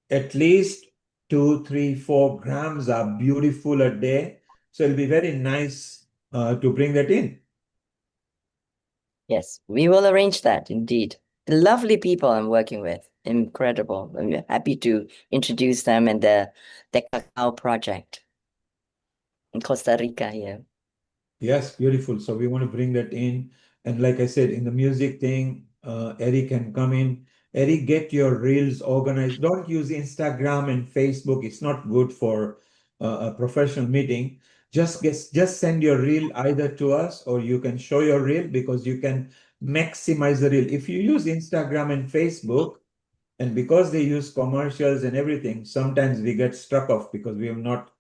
at least 2, 3, 4 grams are beautiful a day. So it'll be very nice to bring that in. Yes, we will arrange that indeed. The lovely people I'm working with, incredible. I'm happy to introduce them and the Cacao Project in Costa Rica here. Yes, beautiful. So we want to bring that in. And like I said, in the music thing, Eric can come in. Eric, get your reels organized. Don't use Instagram and Facebook. It's not good for a professional meeting. Just send your reel either to us or you can show your reel because you can maximize the reel. If you use Instagram and Facebook, and because they use commercials and everything, sometimes we get struck off because we have not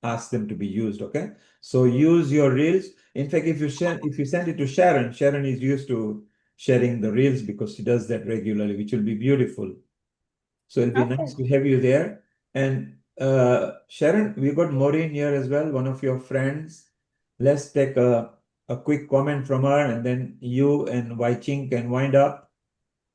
asked them to be used. Okay, so use your reels. In fact, if you send it to Sharon, Sharon is used to sharing the reels because she does that regularly, which will be beautiful. So it'll be nice to have you there. And Sharon, we got Maureen here as well, one of your friends. Let's take a quick comment from her, and then you and Wai Ching can wind up.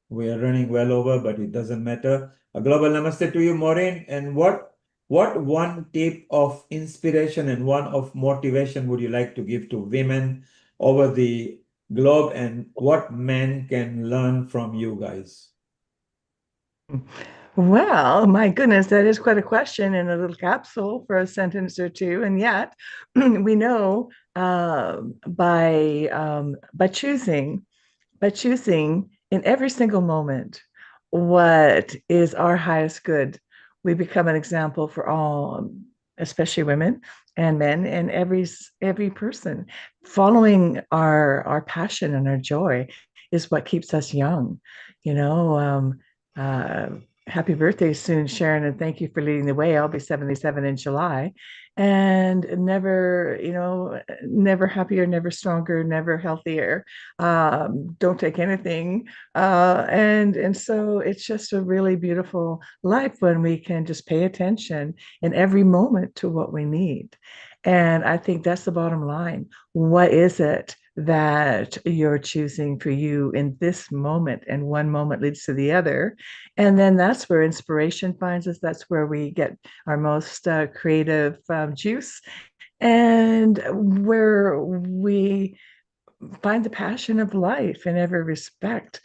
We are running well over, but it doesn't matter. A global namaste to you, Maureen. And what one tip of inspiration and one of motivation would you like to give to women over the globe, and what men can learn from you guys? Well, my goodness, that is quite a question in a little capsule for a sentence or two. And yet, we know by choosing in every single moment what is our highest good, we become an example for all, especially women and men, and every person. Following our passion and our joy is what keeps us young. You know, happy birthday soon, Sharon, and thank you for leading the way. I'll be 77 in July, and never, never happier, never stronger, never healthier. Don't take anything, and so it's just a really beautiful life when we can just pay attention in every moment to what we need. And I think that's the bottom line. What is it that you're choosing for you in this moment, and one moment leads to the other. And then that's where inspiration finds us. That's where we get our most creative juice, and where we find the passion of life in every respect.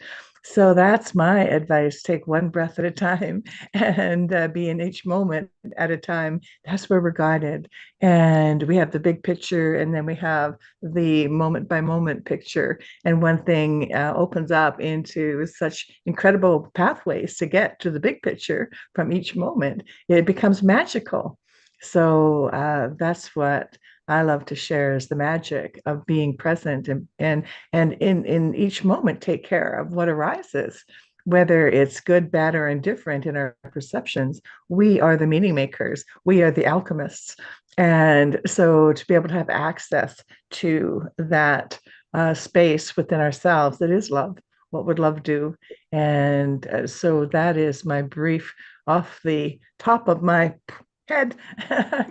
So that's my advice. Take one breath at a time and be in each moment at a time. That's where we're guided. And we have the big picture, and then we have the moment by moment picture. And one thing opens up into such incredible pathways to get to the big picture from each moment. It becomes magical. So that's what I love to share, is the magic of being present, and in each moment take care of what arises, whether it's good, bad, or indifferent in our perceptions. We are the meaning makers. We are the alchemists. And so to be able to have access to that space within ourselves, that is love. What would love do? And so that is my brief, off the top of my head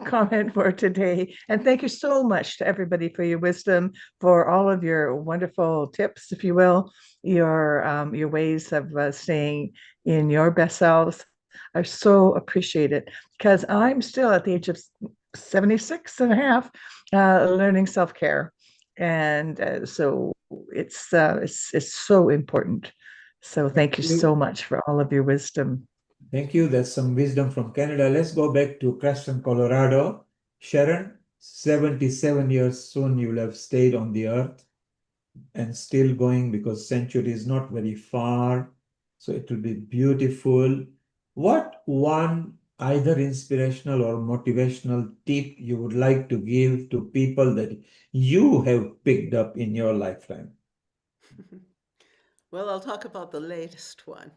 comment for today. And thank you so much to everybody for your wisdom, for all of your wonderful tips, if you will, your ways of staying in your best selves. I so appreciate it, because I'm still at the age of 76 and a half, learning self-care. And so it's so important. So thank you so much for all of your wisdom. Thank you. That's some wisdom from Canada. Let's go back to Creston, Colorado. Sharon, 77 years soon you will have stayed on the earth and still going, because century is not very far. So it will be beautiful. What one either inspirational or motivational tip you would like to give to people that you have picked up in your lifetime? Well, I'll talk about the latest one.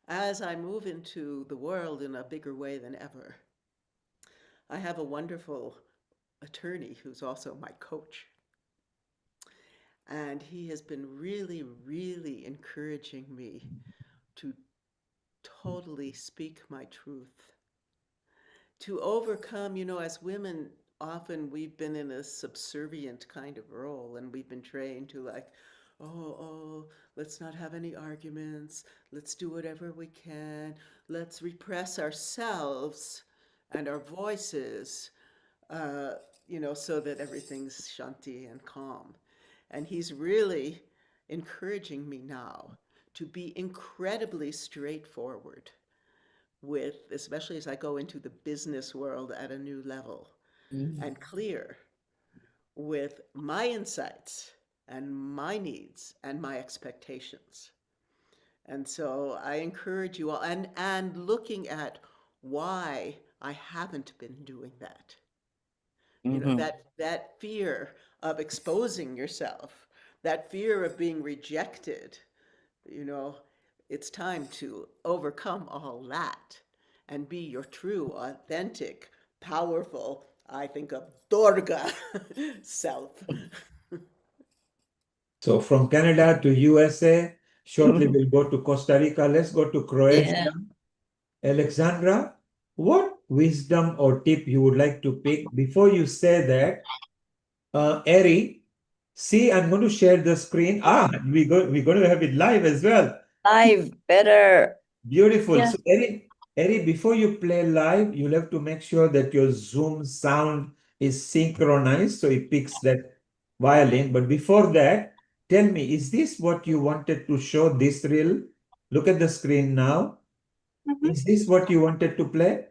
As I move into the world in a bigger way than ever, I have a wonderful attorney who's also my coach. And he has been really, really encouraging me to totally speak my truth, to overcome, as women, often we've been in a subservient kind of role, and we've been trained to oh, let's not have any arguments. Let's do whatever we can. Let's repress ourselves and our voices, so that everything's shanti and calm. And he's really encouraging me now to be incredibly straightforward with, especially as I go into the business world at a new level, and clear with my insights and my needs and my expectations. And so I encourage you all, and looking at why I haven't been doing that. That fear of exposing yourself, that fear of being rejected, it's time to overcome all that and be your true, authentic, powerful, I think of Durga self. So from Canada to USA, shortly we'll go to Costa Rica. Let's go to Croatia. Alexandra, what wisdom or tip you would like to pick? Before you say that, Eri, see, I'm going to share the screen. We're going to have it live as well. Live, better. Beautiful. Yeah. So Eri, before you play live, you'll have to make sure that your Zoom sound is synchronized so it picks that violin. But before that, tell me, is this what you wanted to show, this reel? Look at the screen now. Is this what you wanted to play?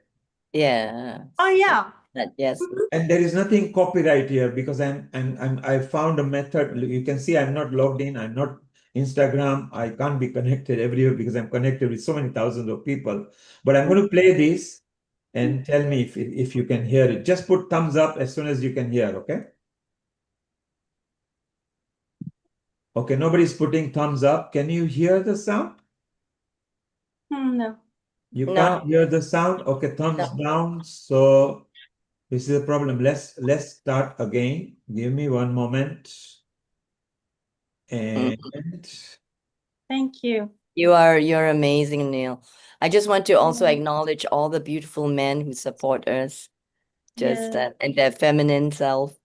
Yeah. Oh yeah. Yes. And there is nothing copyright here, because I found a method. You can see I'm not logged in. I'm not Instagram. I can't be connected everywhere because I'm connected with so many thousands of people. But I'm going to play this and tell me if you can hear it. Just put thumbs up as soon as you can hear, okay? Okay, nobody's putting thumbs up. Can you hear the sound? No. You can't hear the sound? Okay, thumbs down. So this is a problem. Let's start again. Give me one moment. And Thank you. You're amazing, Neil. I just want to also acknowledge all the beautiful men who support us, just Yeah. and their feminine self.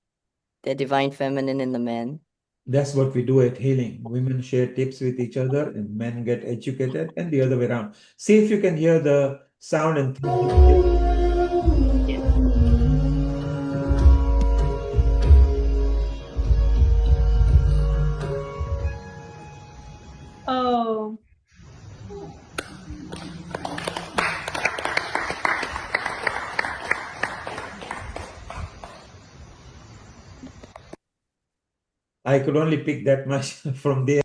the divine feminine in the men. That's what we do at Healing. Women share tips with each other and men get educated and the other way around. See if you can hear the sound and think of it. Oh. I could only pick that much from there.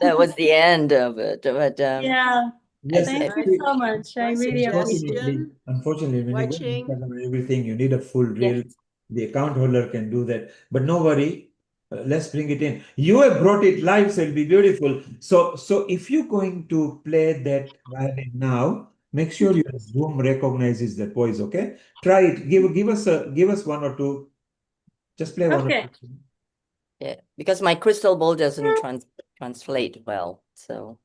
That was the end of it. But Yeah. Yes, Thank you actually, so much. I My really appreciate it. unfortunately, when you go to watching. Instagram and everything, you need a full reel. yes, The account holder can do that. But no worry, let's bring it in. You have brought it live, so it'll be beautiful. So if you're going to play that violin now, make sure your Zoom recognizes that voice, okay? Try it. Give us one or two. Just play one or Okay. two. yeah, because my crystal ball doesn't translate well. So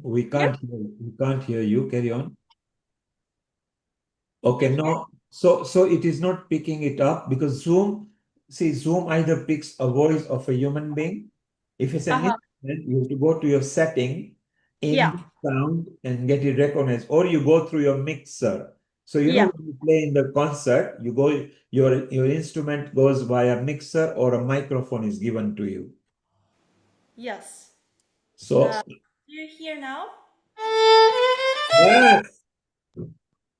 We can't hear you. Carry on. Okay, no. So it is not picking it up because Zoom either picks a voice of a human being. If it's an Uh-huh. instrument, you have to go to your setting in Yeah. the sound and get it recognized, or you go through your mixer. So you know Yeah. when you play in the concert, you go your instrument goes via mixer or a microphone is given to you. Yes. So Do you hear now? yes.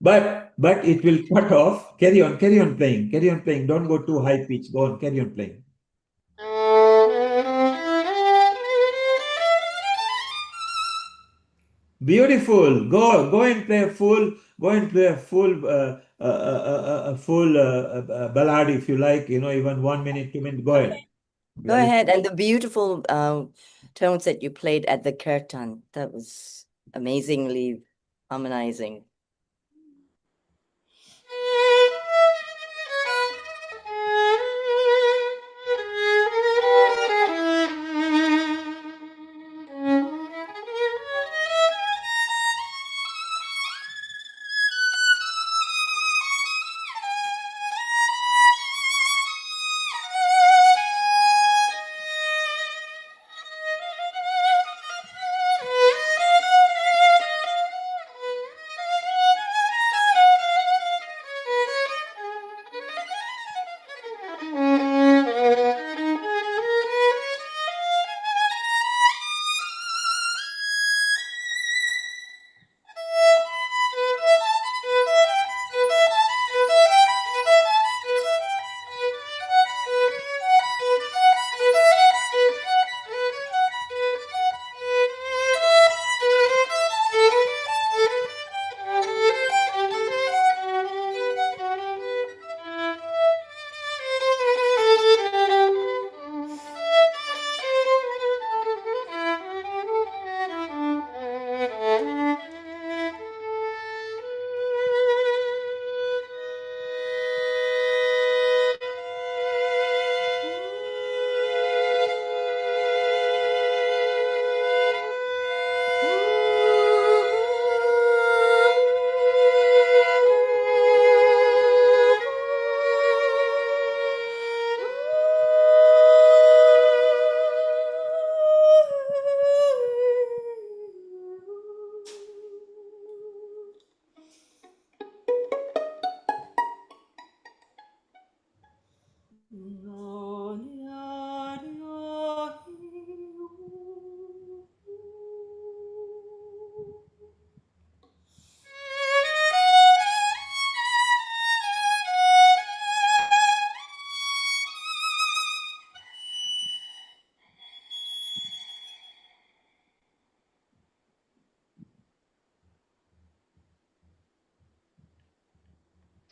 But it will cut off. Carry on playing. Carry on playing. Don't go too high pitch. Go on, carry on playing. Beautiful. Go and play a full. Go and play a full ballad if you like. You know, even 1 minute, 2 minutes. Go ahead. go ahead. And the beautiful tones that you played at the kirtan, that was amazingly harmonizing.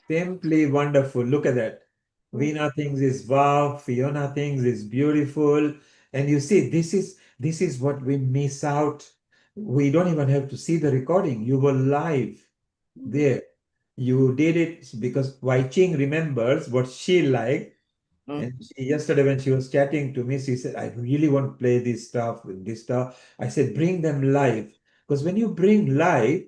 Simply wonderful. Look at that. Veena thinks is wow. Fiona thinks is beautiful. And you see, this is what we miss out. We don't even have to see the recording. You were live there. You did it because Wai Ching remembers what she liked. And yesterday when she was chatting to me, she said, I really want to play this stuff with this stuff. I said, bring them live. Because when you bring live,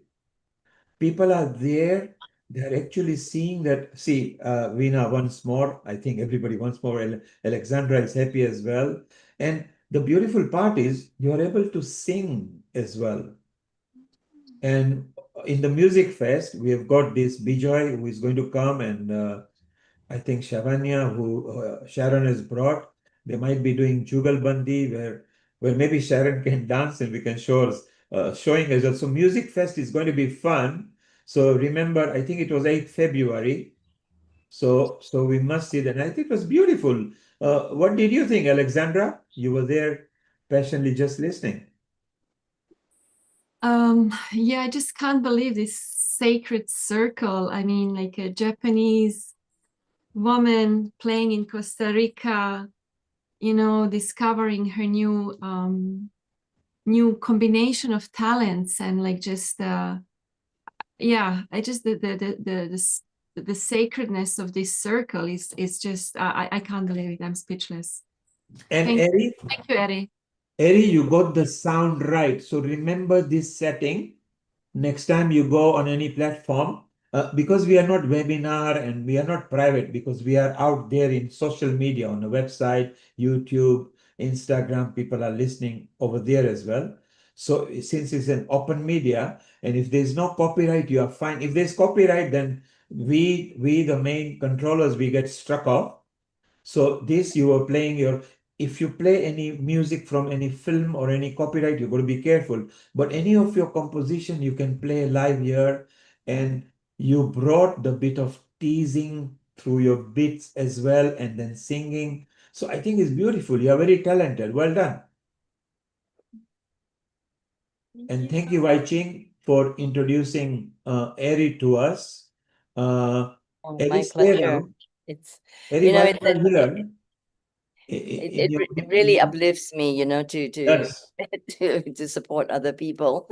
people are there they're actually seeing that. See, Veena, once more, I think everybody once more, Alexandra is happy as well. And the beautiful part is you're able to sing as well. And in the music fest, we have got this Bijoy who is going to come, and I think Shavanya, who Sharon has brought. They might be doing Jugalbandi, where maybe Sharon can dance and we can show us, showing us. Also, music fest is going to be fun. So remember, I think it was 8th February. So we must see that. And I think it was beautiful. What did you think, Alexandra? You were there patiently just listening. Yeah, I just can't believe this sacred circle. I mean, like a Japanese woman playing in Costa Rica, you know, discovering her new combination of talents, and like just yeah, I just the sacredness of this circle is just I can't believe it. I'm speechless. And Thank Eri, you, Eddie. Eri, you got the sound right. So remember this setting next time you go on any platform, because we are not webinar and we are not private, because we are out there in social media on the website, YouTube, Instagram, people are listening over there as well. So since it's an open media, and if there's no copyright, you are fine. If there's copyright, then we the main controllers, we get struck off. So this you are playing your, if you play any music from any film or any copyright, you've got to be careful. But any of your composition you can play live here, and you brought the bit of teasing through your bits as well, and then singing. So I think it's beautiful. You are very talented. Well done. And thank you, Wai Ching, for introducing Eri to us. Oh, Eri, my stay pleasure. around. It's, Eri, you know, while you are here, it really uplifts me, you know, yes. to support other people.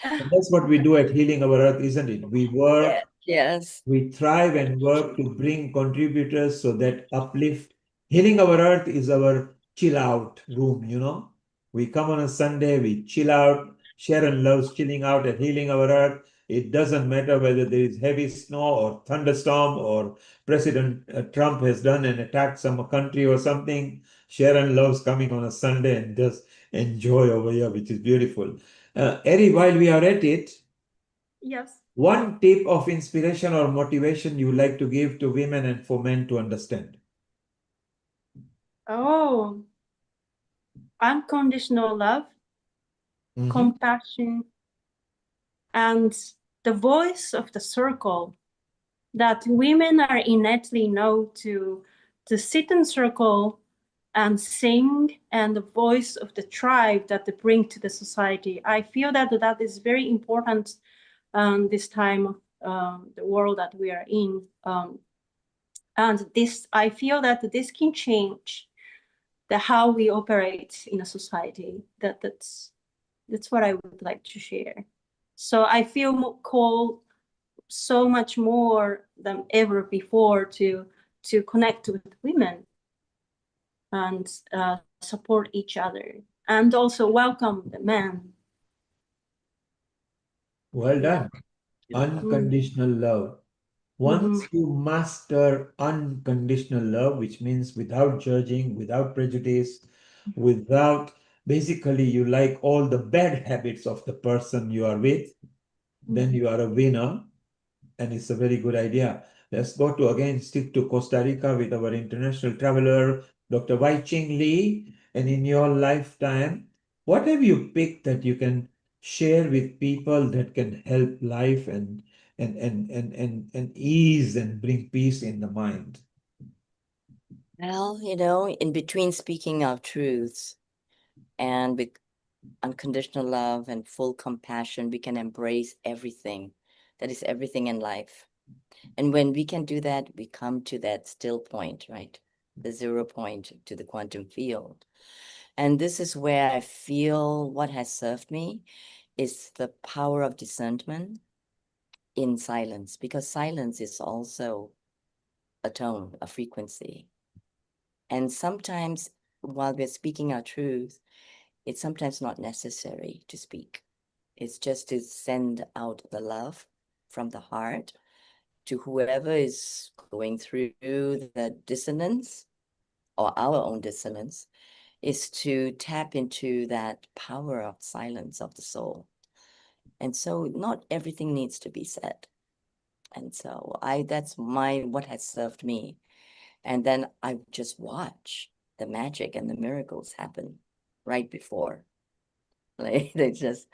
And that's what we do at Healing Our Earth, isn't it? We work, Yes. we thrive and work to bring contributors so that uplift. Healing Our Earth is our chill out room, you know. We come on a Sunday, we chill out. Sharon loves chilling out at Healing Our Earth. It doesn't matter whether there is heavy snow or thunderstorm or President Trump has done an attack some country or something. Sharon loves coming on a Sunday and just enjoy over here, which is beautiful. Eri, while we are at it, Yes. one tip of inspiration or motivation you like to give to women and for men to understand? Oh, unconditional love, compassion, and the voice of the circle, that women are innately know to sit in circle and sing, and the voice of the tribe that they bring to the society. I feel that that is very important this time of the world that we are in. And this, I feel that this can change the how we operate in a society. That's what I would like to share. So I feel called so much more than ever before to connect with women and support each other, and also welcome the men. Well done. Unconditional love. Once you master unconditional love, which means without judging, without prejudice, without, basically you like all the bad habits of the person you are with, then you are a winner. And it's a very good idea. Let's go to again stick to Costa Rica with our international traveler, Dr. Wai Ching Lee. And in your lifetime, what have you picked that you can share with people that can help life and ease and bring peace in the mind? Well, you know, in between speaking our truths and with unconditional love and full compassion, we can embrace everything. That is everything in life. And when we can do that, we come to that still point, right? The 0 point to the quantum field. And this is where I feel what has served me is the power of discernment in silence, because silence is also a tone, a frequency. And sometimes while we're speaking our truth, it's sometimes not necessary to speak. It's just to send out the love from the heart to whoever is going through the dissonance or our own dissonance, is to tap into that power of silence of the soul. And so not everything needs to be said. And so that's what has served me. And then I just watch the magic and the miracles happen right before. Like it just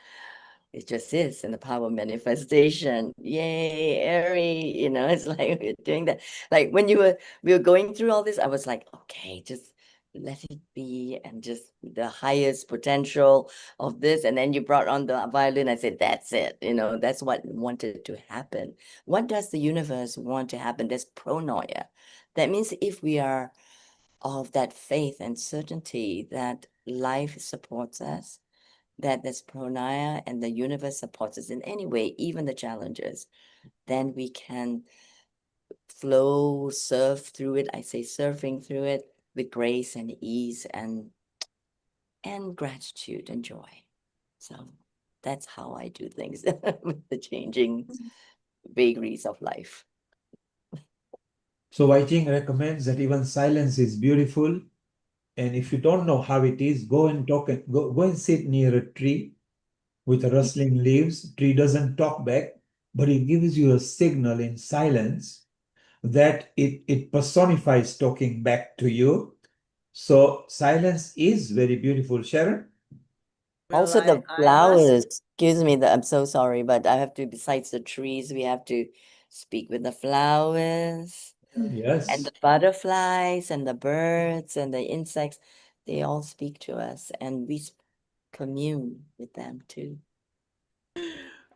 is in the power of manifestation. Yay, Ari, it's like we're doing that. Like when we were going through all this, I was like, okay, just let it be, and just the highest potential of this. And then you brought on the violin. I said, that's it. That's what wanted to happen. What does the universe want to happen? There's pronoia. That means if we are of that faith and certainty that life supports us, that there's pranaya and the universe supports us in any way, even the challenges, then we can flow, surf through it. I say surfing through it with grace and ease and gratitude and joy. So that's how I do things with the changing vagaries of life. So Wai Ching recommends that even silence is beautiful. And if you don't know how it is, go and go and sit near a tree with a rustling leaves. Tree doesn't talk back, but it gives you a signal in silence that it personifies talking back to you. So silence is very beautiful. Sharon? Also the flowers, excuse me, I'm so sorry, but I have to, besides the trees, we have to speak with the flowers. Yes. And the butterflies and the birds and the insects, they all speak to us, and we commune with them too.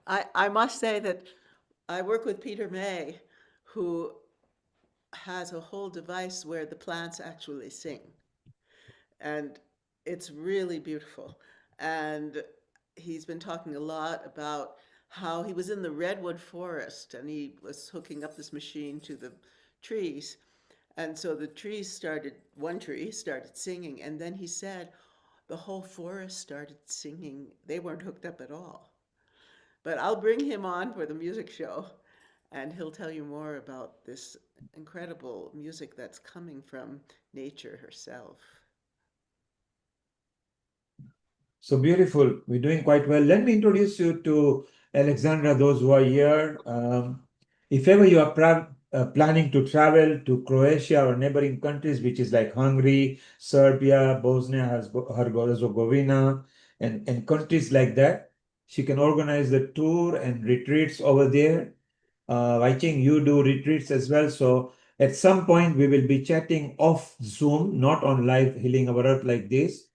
I must say that I work with Peter May, who has a whole device where the plants actually sing. And it's really beautiful. And he's been talking a lot about how he was in the redwood forest and he was hooking up this machine to the trees. And so one tree started singing, and then he said the whole forest started singing. They weren't hooked up at all. But I'll bring him on for the music show, and he'll tell you more about this incredible music that's coming from nature herself. So beautiful. We're doing quite well. Let me introduce you to Alexandra, those who are here. If ever you are planning to travel to Croatia or neighboring countries, which is like Hungary, Serbia, Bosnia, Herzegovina, and countries like that, she can organize the tour and retreats over there. I think you do retreats as well. So at some point, we will be chatting off Zoom, not on live Healing Our Earth like this.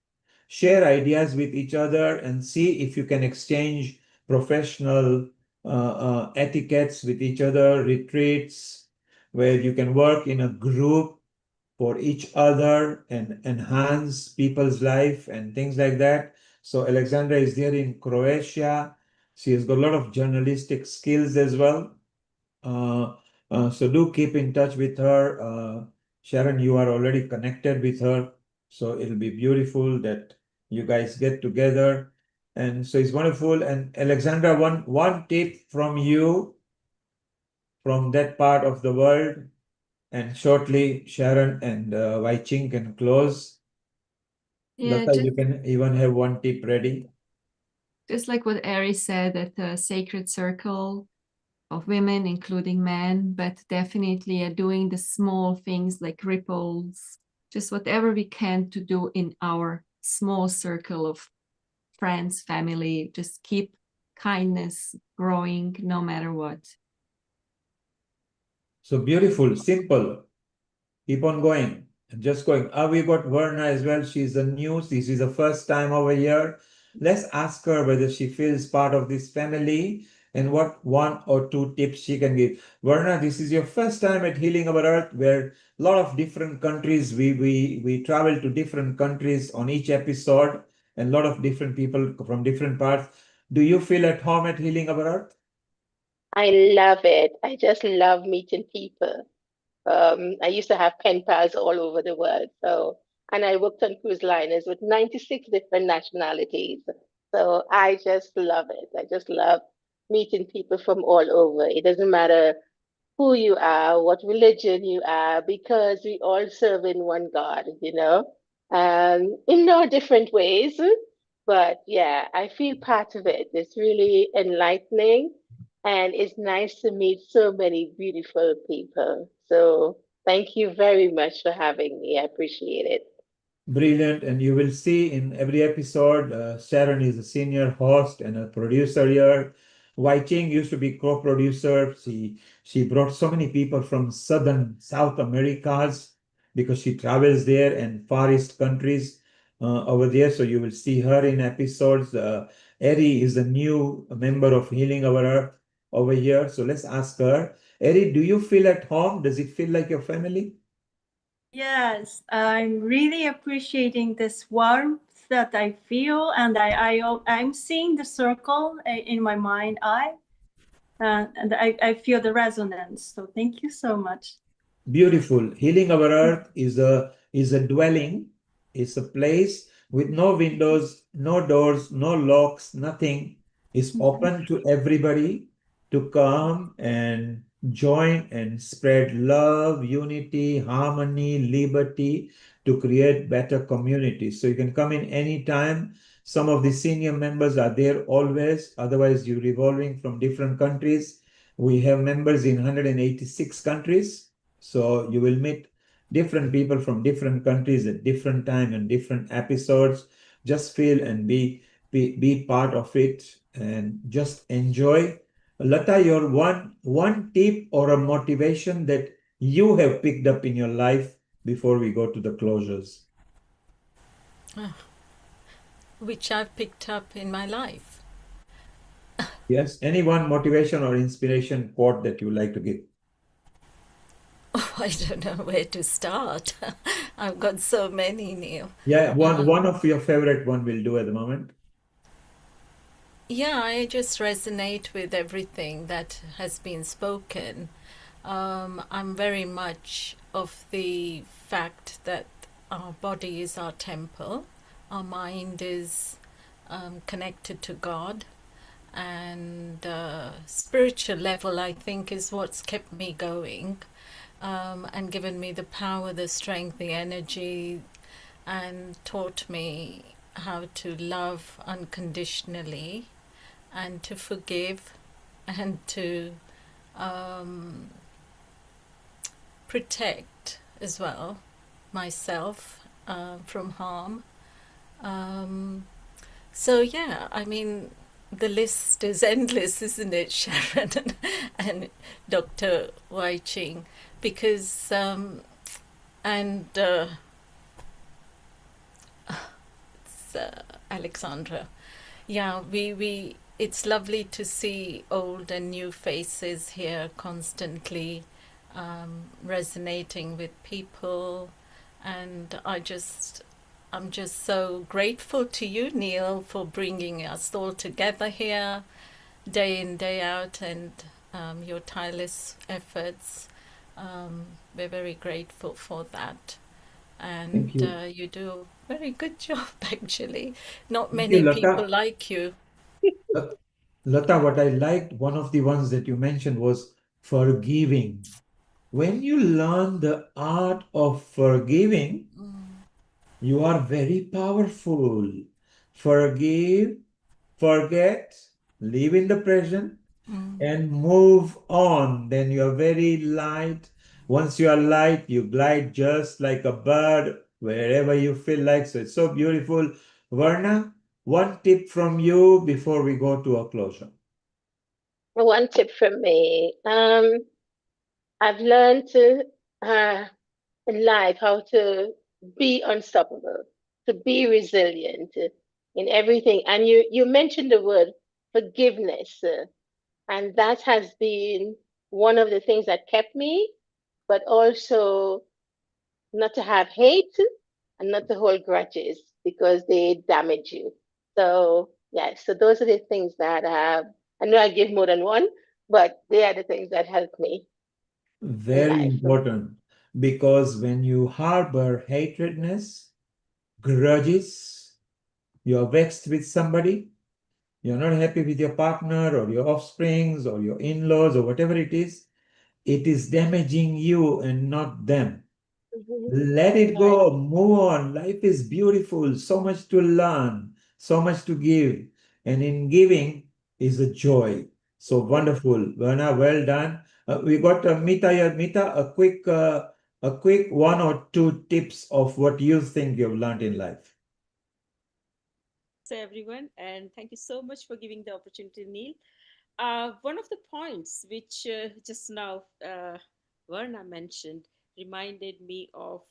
Share ideas with each other and see if you can exchange professional etiquettes with each other, retreats where you can work in a group for each other and enhance people's life and things like that. So Alexandra is there in Croatia. She has got a lot of journalistic skills as well. So do keep in touch with her. Sharon, you are already connected with her. So it'll be beautiful that you guys get together. And so it's wonderful. And Alexandra, one tip from you from that part of the world. And shortly, Sharon and Wai Ching can close. Yeah, Lata, you can even have one tip ready. just like what Ari said, that the sacred circle of women, including men, but definitely doing the small things like ripples, just whatever we can to do in our small circle of friends, family, just keep kindness growing no matter what. So beautiful, simple. Keep on going. Just going. We got Verna as well. She's a new. This is the first time over here. Let's ask her whether she feels part of this family and what one or two tips she can give. Verna, this is your first time at Healing Our Earth, where a lot of different countries. We travel to different countries on each episode, and a lot of different people from different parts. Do you feel at home at Healing Our Earth? I love it. I just love meeting people. I used to have pen pals all over the world. And I worked on cruise liners with 96 different nationalities. So I just love it. I just love meeting people from all over. It doesn't matter who you are, what religion you are, because we all serve in one God, in our different ways. But yeah, I feel part of it. It's really enlightening and it's nice to meet so many beautiful people. So thank you very much for having me. I appreciate it. Brilliant. And you will see in every episode, Sharon is a senior host and a producer here. Wai Ching used to be co-producer. She brought so many people from Southern South Americas because she travels there and Far East countries over there. So you will see her in episodes. Eri is a new member of Healing Our Earth over here. So let's ask her. Eri, do you feel at home? Does it feel like your family? Yes, I'm really appreciating this warmth that I feel, and I'm seeing the circle in my mind eye, and I feel the resonance. So thank you so much. Beautiful. Healing Our Earth is a dwelling. It's a place with no windows, no doors, no locks, nothing. It's open to everybody to come and join and spread love, unity, harmony, liberty to create better communities. So you can come in anytime. Some of the senior members are there always. Otherwise, you're revolving from different countries. We have members in 186 countries. So you will meet different people from different countries at different time and different episodes. Just feel and be part of it and just enjoy. Lata, your one tip or a motivation that you have picked up in your life before we go to the closures. Which I've picked up in my life. Yes, any one motivation or inspiration quote that you like to give. Oh, I don't know where to start. I've got so many, Neil. Yeah, one of your favorite one will do at the moment. Yeah, I just resonate with everything that has been spoken. I'm very much of the fact that our body is our temple, our mind is connected to God, and spiritual level, I think, is what's kept me going and given me the power, the strength, the energy, and taught me how to love unconditionally and to forgive and to protect as well myself from harm. So yeah, I mean, the list is endless, isn't it, Sharon and Dr. Wai Ching? Because Alexandra. Yeah, we it's lovely to see old and new faces here constantly resonating with people, and I'm just so grateful to you, Neil, for bringing us all together here day in, day out, and your tireless efforts. We're very grateful for that. And Thank you. you do a very good job, actually. Not Thank you, many people Lata. like you. Lata, what I liked, one of the ones that you mentioned was forgiving. When you learn the art of forgiving, you are very powerful. Forgive, forget, live in the present, and move on. Then you are very light. Once you are light, you glide just like a bird wherever you feel like. So it's so beautiful. Varna, one tip from you before we go to a closure. One tip from me. I've learned in life how to be unstoppable, to be resilient in everything. And you mentioned the word forgiveness, and that has been one of the things that kept me, but also not to have hate and not to hold grudges because they damage you. So, yeah, so those are the things that I know I give more than one, but they are the things that help me in Very life. important, because when you harbor hatredness, grudges, you're vexed with somebody, you're not happy with your partner or your offsprings or your in-laws or whatever it is damaging you and not them. Let it go, move on. Life is beautiful, so much to learn, so much to give. And in giving is a joy. So wonderful. Verna, well done. We got Mita here. Mita, a quick one or two tips of what you think you've learned in life. Everyone, and thank you so much for giving the opportunity, Neil. One of the points which just now Varna mentioned reminded me of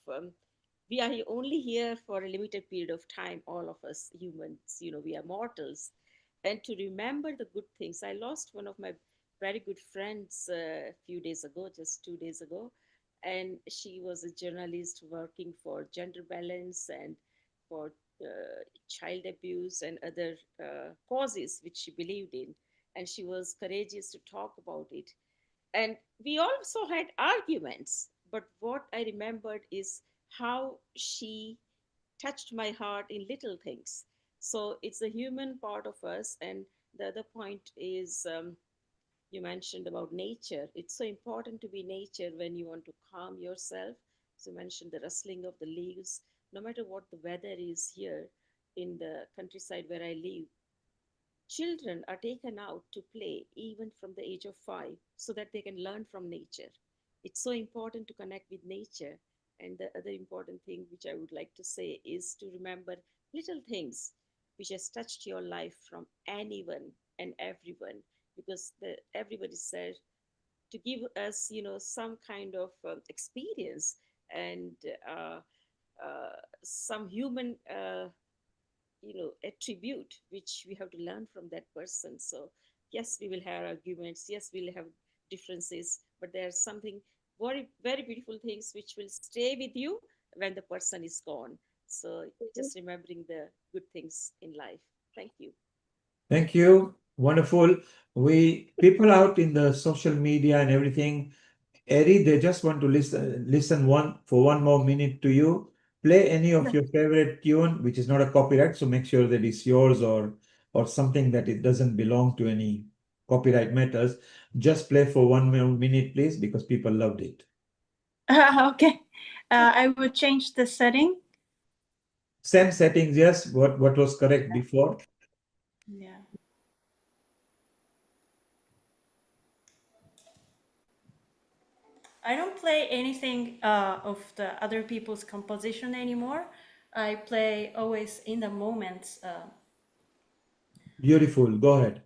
we are only here for a limited period of time, all of us humans, we are mortals. And to remember the good things, I lost one of my very good friends a few days ago, just 2 days ago. And she was a journalist working for gender balance and for child abuse and other causes which she believed in. And she was courageous to talk about it. And we also had arguments, but what I remembered is how she touched my heart in little things. So it's a human part of us. And the other point is you mentioned about nature. It's so important to be nature when you want to calm yourself. So you mentioned the rustling of the leaves. No matter what the weather is here in the countryside where I live, children are taken out to play even from the age of 5 so that they can learn from nature. It's so important to connect with nature. And the other important thing which I would like to say is to remember little things which has touched your life from anyone and everyone, because everybody said to give us, some kind of experience and uh, some human attribute which we have to learn from that person. So yes, we will have arguments, yes, we'll have differences, but there's something very very beautiful things which will stay with you when the person is gone. So just remembering the good things in life. Thank you. Thank you. Wonderful. People out in the social media and everything, Eddie, they just want to listen one more minute to you. Play any of your favorite tune, which is not a copyright, so make sure that it's yours or something that it doesn't belong to any copyright matters. Just play for 1 minute, please, because people loved it. Okay. I would change the setting. Same settings, yes. What was correct before? Yeah. I don't play anything of the other people's composition anymore. I play always in the moment. Beautiful. Go ahead.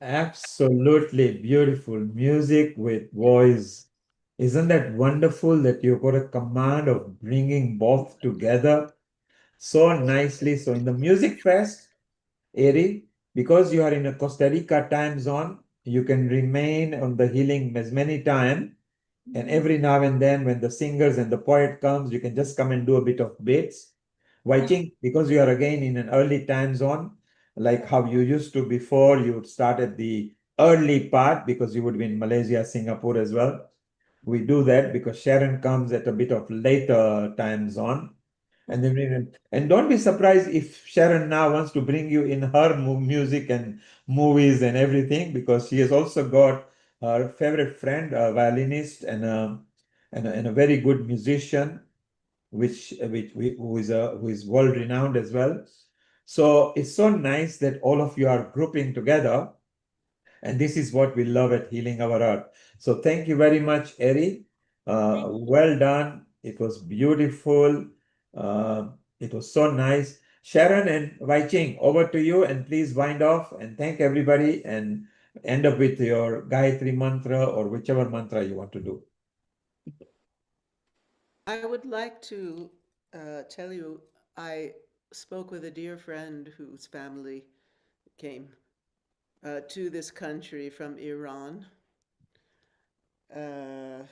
Absolutely beautiful music with voice. Isn't that wonderful that you've got a command of bringing both together so nicely? So in the music fest, Eri, because you are in a Costa Rica time zone, you can remain on the healing as many times. And every now and then, when the singers and the poet comes, you can just come and do a bit of bits. Waiting, because you are again in an early time zone, like how you used to before, you would start at the early part because you would be in Malaysia, Singapore as well. We do that because Sharon comes at a bit of later time zone. And then and don't be surprised if Sharon now wants to bring you in her music and movies and everything, because she has also got her favorite friend, a violinist and a very good musician, who is world renowned as well. So it's so nice that all of you are grouping together, and this is what we love at Healing Our Earth. So thank you very much, Eri. Well done. It was beautiful. It was so nice. Sharon and Wai Ching, over to you, and please wind off and thank everybody and end up with your Gayatri mantra or whichever mantra you want to do. I would like to tell you, I spoke with a dear friend whose family came to this country from Iran uh,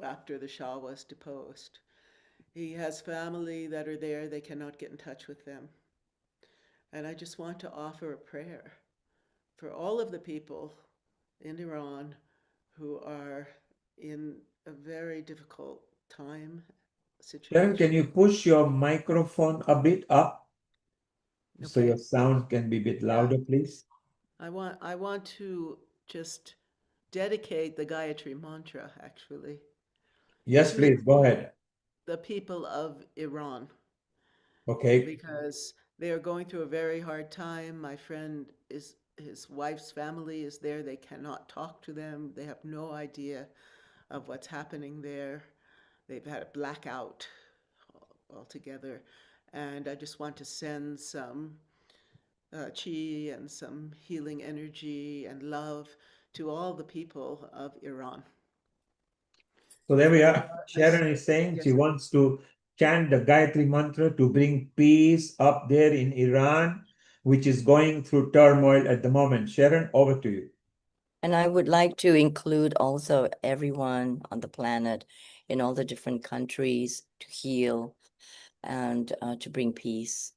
after the Shah was deposed. He has family that are there, they cannot get in touch with them. And I just want to offer a prayer for all of the people in Iran who are in a very difficult time Sharon, can situation. you push your microphone a bit up so Okay. your sound can be a bit Yeah. louder, please? I want to just dedicate the Gayatri mantra, actually, Yes, to please, go ahead. the people of Iran, Okay. because they are going through a very hard time. My friend is, his wife's family is there. They cannot talk to them. They have no idea of what's happening there. They've had a blackout altogether. And I just want to send some chi and some healing energy and love to all the people of Iran. So there we They are. are, Sharon is saying she yes, wants to chant the Gayatri mantra to bring peace up there in Iran, which is going through turmoil at the moment. Sharon, over to you. And I would like to include also everyone on the planet in all the different countries to heal and to bring peace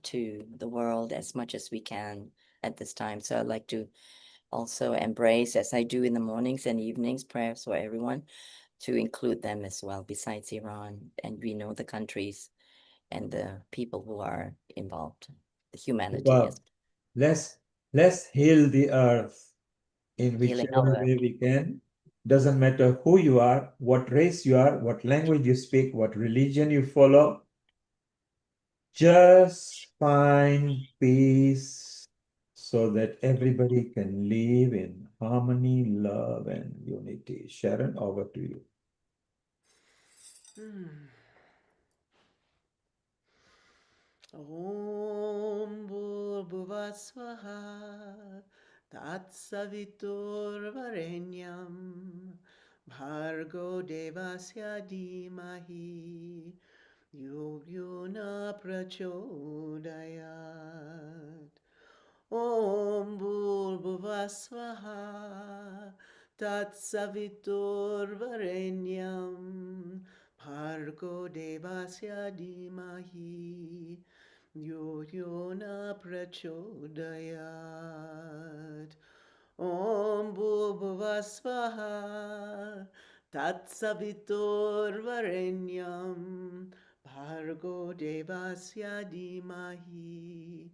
to the world as much as we can at this time. So I'd like to also embrace, as I do in the mornings and evenings, prayers for everyone, to include them as well, besides Iran. And we know the countries and the people who are involved, the humanity as Well, let's heal the earth in healing whichever our way we can. Doesn't matter who you are, what race you are, what language you speak, what religion you follow. Just find peace so that everybody can live in harmony, love, and unity. Sharon, over to you. Om Bhuvasvaha Tatsavitur Varenyam Bhargo Devasya Dhimahi Yogyuna Prachodayat. Om Bhuvasvaha Tatsavitur Varenyam Bhargo Devasya Dhimahi Yo-yo-na prachodayat. Om Bhuvasvaha Tatsavitur Varenyam Bhargo Devasya Dhimahi